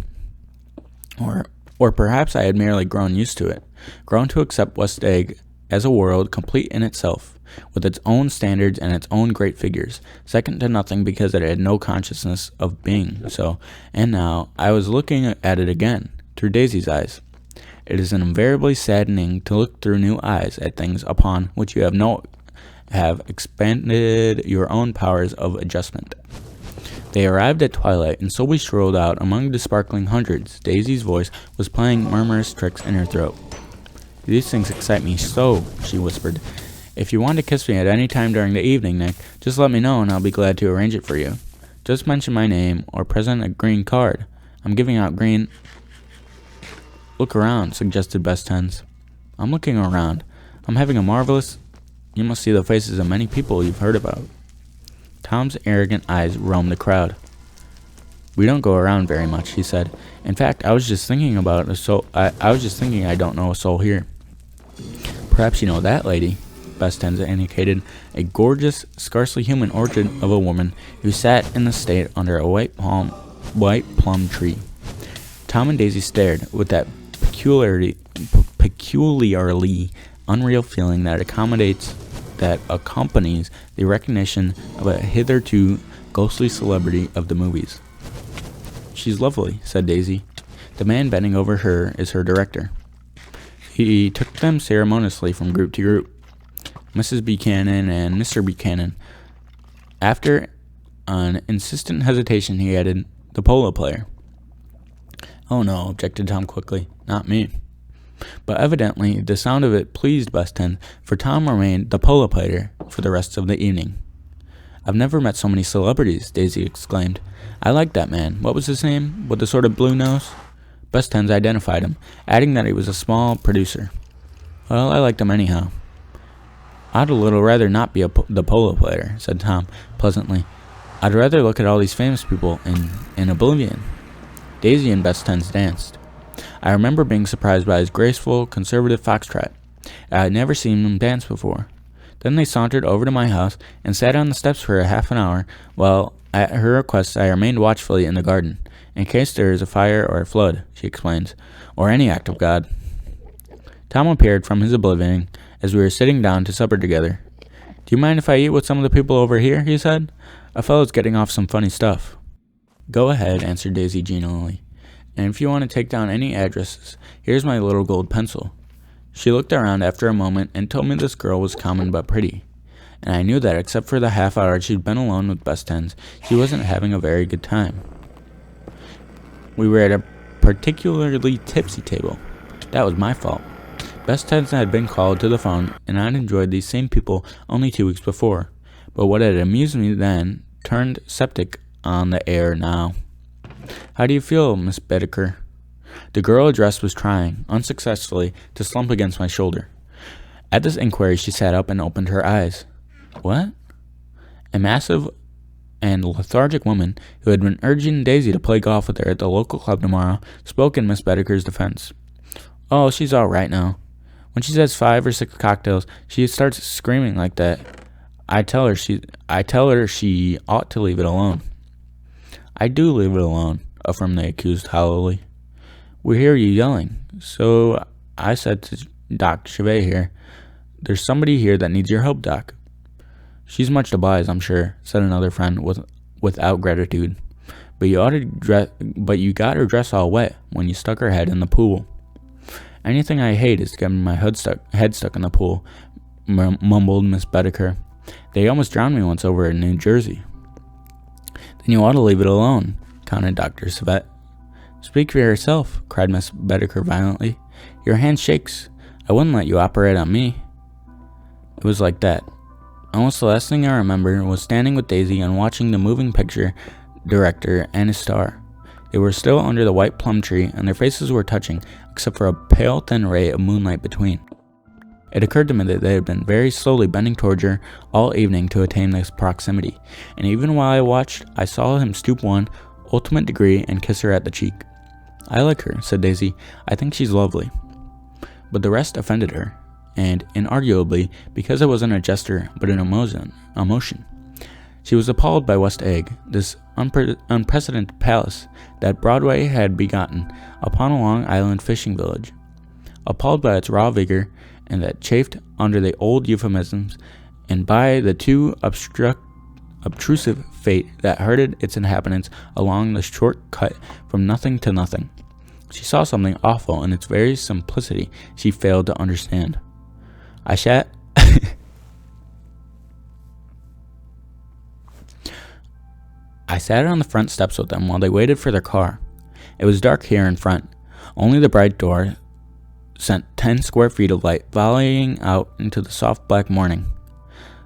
Or perhaps I had merely grown used to it, grown to accept West Egg as a world complete in itself, with its own standards and its own great figures, second to nothing because it had no consciousness of being so. And now I was looking at it again, through Daisy's eyes. It is invariably saddening to look through new eyes at things upon which you have expanded your own powers of adjustment. They arrived at twilight, and so we strolled out among the sparkling hundreds. Daisy's voice was playing murmurous tricks in her throat. "These things excite me so," she whispered. "If you want to kiss me at any time during the evening, Nick, just let me know and I'll be glad to arrange it for you. Just mention my name or present a green card. I'm giving out green—" "Look around," suggested Best Tens. "I'm looking around. I'm having a marvelous—" "You must see the faces of many people you've heard about." Tom's arrogant eyes roamed the crowd. "We don't go around very much," he said. "In fact, I was just thinking I don't know a soul here." "Perhaps you know that lady," Best Tens indicated, a gorgeous, scarcely human orchid of a woman who sat in the state under a white plum tree. Tom and Daisy stared with that peculiarly unreal feeling that accompanies the recognition of a hitherto ghostly celebrity of the movies. "She's lovely," said Daisy. "The man bending over her is her director." He took them ceremoniously from group to group. "Mrs. Buchanan and Mr. Buchanan." After an insistent hesitation, he added, "The polo player." "Oh no," objected Tom quickly. "Not me." But evidently the sound of it pleased Best Ten, for Tom remained the polo player for the rest of the evening. "I've never met so many celebrities," Daisy exclaimed. "I like that man. What was his name? With the sort of blue nose?" Best Tens identified him, adding that he was a small producer. "Well, I liked him anyhow." "I'd a little rather not be the polo player," said Tom pleasantly. "I'd rather look at all these famous people in oblivion." Daisy and Best Tens danced. I remember being surprised by his graceful, conservative foxtrot. I had never seen him dance before. Then they sauntered over to my house and sat on the steps for a half an hour, while, at her request, I remained watchfully in the garden, in case there is a fire or a flood, she explains, or any act of God. Tom appeared from his oblivion as we were sitting down to supper together. "Do you mind if I eat with some of the people over here?" he said. "A fellow's getting off some funny stuff." "Go ahead," answered Daisy genially. "And if you want to take down any addresses, here's my little gold pencil." She looked around after a moment and told me this girl was common but pretty, and I knew that except for the half hour she'd been alone with Best Tens, she wasn't having a very good time. We were at a particularly tipsy table. That was my fault. Best Tens had been called to the phone, and I'd enjoyed these same people only 2 weeks before, but what had amused me then turned septic on the air now. "How do you feel, Miss Bedecker?" The girl addressed was trying, unsuccessfully, to slump against my shoulder. At this inquiry, she sat up and opened her eyes. "What?" A massive and lethargic woman, who had been urging Daisy to play golf with her at the local club tomorrow, spoke in Miss Bedecker's defense. "Oh, she's all right now. When she has 5 or 6 cocktails, she starts screaming like that. I tell her she ought to leave it alone." "I do leave it alone," affirmed the accused hollowly. "We hear you yelling, so I said to Doc Chevet here, 'There's somebody here that needs your help, Doc.'" "She's much obliged, I'm sure," said another friend without gratitude. But you got her dress all wet when you stuck her head in the pool." "Anything I hate is to get my head stuck in the pool," mumbled Miss Bedecker. "They almost drowned me once over in New Jersey." "Then you ought to leave it alone," countered Dr. Savet. "Speak for yourself," cried Miss Bedecker violently. "Your hand shakes. I wouldn't let you operate on me." It was like that. Almost the last thing I remember was standing with Daisy and watching the moving picture director and his star. They were still under the white plum tree, and their faces were touching, except for a pale, thin ray of moonlight between. It occurred to me that they had been very slowly bending towards her all evening to attain this proximity, and even while I watched, I saw him stoop one ultimate degree and kiss her at the cheek. "I like her," said Daisy. "I think she's lovely." But the rest offended her, and inarguably because it wasn't a gesture but an emotion. She was appalled by West Egg, this unprecedented palace that Broadway had begotten upon a Long Island fishing village. appalled by its raw vigor and that chafed under the old euphemisms and by the too obtrusive fate that herded its inhabitants along the short cut from nothing to nothing. She saw something awful in its very simplicity she failed to understand. I sat on the front steps with them while they waited for their car. It was dark here in front. Only the bright door sent 10 square feet of light volleying out into the soft black morning.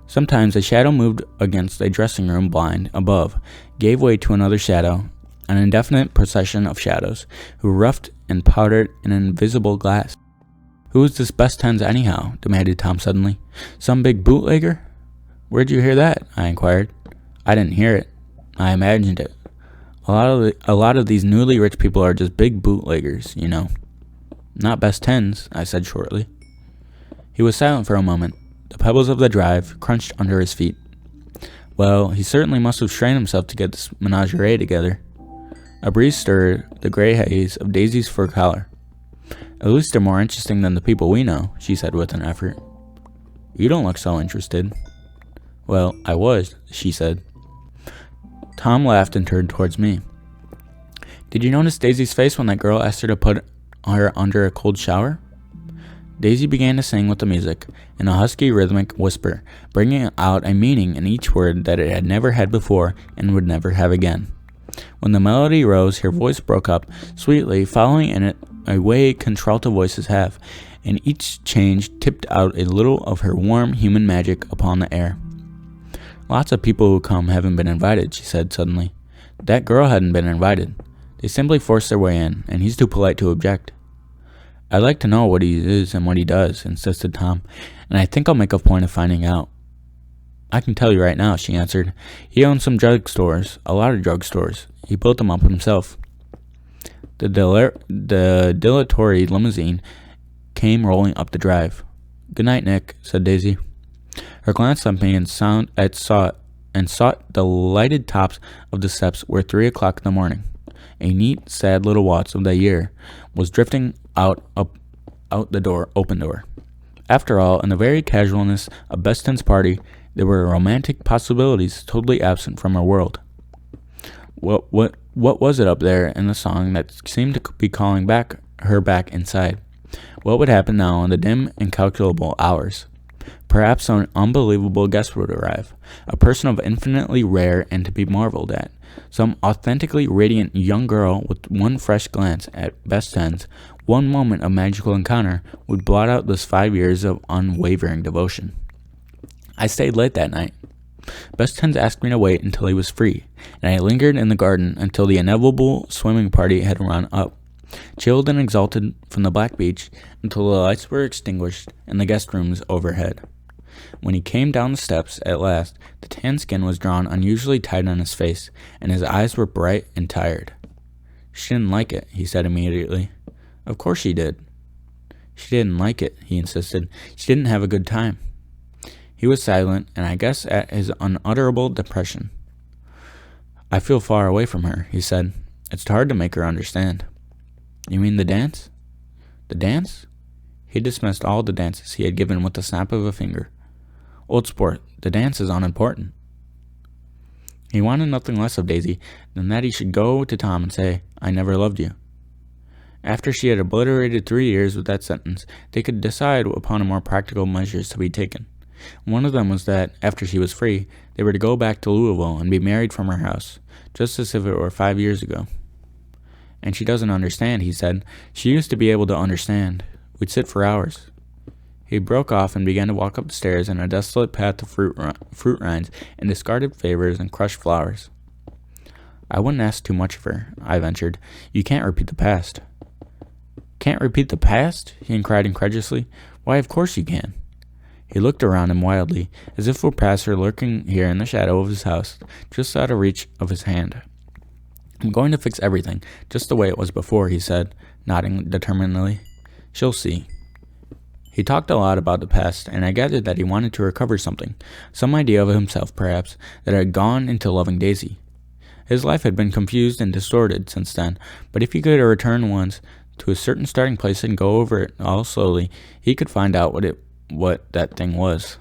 Sometimes a shadow moved against a dressing room blind above, gave way to another shadow, an indefinite procession of shadows, who roughed and powdered in invisible glass. "Who is this Best Tens anyhow?" demanded Tom suddenly. "Some big bootlegger?" "Where'd you hear that?" I inquired. "I didn't hear it. I imagined it. A lot of these newly rich people are just big bootleggers, you know." "Not Best Tens," I said shortly. He was silent for a moment. The pebbles of the drive crunched under his feet. Well, he certainly must have strained himself to get this menagerie together. A breeze stirred the gray haze of Daisy's fur collar. "At least they're more interesting than the people we know," she said with an effort. "You don't look so interested." "Well, I was," she said. Tom laughed and turned towards me. "Did you notice Daisy's face when that girl asked her to put her under a cold shower?" Daisy began to sing with the music, in a husky rhythmic whisper, bringing out a meaning in each word that it had never had before and would never have again. When the melody rose, her voice broke up, sweetly, following in it a way contralto voices have, and each change tipped out a little of her warm human magic upon the air. "Lots of people who come haven't been invited," she said suddenly. "That girl hadn't been invited. They simply forced their way in, and he's too polite to object." "I'd like to know what he is and what he does," insisted Tom, "and I think I'll make a point of finding out." "I can tell you right now," she answered. "He owns some drugstores, a lot of drugstores. He built them up himself." The dilatory limousine came rolling up the drive. "Good night, Nick," said Daisy. Her glance left me and sought the lighted tops of the steps where 3 o'clock in the morning, a neat, sad little waltz of the year, was drifting out the open door. After all, in the very casualness of Best Ten's party, there were romantic possibilities totally absent from her world. What was it up there in the song that seemed to be calling her back inside? What would happen now in the dim, incalculable hours? Perhaps an unbelievable guest would arrive, a person of infinitely rare and to be marveled at, some authentically radiant young girl with one fresh glance at Best Tens, one moment of magical encounter would blot out those 5 years of unwavering devotion. I stayed late that night. Best Tens asked me to wait until he was free, and I lingered in the garden until the inevitable swimming party had run up, chilled and exalted from the black beach until the lights were extinguished in the guest rooms overhead. When he came down the steps at last, the tan skin was drawn unusually tight on his face, and his eyes were bright and tired. "She didn't like it," he said immediately. "Of course she did." "She didn't like it," he insisted. "She didn't have a good time." He was silent, and I guessed at his unutterable depression. "I feel far away from her," he said. "It's hard to make her understand." "You mean the dance?" "The dance?" He dismissed all the dances he had given with the snap of a finger. "Old sport, the dance is unimportant." He wanted nothing less of Daisy than that he should go to Tom and say, "I never loved you." After she had obliterated 3 years with that sentence, they could decide upon more practical measures to be taken. One of them was that, after she was free, they were to go back to Louisville and be married from her house, just as if it were 5 years ago. "And she doesn't understand," he said. "She used to be able to understand. We'd sit for hours." He broke off and began to walk up the stairs in a desolate path of fruit rinds and discarded favors and crushed flowers. "I wouldn't ask too much of her," I ventured. "You can't repeat the past." "Can't repeat the past?" he cried incredulously. "Why, of course you can." He looked around him wildly, as if for past her lurking here in the shadow of his house, just out of reach of his hand. "I'm going to fix everything, just the way it was before," he said, nodding determinedly. "She'll see." He talked a lot about the past, and I gathered that he wanted to recover something, some idea of himself, perhaps, that had gone into loving Daisy. His life had been confused and distorted since then, but if he could return once, to a certain starting place and go over it all slowly, he could find out what that thing was.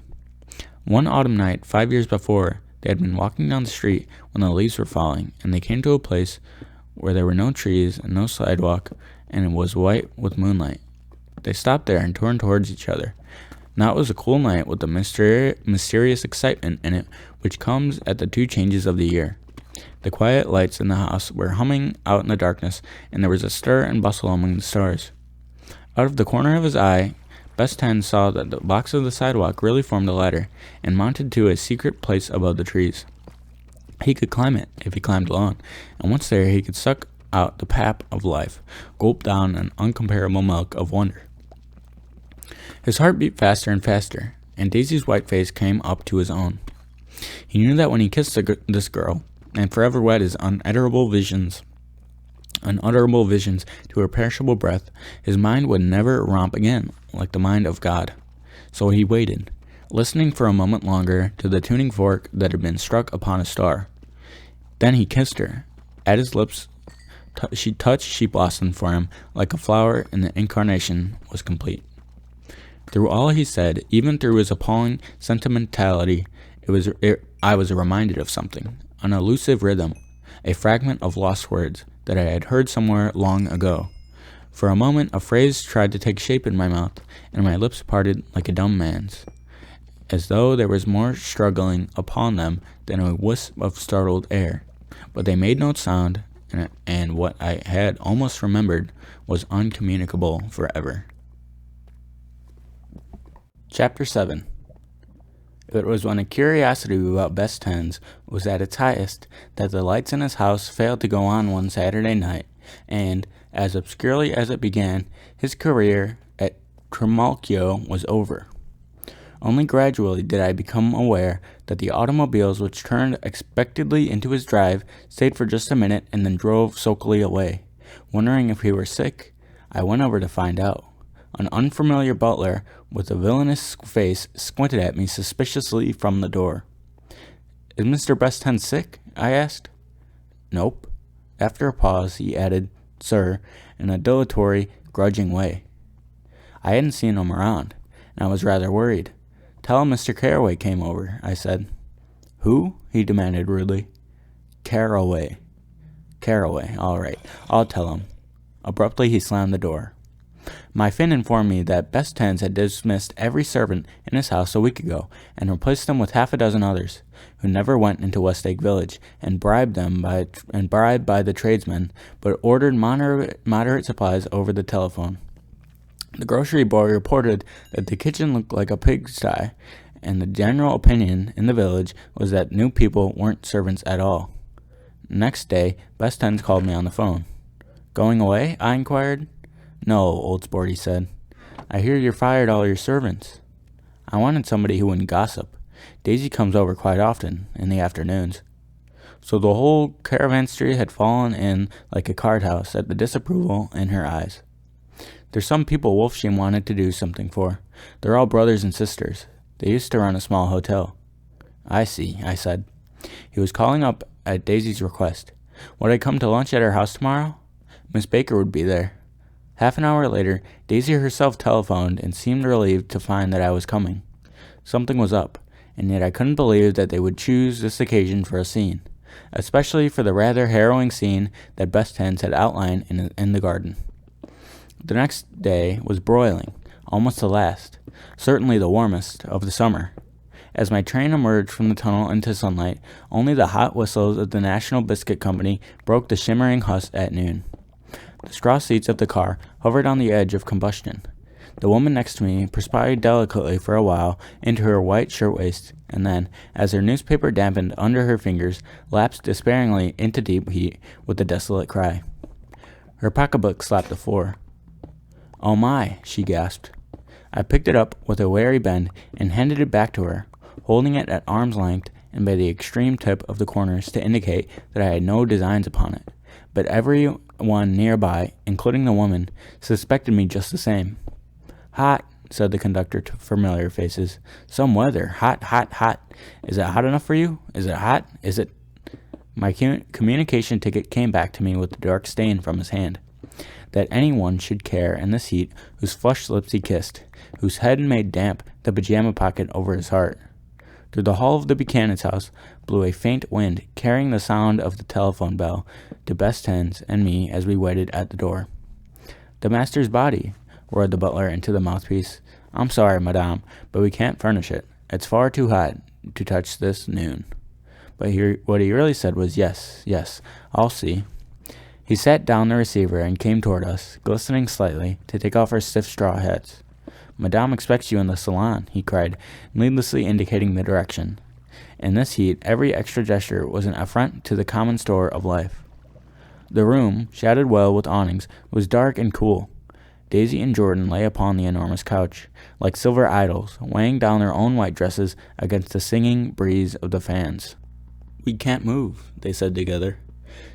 One autumn night, 5 years before, they had been walking down the street when the leaves were falling, and they came to a place where there were no trees and no sidewalk, and it was white with moonlight. They stopped there and turned towards each other. Now it was a cool night with a mysterious excitement in it which comes at the two changes of the year. The quiet lights in the house were humming out in the darkness, and there was a stir and bustle among the stars. Out of the corner of his eye, Best 10 saw that the box of the sidewalk really formed a ladder, and mounted to a secret place above the trees. He could climb it, if he climbed alone, and once there he could suck out the pap of life, gulp down an uncomparable milk of wonder. His heart beat faster and faster, and Daisy's white face came up to his own. He knew that when he kissed this girl, and forever wed his unutterable visions to her perishable breath, his mind would never romp again like the mind of God. So he waited, listening for a moment longer to the tuning fork that had been struck upon a star. Then he kissed her. At his lips she blossomed for him like a flower, and the incarnation was complete. Through all he said, even through his appalling sentimentality, I was reminded of something, an elusive rhythm, a fragment of lost words that I had heard somewhere long ago. For a moment a phrase tried to take shape in my mouth, and my lips parted like a dumb man's, as though there was more struggling upon them than a wisp of startled air. But they made no sound, and what I had almost remembered was uncommunicable forever. Chapter 7. It was when a curiosity about Best 10's was at its highest that the lights in his house failed to go on one Saturday night, and, as obscurely as it began, his career at Trimalchio was over. Only gradually did I become aware that the automobiles which turned expectedly into his drive stayed for just a minute and then drove sulkily away. Wondering if he were sick, I went over to find out. An unfamiliar butler with a villainous face squinted at me suspiciously from the door. "Is Mr. Best 10 sick?" I asked. "Nope." After a pause, he added, "Sir," in a dilatory, grudging way. I hadn't seen him around, and I was rather worried. "Tell him Mr. Carraway came over," I said. "Who?" he demanded rudely. Carraway. Carraway, all right. I'll tell him." Abruptly, he slammed the door. My Finn informed me that Best 10's had dismissed every servant in his house a week ago, and replaced them with half a dozen others, who never went into Westlake Village, and bribed by the tradesmen, but ordered moderate supplies over the telephone. The grocery boy reported that the kitchen looked like a pigsty, and the general opinion in the village was that new people weren't servants at all. Next day, Best 10's called me on the phone. "Going away?" I inquired. "No," Old Sporty said. "I hear you fired all your servants." I wanted somebody who wouldn't gossip. Daisy comes over quite often, in the afternoons. So the whole caravanserai had fallen in like a card house at the disapproval in her eyes. "There's some people Wolfsheen wanted to do something for. They're all brothers and sisters. They used to run a small hotel." "I see," I said. He was calling up at Daisy's request. Would I come to lunch at her house tomorrow? Miss Baker would be there. Half an hour later, Daisy herself telephoned and seemed relieved to find that I was coming. Something was up, and yet I couldn't believe that they would choose this occasion for a scene, especially for the rather harrowing scene that Best 10's had outlined in the garden. The next day was broiling, almost the last, certainly the warmest, of the summer. As my train emerged from the tunnel into sunlight, only the hot whistles of the National Biscuit Company broke the shimmering husk at noon. The straw seats of the car hovered on the edge of combustion. The woman next to me perspired delicately for a while into her white shirtwaist, and then, as her newspaper dampened under her fingers, lapsed despairingly into deep heat with a desolate cry. Her pocketbook slapped the floor. "Oh my," she gasped. I picked it up with a wary bend and handed it back to her, holding it at arm's length and by the extreme tip of the corners to indicate that I had no designs upon it. But everyone nearby, including the woman, suspected me just the same. "Hot," said the conductor to familiar faces. "Some weather. Hot, hot, hot. Is it hot enough for you? Is it hot? Is it—" My communication ticket came back to me with the dark stain from his hand. That anyone should care in this heat whose flushed lips he kissed, whose head made damp the pajama pocket over his heart. Through the hall of the Buchanan's house blew a faint wind, carrying the sound of the telephone bell to Bess Tens and me as we waited at the door. "The master's body," roared the butler into the mouthpiece. "I'm sorry, madame, but we can't furnish it. It's far too hot to touch this noon." But what he really said was, "Yes, yes, I'll see." He sat down the receiver and came toward us, glistening slightly, to take off our stiff straw hats. "Madame expects you in the salon," he cried, needlessly indicating the direction. In this heat, every extra gesture was an affront to the common store of life. The room, shaded well with awnings, was dark and cool. Daisy and Jordan lay upon the enormous couch, like silver idols, weighing down their own white dresses against the singing breeze of the fans. "We can't move," they said together.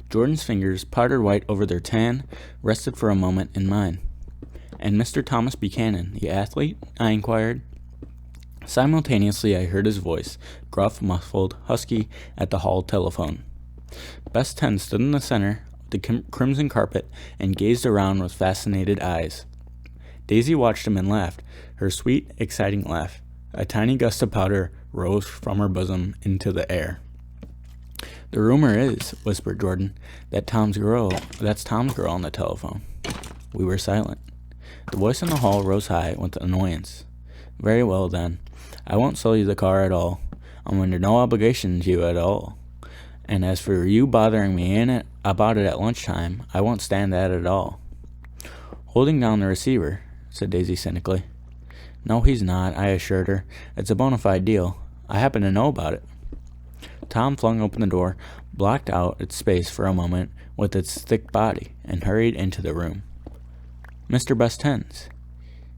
Jordan's fingers, powdered white over their tan, rested for a moment in mine. "And Mr. Thomas Buchanan, the athlete?" I inquired. Simultaneously I heard his voice, gruff, muffled, husky, at the hall telephone. Bess Ten stood in the center of the crimson carpet and gazed around with fascinated eyes. Daisy watched him and laughed, her sweet, exciting laugh. A tiny gust of powder rose from her bosom into the air. "The rumor is," whispered Jordan, that's Tom's girl on the telephone." We were silent. The voice in the hall rose high with annoyance. "Very well, then. I won't sell you the car at all. I'm under no obligation to you at all. And as for you bothering me about it at lunchtime, I won't stand that at all." "Holding down the receiver," said Daisy cynically. "No, he's not," I assured her. "It's a bona fide deal. I happen to know about it." Tom flung open the door, blocked out its space for a moment with its thick body, and hurried into the room. "Mr. Bess Tens."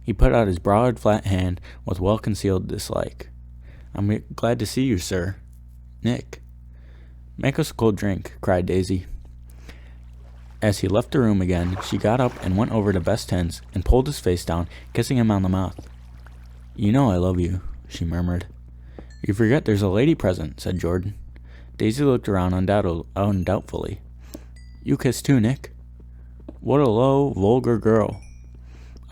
He put out his broad, flat hand with well-concealed dislike. "I'm glad to see you, sir. Nick." "Make us a cold drink," cried Daisy. As he left the room again, she got up and went over to Bess Tens and pulled his face down, kissing him on the mouth. "You know I love you," she murmured. "You forget there's a lady present," said Jordan. Daisy looked around undoubtfully. "You kiss too, Nick." "What a low, vulgar girl."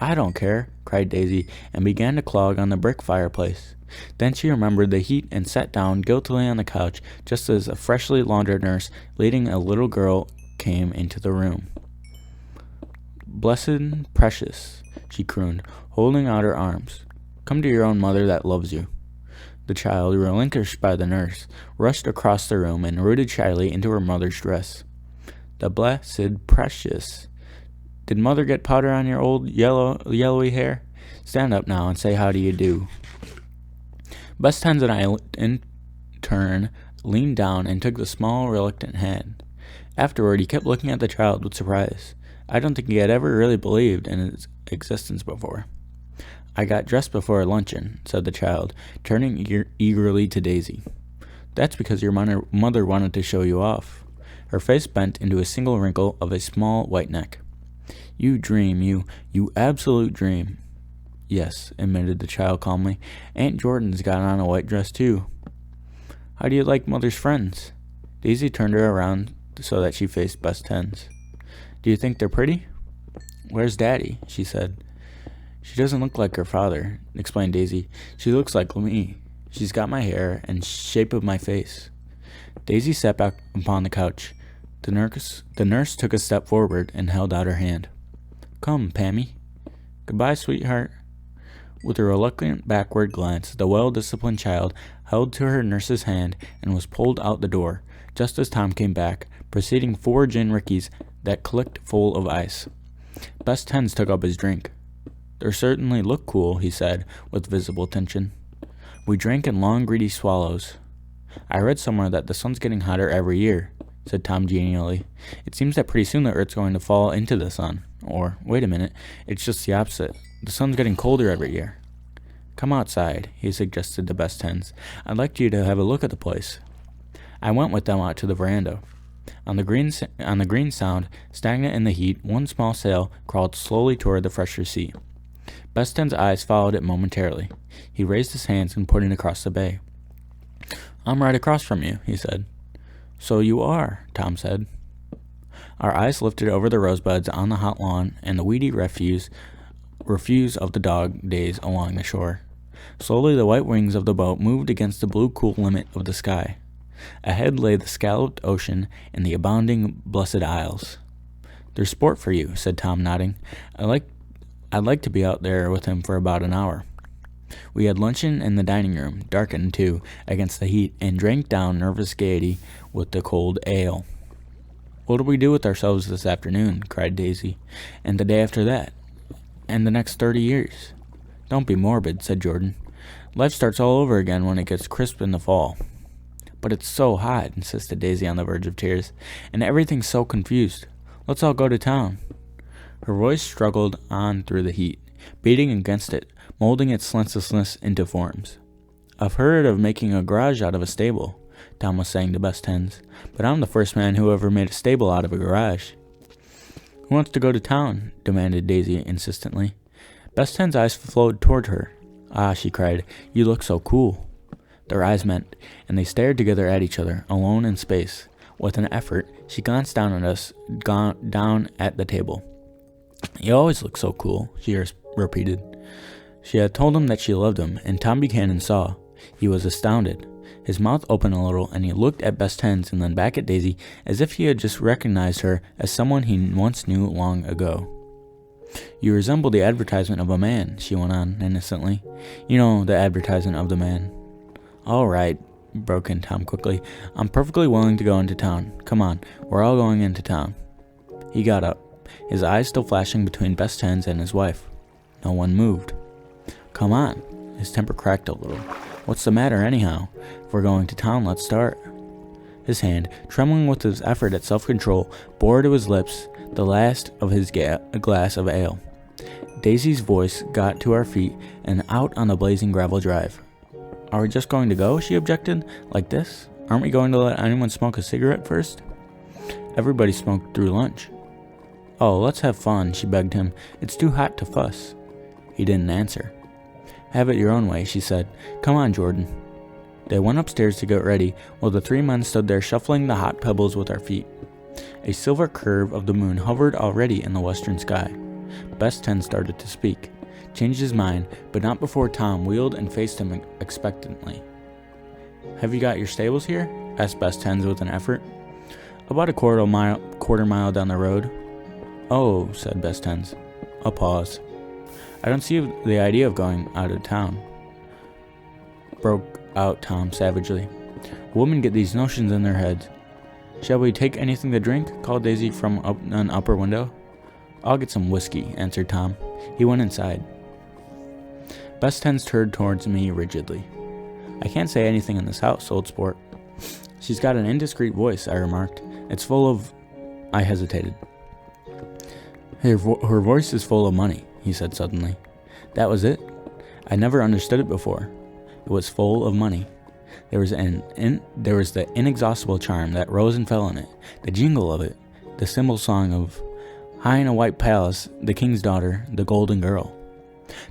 "I don't care," cried Daisy, and began to clog on the brick fireplace. Then she remembered the heat and sat down guiltily on the couch just as a freshly laundered nurse leading a little girl came into the room. "Blessed, precious," she crooned, holding out her arms. "Come to your own mother that loves you." The child, relinquished by the nurse, rushed across the room and rooted shyly into her mother's dress. "The blessed, precious. Did mother get powder on your old yellowy hair? Stand up now and say how do you do." Bess Tens and I, in turn, leaned down and took the small, reluctant hand. Afterward, he kept looking at the child with surprise. I don't think he had ever really believed in its existence before. "I got dressed before luncheon," said the child, turning eagerly to Daisy. "That's because your mother wanted to show you off." Her face bent into a single wrinkle of a small white neck. "You dream, you absolute dream." "Yes," admitted the child calmly. "Aunt Jordan's got on a white dress, too." "How do you like mother's friends?" Daisy turned her around so that she faced Bess Tens. "Do you think they're pretty?" "Where's Daddy?" she said. "She doesn't look like her father," explained Daisy. "She looks like me. She's got my hair and shape of my face." Daisy sat back upon the couch. The nurse took a step forward and held out her hand. "Come, Pammy." "Goodbye, sweetheart." With a reluctant backward glance, the well-disciplined child held to her nurse's hand and was pulled out the door, just as Tom came back, preceding 4 gin rickeys that clicked full of ice. Bess Tens took up his drink. "They certainly look cool," he said, with visible tension. We drank in long, greedy swallows. "I read somewhere that the sun's getting hotter every year," said Tom genially. "It seems that pretty soon the Earth's going to fall into the sun. Or, wait a minute, it's just the opposite. The sun's getting colder every year." "Come outside," he suggested to Bess Tens. "I'd like you to have a look at the place." I went with them out to the veranda. On the green sound, stagnant in the heat, one small sail crawled slowly toward the fresher sea. Bess Tens' eyes followed it momentarily. He raised his hands and pointed across the bay. "I'm right across from you," he said. "So you are," Tom said. Our eyes lifted over the rosebuds on the hot lawn and the weedy refuse of the dog days along the shore. Slowly the white wings of the boat moved against the blue cool limit of the sky. Ahead lay the scalloped ocean and the abounding Blessed Isles. "There's sport for you," said Tom, nodding. I'd like to be out there with him for about an hour." We had luncheon in the dining room, darkened, too, against the heat, and drank down nervous gaiety with the cold ale. "What'll we do with ourselves this afternoon?" cried Daisy. "And the day after that? And the next 30 years? "Don't be morbid," said Jordan. "Life starts all over again when it gets crisp in the fall." "But it's so hot," insisted Daisy on the verge of tears, "and everything's so confused. Let's all go to town." Her voice struggled on through the heat, beating against it, molding its senselessness into forms. "I've heard of making a garage out of a stable," Tom was saying to Best Hens, "but I'm the first man who ever made a stable out of a garage." "Who wants to go to town?" demanded Daisy insistently. Best Hen's eyes flowed toward her. "Ah," she cried, "you look so cool." Their eyes met, and they stared together at each other, alone in space. With an effort, she glanced down at us, down at the table. "You always look so cool," she repeated. She had told him that she loved him, and Tom Buchanan saw. He was astounded. His mouth opened a little, and he looked at Best Hens and then back at Daisy as if he had just recognized her as someone he once knew long ago. "You resemble the advertisement of a man," she went on innocently. "You know, the advertisement of the man." "All right," broke in Tom quickly. "I'm perfectly willing to go into town. Come on, we're all going into town." He got up, his eyes still flashing between Best Hens and his wife. No one moved. "Come on." His temper cracked a little. "What's the matter, anyhow? If we're going to town, let's start." His hand, trembling with his effort at self-control, bore to his lips the last of his glass of ale. Daisy's voice got to our feet and out on the blazing gravel drive. "Are we just going to go?" she objected. "Like this? Aren't we going to let anyone smoke a cigarette first?" "Everybody smoked through lunch." "Oh, let's have fun," she begged him. "It's too hot to fuss." He didn't answer. "Have it your own way," she said. "Come on, Jordan." They went upstairs to get ready, while the three men stood there shuffling the hot pebbles with our feet. A silver curve of the moon hovered already in the western sky. Best Hen started to speak, changed his mind, but not before Tom wheeled and faced him expectantly. "Have you got your stables here?" asked Best Hens with an effort. "About a quarter mile down the road." "Oh," said Best Hens. A pause. "I don't see the idea of going out of town," broke out Tom savagely. "Women get these notions in their heads." "Shall we take anything to drink?" called Daisy from an upper window. "I'll get some whiskey," answered Tom. He went inside. Best Hens turned towards me rigidly. "I can't say anything in this house, old sport." "She's got an indiscreet voice," I remarked. "It's full of—" I hesitated. Her voice is full of money," he said suddenly. That was it. I never understood it before. It was full of money. There was the inexhaustible charm that rose and fell in it, the jingle of it, the cymbal song of "High in a white palace, the king's daughter, the golden girl."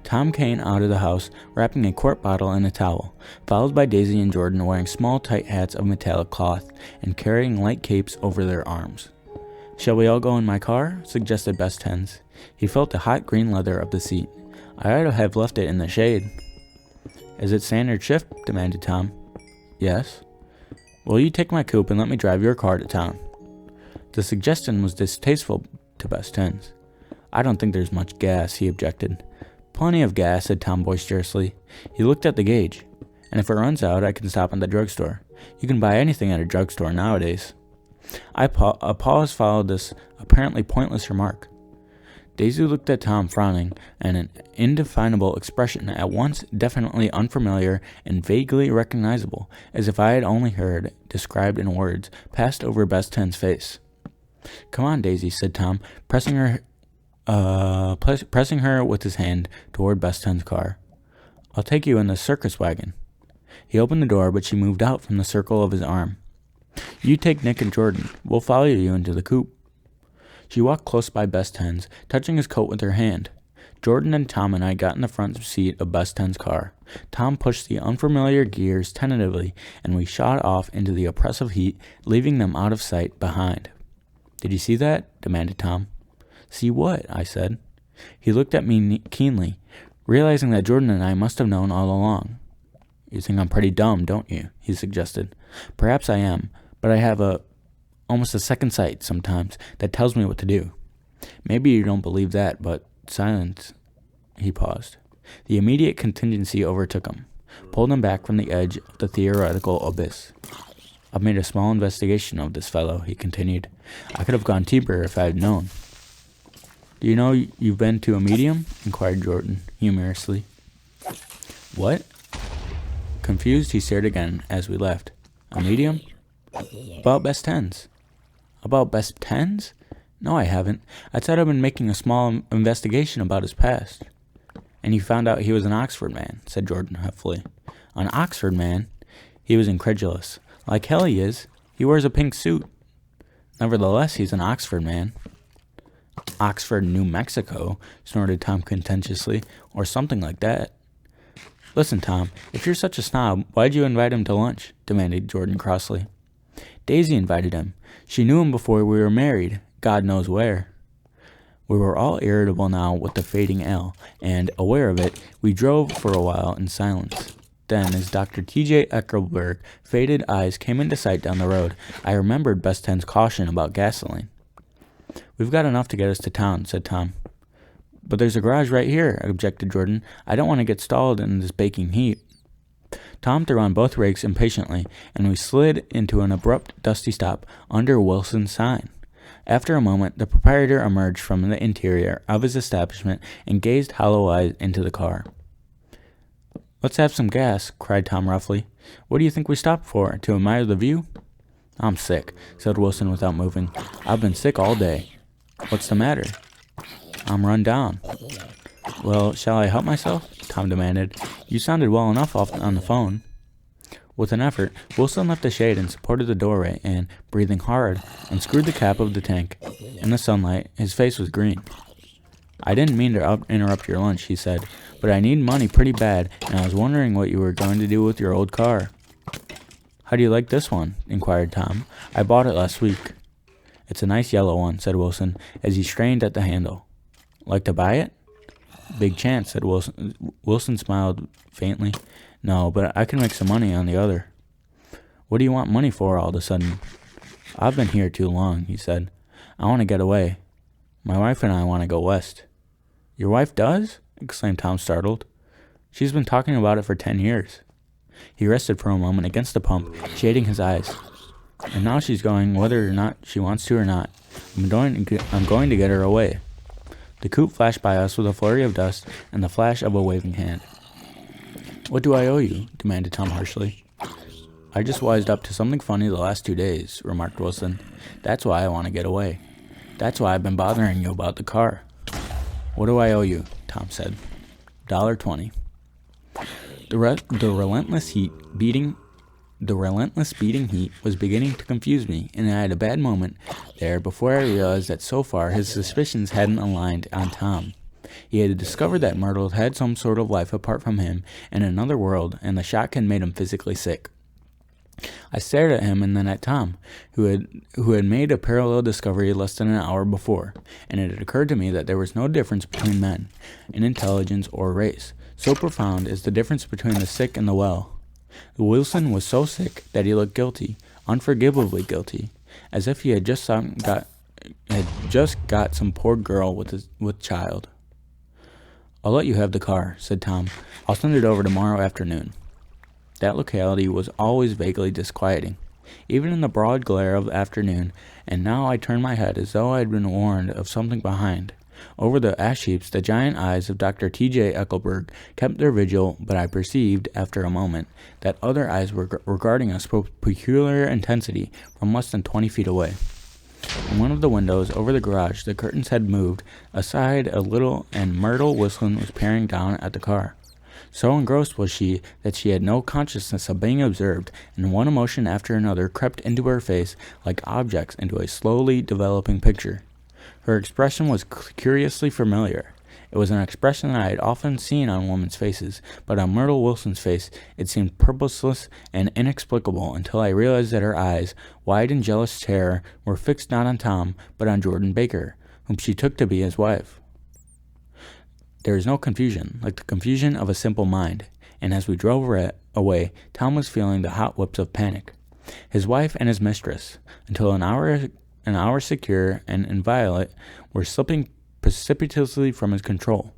Tom came out of the house, wrapping a quart bottle in a towel, followed by Daisy and Jordan wearing small tight hats of metallic cloth and carrying light capes over their arms. "Shall we all go in my car?" suggested Best Hens. He felt the hot green leather of the seat. "I ought to have left it in the shade." "Is it standard shift?" demanded Tom. "Yes." "Will you take my coupe and let me drive your car to town?" The suggestion was distasteful to Best Hens. "I don't think there's much gas," he objected. "Plenty of gas," said Tom boisterously. He looked at the gauge. "And if it runs out, I can stop at the drugstore. You can buy anything at a drugstore nowadays." A pause followed this apparently pointless remark. Daisy looked at Tom, frowning, and an indefinable expression at once definitely unfamiliar and vaguely recognizable, as if I had only heard described in words, passed over Best Hen's face. "Come on, Daisy," said Tom, pressing her with his hand toward Best Hen's car. "I'll take you in the circus wagon." He opened the door, but she moved out from the circle of his arm. "You take Nick and Jordan. We'll follow you into the coupe." She walked close by Best Hen's, touching his coat with her hand. Jordan and Tom and I got in the front seat of Best Hen's car. Tom pushed the unfamiliar gears tentatively, and we shot off into the oppressive heat, leaving them out of sight behind. "Did you see that?" demanded Tom. "See what?" I said. He looked at me keenly, realizing that Jordan and I must have known all along. "You think I'm pretty dumb, don't you?" he suggested. "Perhaps I am, but I have almost a second sight sometimes that tells me what to do. Maybe you don't believe that, but silence." He paused. The immediate contingency overtook him, pulled him back from the edge of the theoretical abyss. "I've made a small investigation of this fellow," he continued. "I could have gone deeper if I had known." "Do you know you've been to a medium?" inquired Jordan, humorously. "What?" Confused, he stared again as we left. "A medium?" "About best tens." "About best tens? No, I haven't. I said I've been making a small investigation about his past." "And you found out he was an Oxford man," said Jordan huffily. "An Oxford man?" He was incredulous. "Like hell he is. He wears a pink suit." "Nevertheless, he's an Oxford man." "Oxford, New Mexico," snorted Tom contentiously, "or something like that." "Listen, Tom, if you're such a snob, why'd you invite him to lunch?" demanded Jordan crossly. "Daisy invited him. She knew him before we were married, God knows where." We were all irritable now with the fading ale, and, aware of it, we drove for a while in silence. Then, as Dr. T.J. Eckelberg's faded eyes came into sight down the road, I remembered Best Ten's caution about gasoline. "We've got enough to get us to town," said Tom. "But there's a garage right here," objected Jordan. "I don't want to get stalled in this baking heat." Tom threw on both brakes impatiently, and we slid into an abrupt, dusty stop under Wilson's sign. After a moment, the proprietor emerged from the interior of his establishment and gazed hollow-eyed into the car. "Let's have some gas," cried Tom roughly. "What do you think we stopped for, to admire the view?" "I'm sick," said Wilson without moving. "I've been sick all day." "What's the matter?" "I'm run down." "Well, shall I help myself?" Tom demanded. "You sounded well enough on the phone." With an effort, Wilson left the shade and supported the doorway and, breathing hard, unscrewed the cap of the tank. In the sunlight, his face was green. "I didn't mean to interrupt your lunch," he said, "but I need money pretty bad, and I was wondering what you were going to do with your old car." "How do you like this one?" inquired Tom. "I bought it last week." "It's a nice yellow one," said Wilson, as he strained at the handle. "Like to buy it?" "Big chance," said Wilson. Wilson smiled faintly. "No, but I can make some money on the other." "What do you want money for all of a sudden?" "I've been here too long," he said. "I want to get away. My wife and I want to go west." "Your wife does?" exclaimed Tom, startled. "She's been talking about it for 10 years. He rested for a moment against the pump, shading his eyes. "And now she's going whether or not she wants to or not. I'm going to get her away." The coupe flashed by us with a flurry of dust and the flash of a waving hand. "What do I owe you?" demanded Tom harshly. "I just wised up to something funny the last 2 days," remarked Wilson. "That's why I want to get away. That's why I've been bothering you about the car." "What do I owe you?" Tom said. $1.20. The relentless beating heat was beginning to confuse me, and I had a bad moment there before I realized that so far his suspicions hadn't aligned on Tom. He had discovered that Myrtle had some sort of life apart from him in another world, and the shock had made him physically sick. I stared at him and then at Tom, who had made a parallel discovery less than an hour before, and it had occurred to me that there was no difference between men, in intelligence or race, so profound is the difference between the sick and the well. Wilson was so sick that he looked guilty, unforgivably guilty, as if he had just got some poor girl with child. "I'll let you have the car," said Tom. "I'll send it over tomorrow afternoon." That locality was always vaguely disquieting, even in the broad glare of the afternoon, and now I turned my head as though I had been warned of something behind. Over the ash heaps, the giant eyes of Dr. T.J. Eckelberg kept their vigil, but I perceived, after a moment, that other eyes were regarding us with peculiar intensity from less than 20 feet away. In one of the windows over the garage, the curtains had moved aside a little, and Myrtle Wilson was peering down at the car. So engrossed was she that she had no consciousness of being observed, and one emotion after another crept into her face like objects into a slowly developing picture. Her expression was curiously familiar, It was an expression that I had often seen on women's faces, but on Myrtle Wilson's face it seemed purposeless and inexplicable until I realized that her eyes, wide in jealous terror, were fixed not on Tom, but on Jordan Baker, whom she took to be his wife. There was no confusion, like the confusion of a simple mind, and as we drove away, Tom was feeling the hot whips of panic. His wife and his mistress, until an hour secure and inviolate, were slipping precipitously from his control.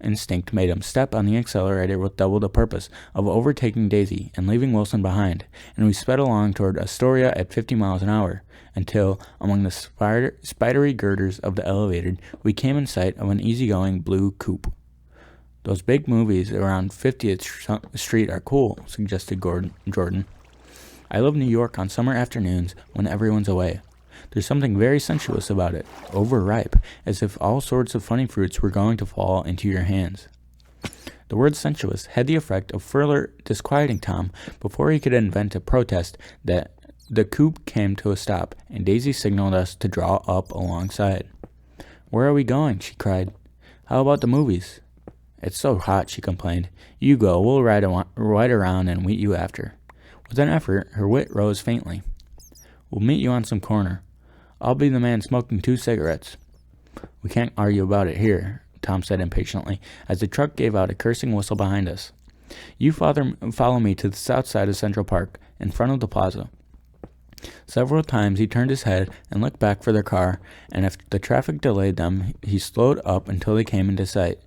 Instinct made him step on the accelerator with double the purpose of overtaking Daisy and leaving Wilson behind, and we sped along toward Astoria at 50 miles an hour, until, among the spidery girders of the elevator, we came in sight of an easygoing blue coupe. "Those big movies around 50th Street are cool," suggested Jordan. "I love New York on summer afternoons when everyone's away. There's something very sensuous about it, overripe, as if all sorts of funny fruits were going to fall into your hands." The word sensuous had the effect of further disquieting Tom before he could invent a protest. That the coupe came to a stop, and Daisy signaled us to draw up alongside. "Where are we going?" she cried. "How about the movies?" "It's so hot," she complained. "You go, we'll ride around and meet you after." With an effort, her wit rose faintly. "We'll meet you on some corner. I'll be the man smoking 2 cigarettes. "We can't argue about it here," Tom said impatiently, as the truck gave out a cursing whistle behind us. "You follow me to the south side of Central Park, in front of the plaza." Several times he turned his head and looked back for their car, and if the traffic delayed them, he slowed up until they came into sight.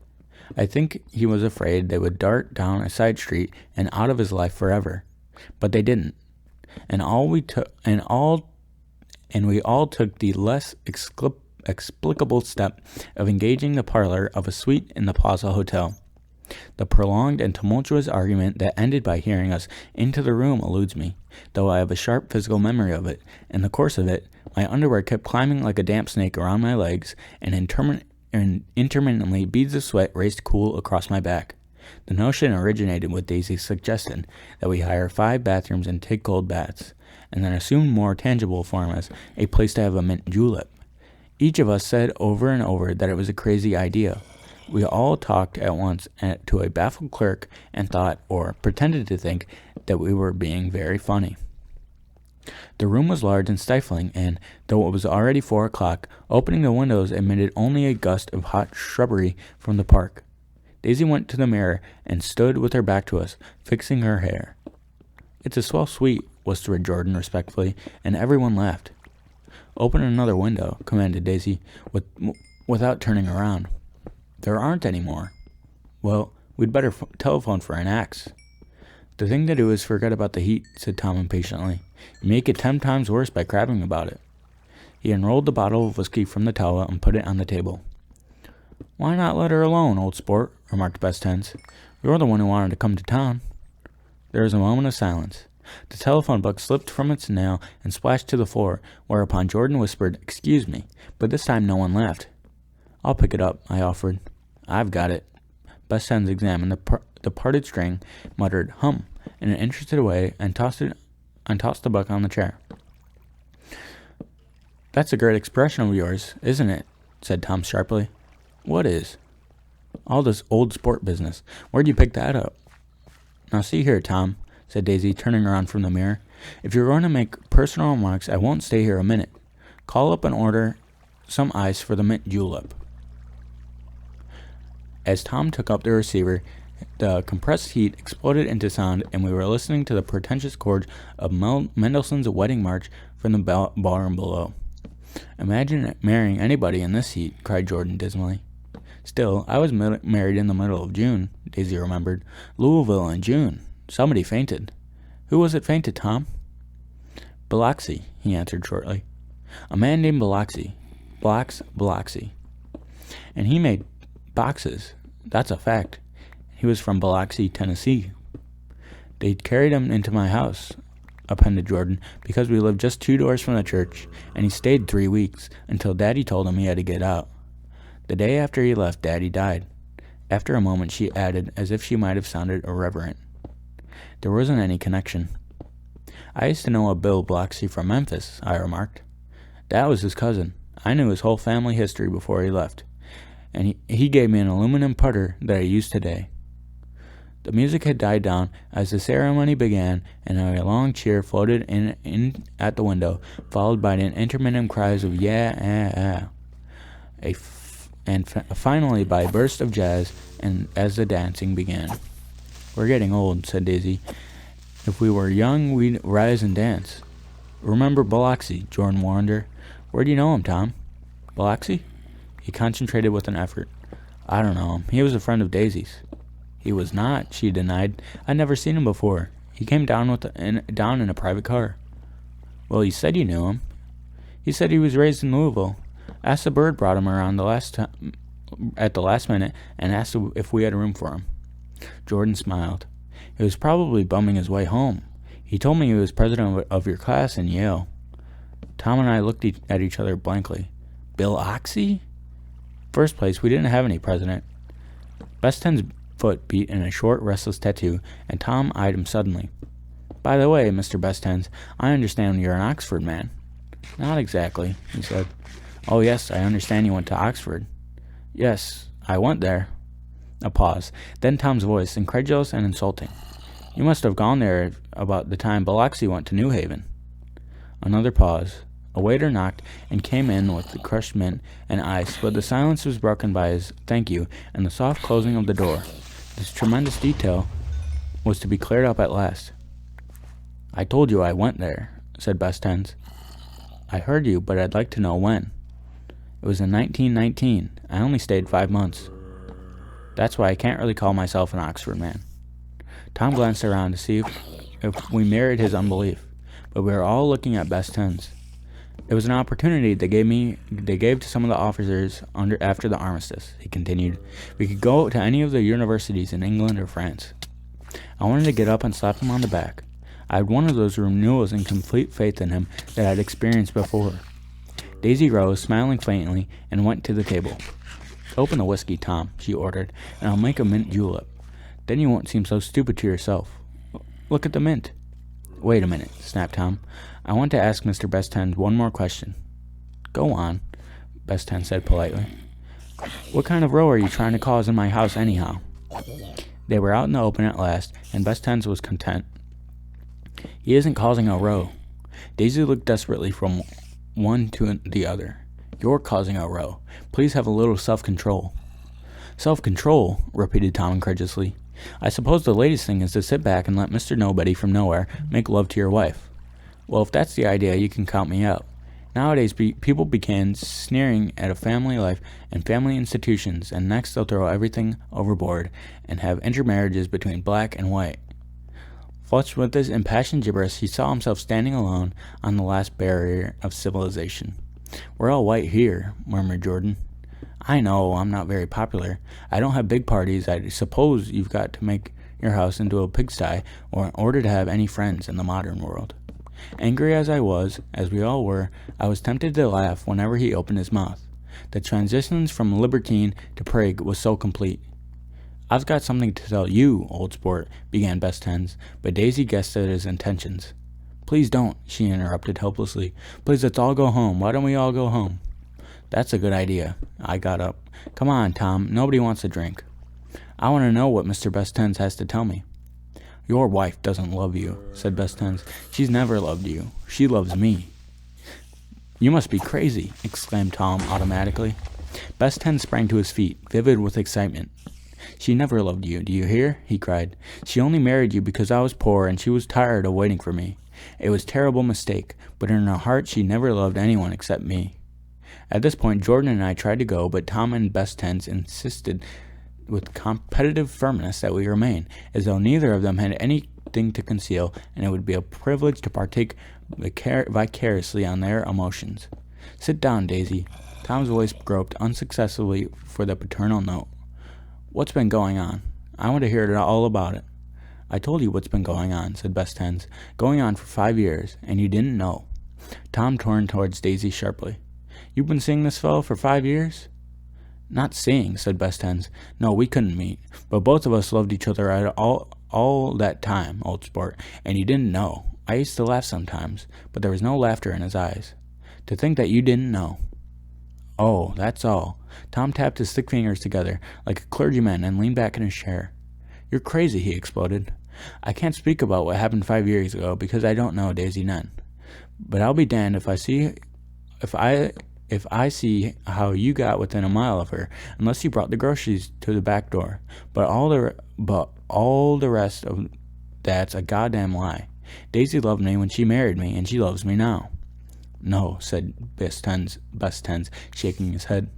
I think he was afraid they would dart down a side street and out of his life forever. But they didn't, and we all took the less explicable step of engaging the parlor of a suite in the Plaza Hotel. The prolonged and tumultuous argument that ended by hearing us into the room eludes me, though I have a sharp physical memory of it. In the course of it, my underwear kept climbing like a damp snake around my legs, and intermittently beads of sweat raced cool across my back. The notion originated with Daisy's suggestion that we hire 5 bathrooms and take cold baths, and then assumed more tangible form as a place to have a mint julep. Each of us said over and over that it was a crazy idea. We all talked at once to a baffled clerk and thought, or pretended to think, that we were being very funny. The room was large and stifling, and, though it was already 4 o'clock, opening the windows admitted only a gust of hot shrubbery from the park. Daisy went to the mirror and stood with her back to us, fixing her hair. "It's a swell suite," whispered Jordan respectfully, and everyone laughed. "Open another window," commanded Daisy, without turning around. "There aren't any more." "Well, we'd better telephone for an axe." "The thing to do is forget about the heat," said Tom impatiently. "You make it 10 times worse by crabbing about it." He unrolled the bottle of whiskey from the towel and put it on the table. "Why not let her alone, old sport?" remarked Bess Tense. "You're the one who wanted to come to town." There was a moment of silence. The telephone book slipped from its nail and splashed to the floor, whereupon Jordan whispered, "Excuse me," but this time no one laughed. "I'll pick it up," I offered. "I've got it." Bess Tense examined the parted string, muttered "hum" in an interested way, and tossed the book on the chair. "That's a great expression of yours, isn't it?" said Tom sharply. "What is?" "All this old sport business. Where'd you pick that up?" "Now see here, Tom," said Daisy, turning around from the mirror. "If you're going to make personal remarks, I won't stay here a minute. Call up and order some ice for the mint julep." As Tom took up the receiver, the compressed heat exploded into sound, and we were listening to the pretentious chords of Mendelssohn's Wedding March from the ballroom below. "Imagine marrying anybody in this heat," cried Jordan dismally. "Still, I was married in the middle of June," Daisy remembered. "Louisville in June. Somebody fainted." "Who was it fainted, Tom?" "Biloxi," he answered shortly. "A man named Biloxi. Biloxi. And he made boxes. That's a fact. He was from Biloxi, Tennessee." "They carried him into my house," appended Jordan, "because we lived just 2 doors from the church, and he stayed 3 weeks, until Daddy told him he had to get out. The day after he left, Daddy died." After a moment she added, as if she might have sounded irreverent, "There wasn't any connection." "I used to know a Bill Biloxi from Memphis," I remarked. "That was his cousin. I knew his whole family history before he left. and he gave me an aluminum putter that I use today." The music had died down as the ceremony began, and a long cheer floated in at the window, followed by an intermittent cries of "yeah, finally by a burst of jazz, and as the dancing began. "We're getting old," said Daisy. "If we were young, we'd rise and dance." "Remember Biloxi," Jordan warned her. "Where do you know him, Tom?" "Biloxi?" He concentrated with an effort. "I don't know him. He was a friend of Daisy's." "He was not," she denied. "I'd never seen him before. He came down in a private car." "Well, you said you knew him." "He said he was raised in Louisville. Asked the bird brought him around at the last minute and asked if we had room for him." Jordan smiled. "He was probably bumming his way home. He told me he was president of your class in Yale." Tom and I looked at each other blankly. "Bill Oxy?" "First place, we didn't have any president." Best Ten's foot beat in a short, restless tattoo, and Tom eyed him suddenly. "By the way, Mr. Best Tens, I understand you're an Oxford man." "Not exactly," he said. "Oh, yes, I understand you went to Oxford." "Yes, I went there." A pause. Then Tom's voice, incredulous and insulting. "You must have gone there about the time Biloxi went to New Haven." Another pause. A waiter knocked and came in with the crushed mint and ice, but the silence was broken by his "thank you" and the soft closing of the door. This tremendous detail was to be cleared up at last. "I told you I went there," said Best Tens. "I heard you, but I'd like to know when." "It was in 1919. I only stayed 5 months." "That's why I can't really call myself an Oxford man." Tom glanced around to see if we mirrored his unbelief, but we were all looking at Best Tens. "It was an opportunity they gave to some of the officers after the armistice," he continued. "We could go to any of the universities in England or France." I wanted to get up and slap him on the back. I had one of those renewals in complete faith in him that I'd experienced before. Daisy rose, smiling faintly, and went to the table. "Open the whiskey, Tom," she ordered, "and I'll make a mint julep. Then you won't seem so stupid to yourself. Look at the mint." "Wait a minute," snapped Tom. "I want to ask Mr. Best Ten one more question." "Go on," Best Ten said politely. "What kind of row are you trying to cause in my house anyhow?" They were out in the open at last, and Best Tens was content. "He isn't causing a row." Daisy looked desperately from one to the other. "You're causing a row. Please have a little self-control." "Self-control?" repeated Tom incredulously. "I suppose the latest thing is to sit back and let Mr. Nobody from nowhere make love to your wife. Well, if that's the idea, you can count me out. Nowadays, people begin sneering at a family life and family institutions, and next they'll throw everything overboard and have intermarriages between black and white." Flushed with this impassioned gibberish, he saw himself standing alone on the last barrier of civilization. "We're all white here," murmured Jordan. "I know, I'm not very popular. I don't have big parties. I suppose you've got to make your house into a pigsty in order to have any friends in the modern world." Angry as I was, as we all were, I was tempted to laugh whenever he opened his mouth. The transitions from libertine to prig was so complete. "I've got something to tell you, old sport," began Best Tens, but Daisy guessed at his intentions. "Please don't," she interrupted helplessly. "Please, let's all go home. Why don't we all go home?" "That's a good idea." I got up. "Come on, Tom. Nobody wants a drink." "I want to know what Mr. Best Tens has to tell me." "Your wife doesn't love you," said Best Tens. "She's never loved you. She loves me." "You must be crazy," exclaimed Tom automatically. Best Tens sprang to his feet, vivid with excitement. "She never loved you, do you hear?" he cried. "She only married you because I was poor and she was tired of waiting for me. It was a terrible mistake, but in her heart she never loved anyone except me." At this point, Jordan and I tried to go, but Tom and Best Tens insisted with competitive firmness that we remain, as though neither of them had anything to conceal, and it would be a privilege to partake vicariously on their emotions. "Sit down, Daisy." Tom's voice groped unsuccessfully for the paternal note. "What's been going on? I want to hear all about it." "I told you what's been going on," said Best Tens. "Going on for 5 years, and you didn't know." Tom turned towards Daisy sharply. "You've been seeing this fellow for 5 years?" "Not seeing," said Best Tens. "No, we couldn't meet, but both of us loved each other at all that time, old sport, and you didn't know. I used to laugh sometimes, but there was no laughter in his eyes. To think that you didn't know." Oh, that's all. Tom tapped his thick fingers together like a clergyman and leaned back in his chair. You're crazy, he exploded. I can't speak about what happened 5 years ago because I don't know Daisy Nunn. But I'll be damned if I see how you got within a mile of her, unless you brought the groceries to the back door. But all the rest of that's a goddamn lie. Daisy loved me when she married me, and she loves me now. No, said Best Tens, shaking his head.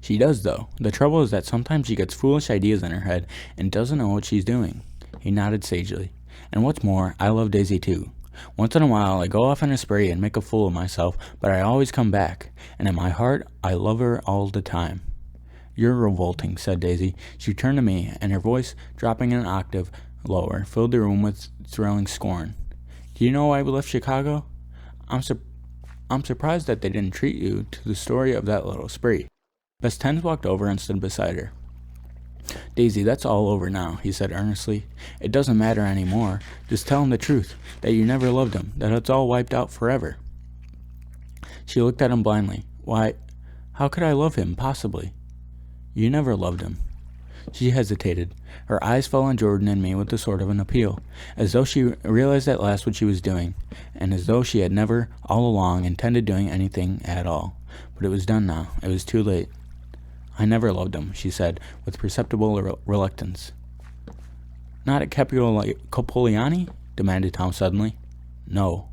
She does, though. The trouble is that sometimes she gets foolish ideas in her head and doesn't know what she's doing. He nodded sagely. And what's more, I love Daisy too. Once in a while, I go off on a spree and make a fool of myself, but I always come back, and in my heart, I love her all the time. You're revolting, said Daisy. She turned to me, and her voice, dropping an octave lower, filled the room with thrilling scorn. Do you know why we left Chicago? I'm surprised that they didn't treat you to the story of that little spree. Best Tens walked over and stood beside her. Daisy, that's all over now, he said earnestly. It doesn't matter anymore. Just tell him the truth, that you never loved him, that it's all wiped out forever. She looked at him blindly. Why, how could I love him, possibly? You never loved him. She hesitated. Her eyes fell on Jordan and me with a sort of an appeal, as though she realized at last what she was doing, and as though she had never, all along, intended doing anything at all. But it was done now. It was too late. I never loved him, she said, with perceptible reluctance. Not at Capogliani? Demanded Tom suddenly. No.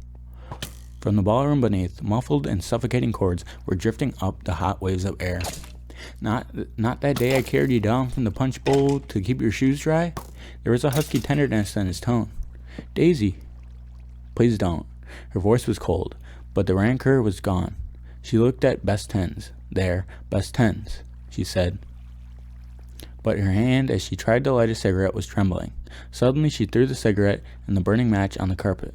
From the ballroom beneath, muffled and suffocating chords were drifting up the hot waves of air. Not that day I carried you down from the punch bowl to keep your shoes dry? There was a husky tenderness in his tone. Daisy. Please don't. Her voice was cold, but the rancor was gone. She looked at Best Tens. There, Best Tens, she said. But her hand, as she tried to light a cigarette, was trembling. Suddenly she threw the cigarette and the burning match on the carpet.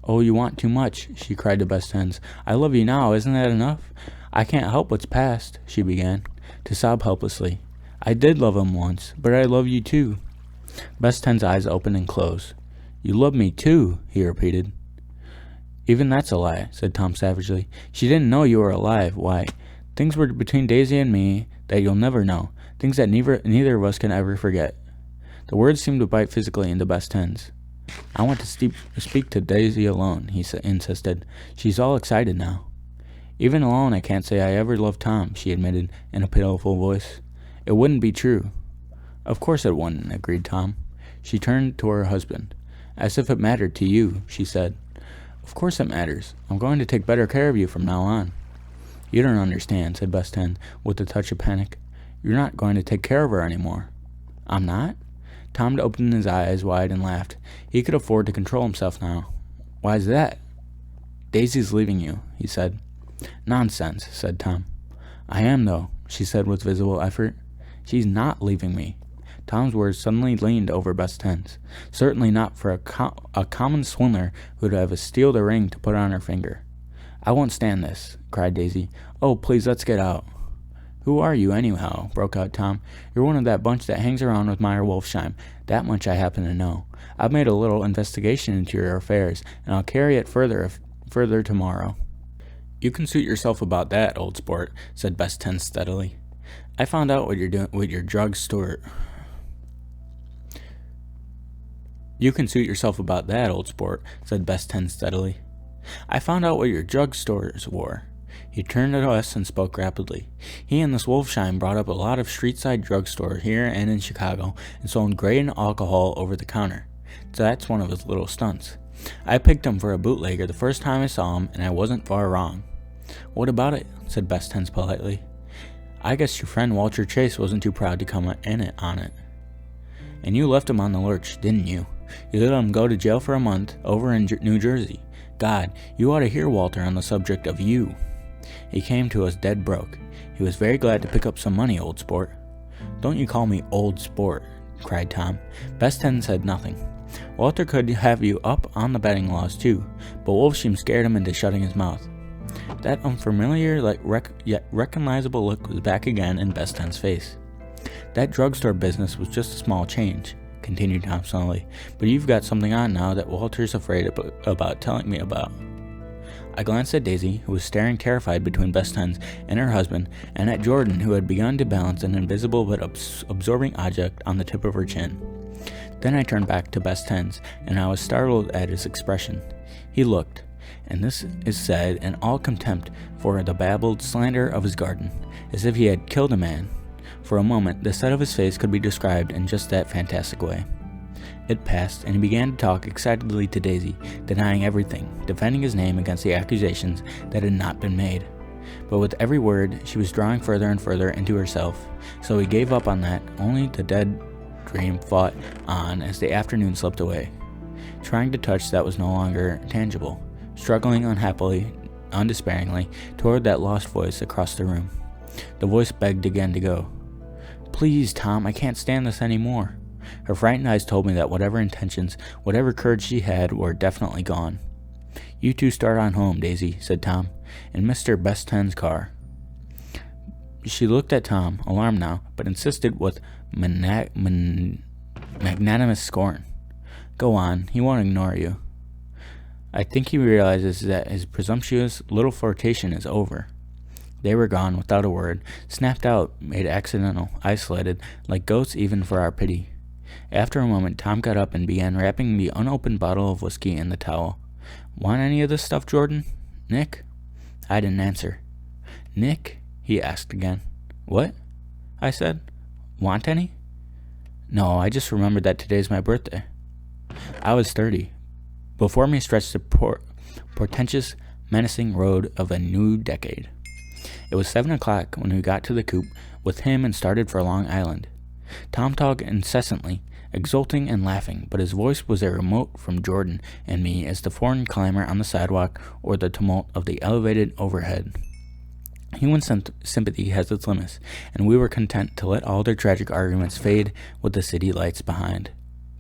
Oh, you want too much, she cried to Best Tens. I love you now, isn't that enough? I can't help what's past, she began, to sob helplessly. I did love him once, but I love you too. Best Ten's eyes opened and closed. You love me too, he repeated. Even that's a lie, said Tom savagely. She didn't know you were alive. Why, things were between Daisy and me that you'll never know, things that neither of us can ever forget. The words seemed to bite physically into Best Tens. I want to speak to Daisy alone, he insisted. She's all excited now. Even alone, I can't say I ever loved Tom, she admitted in a pitiful voice. It wouldn't be true. Of course it wouldn't, agreed Tom. She turned to her husband. As if it mattered to you, she said. Of course it matters. I'm going to take better care of you from now on. You don't understand, said Best Ten, with a touch of panic. You're not going to take care of her anymore. I'm not? Tom opened his eyes wide and laughed. He could afford to control himself now. Why's that? Daisy's leaving you, he said. Nonsense, said Tom. I am, though, she said with visible effort. She's not leaving me. Tom's words suddenly leaned over Best Ten's. Certainly not for a common swindler who'd have a steal the ring to put on her finger. I won't stand this, cried Daisy. Oh, please, let's get out. Who are you, anyhow? Broke out Tom. You're one of that bunch that hangs around with Meyer Wolfsheim. That much I happen to know. I've made a little investigation into your affairs, and I'll carry it further tomorrow. You can suit yourself about that, old sport, said Best Ten steadily. I found out what you're doing with your drugstore. You can suit yourself about that, old sport, said Best Ten steadily. I found out what your drugstores wore. He turned to us and spoke rapidly. He and this Wolfsheim brought up a lot of street-side drugstore here and in Chicago and sold grain alcohol over the counter. So that's one of his little stunts. I picked him for a bootlegger the first time I saw him, and I wasn't far wrong. What about it? Said Best Tens politely. I guess your friend Walter Chase wasn't too proud to come in on it. And you left him on the lurch, didn't you? You let him go to jail for a month over in New Jersey. God, you ought to hear Walter on the subject of you. He came to us dead broke. He was very glad to pick up some money, old sport. Don't you call me old sport, cried Tom. Best Ten said nothing. Walter could have you up on the betting laws too, but Wolfsheim scared him into shutting his mouth. That unfamiliar yet recognizable look was back again in Best Ten's face. That drugstore business was just a small change, continued Tom slowly, but you've got something on now that Walter's afraid about telling me about. I glanced at Daisy, who was staring terrified between Best Hens and her husband, and at Jordan, who had begun to balance an invisible but absorbing object on the tip of her chin. Then I turned back to Best Hens, and I was startled at his expression. He looked, and this is said in all contempt for the babbled slander of his garden, as if he had killed a man. For a moment, the set of his face could be described in just that fantastic way. It passed, and he began to talk excitedly to Daisy, denying everything, defending his name against the accusations that had not been made. But with every word, she was drawing further and further into herself, so he gave up on that. Only the dead dream fought on as the afternoon slipped away, trying to touch that was no longer tangible, struggling unhappily, undespairingly, toward that lost voice across the room. The voice begged again to go. "Please, Tom, I can't stand this anymore." Her frightened eyes told me that whatever intentions, whatever courage she had, were definitely gone. "You two start on home, Daisy," said Tom, "in Mr. Best Hen's car." She looked at Tom, alarmed now, but insisted with magnanimous scorn. "Go on, he won't ignore you." I think he realizes that his presumptuous little flirtation is over. They were gone without a word, snapped out, made accidental, isolated, like ghosts even for our pity. After a moment, Tom got up and began wrapping the unopened bottle of whiskey in the towel. "Want any of this stuff, Jordan? Nick?" I didn't answer. "Nick?" he asked again. "What?" I said. "Want any?" "No, I just remembered that today's my birthday." I was 30. Before me stretched the portentous, menacing road of a new decade. It was 7 o'clock when we got to the coupe with him and started for Long Island. Tom talked incessantly, exulting and laughing, but his voice was as remote from Jordan and me as the foreign clamor on the sidewalk or the tumult of the elevated overhead. Human sympathy has its limits, and we were content to let all their tragic arguments fade with the city lights behind.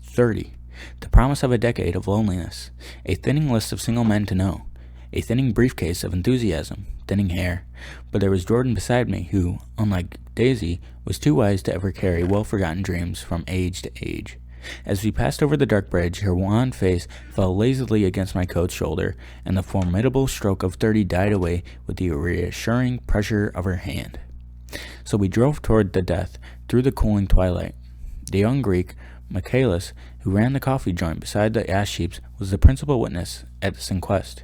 30. The promise of a decade of loneliness. A thinning list of single men to know. A thinning briefcase of enthusiasm. Thinning hair. But there was Jordan beside me, who, unlike Daisy, was too wise to ever carry well-forgotten dreams from age to age. As we passed over the dark bridge, her wan face fell lazily against my coat's shoulder, and the formidable stroke of 30 died away with the reassuring pressure of her hand. So we drove toward the death, through the cooling twilight. The young Greek, Michaelis, who ran the coffee joint beside the ash heaps, was the principal witness at this inquest.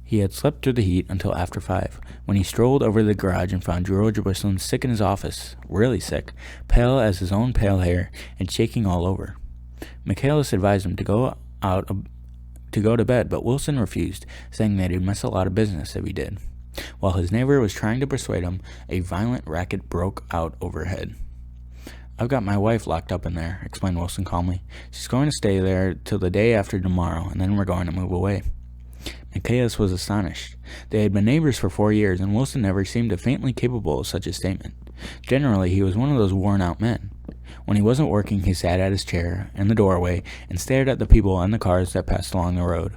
He had slept through the heat until after 5, when he strolled over to the garage and found George Whistling sick in his office, really sick, pale as his own pale hair, and shaking all over. Michaelis advised him to go to bed, but Wilson refused, saying that he'd miss a lot of business if he did. While his neighbor was trying to persuade him, a violent racket broke out overhead. "I've got my wife locked up in there," explained Wilson calmly. "She's going to stay there till the day after tomorrow, and then we're going to move away." Michaelis was astonished. They had been neighbors for 4 years, and Wilson never seemed faintly capable of such a statement. Generally, he was one of those worn-out men. When he wasn't working, he sat at his chair in the doorway and stared at the people and the cars that passed along the road.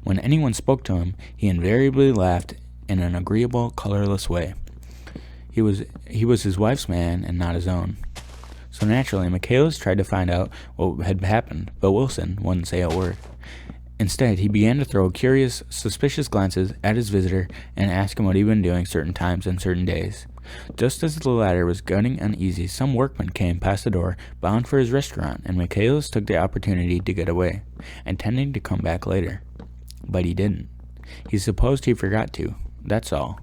When anyone spoke to him, he invariably laughed in an agreeable, colorless way. He was his wife's man and not his own. So naturally, Michaelis tried to find out what had happened, but Wilson wouldn't say a word. Instead, he began to throw curious, suspicious glances at his visitor and ask him what he'd been doing certain times and certain days. Just as the latter was getting uneasy, some workman came past the door, bound for his restaurant, and Michaelis took the opportunity to get away, intending to come back later. But he didn't. He supposed he forgot to, that's all.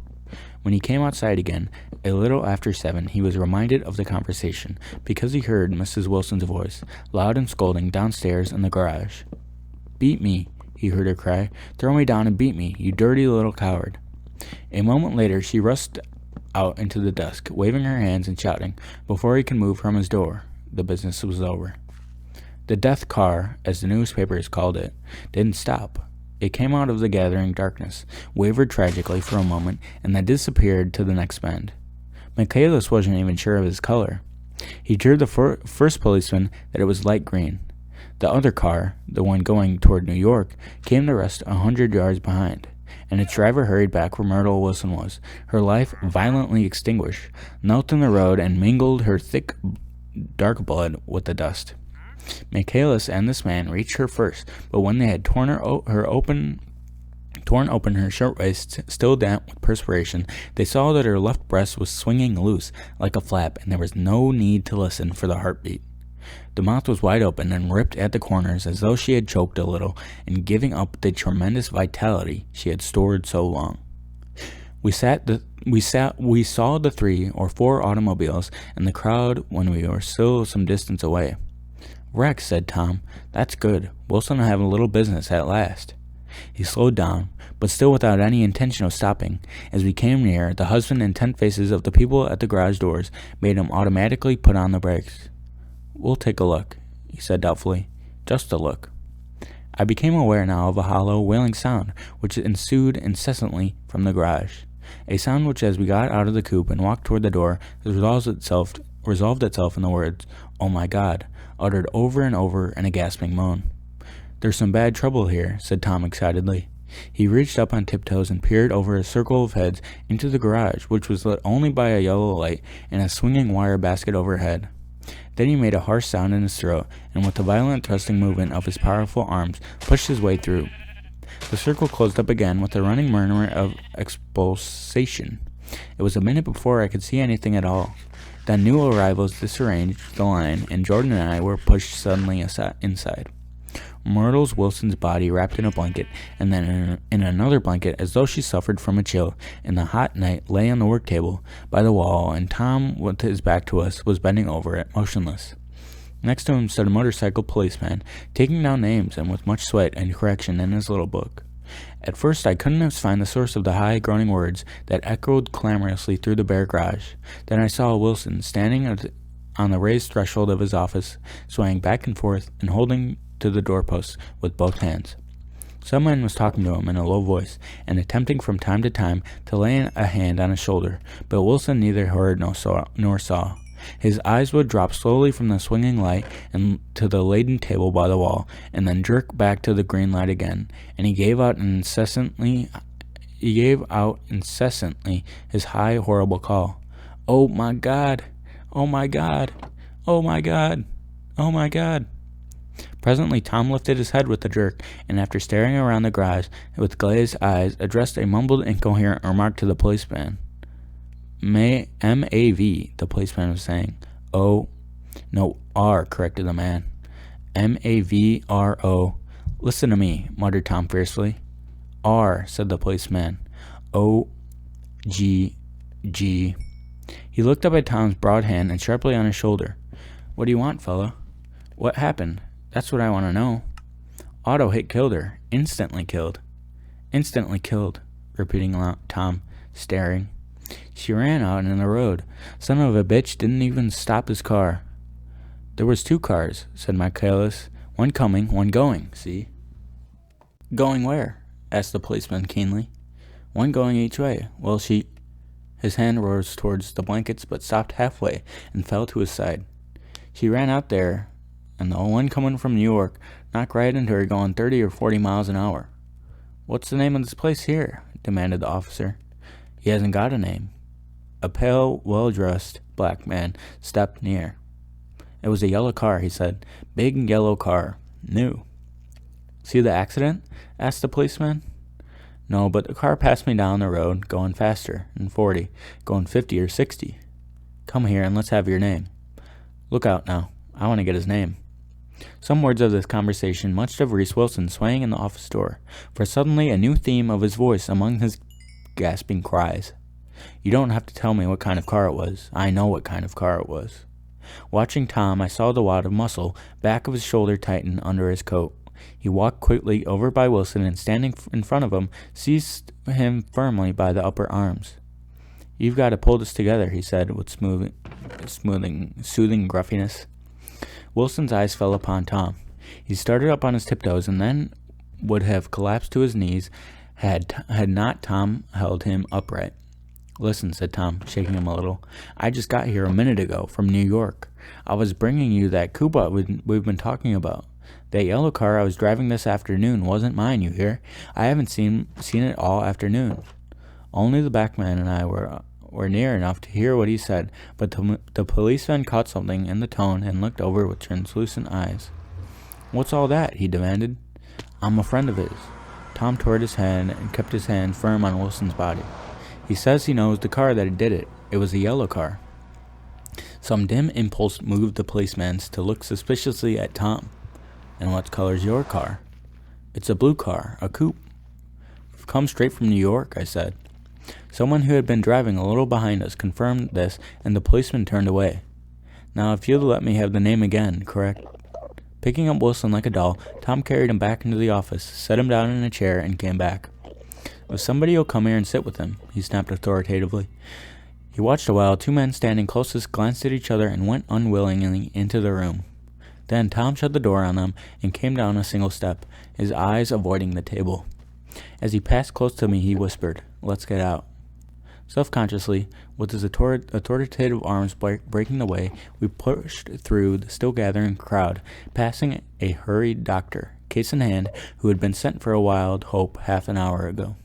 When he came outside again, a little after 7, he was reminded of the conversation, because he heard Mrs. Wilson's voice, loud and scolding, downstairs in the garage. "Beat me," he heard her cry. "Throw me down and beat me, you dirty little coward." A moment later, she rushed out into the dusk, waving her hands and shouting. Before he could move from his door, the business was over. The death car, as the newspapers called it, didn't stop. It came out of the gathering darkness, wavered tragically for a moment, and then disappeared to the next bend. Michaelis wasn't even sure of his color. He told the first policeman that it was light green. The other car, the one going toward New York, came to rest 100 yards behind, and its driver hurried back where Myrtle Wilson was, her life violently extinguished, knelt in the road, and mingled her thick, dark blood with the dust. Michaelis and this man reached her first, but when they had torn torn open her shirtwaist, still damp with perspiration, they saw that her left breast was swinging loose like a flap, and there was no need to listen for the heartbeat. The mouth was wide open and ripped at the corners as though she had choked a little in giving up the tremendous vitality she had stored so long. We saw the 3 or 4 automobiles and the crowd when we were still some distance away. "Rex," said Tom, "that's good. Wilson will have a little business at last." He slowed down, but still without any intention of stopping. As we came near, the husband and intent faces of the people at the garage doors made him automatically put on the brakes. "We'll take a look," he said doubtfully. "Just a look." I became aware now of a hollow, wailing sound which ensued incessantly from the garage. A sound which, as we got out of the coupe and walked toward the door, resolved itself in the words, "Oh my God," uttered over and over in a gasping moan. "There's some bad trouble here," said Tom excitedly. He reached up on tiptoes and peered over a circle of heads into the garage, which was lit only by a yellow light and a swinging wire basket overhead. Then he made a harsh sound in his throat, and with a violent thrusting movement of his powerful arms, pushed his way through. The circle closed up again with a running murmur of expulsation. It was a minute before I could see anything at all. Then new arrivals disarranged the line, and Jordan and I were pushed suddenly inside. Myrtle's Wilson's body wrapped in a blanket, and then in another blanket, as though she suffered from a chill in the hot night, lay on the work table by the wall, and Tom, with his back to us, was bending over it, motionless. Next to him stood a motorcycle policeman, taking down names and with much sweat and correction in his little book. At first I couldn't find the source of the high, groaning words that echoed clamorously through the bare garage. Then I saw Wilson standing on the raised threshold of his office, swaying back and forth and holding to the doorpost with both hands. Someone was talking to him in a low voice and attempting from time to time to lay a hand on his shoulder, but Wilson neither heard nor saw. His eyes would drop slowly from the swinging light and to the laden table by the wall, and then jerk back to the green light again, and he gave out incessantly his high, horrible call. "Oh my God! Oh my God! Oh my God! Oh my God!" Presently Tom lifted his head with a jerk, and after staring around the garage with glazed eyes, addressed a mumbled incoherent remark to the policeman. M-A-V, the policeman was saying. "Oh, no, R," corrected the man. "M-A-V-R-O. Listen to me," muttered Tom fiercely. "R," said the policeman. O-G-G. He looked up at Tom's broad hand and sharply on his shoulder. "What do you want, fella? What happened? That's what I want to know." "Auto hit killed her. Instantly killed." "Instantly killed," repeating Tom, staring. "She ran out in the road. Son of a bitch didn't even stop his car." "There was 2 cars," said Michaelis. "One coming, one going, see?" "Going where?" asked the policeman keenly. "One going each way. Well, she—" His hand rose towards the blankets but stopped halfway and fell to his side. "She ran out there, and the one coming from New York knocked right into her going 30 or 40 miles an hour." "What's the name of this place here?" demanded the officer. "He hasn't got a name." A pale, well-dressed black man stepped near. "It was a yellow car," he said. "Big yellow car. New." "See the accident?" asked the policeman. "No, but the car passed me down the road, going faster, than 40, going 50 or 60. Come here and let's have your name." "Look out now. I want to get his name." Some words of this conversation must have reached Wilson swaying in the office door, for suddenly a new theme of his voice among his gasping cries. "You don't have to tell me what kind of car it was. I know what kind of car it was." Watching Tom, I saw the wad of muscle back of his shoulder tighten under his coat. He walked quickly over by Wilson and, standing in front of him, seized him firmly by the upper arms. "You've got to pull this together," he said with soothing gruffiness. Wilson's eyes fell upon Tom. He started up on his tiptoes and then would have collapsed to his knees had not Tom held him upright. "Listen," said Tom, shaking him a little. "I just got here a minute ago from New York. I was bringing you that coupe we've been talking about. That yellow car I was driving this afternoon wasn't mine, you hear? I haven't seen it all afternoon." Only the backman and I were near enough to hear what he said, but the policeman caught something in the tone and looked over with translucent eyes. "What's all that?" he demanded. "I'm a friend of his." Tom towed his head and kept his hand firm on Wilson's body. He says he knows the car that did it. It was a yellow car. Some dim impulse moved the policeman to look suspiciously at Tom. And what color's your car? It's a blue car, a coupe. We've come straight from New York, I said. Someone who had been driving a little behind us confirmed this, and the policeman turned away. Now, if you'll let me have the name again, correct? Picking up Wilson like a doll, Tom carried him back into the office, set him down in a chair, and came back. If somebody will come here and sit with him, he snapped authoritatively. He watched a while. Two men standing closest glanced at each other and went unwillingly into the room. Then Tom shut the door on them and came down a single step, his eyes avoiding the table. As he passed close to me, he whispered, "Let's get out." Self-consciously, with his authoritative arms breaking the way, we pushed through the still-gathering crowd, passing a hurried doctor, case in hand, who had been sent for a wild hope half an hour ago.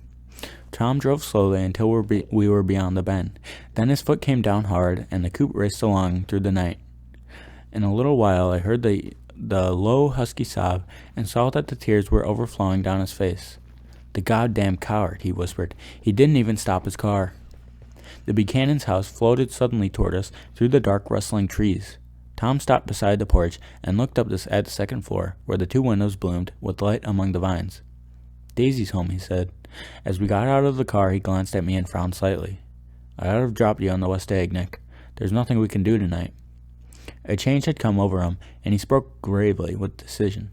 Tom drove slowly until we were beyond the bend. Then his foot came down hard, and the coupe raced along through the night. In a little while, I heard the low, husky sob, and saw that the tears were overflowing down his face. "The goddamn coward," he whispered. "He didn't even stop his car." The Buchanan's house floated suddenly toward us through the dark, rustling trees. Tom stopped beside the porch and looked up at the second floor, where the two windows bloomed with light among the vines. "Daisy's home," he said. As we got out of the car, he glanced at me and frowned slightly. "I ought to have dropped you on the West Egg, Nick. There's nothing we can do tonight." A change had come over him, and he spoke gravely, with decision.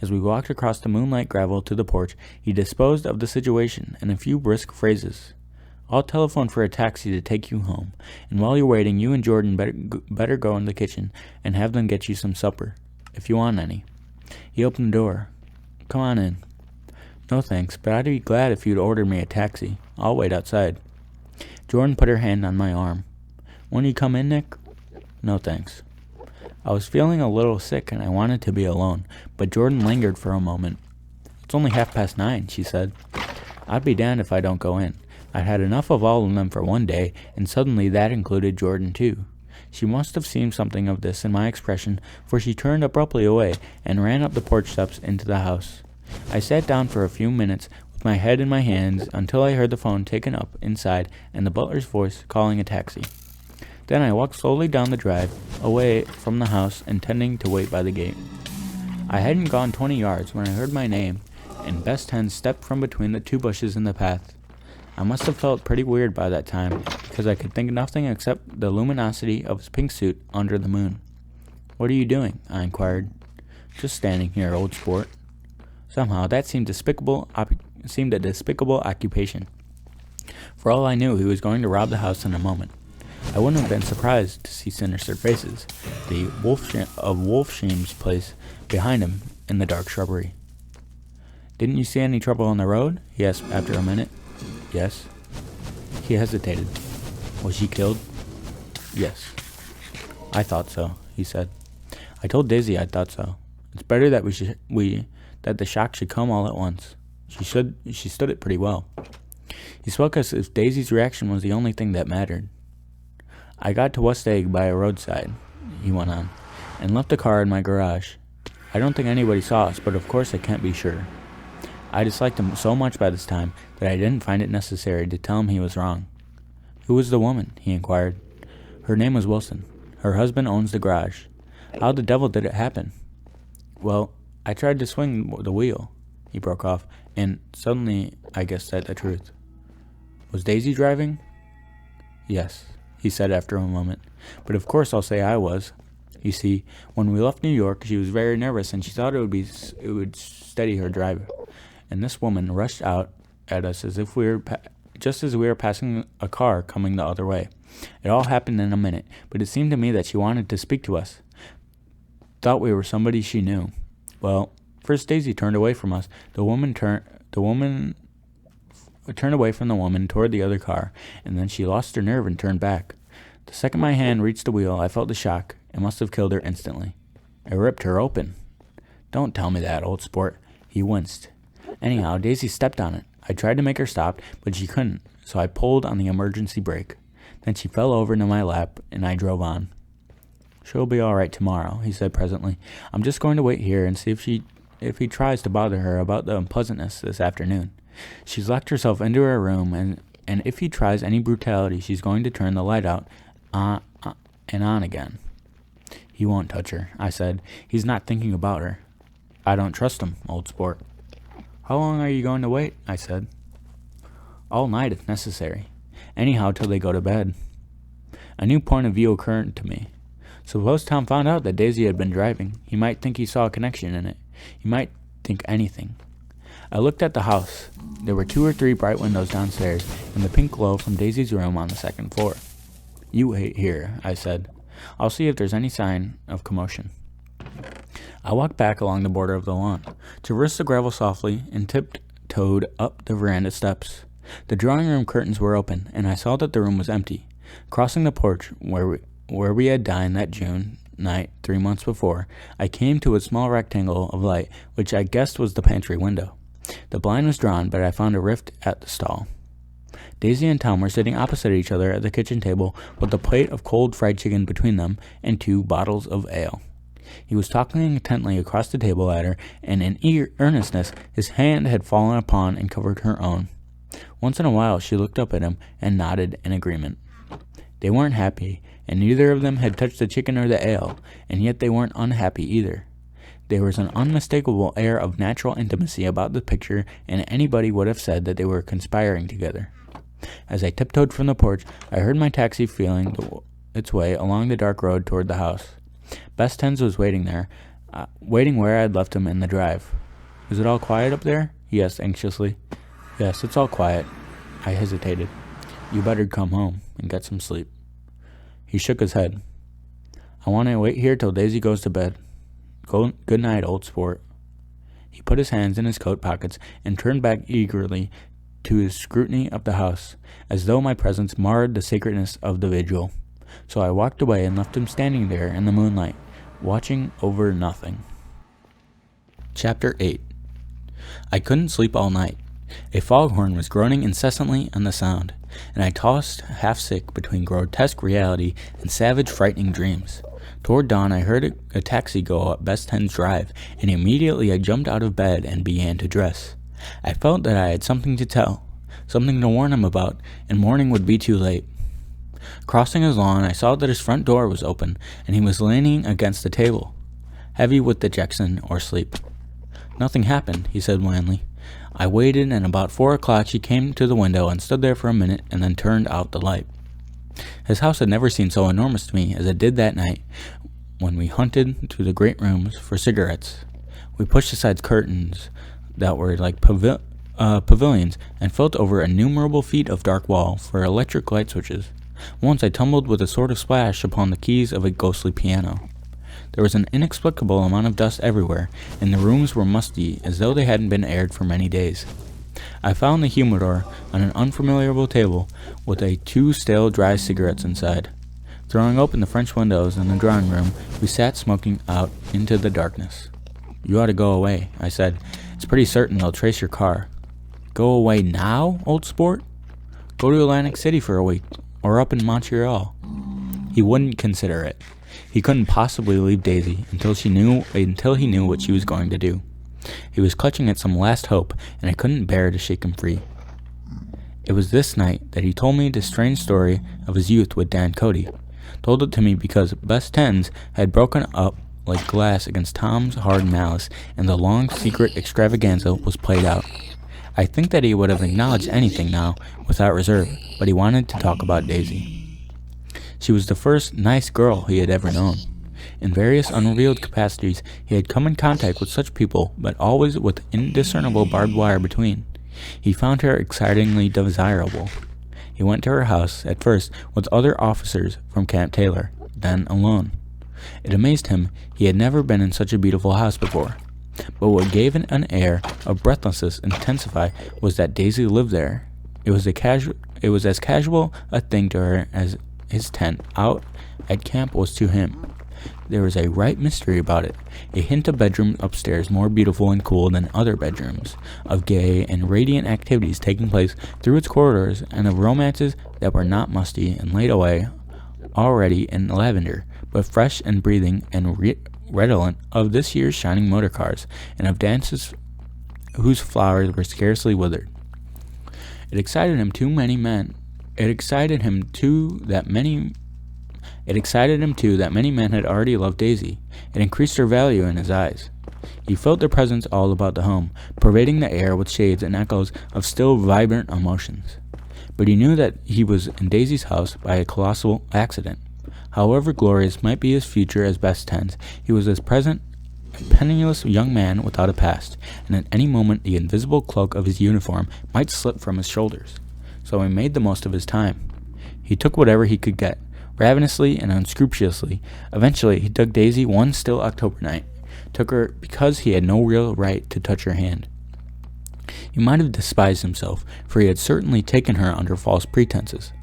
As we walked across the moonlight gravel to the porch, he disposed of the situation in a few brisk phrases. "I'll telephone for a taxi to take you home, and while you're waiting, you and Jordan better go in the kitchen and have them get you some supper, if you want any." He opened the door. "Come on in." "No thanks, but I'd be glad if you'd order me a taxi. I'll wait outside." Jordan put her hand on my arm. "Won't you come in, Nick?" "No thanks." I was feeling a little sick and I wanted to be alone, but Jordan lingered for a moment. "It's only 9:30, she said. "I'd be damned if I don't go in. I'd had enough of all of them for one day, and suddenly that included Jordan too." She must have seen something of this in my expression, for she turned abruptly away and ran up the porch steps into the house. I sat down for a few minutes with my head in my hands until I heard the phone taken up inside and the butler's voice calling a taxi. Then I walked slowly down the drive, away from the house, intending to wait by the gate. I hadn't gone 20 yards when I heard my name, and Bess Ten stepped from between the two bushes in the path. I must have felt pretty weird by that time, because I could think of nothing except the luminosity of his pink suit under the moon. "What are you doing?" I inquired. "Just standing here, old sport." Somehow that seemed a despicable occupation. For all I knew, he was going to rob the house in a moment. I wouldn't have been surprised to see sinister faces, the Wolfsheim's place behind him in the dark shrubbery. "Didn't you see any trouble on the road?" he asked after a minute. "Yes." He hesitated. "Was she killed?" "Yes." "I thought so," he said. "I told Daisy I thought so. It's better that that the shock should come all at once. She stood it pretty well." He spoke as if Daisy's reaction was the only thing that mattered. "I got to West Egg by a roadside," he went on, "and left the car in my garage. I don't think anybody saw us, but of course I can't be sure. I disliked him so much by this time that I didn't find it necessary to tell him he was wrong." "Who was the woman?" he inquired. "Her name was Wilson. Her husband owns the garage." "How the devil did it happen?" "Well, I tried to swing the wheel," he broke off, and suddenly I guessed at the truth. "Was Daisy driving?" "Yes," he said after a moment. "But of course I'll say I was. You see, when we left New York, she was very nervous, and she thought it would steady her driver. And this woman rushed out at us as if just as we were passing a car coming the other way. It all happened in a minute, but it seemed to me that she wanted to speak to us. Thought we were somebody she knew. Well, first Daisy turned away from us. The woman turned away from the woman toward the other car, and then she lost her nerve and turned back. The second my hand reached the wheel, I felt the shock. It must have killed her instantly. It ripped her open." "Don't tell me that, old sport." He winced. "Anyhow, Daisy stepped on it. I tried to make her stop, but she couldn't, so I pulled on the emergency brake. Then she fell over into my lap, and I drove on." "She'll be all right tomorrow," he said presently. "I'm just going to wait here and see if she if he tries to bother her about the unpleasantness this afternoon. She's locked herself into her room, and if he tries any brutality, she's going to turn the light out on again. He won't touch her, I said. He's not thinking about her. I don't trust him, old sport. How long are you going to wait? I said. All night if necessary. Anyhow, till they go to bed. A new point of view occurred to me. Suppose Tom found out that Daisy had been driving. He might think he saw a connection in it. He might think anything. I looked at the house. There were 2 or 3 bright windows downstairs, and the pink glow from Daisy's room on the 2nd floor. You wait here, I said. I'll see if there's any sign of commotion. I walked back along the border of the lawn, traversed the gravel softly, and tiptoed up the veranda steps. The drawing room curtains were open, and I saw that the room was empty. Crossing the porch where we had dined that June night 3 months before, I came to a small rectangle of light, which I guessed was the pantry window. The blind was drawn, but I found a rift at the stall. Daisy and Tom were sitting opposite each other at the kitchen table with a plate of cold fried chicken between them and 2 bottles of ale. He was talking intently across the table at her, and in eager earnestness his hand had fallen upon and covered her own. Once in a while she looked up at him and nodded in agreement. They weren't happy, and neither of them had touched the chicken or the ale, and yet they weren't unhappy either. There was an unmistakable air of natural intimacy about the picture, and anybody would have said that they were conspiring together. As I tiptoed from the porch, I heard my taxi feeling its way along the dark road toward the house. Best Tens was waiting there, waiting where I had left him in the drive. Is it all quiet up there? He asked anxiously. Yes, it's all quiet. I hesitated. You better come home and get some sleep. He shook his head. I want to wait here till Daisy goes to bed. Good night, old sport. He put his hands in his coat pockets and turned back eagerly to his scrutiny of the house, as though my presence marred the sacredness of the vigil. So I walked away and left him standing there in the moonlight, watching over nothing. Chapter 8. I couldn't sleep all night. A foghorn was groaning incessantly on the sound, and I tossed half-sick between grotesque reality and savage, frightening dreams. Toward dawn, I heard a taxi go up Best Tens Drive, and immediately I jumped out of bed and began to dress. I felt that I had something to tell, something to warn him about, and morning would be too late. Crossing his lawn, I saw that his front door was open, and he was leaning against the table, heavy with dejection or sleep. Nothing happened, he said blandly. I waited, and about 4 o'clock she came to the window and stood there for a minute and then turned out the light. His house had never seemed so enormous to me as it did that night when we hunted through the great rooms for cigarettes. We pushed aside curtains that were like pavilions and felt over innumerable feet of dark wall for electric light switches. Once I tumbled with a sort of splash upon the keys of a ghostly piano. There was an inexplicable amount of dust everywhere, and the rooms were musty as though they hadn't been aired for many days. I found the humidor on an unfamiliar table with 2 stale dry cigarettes inside. Throwing open the French windows in the drawing room, we sat smoking out into the darkness. You ought to go away, I said. It's pretty certain they'll trace your car. Go away now, old sport? Go to Atlantic City for a week, or up in Montreal. He wouldn't consider it. He couldn't possibly leave Daisy until he knew what she was going to do. He was clutching at some last hope, and I couldn't bear to shake him free. It was this night that he told me the strange story of his youth with Dan Cody. Told it to me because Best Tens had broken up like glass against Tom's hard malice, and the long secret extravaganza was played out. I think that he would have acknowledged anything now without reserve, but he wanted to talk about Daisy. She was the first nice girl he had ever known. In various unrevealed capacities, he had come in contact with such people, but always with indiscernible barbed wire between. He found her excitingly desirable. He went to her house, at first, with other officers from Camp Taylor, then alone. It amazed him he had never been in such a beautiful house before. But what gave it an air of breathlessness intensified was that Daisy lived there. It was as casual a thing to her as his tent out at camp was to him. There was a right mystery about it, a hint of bedrooms upstairs more beautiful and cool than other bedrooms, of gay and radiant activities taking place through its corridors, and of romances that were not musty and laid away already in lavender, but fresh and breathing and redolent of this year's shining motor cars and of dances whose flowers were scarcely withered. It excited him too that many men had already loved Daisy. It increased her value in his eyes. He felt their presence all about the home, pervading the air with shades and echoes of still vibrant emotions. But he knew that he was in Daisy's house by a colossal accident. However glorious might be his future as best tens, he was his present a penniless young man without a past, and at any moment the invisible cloak of his uniform might slip from his shoulders. So he made the most of his time. He took whatever he could get, ravenously and unscrupulously. Eventually he took Daisy one still October night, took her because he had no real right to touch her hand. He might have despised himself, for he had certainly taken her under false pretenses.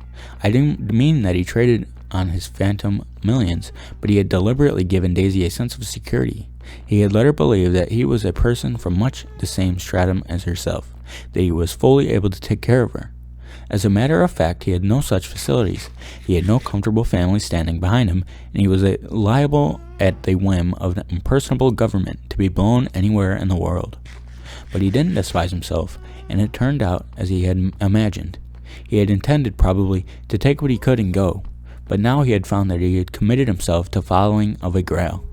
I didn't mean that he traded on his phantom millions, but he had deliberately given Daisy a sense of security. He had let her believe that he was a person from much the same stratum as herself, that he was fully able to take care of her. As a matter of fact, he had no such facilities. He had no comfortable family standing behind him, and he was liable at the whim of an impersonable government to be blown anywhere in the world. But he didn't despise himself, and it turned out as he had imagined. He had intended, probably, to take what he could and go, but now he had found that he had committed himself to following of a grail.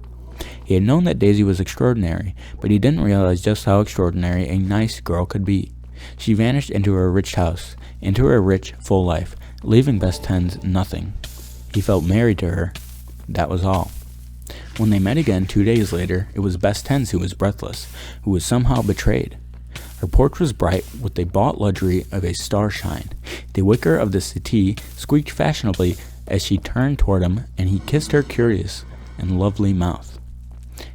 He had known that Daisy was extraordinary, but he didn't realize just how extraordinary a nice girl could be. She vanished into her rich house, into her rich, full life, leaving Best Tens nothing. He felt married to her. That was all. When they met again 2 days later, it was Best Tens who was breathless, who was somehow betrayed. Her porch was bright with the bought luxury of a starshine. The wicker of the settee squeaked fashionably as she turned toward him, and he kissed her curious and lovely mouth.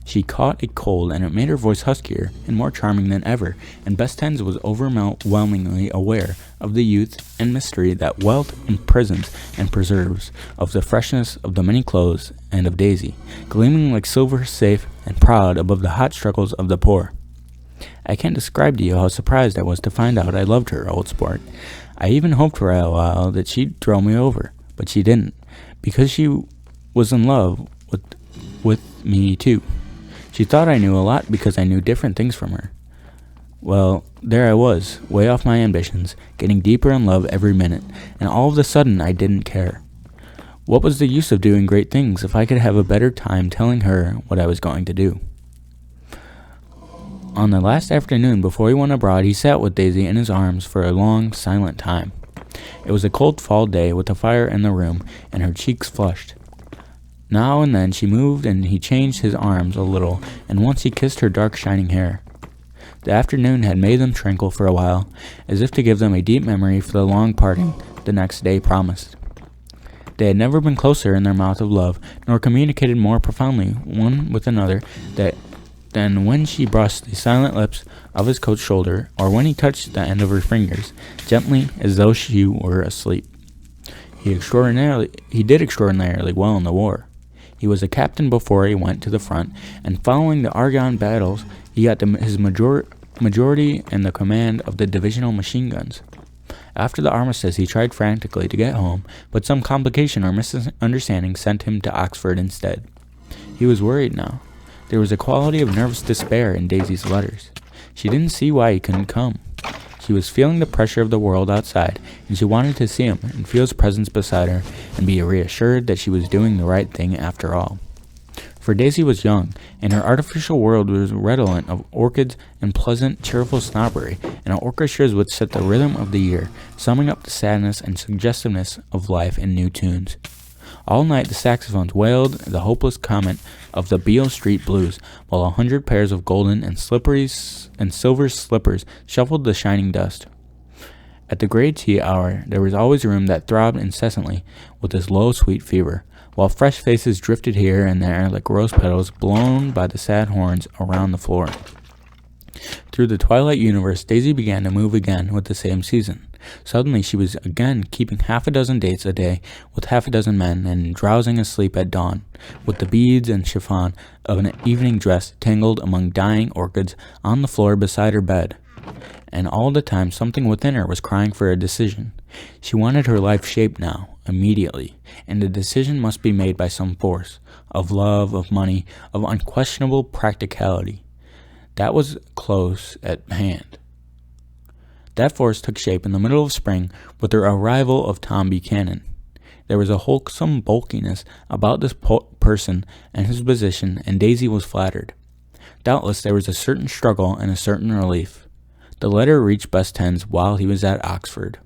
She caught a cold, and it made her voice huskier and more charming than ever, and Best Tens was overwhelmingly aware of the youth and mystery that wealth imprisons and preserves, of the freshness of the many clothes, and of Daisy, gleaming like silver, safe and proud above the hot struggles of the poor. I can't describe to you how surprised I was to find out I loved her, old sport. I even hoped for a while that she'd throw me over, but she didn't, because she was in love with me too. She thought I knew a lot because I knew different things from her. Well, there I was, way off my ambitions, getting deeper in love every minute, and all of a sudden I didn't care. What was the use of doing great things if I could have a better time telling her what I was going to do? On the last afternoon before he went abroad, he sat with Daisy in his arms for a long, silent time. It was a cold fall day with a fire in the room, and her cheeks flushed. Now and then she moved, and he changed his arms a little, and once he kissed her dark shining hair. The afternoon had made them tranquil for a while, as if to give them a deep memory for the long parting the next day promised. They had never been closer in their mouth of love, nor communicated more profoundly one with another than when she brushed the silent lips of his coat shoulder, or when he touched the end of her fingers, gently as though she were asleep. He did extraordinarily well in the war. He was a captain before he went to the front, and following the Argonne battles, he got his majority in the command of the divisional machine guns. After the armistice, he tried frantically to get home, but some complication or misunderstanding sent him to Oxford instead. He was worried now. There was a quality of nervous despair in Daisy's letters. She didn't see why he couldn't come. She was feeling the pressure of the world outside, and she wanted to see him and feel his presence beside her and be reassured that she was doing the right thing after all. For Daisy was young, and her artificial world was redolent of orchids and pleasant, cheerful snobbery, and orchestras would set the rhythm of the year, summing up the sadness and suggestiveness of life in new tunes. All night the saxophones wailed the hopeless comment of the Beale Street blues, while 100 pairs of golden and silver slippers shuffled the shining dust. At the grey tea hour there was always a room that throbbed incessantly with this low sweet fever, while fresh faces drifted here and there like rose petals blown by the sad horns around the floor. Through the twilight universe Daisy began to move again with the same season. Suddenly she was again keeping half a dozen dates a day with half a dozen men, and drowsing asleep at dawn, with the beads and chiffon of an evening dress tangled among dying orchids on the floor beside her bed. and all the time something within her was crying for a decision. She wanted her life shaped now, immediately, and the decision must be made by some force, of love, of money, of unquestionable practicality. That was close at hand. That force took shape in the middle of spring with the arrival of Tom Buchanan. There was a wholesome bulkiness about this person and his position, and Daisy was flattered. Doubtless there was a certain struggle and a certain relief. The letter reached Best Tens while he was at Oxford.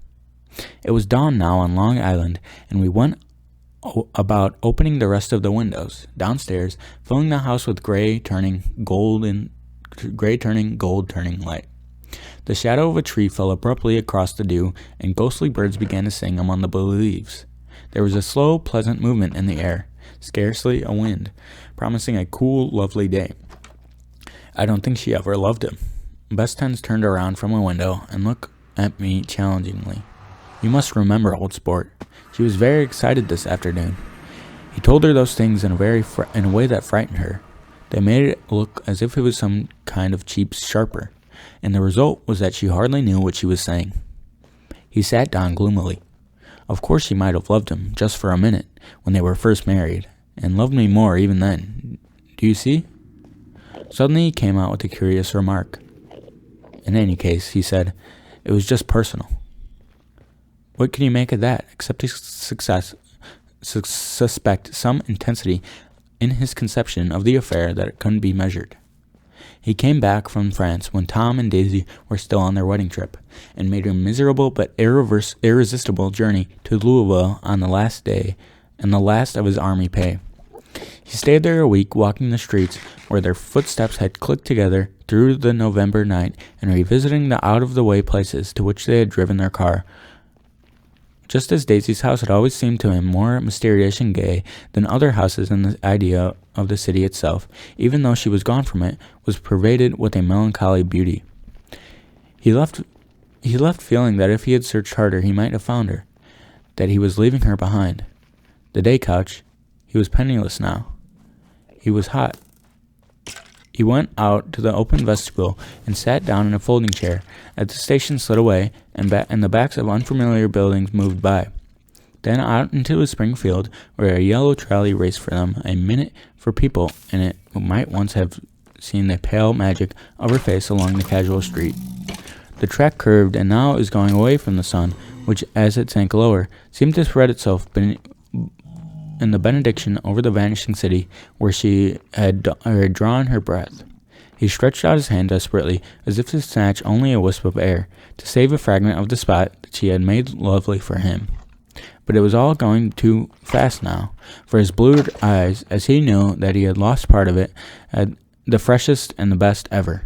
It was dawn now on Long Island, and we went about opening the rest of the windows downstairs, filling the house with gray turning gold turning light. The shadow of a tree fell abruptly across the dew, and ghostly birds began to sing among the blue leaves. There was a slow, pleasant movement in the air, scarcely a wind, promising a cool, lovely day. I don't think she ever loved him. Best Tens turned around from a window and looked at me challengingly. You must remember, old sport. She was very excited this afternoon. He told her those things in a way that frightened her. They made it look as if it was some kind of cheap sharper, and the result was that she hardly knew what she was saying. He sat down gloomily. Of course she might have loved him, just for a minute, when they were first married, and loved me more even then. Do you see? Suddenly he came out with a curious remark. In any case, he said, it was just personal. What can you make of that, except to suspect some intensity in his conception of the affair that couldn't be measured? He came back from France when Tom and Daisy were still on their wedding trip, and made a miserable but irresistible journey to Louisville on the last day, and the last of his army pay. He stayed there a week, walking the streets where their footsteps had clicked together through the November night, and revisiting the out-of-the-way places to which they had driven their car. Just as Daisy's house had always seemed to him more mysterious and gay than other houses, and the idea of the city itself, even though she was gone from it, was pervaded with a melancholy beauty. He left feeling that if he had searched harder he might have found her, that he was leaving her behind. The day couch, he was penniless now. He was hot. He went out to the open vestibule and sat down in a folding chair as the station slid away and the backs of unfamiliar buildings moved by. Then out into a spring field where a yellow trolley raced for them, a minute for people in it who might once have seen the pale magic of her face along the casual street. The track curved, and now it was going away from the sun, which, as it sank lower, seemed to spread itself in the benediction over the vanishing city where she had drawn her breath. He stretched out his hand desperately, as if to snatch only a wisp of air, to save a fragment of the spot that she had made lovely for him. But it was all going too fast now, for his blue eyes, as he knew that he had lost part of it, had the freshest and the best ever.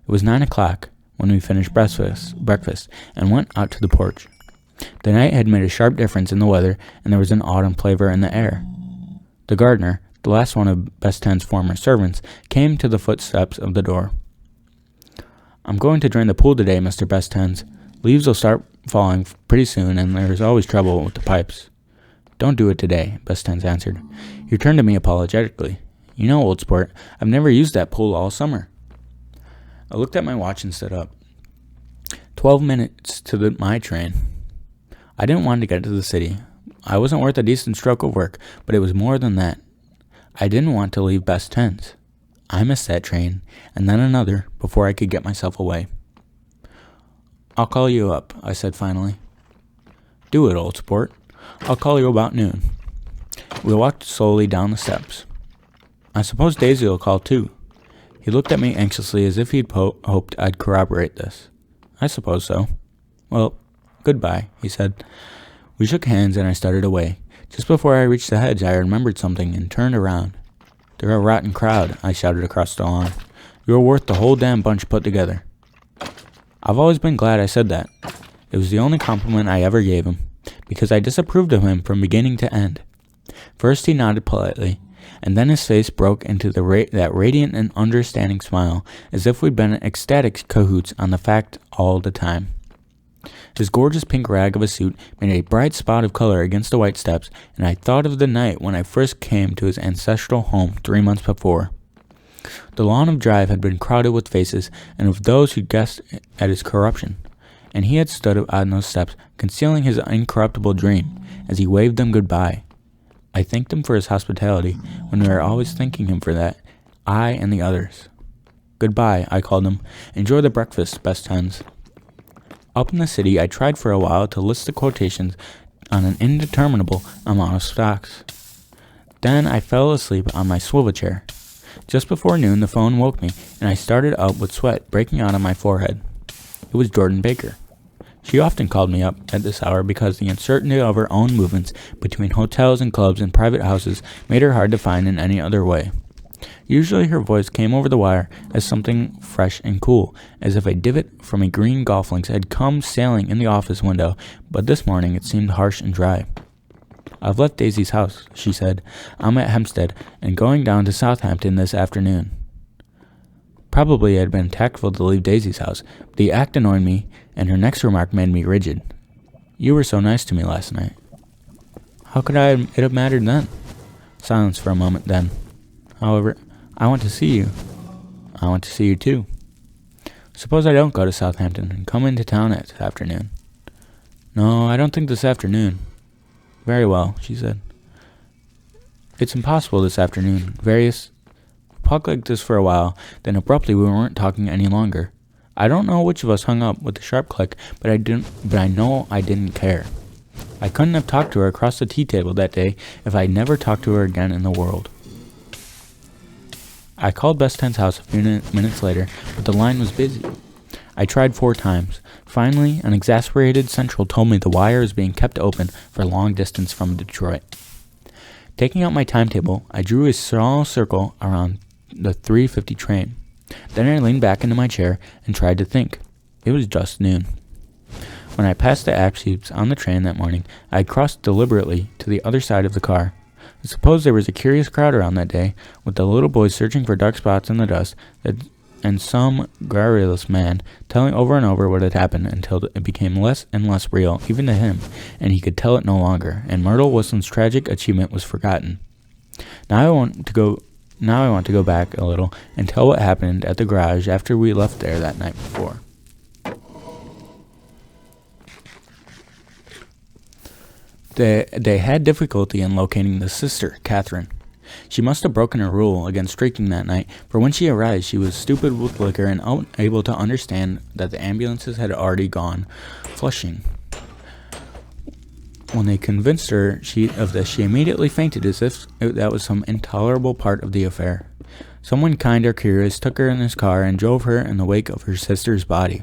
It was 9 o'clock when we finished breakfast and went out to the porch. The night had made a sharp difference in the weather, and there was an autumn flavor in the air. The gardener, the last one of Best Ten's former servants, came to the footsteps of the door. I'm going to drain the pool today, Mr. Best Tens. Leaves will start falling pretty soon, and there is always trouble with the pipes. Don't do it today, Best Tens answered. He turned to me apologetically. You know, old sport, I've never used that pool all summer. I looked at my watch and stood up. 12 minutes to my train. I didn't want to get to the city. I wasn't worth a decent stroke of work, but it was more than that. I didn't want to leave Best Tens. I missed that train, and then another, before I could get myself away. I'll call you up, I said finally. Do it, old sport. I'll call you about noon. We walked slowly down the steps. I suppose Daisy will call too. He looked at me anxiously as if he'd hoped I'd corroborate this. I suppose so. Well, goodbye, he said. We shook hands and I started away. Just before I reached the hedge, I remembered something and turned around. They're a rotten crowd, I shouted across the lawn. You're worth the whole damn bunch put together. I've always been glad I said that. It was the only compliment I ever gave him, because I disapproved of him from beginning to end. First he nodded politely, and then his face broke into that radiant and understanding smile, as if we'd been ecstatic cahoots on the fact all the time. His gorgeous pink rag of a suit made a bright spot of color against the white steps, and I thought of the night when I first came to his ancestral home 3 months before. The lawn of Drive had been crowded with faces and with those who guessed at his corruption, and he had stood on those steps, concealing his incorruptible dream, as he waved them goodbye. I thanked him for his hospitality, when we were always thanking him for that, I and the others. Goodbye, I called him. Enjoy the breakfast, best hens. Up in the city, I tried for a while to list the quotations on an indeterminable amount of stocks. Then I fell asleep on my swivel chair. Just before noon, the phone woke me, and I started up with sweat breaking out on my forehead. It was Jordan Baker. She often called me up at this hour because the uncertainty of her own movements between hotels and clubs and private houses made her hard to find in any other way. Usually her voice came over the wire as something fresh and cool, as if a divot from a green golf links had come sailing in the office window, but this morning it seemed harsh and dry. I've left Daisy's house, she said. I'm at Hempstead and going down to Southampton this afternoon. Probably it had been tactful to leave Daisy's house, but the act annoyed me, and her next remark made me rigid. You were so nice to me last night. How could it have mattered then? Silence for a moment then. However, I want to see you. I want to see you too. Suppose I don't go to Southampton and come into town this afternoon. No, I don't think this afternoon. Very well, she said. It's impossible this afternoon. Talked like this for a while, then abruptly we weren't talking any longer. I don't know which of us hung up with a sharp click, but I know I didn't care. I couldn't have talked to her across the tea table that day if I'd never talked to her again in the world. I called Best Ten's house a few minutes later, but the line was busy. I tried 4 times. Finally, an exasperated central told me the wire is being kept open for long distance from Detroit. Taking out my timetable, I drew a small circle around the 3:50 train. Then I leaned back into my chair and tried to think. It was just noon. When I passed the ash heaps on the train that morning, I had crossed deliberately to the other side of the car. I suppose there was a curious crowd around that day, with the little boys searching for dark spots in the dust, and some garrulous man telling over and over what had happened until it became less and less real, even to him, and he could tell it no longer, and Myrtle Wilson's tragic achievement was forgotten. Now I want to go back a little and tell what happened at the garage after we left there that night before. They had difficulty in locating the sister, Catherine. She must have broken her rule against drinking that night, for when she arrived she was stupid with liquor and unable to understand that the ambulances had already gone Flushing. When they convinced her of this, she immediately fainted as if that was some intolerable part of the affair. Someone kind or curious took her in his car and drove her in the wake of her sister's body.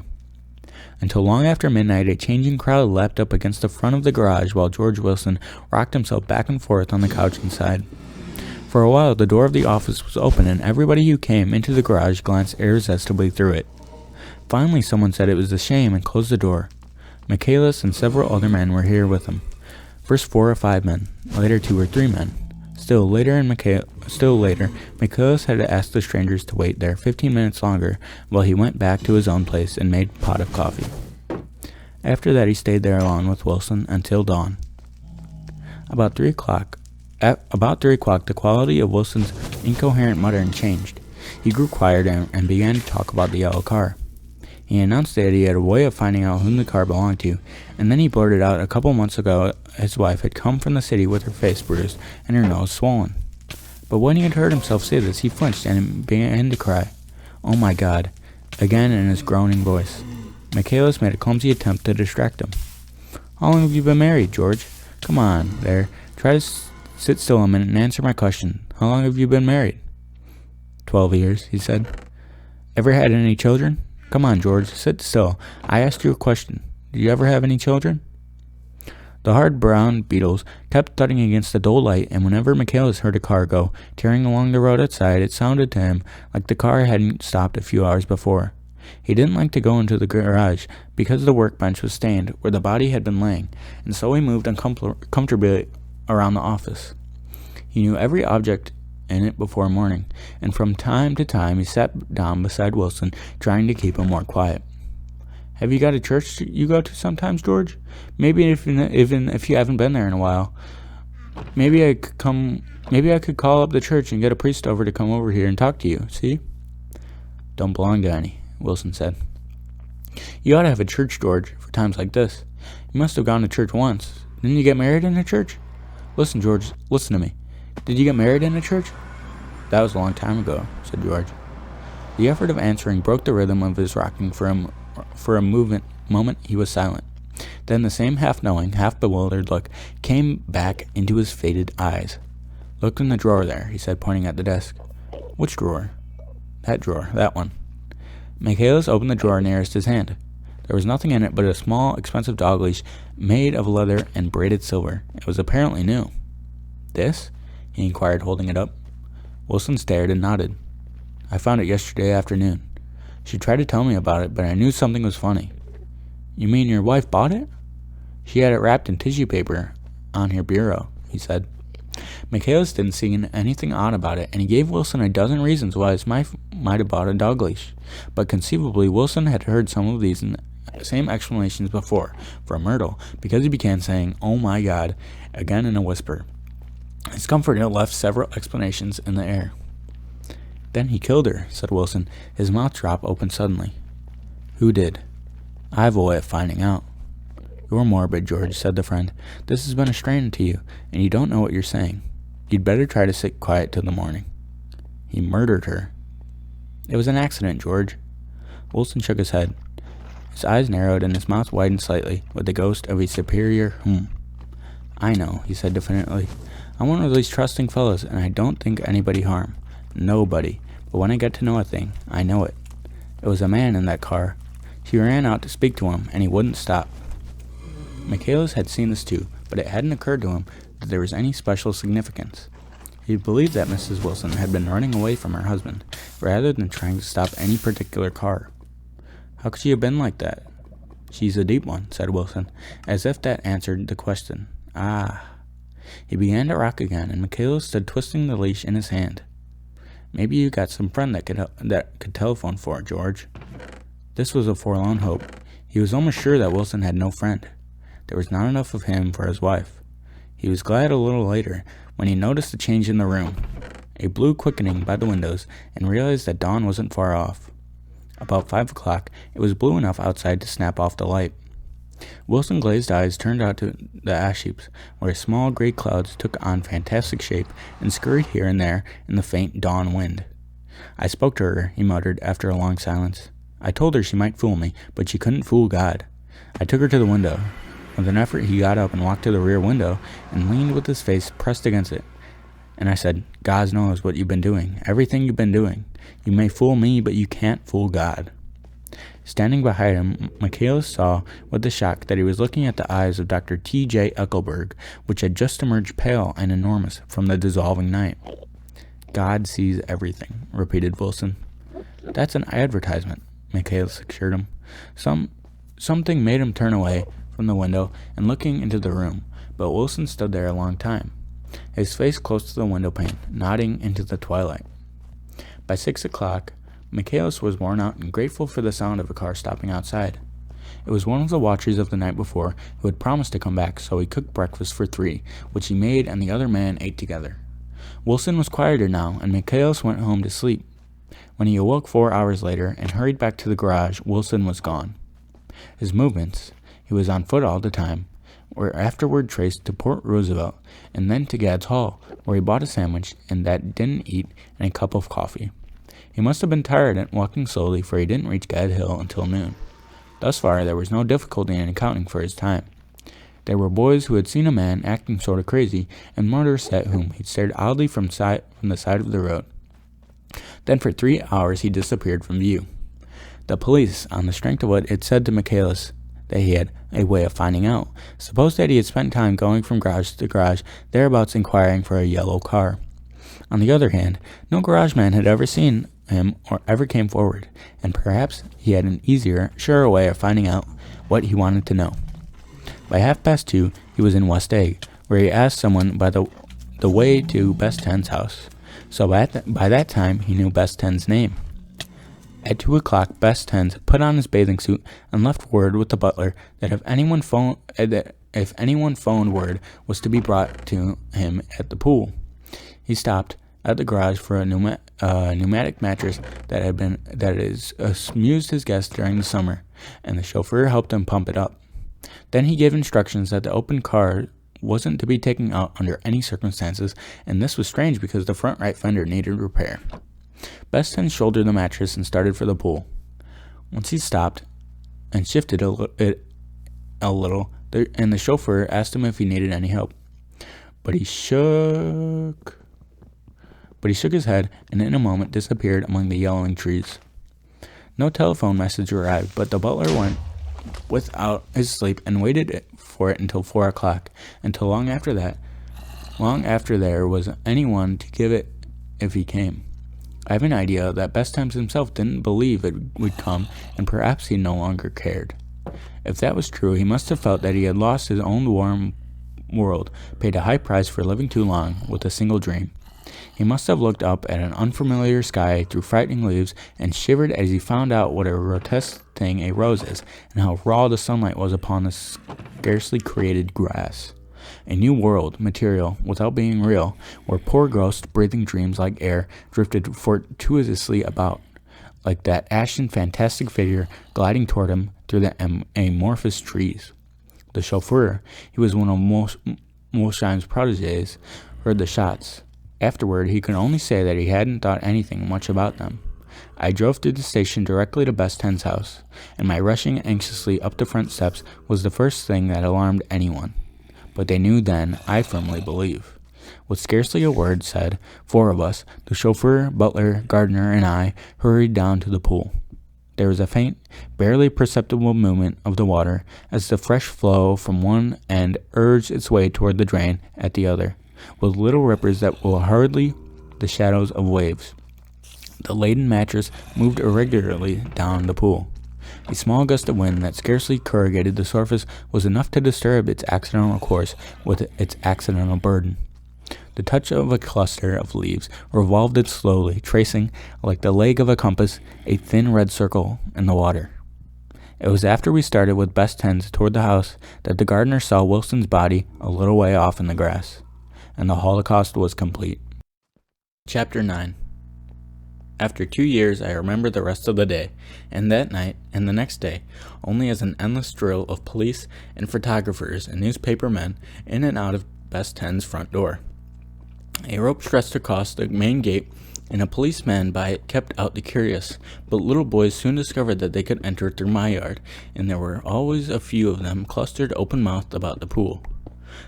Until long after midnight, a changing crowd lapped up against the front of the garage while George Wilson rocked himself back and forth on the couch inside. For a while, the door of the office was open, and everybody who came into the garage glanced irresistibly through it. Finally, someone said it was a shame and closed the door. Michaelis and several other men were here with him. First 4 or 5 men, later 2 or 3 men. Still later, Michaelis had asked the strangers to wait there 15 minutes longer while he went back to his own place and made a pot of coffee. After that, he stayed there alone with Wilson until dawn. About 3 o'clock, the quality of Wilson's incoherent muttering changed. He grew quieter and began to talk about the yellow car. He announced that he had a way of finding out whom the car belonged to, and then he blurted out a couple months ago his wife had come from the city with her face bruised and her nose swollen. But when he had heard himself say this, he flinched and began to cry. "Oh my God," again in his groaning voice. Michaelis made a clumsy attempt to distract him. "How long have you been married, George? Come on, there. Try to sit still a minute and answer my question. How long have you been married?" 12 years, he said. "Ever had any children? Come on, George, sit still. I asked you a question. Did you ever have any children?" The hard brown beetles kept thudding against the dull light, and whenever Michaelis heard a car go tearing along the road outside, it sounded to him like the car hadn't stopped a few hours before. He didn't like to go into the garage because the workbench was stained where the body had been laying, and so he moved uncomfortably around the office. He knew every object in it before morning, and from time to time he sat down beside Wilson, trying to keep him more quiet. "Have you got a church you go to sometimes, George? Maybe even if you haven't been there in a while. Maybe I could call up the church and get a priest over to come over here and talk to you, see? Don't belong to any, Wilson said. You ought to have a church, George, for times like this. You must have gone to church once. Didn't you get married in a church? Listen, George, listen to me. Did you get married in a church? That was a long time ago, said George. The effort of answering broke the rhythm of his rocking. For a moment he was silent. Then the same half-knowing, half-bewildered look came back into his faded eyes. Look in the drawer there, he said, pointing at the desk. Which drawer? That drawer, that one. Michaelis opened the drawer nearest his hand. There was nothing in it but a small, expensive dog leash made of leather and braided silver. It was apparently new. This? He inquired, holding it up. Wilson stared and nodded. I found it yesterday afternoon. She tried to tell me about it, but I knew something was funny. You mean your wife bought it? She had it wrapped in tissue paper on her bureau, he said. Michaelis didn't see anything odd about it, and he gave Wilson a dozen reasons why his wife might have bought a dog leash. But conceivably, Wilson had heard some of these same explanations before, from Myrtle, because he began saying, "Oh my God," again in a whisper. His comfort had left several explanations in the air. Then he killed her, said Wilson, his mouth dropped open suddenly. Who did? I have a way of finding out. You're morbid, George, said the friend. This has been a strain to you, and you don't know what you're saying. You'd better try to sit quiet till the morning. He murdered her. It was an accident, George. Wilson shook his head. His eyes narrowed and his mouth widened slightly, with the ghost of a superior I know, he said definitely. I'm one of these trusting fellows, and I don't think anybody harm. Nobody. But when I get to know a thing, I know it. It was a man in that car. She ran out to speak to him, and he wouldn't stop. Michaelis had seen this too, but it hadn't occurred to him that there was any special significance. He believed that Mrs. Wilson had been running away from her husband, rather than trying to stop any particular car. How could she have been like that? She's a deep one, said Wilson, as if that answered the question. Ah. He began to rock again, and Michaelis stood twisting the leash in his hand. Maybe you got some friend that could telephone for it, George. This was a forlorn hope. He was almost sure that Wilson had no friend. There was not enough of him for his wife. He was glad a little later when he noticed a change in the room, a blue quickening by the windows, and realized that dawn wasn't far off. About 5 o'clock, it was blue enough outside to snap off the light. Wilson's glazed eyes turned out to the ash heaps, where small gray clouds took on fantastic shape and scurried here and there in the faint dawn wind. I spoke to her, he muttered after a long silence. I told her she might fool me, but she couldn't fool God. I took her to the window. With an effort, he got up and walked to the rear window and leaned with his face pressed against it. And I said, God knows what you've been doing, everything you've been doing. You may fool me, but you can't fool God. Standing behind him, Michaelis saw with a shock that he was looking at the eyes of Dr. T.J. Eckelberg, which had just emerged pale and enormous from the dissolving night. God sees everything, repeated Wilson. That's an advertisement, Michaelis assured him. Something made him turn away from the window and looking into the room, but Wilson stood there a long time, his face close to the window pane, nodding into the twilight. By 6 o'clock, Michaelis was worn out and grateful for the sound of a car stopping outside. It was one of the watchers of the night before who had promised to come back, so he cooked breakfast for 3, which he made and the other man ate together. Wilson was quieter now, and Michaelis went home to sleep. When he awoke 4 hours later and hurried back to the garage, Wilson was gone. His movements, he was on foot all the time, were afterward traced to Port Roosevelt and then to Gads Hall, where he bought a sandwich and that didn't eat and a cup of coffee. He must have been tired and walking slowly, for he didn't reach Gad Hill until noon. Thus far, there was no difficulty in accounting for his time. There were boys who had seen a man acting sort of crazy, and motorists at whom he stared oddly from the side of the road. Then for 3 hours he disappeared from view. The police, on the strength of what it said to Michaelis that he had a way of finding out, supposed that he had spent time going from garage to garage, thereabouts inquiring for a yellow car. On the other hand, no garage man had ever seen him or ever came forward, and perhaps he had an easier, surer way of finding out what he wanted to know. By 2:30, he was in West Egg, where he asked someone by the way to Bess Ten's house. So by that time, he knew Bess Ten's name. At 2 o'clock, Bess Ten put on his bathing suit and left word with the butler that if anyone if anyone phoned word was to be brought to him at the pool. He stopped at the garage for a pneumatic mattress that has amused his guests during the summer, and the chauffeur helped him pump it up. Then he gave instructions that the open car wasn't to be taken out under any circumstances, and this was strange because the front right fender needed repair. Best Ten shouldered the mattress and started for the pool. Once he stopped and shifted it a little, and the chauffeur asked him if he needed any help. But he shook his head and in a moment disappeared among the yellowing trees. No telephone message arrived, but the butler went without his sleep and waited for it until 4 o'clock, until long after there was anyone to give it if he came. I have an idea that Best Times himself didn't believe it would come, and perhaps he no longer cared. If that was true, he must have felt that he had lost his own warm world, paid a high price for living too long with a single dream. He must have looked up at an unfamiliar sky through frightening leaves and shivered as he found out what a grotesque thing a rose is, and how raw the sunlight was upon the scarcely created grass. A new world, material, without being real, where poor ghosts, breathing dreams like air, drifted fortuitously about, like that ashen, fantastic figure gliding toward him through the amorphous trees. The chauffeur, he was one of Molsheim's protégés, heard the shots. Afterward, he could only say that he hadn't thought anything much about them. I drove through the station directly to Best Ten's house, and my rushing anxiously up the front steps was the first thing that alarmed anyone. But they knew then, I firmly believe. With scarcely a word said, 4 of us, the chauffeur, butler, gardener, and I, hurried down to the pool. There was a faint, barely perceptible movement of the water as the fresh flow from one end urged its way toward the drain at the other, with little rippers that were hardly the shadows of waves. The laden mattress moved irregularly down the pool. A small gust of wind that scarcely corrugated the surface was enough to disturb its accidental course with its accidental burden. The touch of a cluster of leaves revolved it slowly, tracing, like the leg of a compass, a thin red circle in the water. It was after we started with Best Tens toward the house that the gardener saw Wilson's body a little way off in the grass, and the Holocaust was complete. Chapter 9. After 2 years, I remember the rest of the day, and that night, and the next day, only as an endless drill of police and photographers and newspaper men in and out of Best Ten's front door. A rope stretched across the main gate, and a policeman by it kept out the curious, but little boys soon discovered that they could enter through my yard, and there were always a few of them clustered open-mouthed about the pool.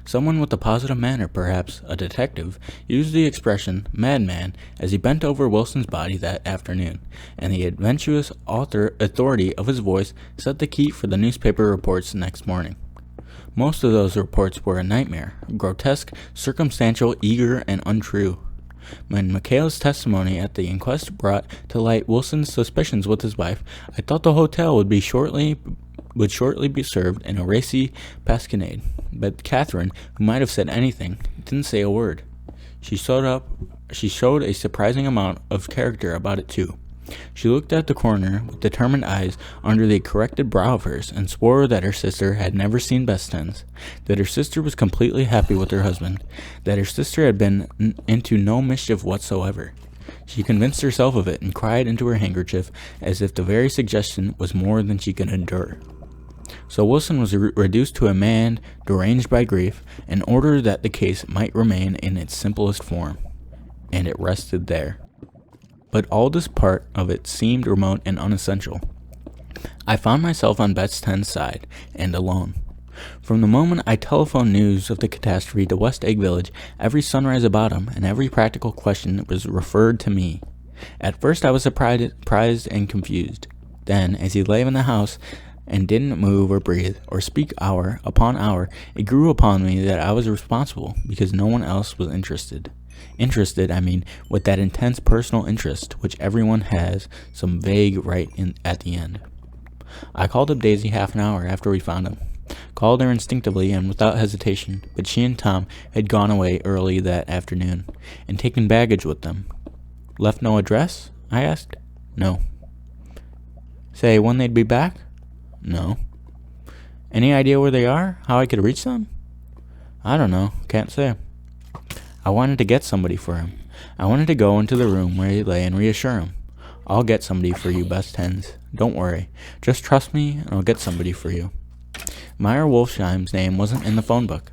Someone with a positive manner, perhaps a detective, used the expression madman as he bent over Wilson's body that afternoon, and the adventurous authority of his voice set the key for the newspaper reports next morning. Most of those reports were a nightmare, grotesque, circumstantial, eager, and untrue. When Michaela's testimony at the inquest brought to light Wilson's suspicions with his wife, I thought the hotel would shortly be served in a racy pasquinade. But Catherine, who might have said anything, didn't say a word. She showed a surprising amount of character about it too. She looked at the coroner with determined eyes under the corrected brow of hers, and swore that her sister had never seen Best Tens, that her sister was completely happy with her husband, that her sister had been into no mischief whatsoever. She convinced herself of it and cried into her handkerchief as if the very suggestion was more than she could endure. So Wilson was reduced to a man deranged by grief, in order that the case might remain in its simplest form, and it rested there. But all this part of it seemed remote and unessential. I found myself on Best Ten's side, and alone. From the moment I telephoned news of the catastrophe to West Egg Village, every sunrise about him and every practical question was referred to me. At first I was surprised and confused. Then, as he lay in the house and didn't move or breathe or speak hour upon hour, it grew upon me that I was responsible because no one else was interested. Interested, I mean, with that intense personal interest which everyone has some vague right in at the end. I called up Daisy half an hour after we found him. Called her instinctively and without hesitation, but she and Tom had gone away early that afternoon, and taken baggage with them. Left no address? I asked. No. Say when they'd be back? No. Any idea where they are? How I could reach them? I don't know. Can't say. I wanted to get somebody for him. I wanted to go into the room where he lay and reassure him. I'll get somebody for you, best hens. Don't worry. Just trust me and I'll get somebody for you. Meyer Wolfsheim's name wasn't in the phone book.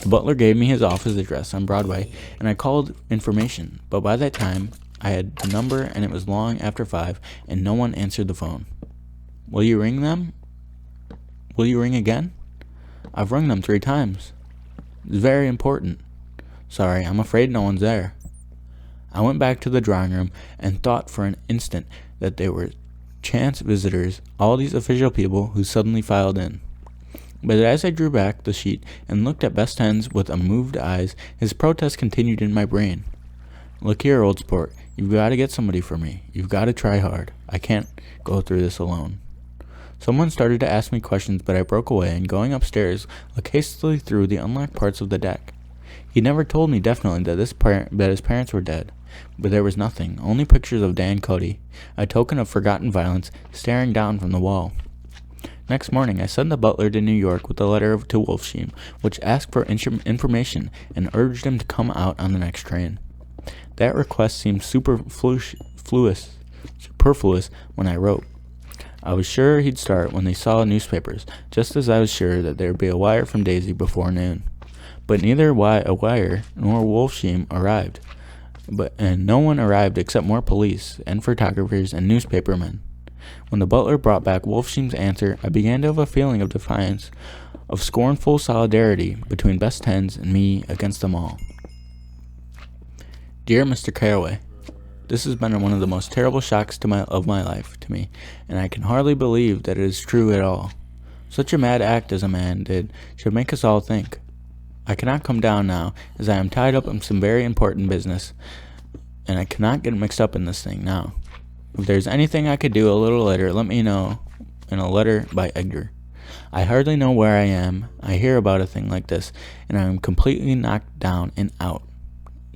The butler gave me his office address on Broadway, and I called information, but by that time, I had the number and it was long after 5, and no one answered the phone. Will you ring them? Will you ring again? I've rung them 3 times. It's very important. Sorry, I'm afraid no one's there. I went back to the drawing room and thought for an instant that they were chance visitors, all these official people who suddenly filed in. But as I drew back the sheet and looked at Best Hens with unmoved eyes, his protest continued in my brain. Look here, old sport, you've got to get somebody for me. You've got to try hard. I can't go through this alone. Someone started to ask me questions, but I broke away and going upstairs, looked hastily through the unlocked parts of the deck. He never told me definitely that his parents were dead, but there was nothing, only pictures of Dan Cody, a token of forgotten violence, staring down from the wall. Next morning, I sent the butler to New York with a letter to Wolfsheim, which asked for information and urged him to come out on the next train. That request seemed superfluous when I wrote. I was sure he'd start when they saw newspapers, just as I was sure that there would be a wire from Daisy before noon. But neither a wire nor Wolfsheim arrived, and no one arrived except more police and photographers and newspapermen. When the butler brought back Wolfsheim's answer, I began to have a feeling of defiance, of scornful solidarity between Best Hens and me against them all. Dear Mr. Caraway, this has been one of the most terrible shocks of my life to me, and I can hardly believe that it is true at all. Such a mad act as a man did should make us all think. I cannot come down now, as I am tied up in some very important business, and I cannot get mixed up in this thing now. If there's anything I could do a little later, let me know in a letter by Edgar. I hardly know where I am. I hear about a thing like this, and I am completely knocked down and out.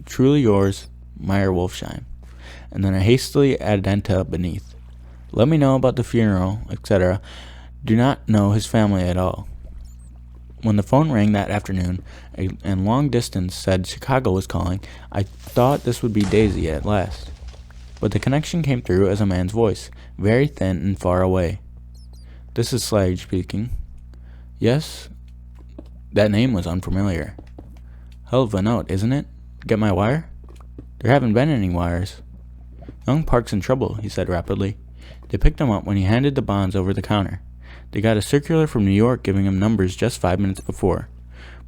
Truly yours, Meyer Wolfsheim. And then I hastily addenda beneath. Let me know about the funeral, etc. Do not know his family at all. When the phone rang that afternoon, and long distance said Chicago was calling, I thought this would be Daisy at last. But the connection came through as a man's voice, very thin and far away. This is Slade speaking. Yes? That name was unfamiliar. Hell of a note, isn't it? Get my wire? There haven't been any wires. Young Park's in trouble, he said rapidly. They picked him up when he handed the bonds over the counter. They got a circular from New York giving him numbers just 5 minutes before.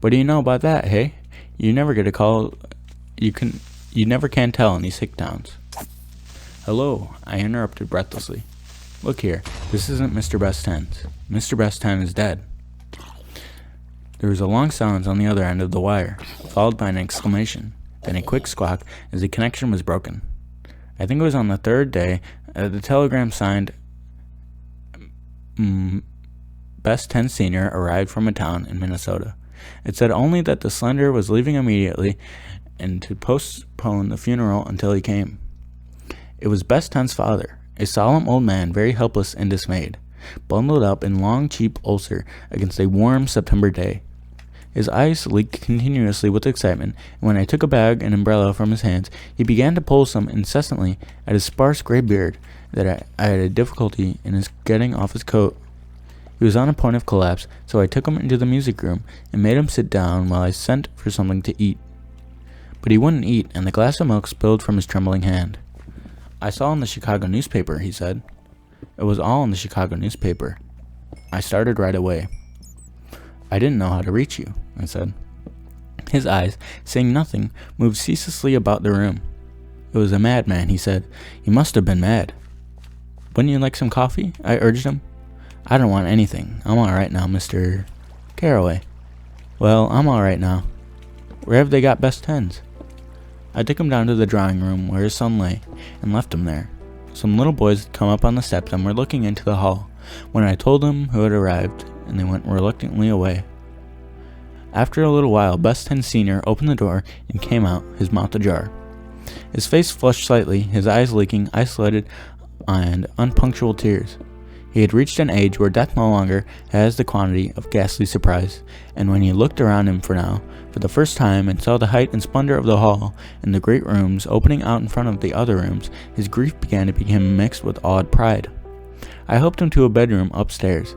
What do you know about that, hey? You never get a call. You never can tell in these hick towns. Hello, I interrupted breathlessly. Look here, this isn't Mr. Best Hens. Mr. Best Hen is dead. There was a long silence on the other end of the wire, followed by an exclamation, then a quick squawk as the connection was broken. I think it was on the 3rd day the telegram signed Best Hen Sr. arrived from a town in Minnesota. It said only that the slender was leaving immediately and to postpone the funeral until he came. It was Best Hen's father, a solemn old man, very helpless and dismayed, bundled up in long, cheap ulster against a warm September day. His eyes leaked continuously with excitement, and when I took a bag and umbrella from his hands, he began to pull some incessantly at his sparse gray beard that I had a difficulty in his getting off his coat. He was on a point of collapse, so I took him into the music room and made him sit down while I sent for something to eat. But he wouldn't eat, and the glass of milk spilled from his trembling hand. I saw in the Chicago newspaper, he said. It was all in the Chicago newspaper. I started right away. I didn't know how to reach you, I said. His eyes, saying nothing, moved ceaselessly about the room. It was a madman, he said. He must have been mad. Wouldn't you like some coffee? I urged him. I don't want anything. I'm all right now, Mr. Caraway. Well, I'm all right now. Where have they got Best Hens? I took him down to the drawing room where his son lay, and left him there. Some little boys had come up on the steps and were looking into the hall, when I told them who had arrived, and they went reluctantly away. After a little while, Best Hen Sr. opened the door and came out, his mouth ajar. His face flushed slightly, his eyes leaking isolated and unpunctual tears. He had reached an age where death no longer has the quantity of ghastly surprise, and when he looked around him for the first time, and saw the height and splendor of the hall and the great rooms opening out in front of the other rooms, his grief began to become mixed with awed pride. I helped him to a bedroom upstairs.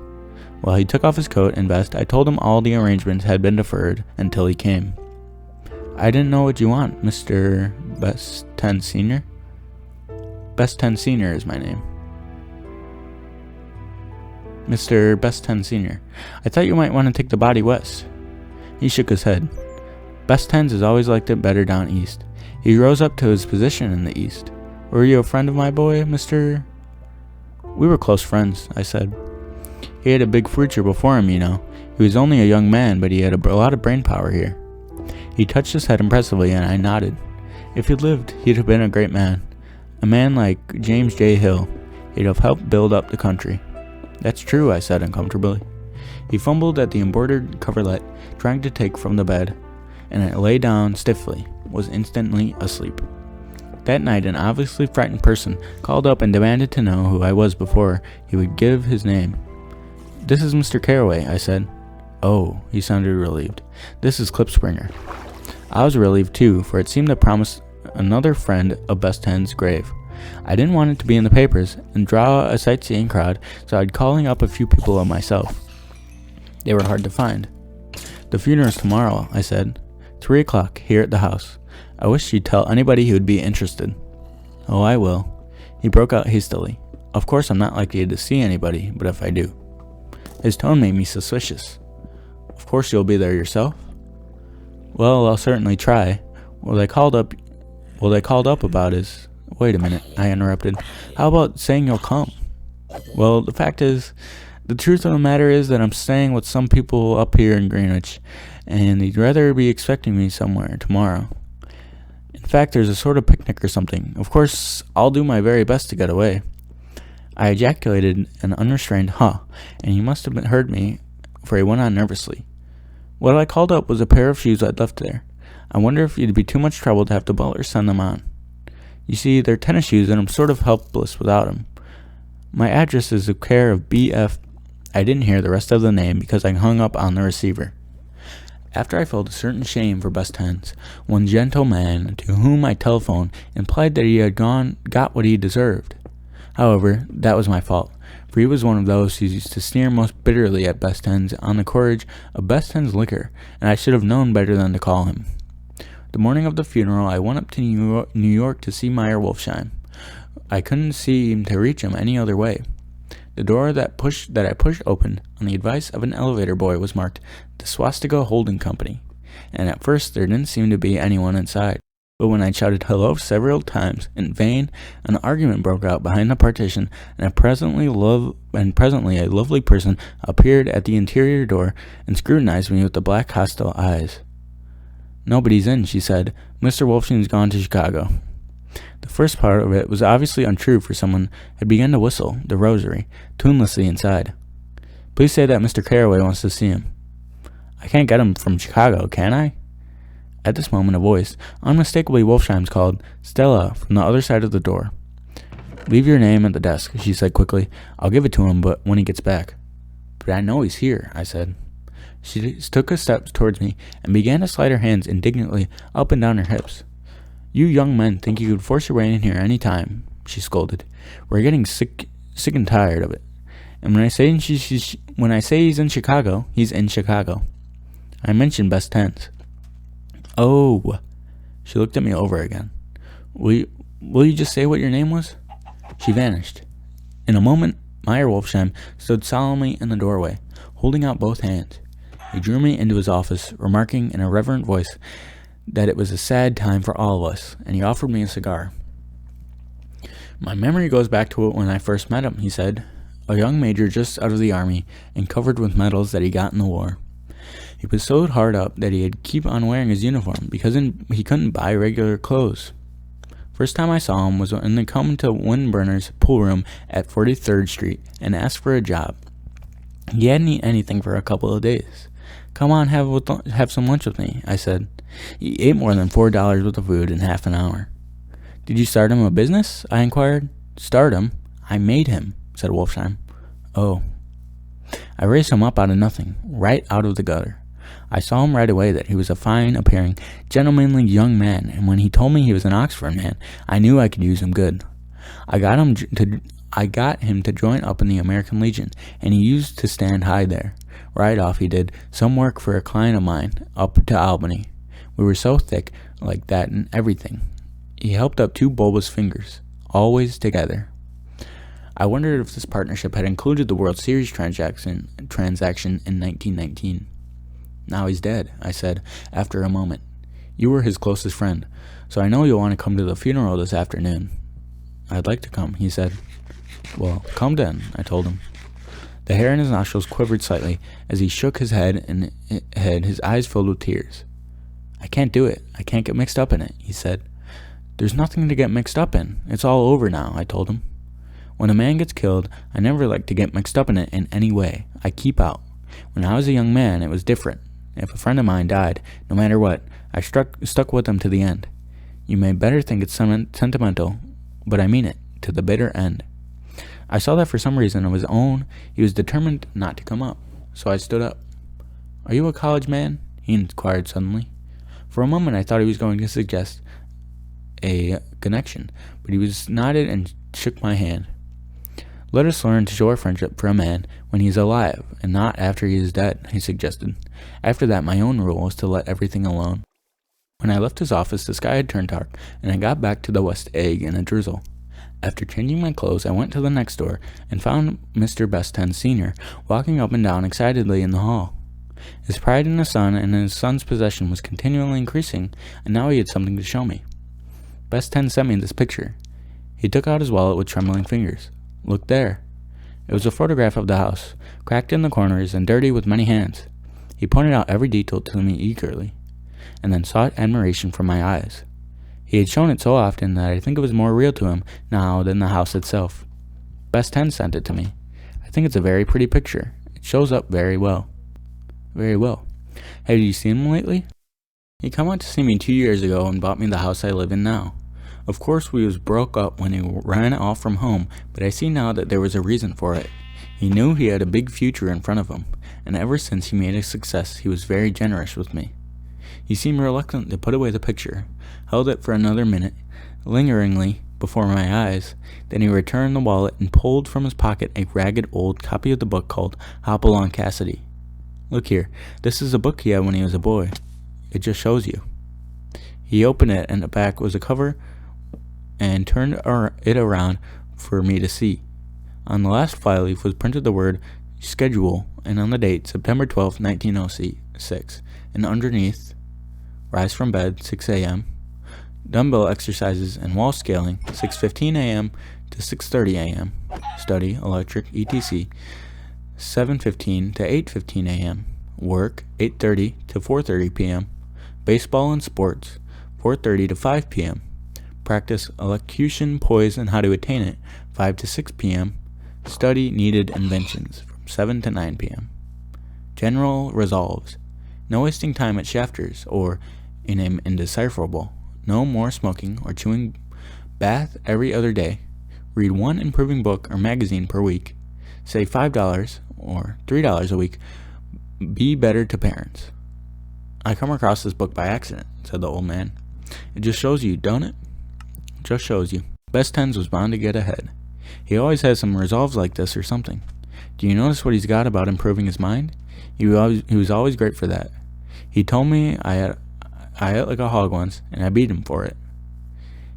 While he took off his coat and vest, I told him all the arrangements had been deferred until he came. "I didn't know what you want, Mr. Best 10 Senior." Best 10 Senior is my name. "Mr. Best 10 Senior, I thought you might want to take the body west." He shook his head. "Best 10s has always liked it better down east." He rose up to his position in the east. "Were you a friend of my boy, Mr.?" "We were close friends," I said. "He had a big future before him, you know. He was only a young man, but he had a lot of brain power here." He touched his head impressively, and I nodded. "If he'd lived, he'd have been a great man. A man like James J. Hill. He'd have helped build up the country." "That's true," I said uncomfortably. He fumbled at the embroidered coverlet, trying to take from the bed, and I lay down stiffly, was instantly asleep. That night, an obviously frightened person called up and demanded to know who I was before he would give his name. "This is Mr. Carraway," I said. "Oh," he sounded relieved. "This is Klipspringer." I was relieved too, for it seemed to promise another friend of Best 10's grave. I didn't want it to be in the papers and draw a sightseeing crowd, so I'd calling up a few people of myself. They were hard to find. "The funeral's tomorrow," I said. 3 o'clock, here at the house. I wish you'd tell anybody who would be interested." "Oh, I will." He broke out hastily. "Of course I'm not likely to see anybody, but if I do." His tone made me suspicious. "Of course you'll be there yourself?" "Well, I'll certainly try. What they called up about is—" "Wait a minute," I interrupted. "How about saying you'll come?" "Well, the fact is, the truth of the matter is that I'm staying with some people up here in Greenwich, and they'd rather be expecting me somewhere tomorrow. In fact, there's a sort of picnic or something. Of course, I'll do my very best to get away." I ejaculated an unrestrained "huh," and he must have heard me, for he went on nervously. "What I called up was a pair of shoes I'd left there. I wonder if it'd be too much trouble to have the butler send them on. You see, they're tennis shoes, and I'm sort of helpless without them. My address is the care of B.F." I didn't hear the rest of the name because I hung up on the receiver. After I felt a certain shame for Best 10s, one gentleman to whom I telephoned implied that he had got what he deserved. However, that was my fault, for he was one of those who used to sneer most bitterly at Best 10s on the courage of Best 10's liquor, and I should have known better than to call him. The morning of the funeral, I went up to New York to see Meyer Wolfsheim. I couldn't seem to reach him any other way. The door that I pushed open on the advice of an elevator boy was marked the Swastika Holding Company, and at first there didn't seem to be anyone inside. But when I shouted hello several times in vain, an argument broke out behind the partition, and presently a lovely person appeared at the interior door and scrutinized me with the black hostile eyes. "Nobody's in," she said. "Mr. Wolfsheim's gone to Chicago." The first part of it was obviously untrue, for someone had begun to whistle the rosary tunelessly inside. "Please say that Mr. Carraway wants to see him." "I can't get him from Chicago, can I?" At this moment a voice, unmistakably Wolfsheim's, called "Stella" from the other side of the door. "Leave your name at the desk," she said quickly. "I'll give it to him when he gets back." "But I know he's here," I said. She took a step towards me and began to slide her hands indignantly up and down her hips. "You young men think you could force your way in here any time," she scolded. "We're getting sick and tired of it. And when I say he's in Chicago, he's in Chicago. I mentioned Best 10s." "Oh." She looked at me over again. Will you just say what your name was?" She vanished. In a moment, Meyer Wolfsheim stood solemnly in the doorway, holding out both hands. He drew me into his office, remarking in a reverent voice that it was a sad time for all of us, and he offered me a cigar. "My memory goes back to it when I first met him," he said. "A young major just out of the army and covered with medals that he got in the war. He was so hard up that he'd keep on wearing his uniform because he couldn't buy regular clothes. First time I saw him was when they come to Windburner's pool room at 43rd Street and asked for a job. He hadn't eaten anything for a couple of days. 'Come on, have some lunch with me,' I said. He ate more than $4 worth of food in half an hour. 'Did you start him a business?' I inquired. 'Start him? I made him,' said Wolfsheim. Oh. I raised him up out of nothing, right out of the gutter. I saw him right away that he was a fine-appearing, gentlemanly young man, and when he told me he was an Oxford man, I knew I could use him good. I got him to join up in the American Legion, and he used to stand high there. Right off he did some work for a client of mine up to Albany. We were so thick like that in everything. He helped up 2 bulbous fingers, always together. I wondered if this partnership had included the World Series transaction in 1919. Now he's dead, I said, after a moment. You were his closest friend, so I know you'll want to come to the funeral this afternoon. I'd like to come, he said. Well, come then, I told him. The hair in his nostrils quivered slightly as he shook his head, and his eyes filled with tears. I can't do it. I can't get mixed up in it, he said. There's nothing to get mixed up in. It's all over now, I told him. When a man gets killed, I never like to get mixed up in it in any way. I keep out. When I was a young man, it was different. If a friend of mine died, no matter what, I stuck with them to the end. You may better think it's sentimental, but I mean it, to the bitter end. I saw that for some reason of his own, he was determined not to come up, so I stood up. Are you a college man? He inquired suddenly. For a moment I thought he was going to suggest a connection, but he was nodded and shook my hand. Let us learn to show our friendship for a man when he is alive, and not after he is dead, he suggested. After that, my own rule was to let everything alone. When I left his office, the sky had turned dark, and I got back to the West Egg in a drizzle. After changing my clothes, I went to the next door and found Mr. Bestens Sr. walking up and down excitedly in the hall. His pride in his son and in his son's possession was continually increasing, and now he had something to show me. Bestens sent me this picture. He took out his wallet with trembling fingers. Look there. It was a photograph of the house, cracked in the corners and dirty with many hands. He pointed out every detail to me eagerly, and then sought admiration from my eyes. He had shown it so often that I think it was more real to him now than the house itself. Bestens sent it to me. I think it's a very pretty picture. It shows up very well. Very well. Have you seen him lately? He came out to see me 2 years ago and bought me the house I live in now. Of course we was broke up when he ran off from home, but I see now that there was a reason for it. He knew he had a big future in front of him, and ever since he made a success he was very generous with me. He seemed reluctant to put away the picture, held it for another minute, lingeringly, before my eyes, then he returned the wallet and pulled from his pocket a ragged old copy of the book called Hop Along Cassidy. Look here, this is a book he had when he was a boy. It just shows you. He opened it, and the back was a cover and turned it around for me to see. On the last fly leaf was printed the word schedule, and on the date September 12, 1906, and underneath, rise from bed 6 a.m., dumbbell exercises and wall scaling 6:15 a.m. to 6:30 a.m., study, electric, etc. 7:15 to 8:15 a.m., work 8:30 to 4:30 p.m., baseball and sports 4:30 to 5 p.m., practice elocution, poise, and how to attain it 5 to 6 p.m., study needed inventions from 7 to 9 p.m. General resolves: no wasting time at shafters or in an indecipherable, no more smoking or chewing, bath every other day, read one improving book or magazine per week, save $5 or $3 a week, be better to parents. I come across this book by accident, said the old man. It just shows you, don't it? Just shows you. Bestens was bound to get ahead. He always has some resolves like this or something. Do you notice what he's got about improving his mind? He was always great for that. He told me I ate like a hog once, and I beat him for it.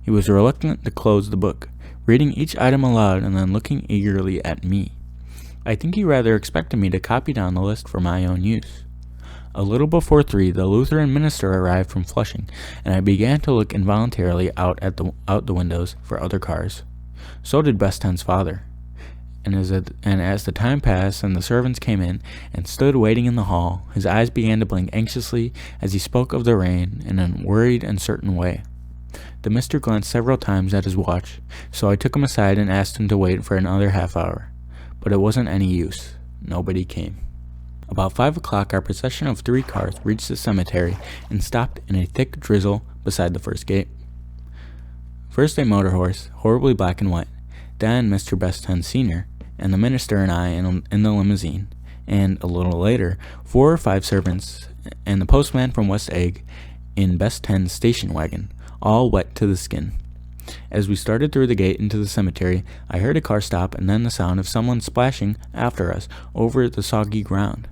He was reluctant to close the book, reading each item aloud and then looking eagerly at me. I think he rather expected me to copy down the list for my own use. A little before 3, the Lutheran minister arrived from Flushing, and I began to look involuntarily out the windows for other cars. So did Bestens' father. And as the time passed and the servants came in and stood waiting in the hall, his eyes began to blink anxiously as he spoke of the rain in a worried, uncertain way. The mister glanced several times at his watch, so I took him aside and asked him to wait for another half hour. But it wasn't any use. Nobody came. About 5 o'clock, our procession of 3 cars reached the cemetery and stopped in a thick drizzle beside the first gate. First a motor horse, horribly black and white, then Mr. Bestens Sr., and the minister and I in the limousine, and a little later, 4 or 5 servants and the postman from West Egg in Best Ten's station wagon, all wet to the skin. As we started through the gate into the cemetery, I heard a car stop and then the sound of someone splashing after us over the soggy ground.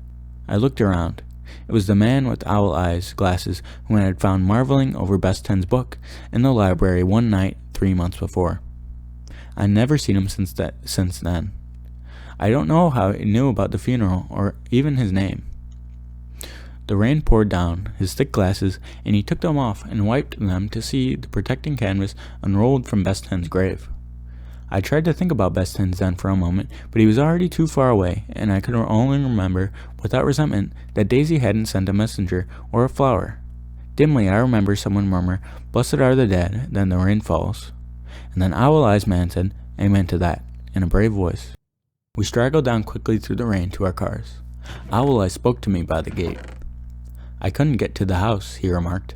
I looked around. It was the man with owl eyes glasses whom I had found marveling over Best Ten's book in the library one night 3 months before. I'd never seen him since then. I don't know how he knew about the funeral or even his name. The rain poured down his thick glasses, and he took them off and wiped them to see the protecting canvas unrolled from Best Ten's grave. I tried to think about Best Ten's then for a moment, but he was already too far away, and I could only remember, without resentment, that Daisy hadn't sent a messenger or a flower. Dimly I remember someone murmur, "Blessed are the dead," then the rain falls. And then Owl Eyes Man said, "Amen to that," in a brave voice. We straggled down quickly through the rain to our cars. Owl Eyes spoke to me by the gate. "I couldn't get to the house," he remarked.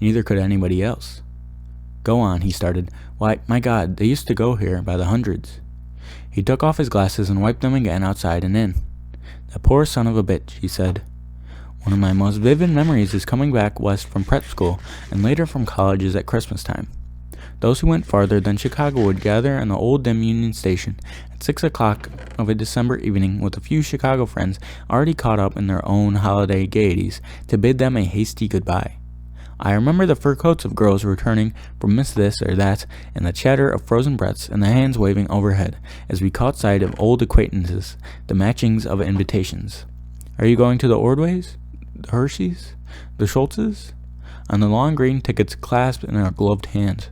"Neither could anybody else." "Go on," he started. "Why, my God, they used to go here by the hundreds." He took off his glasses and wiped them again outside and in. "That poor son of a bitch," he said. "One of my most vivid memories is coming back west from prep school and later from colleges at Christmas time. Those who went farther than Chicago would gather in the old dim Union Station at 6 o'clock of a December evening with a few Chicago friends already caught up in their own holiday gaieties to bid them a hasty goodbye. I remember the fur coats of girls returning from Miss This or That, and the chatter of frozen breaths and the hands waving overhead as we caught sight of old acquaintances, the matchings of invitations. "Are you going to the Ordways? The Hersheys? The Schultzes?" On the long green tickets clasped in our gloved hands.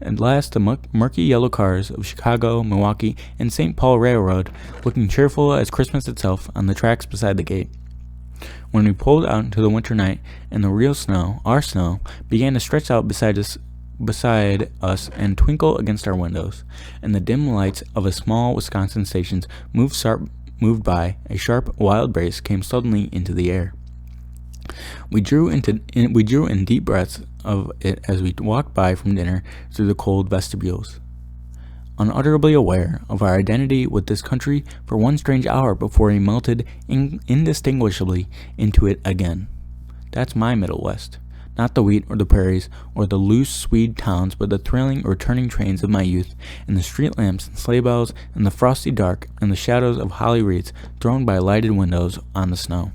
At last the murky yellow cars of Chicago, Milwaukee, and St. Paul Railroad, looking cheerful as Christmas itself, on the tracks beside the gate. When we pulled out into the winter night, and the real snow, our snow, began to stretch out beside us and twinkle against our windows, and the dim lights of a small Wisconsin station moved by, a sharp, wild breeze came suddenly into the air. We drew in deep breaths of it as we walked by from dinner through the cold vestibules, unutterably aware of our identity with this country for one strange hour before we melted indistinguishably into it again. That's my Middle West, not the wheat or the prairies or the loose Swede towns, but the thrilling returning trains of my youth, and the street lamps and sleigh bells, and the frosty dark, and the shadows of holly wreaths thrown by lighted windows on the snow.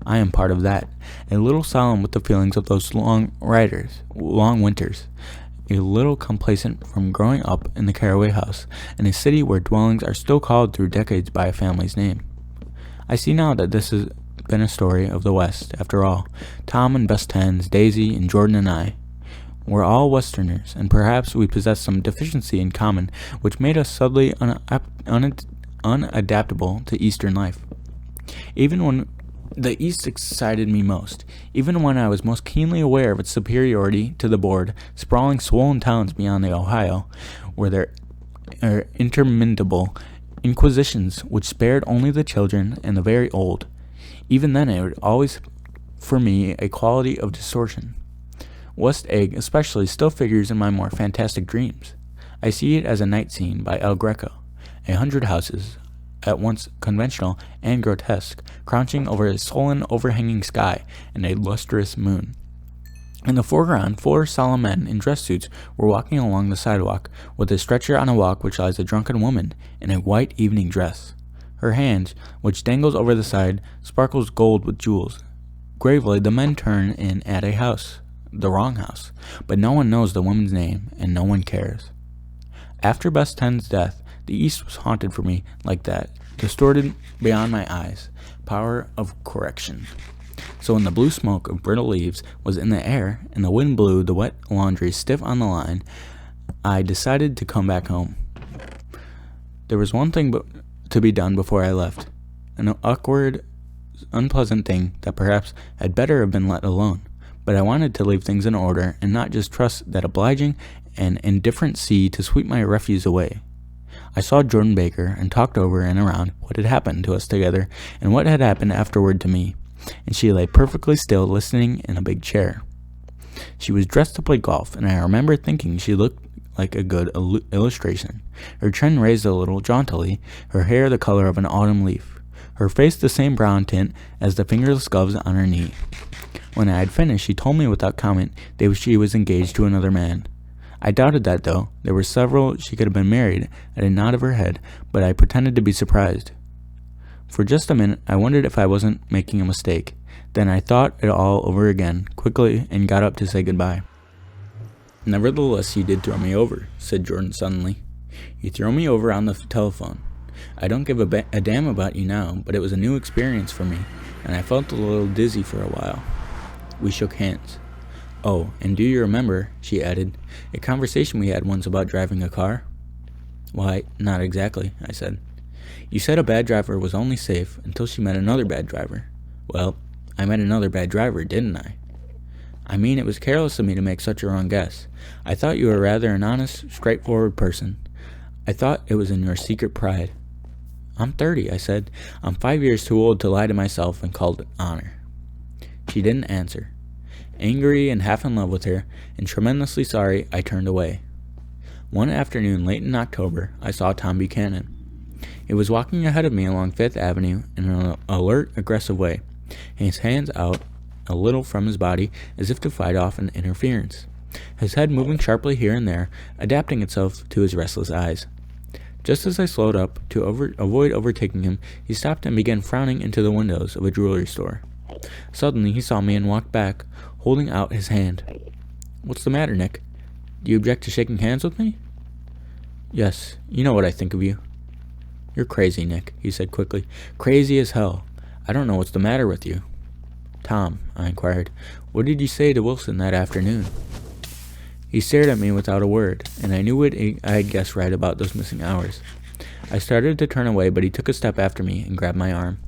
I am part of that, a little solemn with the feelings of those long winters, a little complacent from growing up in the Caraway House, in a city where dwellings are still called through decades by a family's name. I see now that this has been a story of the West, after all. Tom and Best Tens, Daisy and Jordan and I, were all Westerners, and perhaps we possessed some deficiency in common which made us subtly unadaptable to Eastern life. Even when the East excited me most, even when I was most keenly aware of its superiority to the bored, sprawling, swollen towns beyond the Ohio, where there are interminable inquisitions which spared only the children and the very old. Even then it was always for me a quality of distortion. West Egg especially still figures in my more fantastic dreams. I see it as a night scene by El Greco, 100 houses, at once conventional and grotesque, crouching over a sullen overhanging sky and a lustrous moon. In the foreground, 4 solemn men in dress suits were walking along the sidewalk, with a stretcher on a walk which lies a drunken woman in a white evening dress. Her hand, which dangles over the side, sparkles gold with jewels. Gravely the men turn in at a house, the wrong house, but no one knows the woman's name, and no one cares. After Best Ten's death, the East was haunted for me like that, distorted beyond my eyes, power of correction. So when the blue smoke of brittle leaves was in the air, and the wind blew the wet laundry stiff on the line, I decided to come back home. There was one thing to be done before I left, an awkward, unpleasant thing that perhaps had better have been let alone, but I wanted to leave things in order and not just trust that obliging and indifferent sea to sweep my refuse away. I saw Jordan Baker and talked over and around what had happened to us together and what had happened afterward to me, and she lay perfectly still listening in a big chair. She was dressed to play golf, and I remember thinking she looked like a good illustration. Her chin raised a little jauntily, her hair the color of an autumn leaf, her face the same brown tint as the fingerless gloves on her knee. When I had finished, she told me without comment that she was engaged to another man. I doubted that, though. There were several she could have been married. I did nod of her head, but I pretended to be surprised. For just a minute, I wondered if I wasn't making a mistake. Then I thought it all over again, quickly, and got up to say goodbye. "Nevertheless, you did throw me over," said Jordan suddenly. "You threw me over on the telephone. I don't give a damn about you now, but it was a new experience for me, and I felt a little dizzy for a while." We shook hands. "Oh, and do you remember," she added, "a conversation we had once about driving a car?" "Why, not exactly," I said. "You said a bad driver was only safe until she met another bad driver. Well, I met another bad driver, didn't I?" "I mean, it was careless of me to make such a wrong guess. I thought you were rather an honest, straightforward person. I thought it was in your secret pride." "I'm 30, I said. "I'm 5 years too old to lie to myself and call it honor." She didn't answer. Angry and half in love with her, and tremendously sorry, I turned away. One afternoon late in October, I saw Tom Buchanan. He was walking ahead of me along Fifth Avenue in an alert, aggressive way, his hands out a little from his body as if to fight off an interference, his head moving sharply here and there, adapting itself to his restless eyes. Just as I slowed up to avoid overtaking him, he stopped and began frowning into the windows of a jewelry store. Suddenly he saw me and walked back, holding out his hand. "What's the matter, Nick? Do you object to shaking hands with me?" "Yes, you know what I think of you." "You're crazy, Nick," he said quickly. "Crazy as hell. I don't know what's the matter with you." "Tom," I inquired, "what did you say to Wilson that afternoon?" He stared at me without a word, and I knew I had guessed right about those missing hours. I started to turn away, but he took a step after me and grabbed my arm.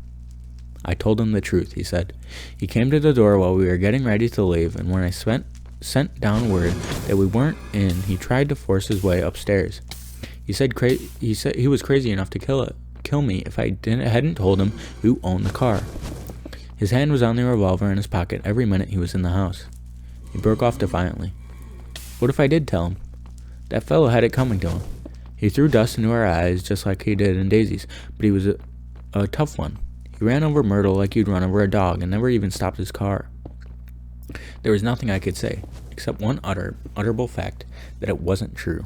"I told him the truth," he said. "He came to the door while we were getting ready to leave, and when I sent down word that we weren't in, he tried to force his way upstairs. He said he was crazy enough to kill me if I hadn't told him who owned the car. His hand was on the revolver in his pocket every minute he was in the house." He broke off defiantly. "What if I did tell him? That fellow had it coming to him. He threw dust into our eyes just like he did in Daisy's, but he was a tough one. He ran over Myrtle like you'd run over a dog and never even stopped his car." There was nothing I could say, except one utterable fact, that it wasn't true.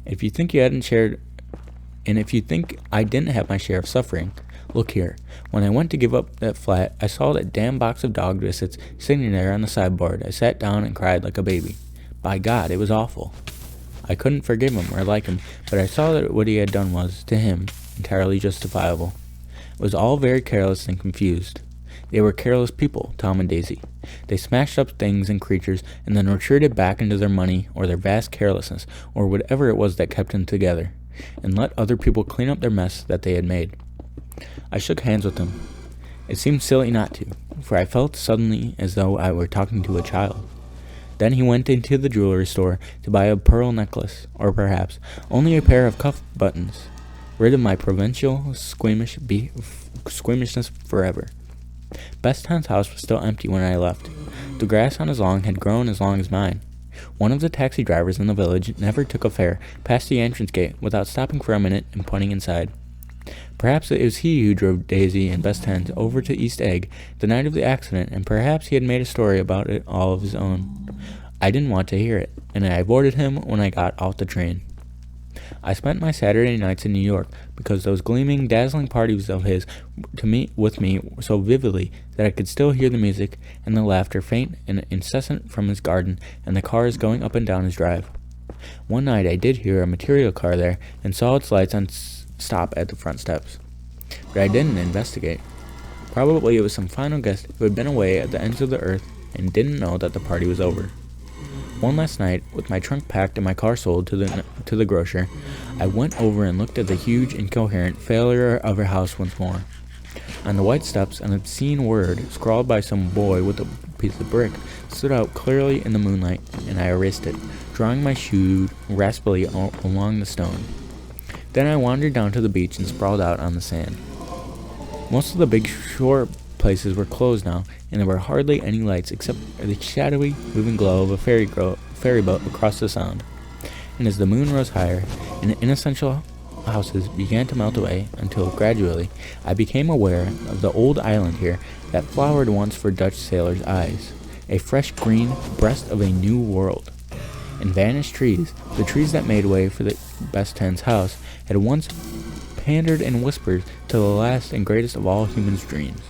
If you think I didn't have my share of suffering, look here. When I went to give up that flat, I saw that damn box of dog biscuits sitting there on the sideboard. I sat down and cried like a baby. By God, it was awful. I couldn't forgive him or like him, but I saw that what he had done was, to him, entirely justifiable. It was all very careless and confused. They were careless people, Tom and Daisy. They smashed up things and creatures and then retreated back into their money or their vast carelessness or whatever it was that kept them together, and let other people clean up their mess that they had made. I shook hands with him. It seemed silly not to, for I felt suddenly as though I were talking to a child. Then he went into the jewelry store to buy a pearl necklace, or perhaps only a pair of cuff buttons, rid of my provincial squeamishness forever. Beston's house was still empty when I left. The grass on his lawn had grown as long as mine. One of the taxi drivers in the village never took a fare past the entrance gate without stopping for a minute and pointing inside. Perhaps it was he who drove Daisy and Beston over to East Egg the night of the accident, and perhaps he had made a story about it all of his own. I didn't want to hear it, and I avoided him when I got off the train. I spent my Saturday nights in New York because those gleaming, dazzling parties of his with me so vividly that I could still hear the music and the laughter faint and incessant from his garden and the cars going up and down his drive. One night I did hear a material car there and saw its lights on stop at the front steps, but I didn't investigate. Probably it was some final guest who had been away at the ends of the earth and didn't know that the party was over. One last night, with my trunk packed and my car sold to the grocer, I went over and looked at the huge, incoherent failure of her house once more. On the white steps, an obscene word, scrawled by some boy with a piece of brick, stood out clearly in the moonlight, and I erased it, drawing my shoe raspily along the stone. Then I wandered down to the beach and sprawled out on the sand. Most of the big shore places were closed now, and there were hardly any lights except the shadowy, moving glow of a ferry boat across the sound. And as the moon rose higher, and inessential houses began to melt away, until gradually I became aware of the old island here that flowered once for Dutch sailors' eyes, a fresh green breast of a new world. And vanished trees, the trees that made way for the best ten's house, had once pandered and whispered to the last and greatest of all humans' dreams.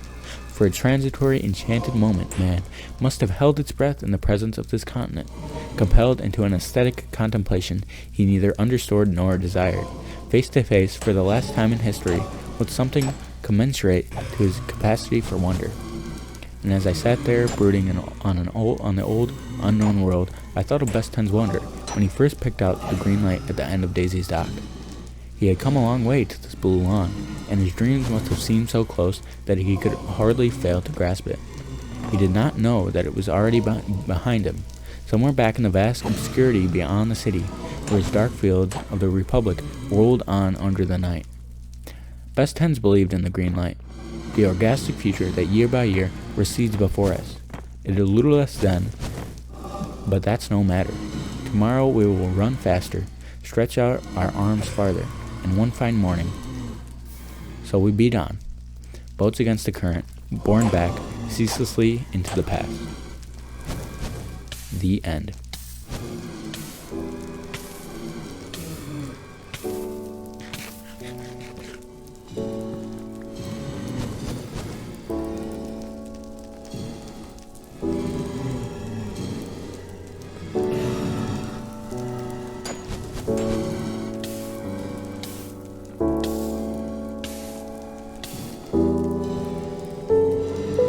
For a transitory, enchanted moment, man must have held its breath in the presence of this continent, compelled into an aesthetic contemplation he neither understood nor desired, face to face for the last time in history with something commensurate to his capacity for wonder. And as I sat there brooding on the old, unknown world, I thought of Best Ten's wonder when he first picked out the green light at the end of Daisy's dock. He had come a long way to this blue lawn, and his dreams must have seemed so close that he could hardly fail to grasp it. He did not know that it was already behind him, somewhere back in the vast obscurity beyond the city, where his dark fields of the Republic rolled on under the night. Best Tens believed in the green light, the orgastic future that year by year recedes before us. It eluded us then, but that's no matter. Tomorrow we will run faster, stretch out our arms farther, and one fine morning. So we beat on, boats against the current, borne back ceaselessly into the past. The end.